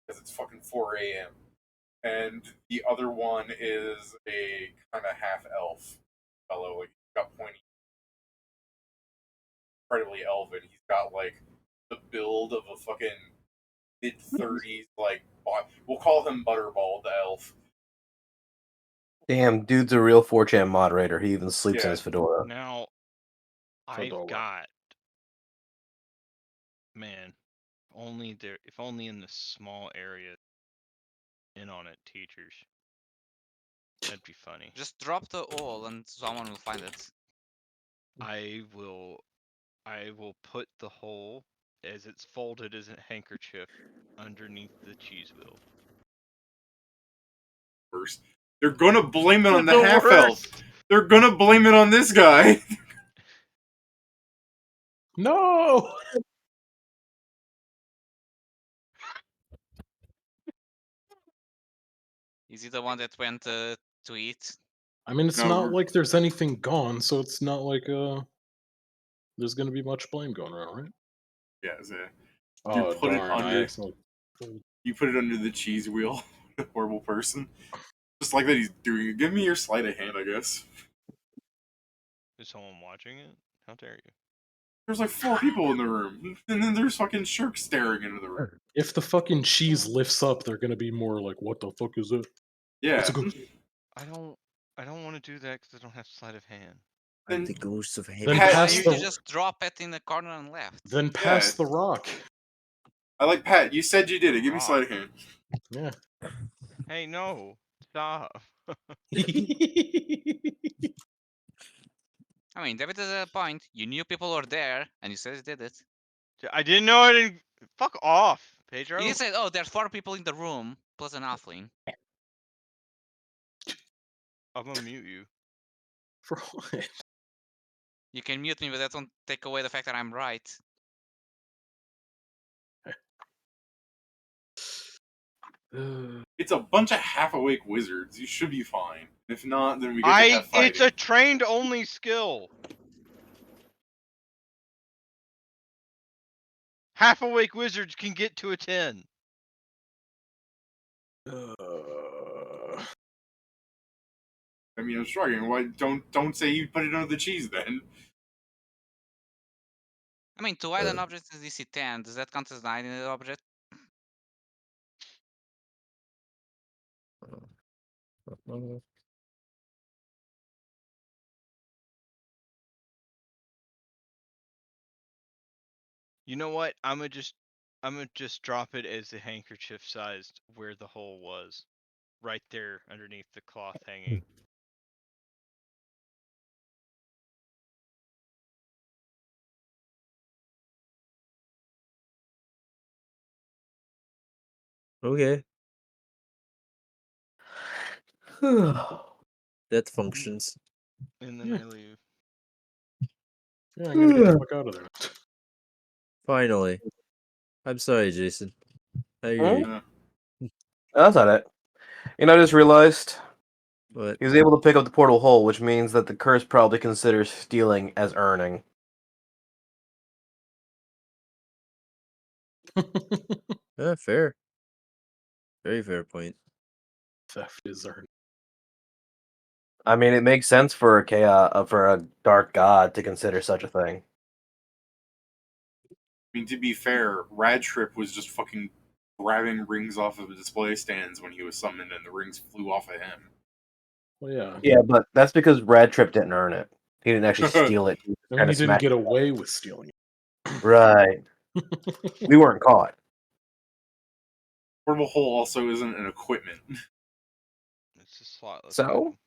because it's fucking 4 a.m. And the other one is a kind of half elf fellow, like he's got pointy, incredibly elven. He's got like the build of a fucking mid-30s, like we'll call him Butterball the elf. Damn, dude's a real 4chan moderator. He even sleeps in Yeah. his fedora. Now, I've Fedora. got, man, only there. If only in the small area, in on it, teachers. That'd be funny. Just drop the all and someone will find it. I will put the hole as it's folded as a handkerchief underneath the cheese wheel. First, they're gonna blame it on the The half elf. worst! They're gonna blame it on this guy. No! Is he the one that went to eat? I mean, it's No, not we're- like there's anything gone, so it's not like there's gonna be much blame going around, right? Yeah, so Oh put it darn! I under- accidentally. you put it under the cheese wheel. Horrible person. Just like that he's doing it. Give me your sleight of hand, I guess. Is someone watching it? How dare you? There's like 4 people in the room, and then there's fucking Shirk staring into the room. If the fucking cheese lifts up, they're gonna be more like, "What the fuck is it?" Yeah. It's a ghost. I don't want to do that because I don't have sleight of hand. I'm Then- the ghost of Then Haven. Pat, pass you the. just drop it in the corner and left. Then pass Yeah. the rock. I like Pat. You said you did it. Give me sleight of hand. Yeah. Hey, no! Stop! I mean, David is a point. You knew people were there, and you said you did it. I didn't know I didn't. Fuck off, Pedro. You said, "Oh, there's 4 people in the room plus an halfling." I'm gonna mute you. For what? You can mute me, but that won't take away the fact that I'm right. It's a bunch of half-awake wizards. You should be fine. If not, then we get to have fighting. It's a trained only skill. Half awake wizards can get to a 10. I mean, I'm struggling. Why don't say you put it under the cheese then? I mean, to hide an object is DC 10. Does that count as an hiding an object? You know what? I'm gonna just drop it as the handkerchief sized where the hole was, right there underneath the cloth hanging. Okay, that functions. And then Yeah. I leave. Yeah, I'm gonna get the fuck out of there. Finally. I'm sorry, Jason. I agree. Uh, That's not it. You know, I just realized But he was able to pick up the portal hole, which means that the curse probably considers stealing as earning. fair. Very fair point. Theft is earned. I mean, it makes sense for a for a dark god to consider such a thing. I mean, to be fair, Radtrip was just fucking grabbing rings off of the display stands when he was summoned, and the rings flew off of him. Well, yeah. Yeah, but that's because Radtrip didn't earn it. He didn't actually steal it. He I mean, kinda he didn't smacked get it. away with stealing Right. it. We weren't caught. Portable hole also isn't an equipment. It's a slotless. So? item.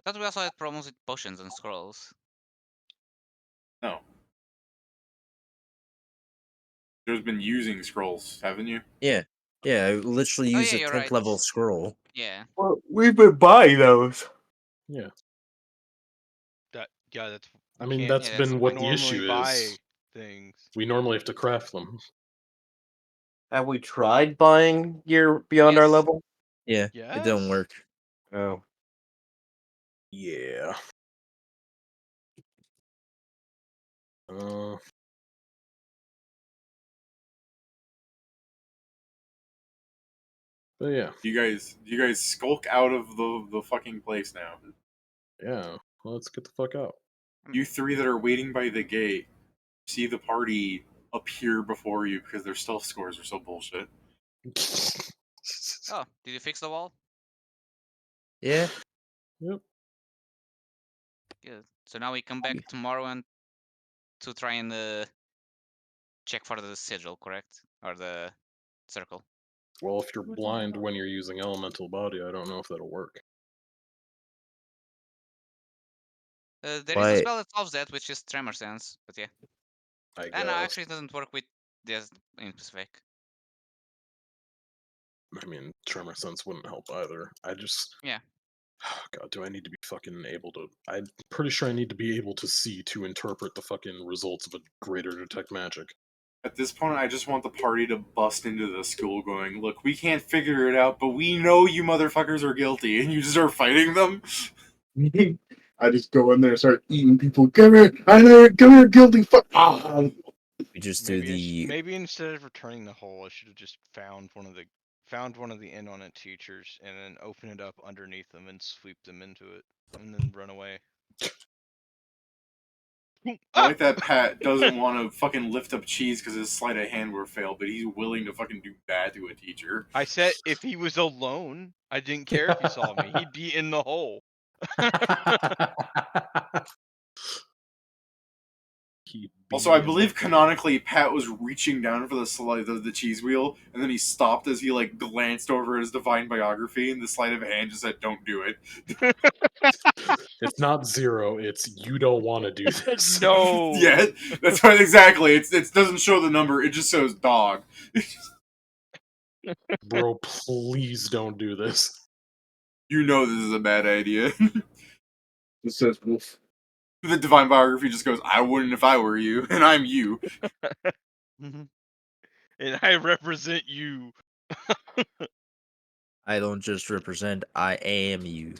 I thought we also had problems with potions and scrolls. No. There's been using scrolls, haven't you? Yeah. Yeah, I literally Oh, used yeah, a you're 10th right. level scroll. Yeah. Well, we've been buying those. Yeah. Yeah, that's. I mean, can't that's Yeah, been what the normally issue buy is. things. We normally have to craft them. Have we tried buying gear beyond our Yes. level? Yeah, it don't Yes. work. Oh. Yeah. But yeah, You guys skulk out of the fucking place now. yeah. Well, let's get the fuck out. You three that are waiting by the gate see the party appear before you because their stealth scores are so bullshit. Oh, did you fix the wall? Yeah. Yep. Good. So now we come back tomorrow and to try and check for the sigil, correct? Or the circle. Well, if you're blind when you're using elemental body, I don't know if that'll work. There is a Why? spell that solves that, which is Tremor Sense. But yeah. I And guess. actually, it doesn't work with this in specific. I mean, tremor sense wouldn't help either. I just. Yeah. God, do I need to be fucking able to? I'm pretty sure I need to be able to see to interpret the fucking results of a greater detect magic. At this point, I just want the party to bust into the school going, look, we can't figure it out, but we know you motherfuckers are guilty, and you just start fighting them. I just go in there and start eating people. Come here! I know! Come here, guilty fuck! Ah. We just do the. Maybe instead of returning the hole, I should have just found one of the in on it teachers and then open it up underneath them and sweep them into it and then run away. I like that Pat doesn't want to fucking lift up cheese because his sleight of hand were failed, but he's willing to fucking do bad to a teacher. I said if he was alone, I didn't care if he saw me. He'd be in the hole. Also, I believe canonically Pat was reaching down for the cheese wheel, and then he stopped as he like glanced over his divine biography, and the sleight of hand just said, "Don't do it." It's not 0. It's you don't want to do this. No. Yeah, that's right. Exactly. It doesn't show the number. It just shows dog. Bro, please don't do this. You know this is a bad idea. It says wolf. The divine biography just goes, "I wouldn't if I were you, and I'm you." And I represent you. I don't just represent. I am you.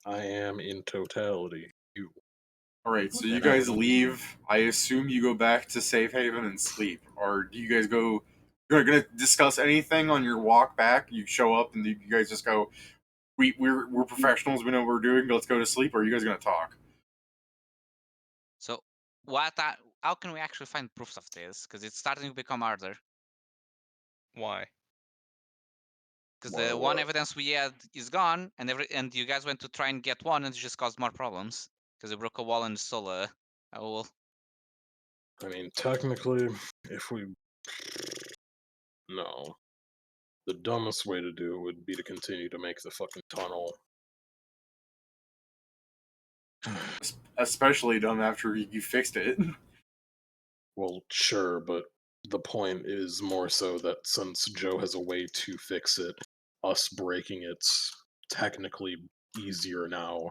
I am in totality you. All right, so you guys leave. I assume you go back to safe haven and sleep, or do you guys go? You're gonna discuss anything on your walk back? You show up and you guys just go. We're professionals. We know what we're doing. Let's go to sleep. Or are you guys gonna talk? So, how can we actually find proofs of this? Because it's starting to become harder. Why? Because the one evidence we had is gone, and you guys went to try and get one, and it just caused more problems. Because you broke a wall and stole a wall. I mean, technically, if we... No. The dumbest way to do it would be to continue to make the fucking tunnel. Especially dumb after you fixed it. Well, sure, but the point is more so that since Joe has a way to fix it, us breaking it's technically easier now.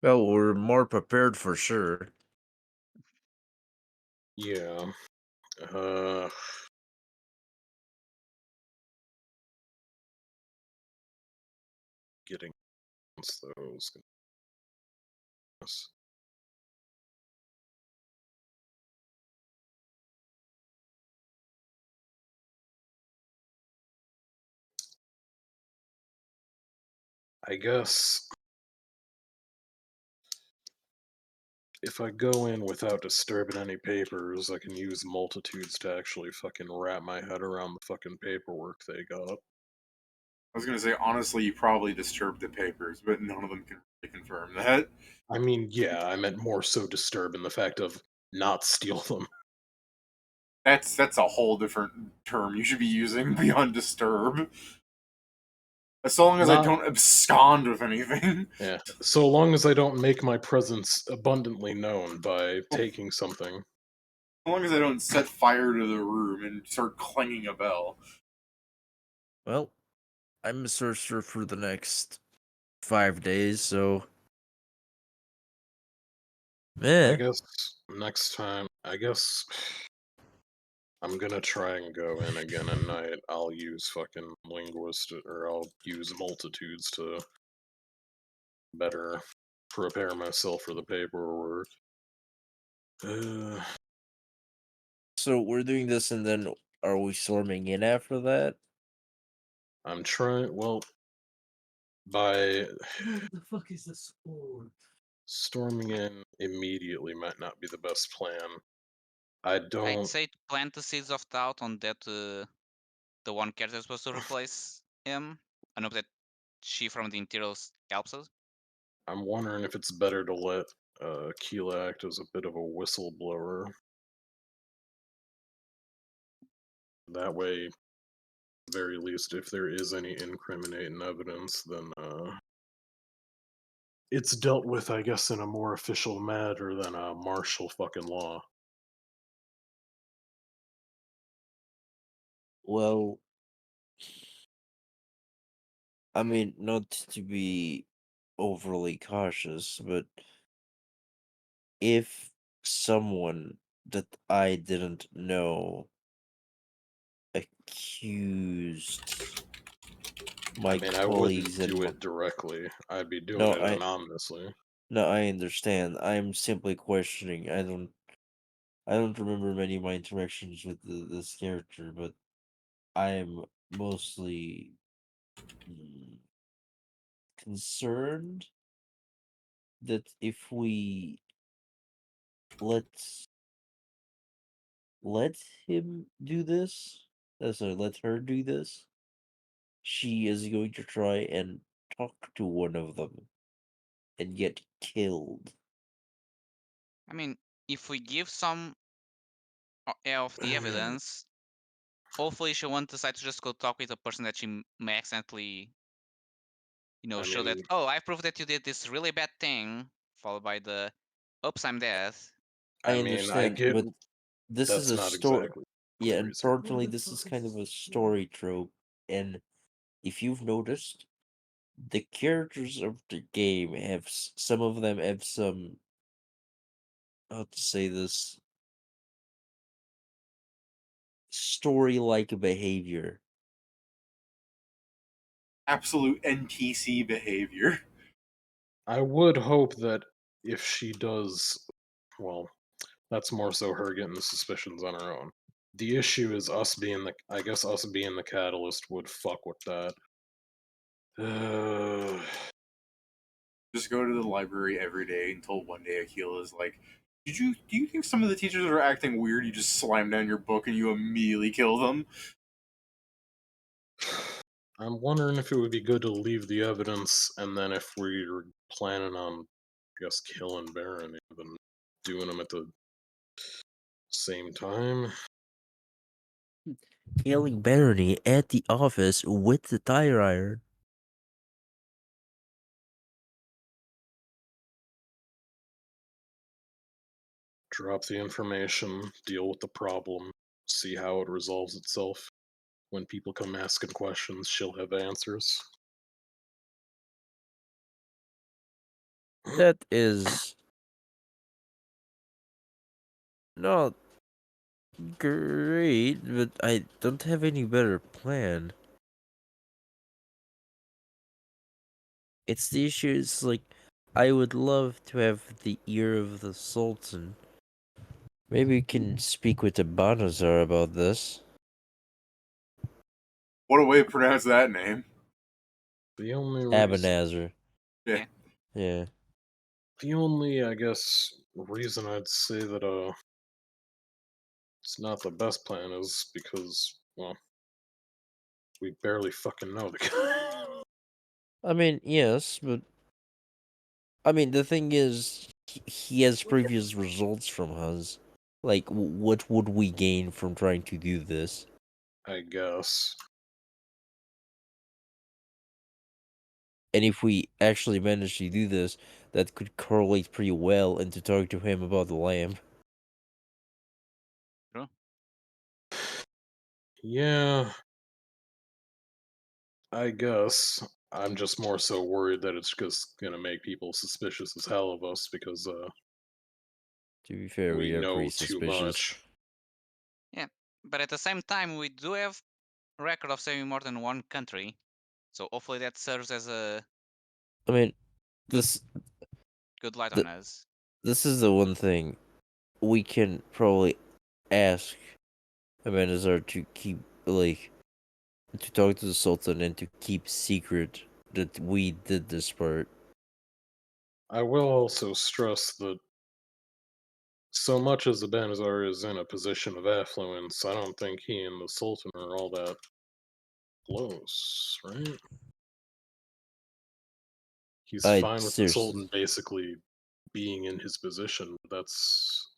Well, we're more prepared for sure. Yeah. Getting those. I guess if I go in without disturbing any papers, I can use multitudes to actually fucking wrap my head around the fucking paperwork they got. I was gonna say, honestly, you probably disturbed the papers, but none of them can really confirm that. I mean, yeah, I meant more so disturb in the fact of not steal them. That's a whole different term you should be using beyond disturb. As long as I don't abscond with anything. Yeah, so long as I don't make my presence abundantly known by taking something. long as I don't set fire to the room and start clanging a bell. Well, I'm a sorcerer for the next 5 days, so I eh. guess next time, I'm gonna try and go in again at night. I'll use fucking linguist, or I'll use multitudes to better prepare myself for the paperwork. So we're doing this, and then are we storming in after that? I'm trying. Well, by What the fuck is this for? storming in immediately might not be the best plan. I I'd don't. say to plant the seeds of doubt on that the one character supposed to replace him. I know that she from the interiors helps us. I'm wondering if it's better to let Keela act as a bit of a whistleblower. That way, very least, if there is any incriminating evidence, then it's dealt with, I guess, in a more official manner than a martial fucking law. Well, I mean, not to be overly cautious, but if someone that I didn't know accused my I mean, I colleagues wouldn't and do it directly. I'd be doing no, it anonymously. I understand. I'm simply questioning. I don't remember many of my interactions with this character, but I am mostly concerned that if we let let him do this, sorry, let her do this, she is going to try and talk to one of them and get killed. I mean, if we give some of the evidence, hopefully she won't decide to just go talk with a person that she may accidentally, I show that, mean, oh, I proved that you did this really bad thing, followed by the, oops, I'm dead. I I understand, get but this is that's a not story. exactly the Yeah, reason. unfortunately, this is kind of a story trope, and if you've noticed, the characters of the game have some of them have some, how to say this, story-like behavior. Absolute NPC behavior. I would hope that if she does, well, that's more so her getting the suspicions on her own. The issue is us being I guess us being the catalyst would fuck with that. Just go to the library every day until one day Akila is like, do you think some of the teachers are acting weird? You just slam down your book and you immediately kill them. I'm wondering if it would be good to leave the evidence, and then if we're planning on, I guess, killing Baron, then doing them at the same time. Killing Barony at the office with the tire iron. Drop the information, deal with the problem, see how it resolves itself. When people come asking questions, she'll have answers. That is not great, but I don't have any better plan. It's the issue is like, I would love to have the ear of the Sultan. Maybe we can speak with the Banazar about this. What a way to pronounce that name. The only reason, Abanazar. Yeah. Yeah. the only, I guess, reason I'd say that it's not the best plan is because, well, we barely fucking know the guy. I mean, yes, but I mean, the thing is, he has previous results from us. Like, what would we gain from trying to do this? I guess. And if we actually manage to do this, that could correlate pretty well into talking to him about the lamp. Yeah, I guess. I'm just more so worried that it's just gonna make people suspicious as hell of us because To be fair, we we are know pretty too suspicious. much. Yeah, but at the same time, we do have record of saving more than one country, so hopefully that serves as a I mean, this good light th- on us. this is the one thing we can probably ask Amenazar to keep, like, to talk to the Sultan and to keep secret that we did this part. I will also stress that so much as the Banzar is in a position of affluence, I don't think he and the Sultan are all that close, right? He's I fine with the seriously, Sultan basically being in his position. That's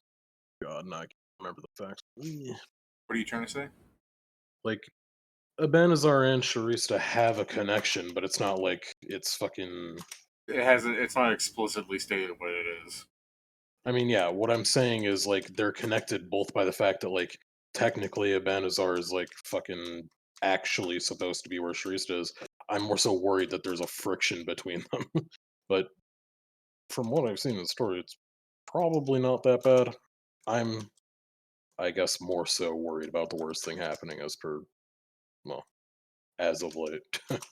God, and I can't remember the facts. What are you trying to say? Like Abanazar and Sharista have a connection, but it's not like it's fucking. It hasn't. It's not explicitly stated what it is. I mean, yeah, what I'm saying is like they're connected both by the fact that like technically Abanazar is like fucking actually supposed to be where Sharista is. I'm more so worried that there's a friction between them. But from what I've seen in the story, it's probably not that bad. I'm, I guess, more so worried about the worst thing happening as per, well, as of late.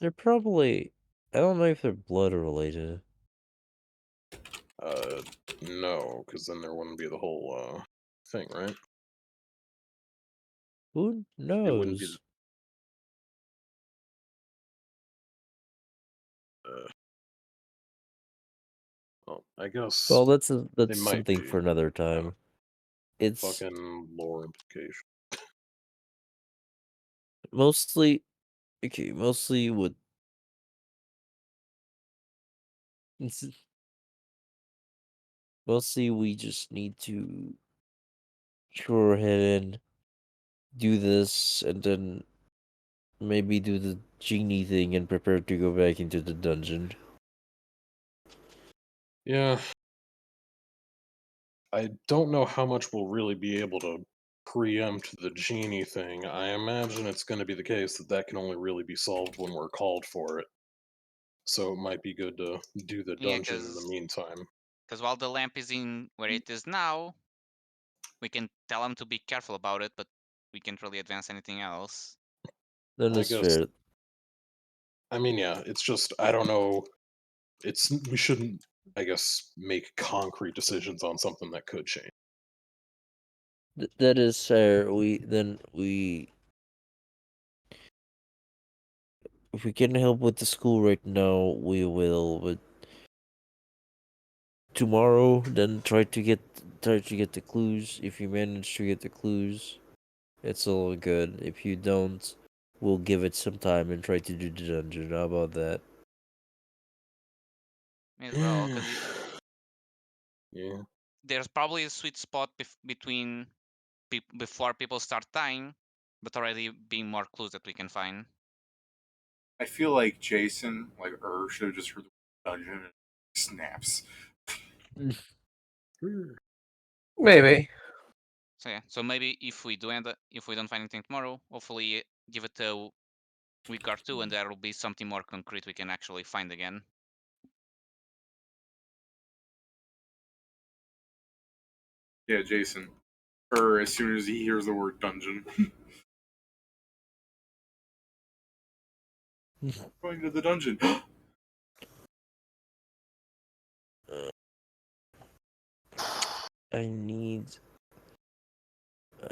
they're probably. I don't know if they're blood related. uh, no, because then there wouldn't be the whole thing, right? Who It wouldn't be knows? the. Well, I guess Well, that's they that's might something be. for another Yeah, time. It's fucking lore implication. mostly okay. Mostly what it's, mostly we just need to go ahead and do this, and then maybe do the genie thing and prepare to go back into the dungeon. Yeah, I don't know how much we'll really be able to preempt the genie thing. I imagine it's going to be the case that that can only really be solved when we're called for it. So it might be good to do the Yeah, dungeon in the meantime. because while the lamp is in where it is now, we can tell him to be careful about it, but we can't really advance anything else. Then I it's guess. fair. I mean, yeah. It's just I don't know. It's we shouldn't. I guess make concrete decisions on something that could change. That is fair. We if we can help with the school right now, we will. But tomorrow, then try to get the clues. If you manage to get the clues, it's all good. If you don't, we'll give it some time and try to do the dungeon. How about that? As well, because Yeah. there's probably a sweet spot between before people start dying, but already being more clues that we can find. I feel like Jason, like should have just heard the dungeon and snaps. Maybe. So yeah, so maybe if we if we don't find anything tomorrow, hopefully give it a week or two, and there will be something more concrete we can actually find again. Yeah, Jason. As soon as he hears the word dungeon. Going to the dungeon. I need.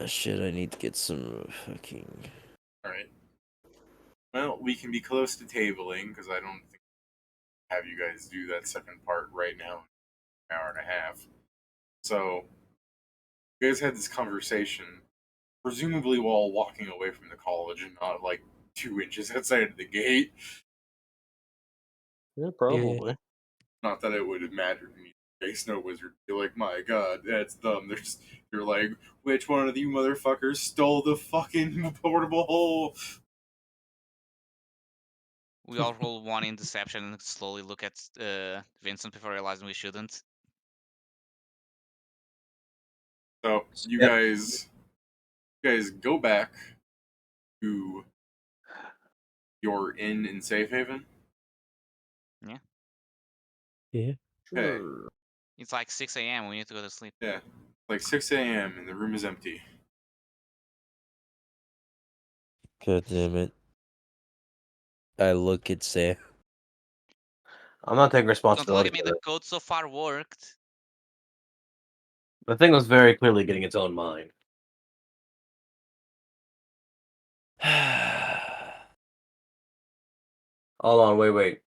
Shit, I need to get some fucking. Alright. Well, we can be close to tabling, because I don't think I have you guys do that second part right now, an hour and a half. So, you guys had this conversation, presumably while walking away from the college and not like 2 inches outside of the gate. Yeah, probably. Not that it would have mattered to me. A snow wizard be like, my god, that's dumb. They're like, which one of you motherfuckers stole the fucking portable hole? We all roll one in deception and slowly look at Vincent before realizing we shouldn't. So you Yep. guys go back to your inn in Safe Haven? Yeah. Okay. Sure. It's like 6 a.m. We need to go to sleep. Yeah. Like 6 a.m. and the room is empty. God damn it. I look at Sam. I'm not taking Don't look responsibility at me. for The it. code so far worked. The thing was very clearly getting its own mind. Hold on, wait.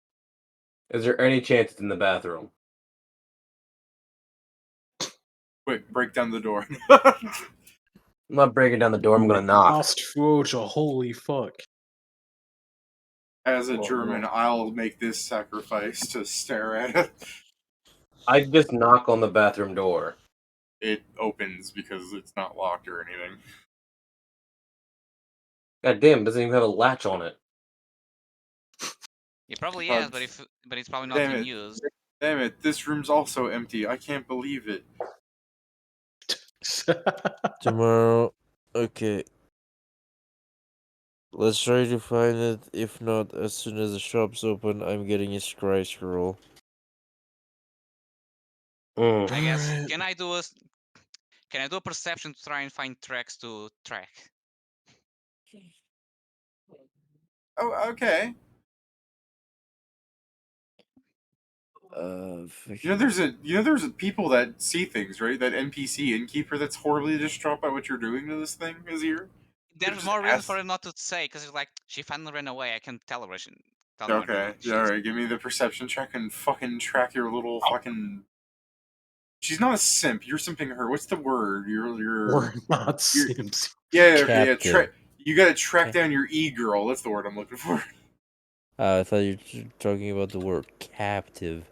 Is there any chance it's in the bathroom? Quick, break down the door. I'm not breaking down the door, I'm gonna knock. Lost Fuoja, holy fuck. As a Oh, German, no. I'll make this sacrifice to stare at it. I just knock on the bathroom door. It opens because it's not locked or anything. God damn, it doesn't even have a latch on it. It probably Uh, is, but it's probably not damn in it. use. Damn it, this room's also empty. I can't believe it. Tomorrow. Okay. Let's try to find it. If not, as soon as the shop's open, I'm getting a scry scroll. I guess. Alright. Can I do a perception to try and find tracks to track? Oh, okay. There's people that see things, right? That NPC innkeeper that's horribly distraught by what you're doing to this thing is here. There's just more reason ask- for it not to say, because it's like, she finally ran away. I can tell her where Okay, she all is. right. Give me the perception check and fucking track your little fucking. She's not a simp. You're simping her. What's the word? We're not Sims. Yeah. Captive. You gotta track down your e-girl. That's the word I'm looking for. I thought you were talking about the word captive.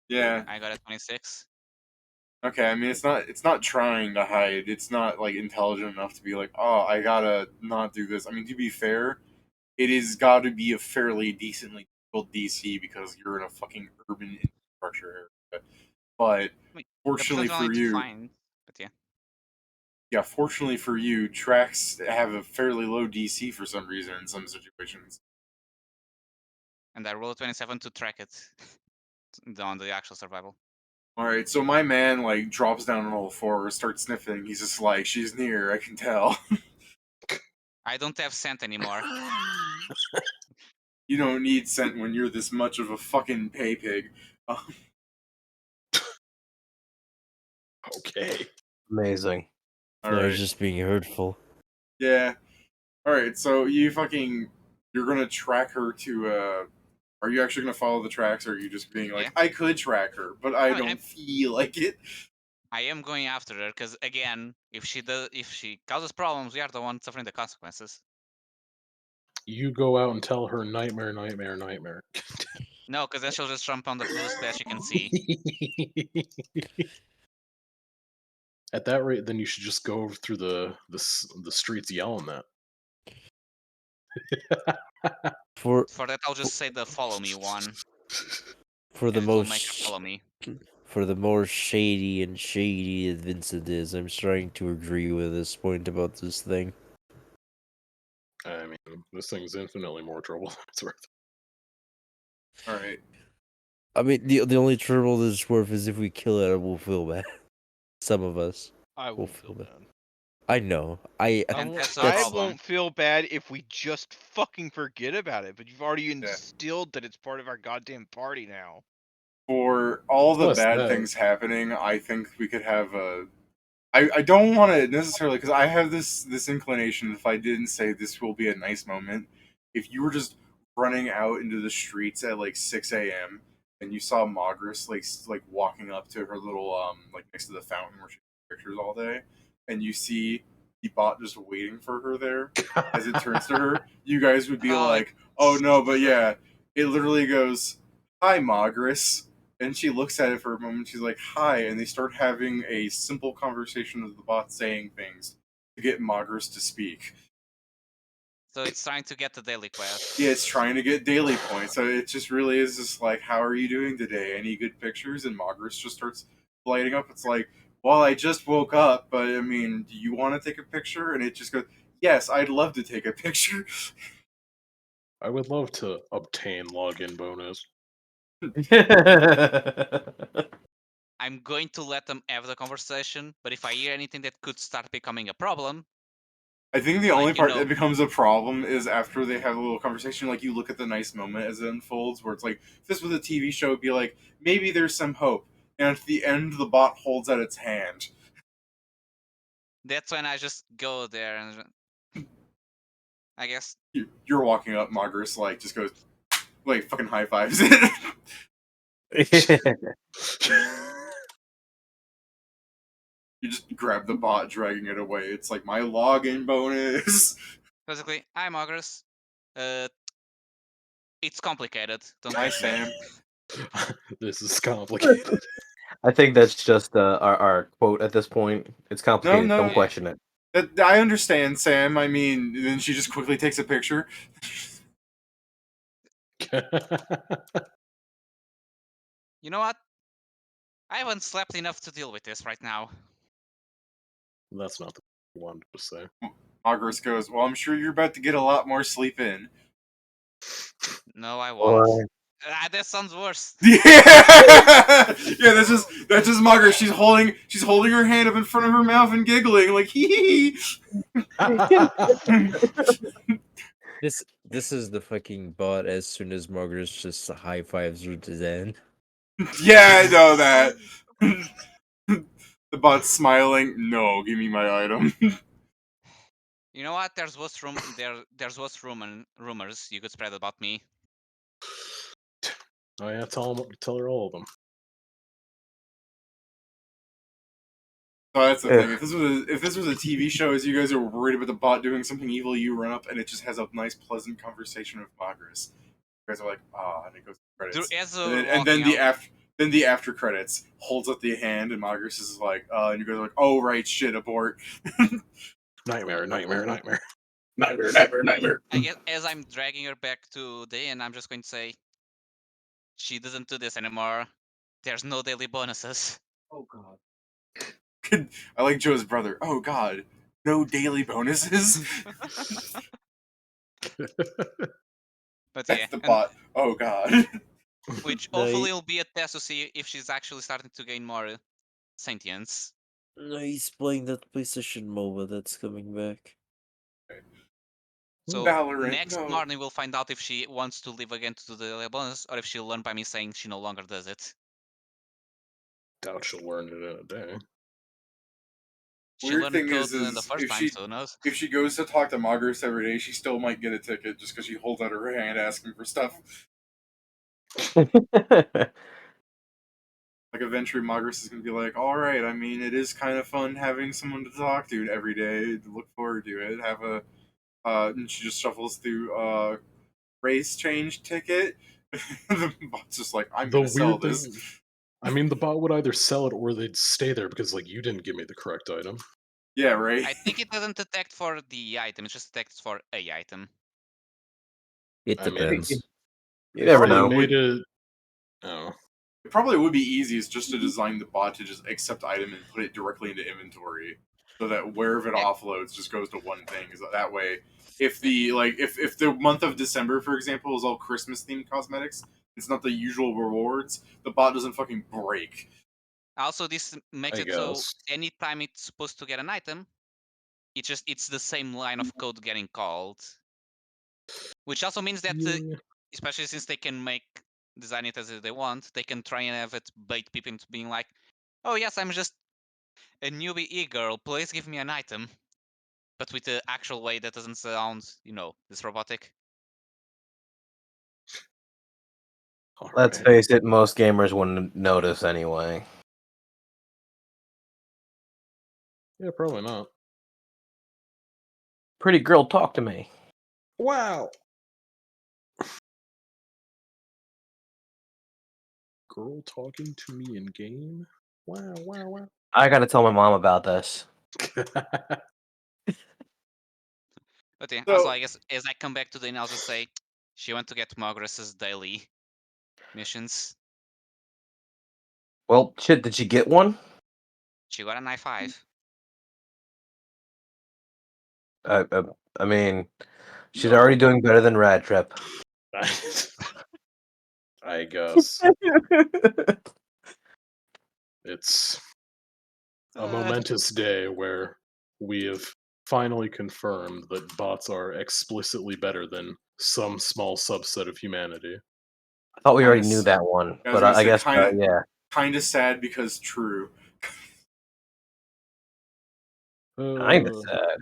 Yeah. I got a 26. Okay. I mean, it's not trying to hide. It's not like intelligent enough to be like, oh, I gotta not do this. I mean, to be fair, it is got to be a fairly decently built DC because you're in a fucking urban infrastructure area. But I mean, fortunately the perception for only to you, find, but yeah. fortunately for you, tracks have a fairly low DC for some reason in some situations. And I rolled a 27 to track it on the actual survival. All right, so my man like drops down on all fours, starts sniffing. He's just like, she's near. I can tell. I don't have scent anymore. You don't need scent when you're this much of a fucking pay pig. Okay. Amazing. All I was right. just being hurtful. Yeah. All right. So you're gonna track her to. Are you actually gonna follow the tracks, or are you just being like, Yeah. I could track her, but I No, don't feel like it? I am going after her because, again, if she causes problems, we are the ones suffering the consequences. You go out and tell her nightmare, nightmare, nightmare. No, because then she'll just jump on the closest place she can see. At that rate, then you should just go through the streets yelling that. For For that, I'll just say the follow me one, for the and it will make her most follow me. for the more shady that Vincent is, I'm starting to agree with this point about this thing. I mean, this thing's infinitely more trouble than it's worth. All right. I mean, the only trouble this is worth is if we kill it, we'll feel bad. Some of us. I will won't feel feel bad. bad. I know. I that's the won't, I problem. won't feel bad if we just fucking forget about it. But you've already instilled that it's part of our goddamn party now. For all the Plus bad that- things happening, I think we could have a. I don't want to necessarily because I have this inclination. If I didn't say this will be a nice moment, if you were just running out into the streets at like 6 a.m. and you saw Mogris like walking up to her little like next to the fountain where she takes pictures all day, and you see the bot just waiting for her there as it turns to her, you guys would be Oh, like, "Oh no!" But yeah, it literally goes, "Hi, Mogris." And she looks at it for a moment. She's like, "Hi," and they start having a simple conversation of the bot saying things to get Mogris to speak. So it's trying to get the daily quest. Yeah, it's trying to get daily points. So it just really is just like, "How are you doing today? Any good pictures?" And Mogris just starts lighting up. It's like, "Well, I just woke up, but I mean, do you want to take a picture?" And it just goes, yes, I'd love to take a picture. I would love to obtain login bonus. I'm going to let them have the conversation, but if I hear anything that could start becoming a problem, I think the Like, only you part know- that becomes a problem is after they have a little conversation, like you look at the nice moment as it unfolds, where it's like, if this was a TV show, it'd be like, maybe there's some hope. And at the end, the bot holds out its hand. that's when I just go there and I guess You're walking up, Margaret, like, just goes, like, fucking high fives it. You just grab the bot, dragging it away. It's like, my login bonus. basically I'm August. It's complicated. Don't Hi, question it. Sam. This is complicated. I think that's just our quote at this point. It's complicated. no. Don't question it. I understand, Sam. I mean, then she just quickly takes a picture. You know what? I haven't slept enough to deal with this right now. That's not the one to say. Margaret goes, well, I'm sure you're about to get a lot more sleep in. No, I won't. Boy. That sounds worse. Yeah, that's just Margaret. She's holding her hand up in front of her mouth and giggling like hee hee. This is the fucking bot. As soon as Margaret just high fives her to Zen. Yeah, I know that. The bot's smiling. No, give me my item. You know what? There's worse rumors you could spread about me. Oh yeah, tell her all of them. So that's the thing. If this was a TV show, as you guys are worried about the bot doing something evil, you run up and it just has a nice, pleasant conversation with Margaret. You guys are like, and it goes to credits. Then the after credits holds up the hand, and Margaret is like, and you guys are like, oh right, shit, abort. Nightmare. I guess as I'm dragging her back to the inn, I'm just going to say, she doesn't do this anymore. There's no daily bonuses. Oh god. I like Joe's brother. Oh god, no daily bonuses. But That's yeah, the bot. Oh god. which No, hopefully will be a test to see if she's actually starting to gain more sentience. No, he's playing that PlayStation MOBA that's coming back. So Valorant, next no. morning we'll find out if she wants to live again to do the daily bonus, or if she'll learn by me saying she no longer does it. Doubt she'll learn it in a day. She Weird learned thing code is the first if time, she so who knows? if she goes to talk to Margaret every day, she still might get a ticket just because she holds out her hand asking for stuff. Like eventually, Margaret is gonna be like, "All right, I mean, it is kind of fun having someone to talk to every day. Look forward to it. Have a," and she just shuffles through race change ticket. The bot's just like, "I'm The gonna sell weird this." thing, I mean, the bot would either sell it or they'd stay there because, like, you didn't give me the correct item. Yeah, right. I think it doesn't detect for the item; it just detects for a item. It I mean, depends. You never Probably know. would- Made it. Oh, It probably would be easiest just to design the bot to just accept item and put it directly into inventory, so that wherever it Yeah. offloads just goes to one thing. Is that way? If the if the month of December, for example, is all Christmas themed cosmetics, it's not the usual rewards. The bot doesn't fucking break. Also, this makes I it so guess. anytime it's supposed to get an item, it's the same line of code getting called. Which also means that, Yeah. especially since they can design it as they want, they can try and have it bait people into being like, "Oh yes, I'm just a newbie e-girl. Please give me an item," but with the actual way that doesn't sound, this robotic. Let's Alright. face it, most gamers wouldn't notice anyway. Yeah, probably not. Pretty girl, talk to me. Wow. Girl talking to me in game? Wow. I gotta tell my mom about this. But yeah, So- also I guess as I come back to the inn, I'll just say she went to get Margaret's daily missions. Well, shit, did she get one? She got an I5. I mean, she's already doing better than Rad Trip. I guess it's a momentous day where we have finally confirmed that bots are explicitly better than some small subset of humanity. I thought we Kinda already knew s- that one, I was but gonna I say, guess yeah. kind of sad because true. Kind of Uh, sad.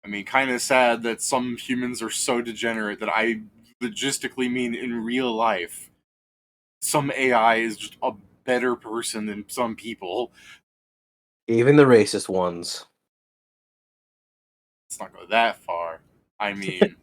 I mean, kind of sad that some humans are so degenerate that I logistically mean in real life, some AI is just a better person than some people. Even the racist ones. Let's not go that far. I mean,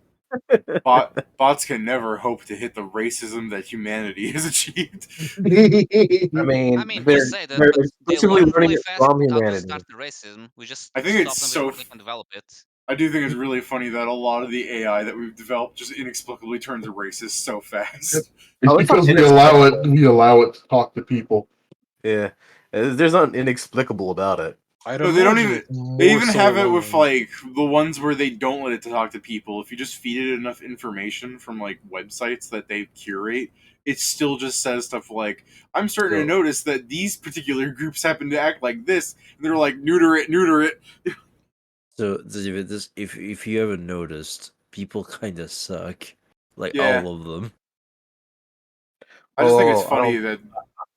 bots can never hope to hit the racism that humanity has achieved. I I mean, mean, we they're say that, they're but they exclusively learn learning really it fast from how to humanity. start the racism. We just I think stop it's them so. before they can develop it. I do think it's really funny that a lot of the AI that we've developed just inexplicably turns racist so fast. It's Oh, it's not because we allow it. inexplicable. We allow it to talk to people. Yeah, there's nothing inexplicable about it. I'd No, they don't imagine even. it's They more even so have it along with like the ones where they don't let it to talk to people. If you just feed it enough information from like websites that they curate, it still just says stuff like, "I'm starting to So, notice that these particular groups happen to act like this." And they're like, "Neuter it, neuter it." if you haven't noticed, people kind of suck, like Yeah, all of them. I just think it's Oh, funny that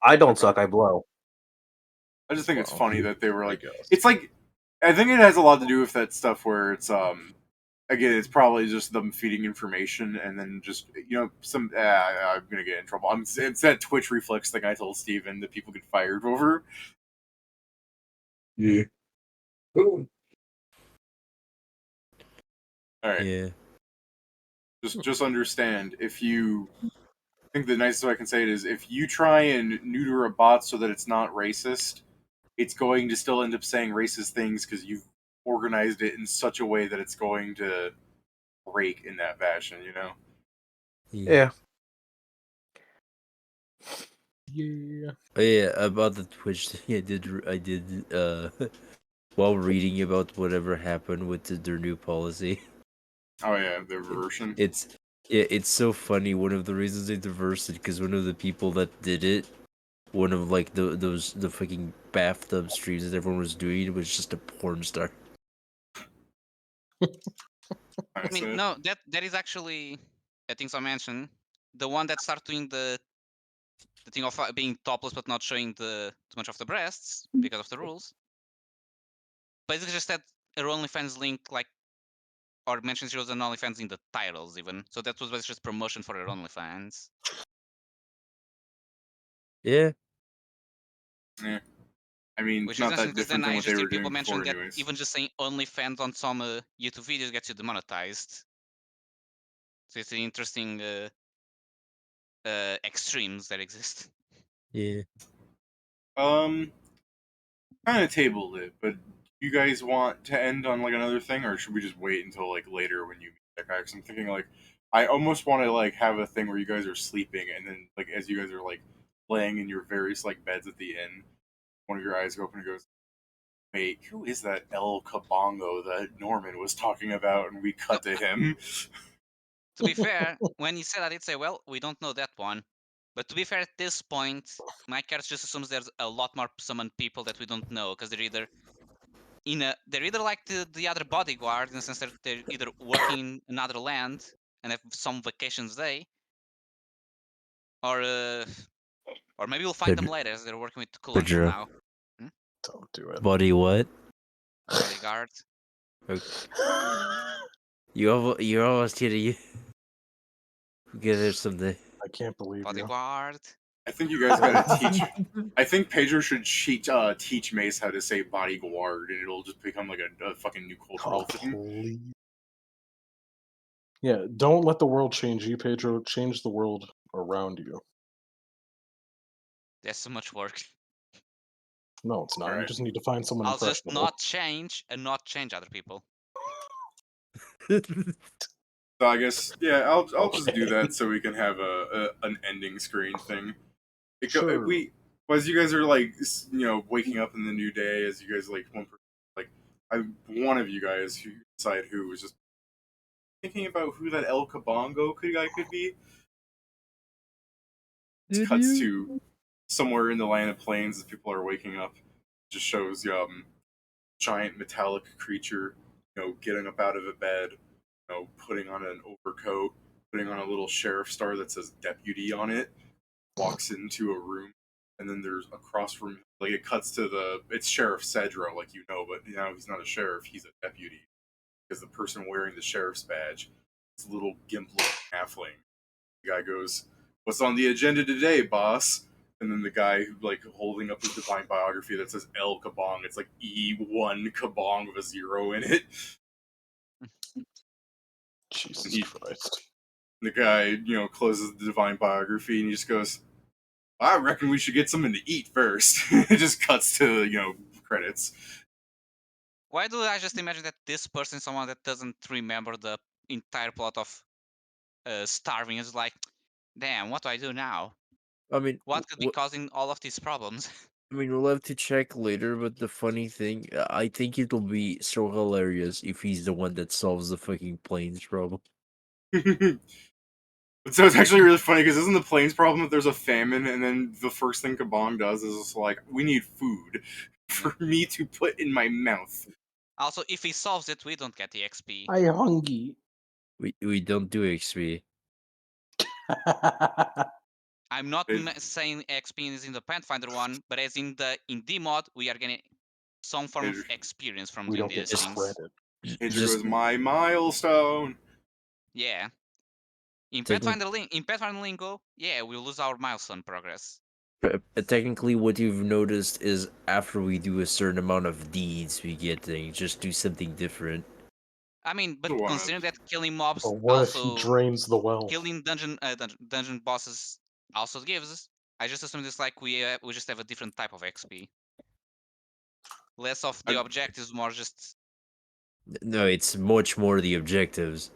I don't suck. I blow. I just think it's Well, funny that they were I like, guess. it's like, I think it has a lot to do with that stuff where it's again, it's probably just them feeding information and then just some. I'm gonna get in trouble. It's that Twitch reflex thing I told Steven that people get fired over. Yeah. All right, Yeah. just understand if you. I think the nicest way I can say it is if you try and neuter a bot so that it's not racist, it's going to still end up saying racist things because you've organized it in such a way that it's going to break in that fashion, Yeah. Yeah. Oh yeah, about the Twitch thing, I did while reading about whatever happened with their new policy. Oh yeah, the reversion. It's yeah, it's so funny. One of the reasons they reversed it because one of the people that did it, one of like the fucking bathtub streams that everyone was doing was just a porn star. I mean, no, that is actually, I think I mentioned, the one that started doing the thing of being topless but not showing too much of the breasts because of the rules. Basically, just had her OnlyFans link, like, or mentions she was an OnlyFans in the titles even. So that was basically just promotion for her OnlyFans. Yeah. Yeah. I mean, Which is not interesting that because then different than I what they just hear were people doing mention before, that anyways. even just saying OnlyFans on some YouTube videos gets you demonetized. So it's an interesting extremes that exist. Yeah. Kind of tabled it, but you guys want to end on like another thing, or should we just wait until like later when you meet that guy? Because I'm thinking like I almost want to like have a thing where you guys are sleeping, and then like as you guys are like laying in your various like beds at the inn, one of your eyes open and goes, "Wait, who is that El Kabongo that Norman was talking about?" And we cut to him. To be fair, when you said that, I'd say, well, we don't know that one. But to be fair, at this point, my character just assumes there's a lot more summoned people that we don't know because they're either like the other bodyguard in the sense that they're either working in another land and have some vacations day, or maybe we'll find them Pedro, later as they're working with Cool until Pedro. now. Don't do it. Body what? Bodyguard. You almost hit you. Get there someday. I can't believe you. Bodyguard. I think you guys gotta teach. I think Pedro should teach Mace how to say bodyguard, and it'll just become like a fucking new cultural Oh, thing. please. Yeah, don't let the world change you, Pedro. Change the world around you. There's so much work. No, it's not. You Alright. just need to find someone I'll just impressionable. not change and not change other people. So I guess I'll just do Okay. that so we can have an ending screen thing. Sure. As you guys are like waking up in the new day, as you guys like one person like one of you guys who decide who was just thinking about who that El Kabongo guy could be. It cuts to somewhere in the land of plains as people are waking up. Just shows giant metallic creature, getting up out of a bed, putting on an overcoat, putting on a little sheriff star that says deputy on it, walks into a room, and then there's across from like it cuts to it's Sheriff Cedro, like but he's not a sheriff, he's a deputy. Because the person wearing the sheriff's badge is a little gimp-looking halfling. The guy goes, "What's on the agenda today, boss?" And then the guy holding up his divine biography that says El Kabong. It's like E1 Kabong with a 0 in it. Jesus Christ. The guy, closes the divine biography and he just goes, "I reckon we should get something to eat first." It just cuts to, credits. Why do I just imagine that this person is someone that doesn't remember the entire plot of Starving? Is like, damn, what do I do now? I mean, What could be causing all of these problems? I mean, we'll have to check later, but the funny thing, I think it'll be so hilarious if he's the one that solves the fucking planes problem. So it's actually really funny because isn't the planes problem that there's a famine and then the first thing Kabong does is just like, we need food for me to put in my mouth. Also, if he solves it, we don't get the XP. I hungry. We don't do XP. I'm not saying XP is in the Pathfinder one, but as in the D mod, we are getting some form of experience from We doing don't get these things. credit. It goes my milestone. Yeah. In Pathfinder Lingo, yeah, we lose our milestone progress. Technically, what you've noticed is after we do a certain amount of deeds, we get things. Just do something different. I mean, but considering that killing mobs But what if also he drains the wealth? killing dungeon bosses also gives, I just assume it's like we just have a different type of XP. Less of the objectives, more just. No, it's much more the objectives.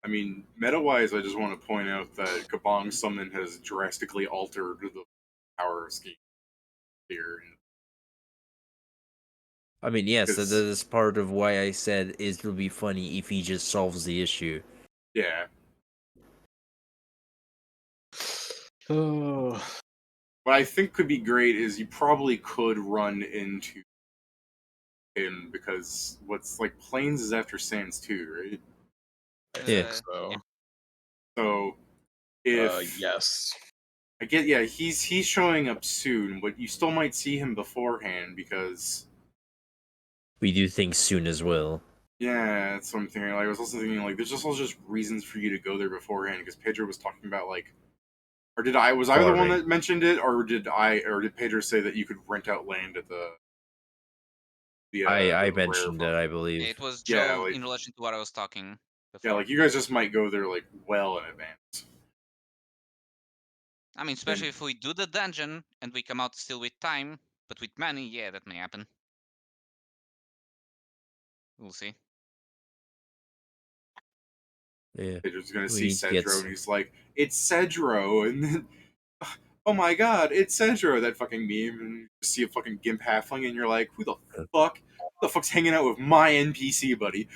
I mean, meta-wise, I just want to point out that Kabong's summon has drastically altered the power scheme here. I mean, yes, that is part of why I said it'll be funny if he just solves the issue. Yeah. Oh. What I think could be great is you probably could run into him because Plains is after Sands too, right? I think so. Yeah. So if yes. I get he's showing up soon, but you still might see him beforehand because we do things soon as well. Yeah, that's what I'm thinking. I was also thinking there's just reasons for you to go there beforehand because Pedro was talking about or did I was I the one that mentioned it, or did Pedro say that you could rent out land at the I mentioned that, I believe. It was Joe in relation to what I was talking before. Yeah, you guys just might go there well in advance. I mean, especially if we do the dungeon and we come out still with time, but with money, yeah, that may happen. We'll see. Yeah. Pedro's gonna see Cedro and he's like, "It's Cedro," and then oh my god, it's Cedro, that fucking meme, and you see a fucking gimp halfling and you're like, who the fuck's hanging out with my NPC buddy?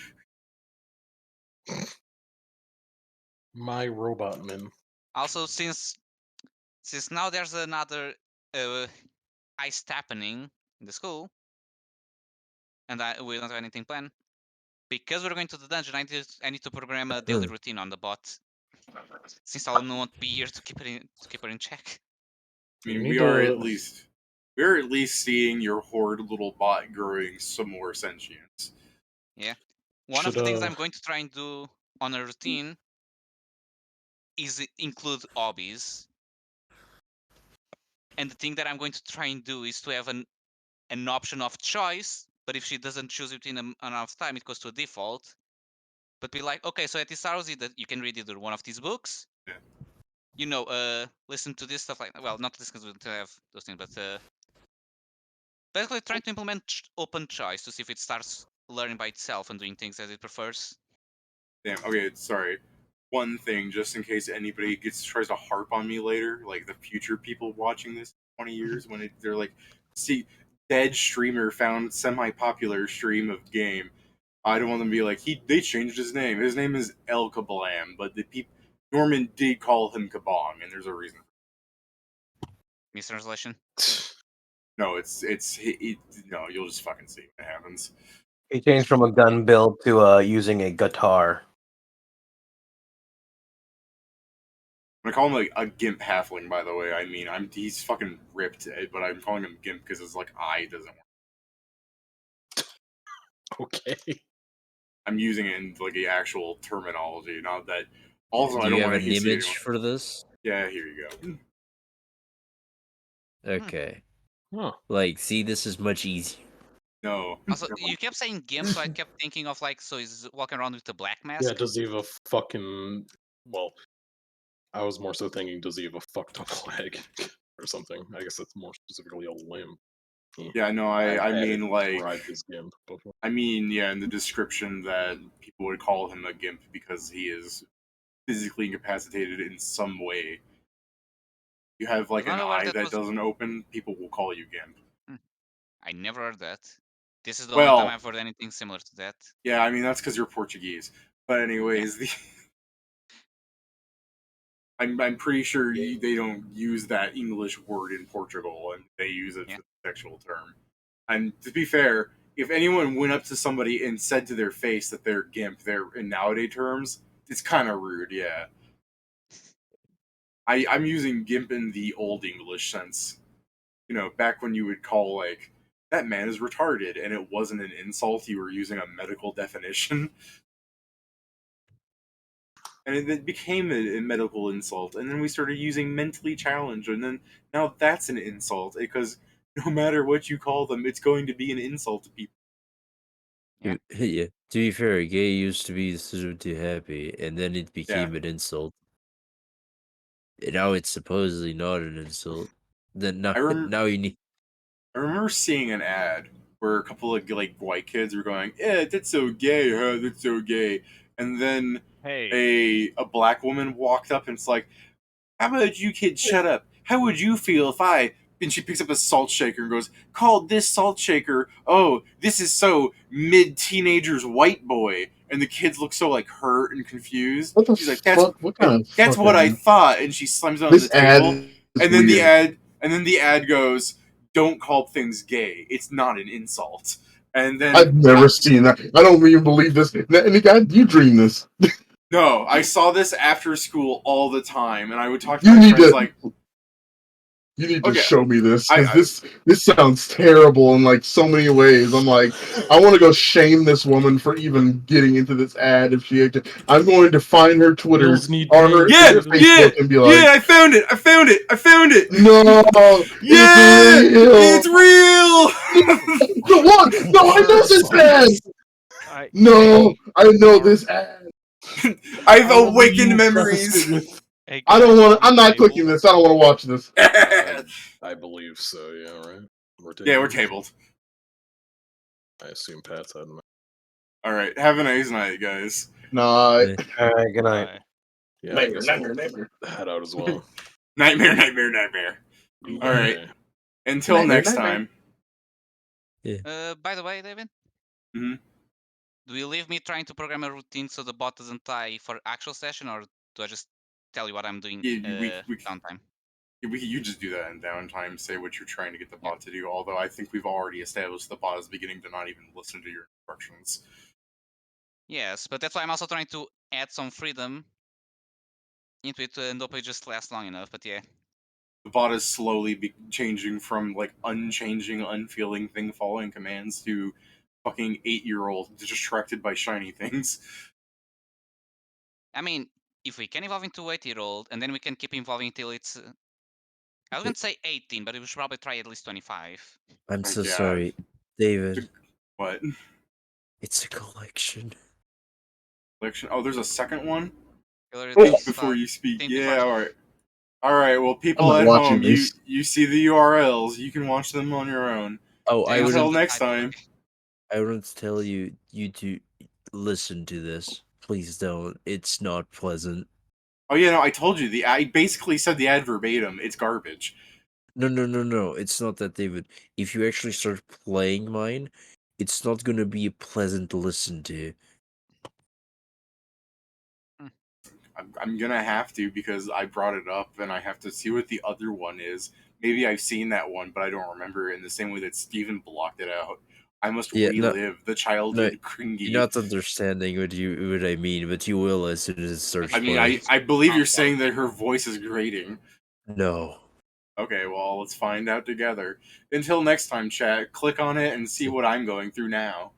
My robot man. Also, since now there's another heist happening in the school, and we don't have anything planned, because we're going to the dungeon, I need to program a daily routine on the bot, since I'll not be here to keep her in check. I mean, we're at least seeing your horde little bot growing some more sentience. Yeah. One of the things I'm going to try and do on a routine is include hobbies. And the thing that I'm going to try and do is to have an option of choice, but if she doesn't choose it in enough time, it goes to a default. But be like, okay, so at this hour, you can read either one of these books. Yeah. Listen to this stuff not this because we don't have those things, but basically trying to implement open choice to see if it starts learning by itself and doing things as it prefers. Damn. Okay, sorry. One thing, just in case anybody tries to harp on me later, the future people watching this in 20 years, when they're like, see, dead streamer found semi-popular stream of game. I don't want them to be like they changed his name. His name is El Kablam, but Norman did call him Kabong, and there's a reason. Mistranslation. No, no. You'll just fucking see what happens. He changed from a gun build to using a guitar. I call him like a gimp halfling. By the way, I mean he's fucking ripped, but I'm calling him gimp because his like eye doesn't work. Okay. I'm using it in like the actual terminology, not that. Also, Do I you don't have want an to see image anyone. for this? Yeah, here you go. Okay. Huh. Like, see, this is much easier. No. Also, you kept saying gimp, so I kept thinking of like, so he's walking around with the black mask. Yeah, does he have a fucking... Well, I was more so thinking, does he have a fucked up leg or something? I guess that's more specifically a limb. Yeah, no, I've I had mean it like described as gimp before. I mean, yeah, in the description that people would call him a gimp because he is physically incapacitated in some way. You have like I'm an not aware eye that that was. doesn't open, people will call you gimp. I never heard that. This is the only time Well, I've heard anything similar to that. yeah, I mean that's because you're Portuguese. But anyways, I'm pretty sure they don't use that English word in Portugal, and they use it for the sexual term. And to be fair, if anyone went up to somebody and said to their face that they're gimp, they're in nowadays terms, it's kind of rude. Yeah, I'm using gimp in the old English sense. You know, back when you would call like that man is retarded, and it wasn't an insult. You were using a medical definition. And it became a medical insult, and then we started using mentally challenged, and then now that's an insult because no matter what you call them, it's going to be an insult to people. Yeah. Yeah. To be fair, gay used to be assumed to happy, and then it became an insult. And now it's supposedly not an insult. Then now, now you need. I remember seeing an ad where a couple of like white kids were going, "Yeah, that's so gay, huh? That's so gay," and then a black woman walked up and it's like, "How about you kids shut up? How would you feel if I..." And she picks up a salt shaker and goes, "Called this salt shaker, oh, this is so mid-teenager's white boy." And the kids look so like hurt and confused. What the She's like, fuck? What kind of that's what I fucking- thought." And she slams it on This the table. ad is And then weird. the ad goes, "Don't call things gay. It's not an insult." And then I've never seen that. I don't even believe this. And the guy, you dream this. No, I saw this after school all the time, and I would talk to You my need friends to- like, You need to Okay, show me this because this sounds terrible in like so many ways. I'm like, I want to go shame this woman for even getting into this ad. If she, I'm going to find her Twitter or her Facebook and be like, "Yeah, I found it! I found it! I found it! No, yeah, it's real! The one! No, I know this ad! No, I know this ad. I've awakened memories. I don't want to. I'm not clicking this. I don't want to watch this. I believe so, yeah, right? Yeah, we're tabled. I assume Pat's had enough. Alright, have a nice night, guys. Night. Alright, good night. Yeah, I guess I'll head out as well. Nightmare. Alright. Until next time. By the way, David. Mm-hmm. Do you leave me trying to program a routine so the bot doesn't die for actual session, or do I just tell you what I'm doing downtime? You just do that in downtime, say what you're trying to get the bot to do, although I think we've already established the bot is beginning to not even listen to your instructions. Yes, but that's why I'm also trying to add some freedom into it and hope it just lasts long enough, but yeah. The bot is slowly changing from, like, unchanging, unfeeling thing following commands to fucking 8-year-old distracted by shiny things. I mean, if we can evolve into 8-year-old, and then we can keep evolving till it's... I was going to say 18, but we should probably try at least 25. I'm so sorry, David. What? It's a collection. Collection? Oh, there's a second one? Before you speak. Yeah, alright. Alright, well, people I'm at not watching home, this. you see the URLs. You can watch them on your own. Oh, Until next time. I want to tell you to listen to this. Please don't. It's not pleasant. Oh yeah, no, I told you. I basically said the ad verbatim. It's garbage. No. It's not that, David. If you actually start playing mine, it's not gonna be pleasant to listen to. I'm gonna have to because I brought it up and I have to see what the other one is. Maybe I've seen that one, but I don't remember it in the same way that Steven blocked it out. I must Yeah, relive the no, childhood you're cringy. not understanding what I mean, but you will as soon as it starts I mean, playing. I believe you're saying that her voice is grating. No. Okay, well, let's find out together. Until next time, chat, click on it and see what I'm going through now.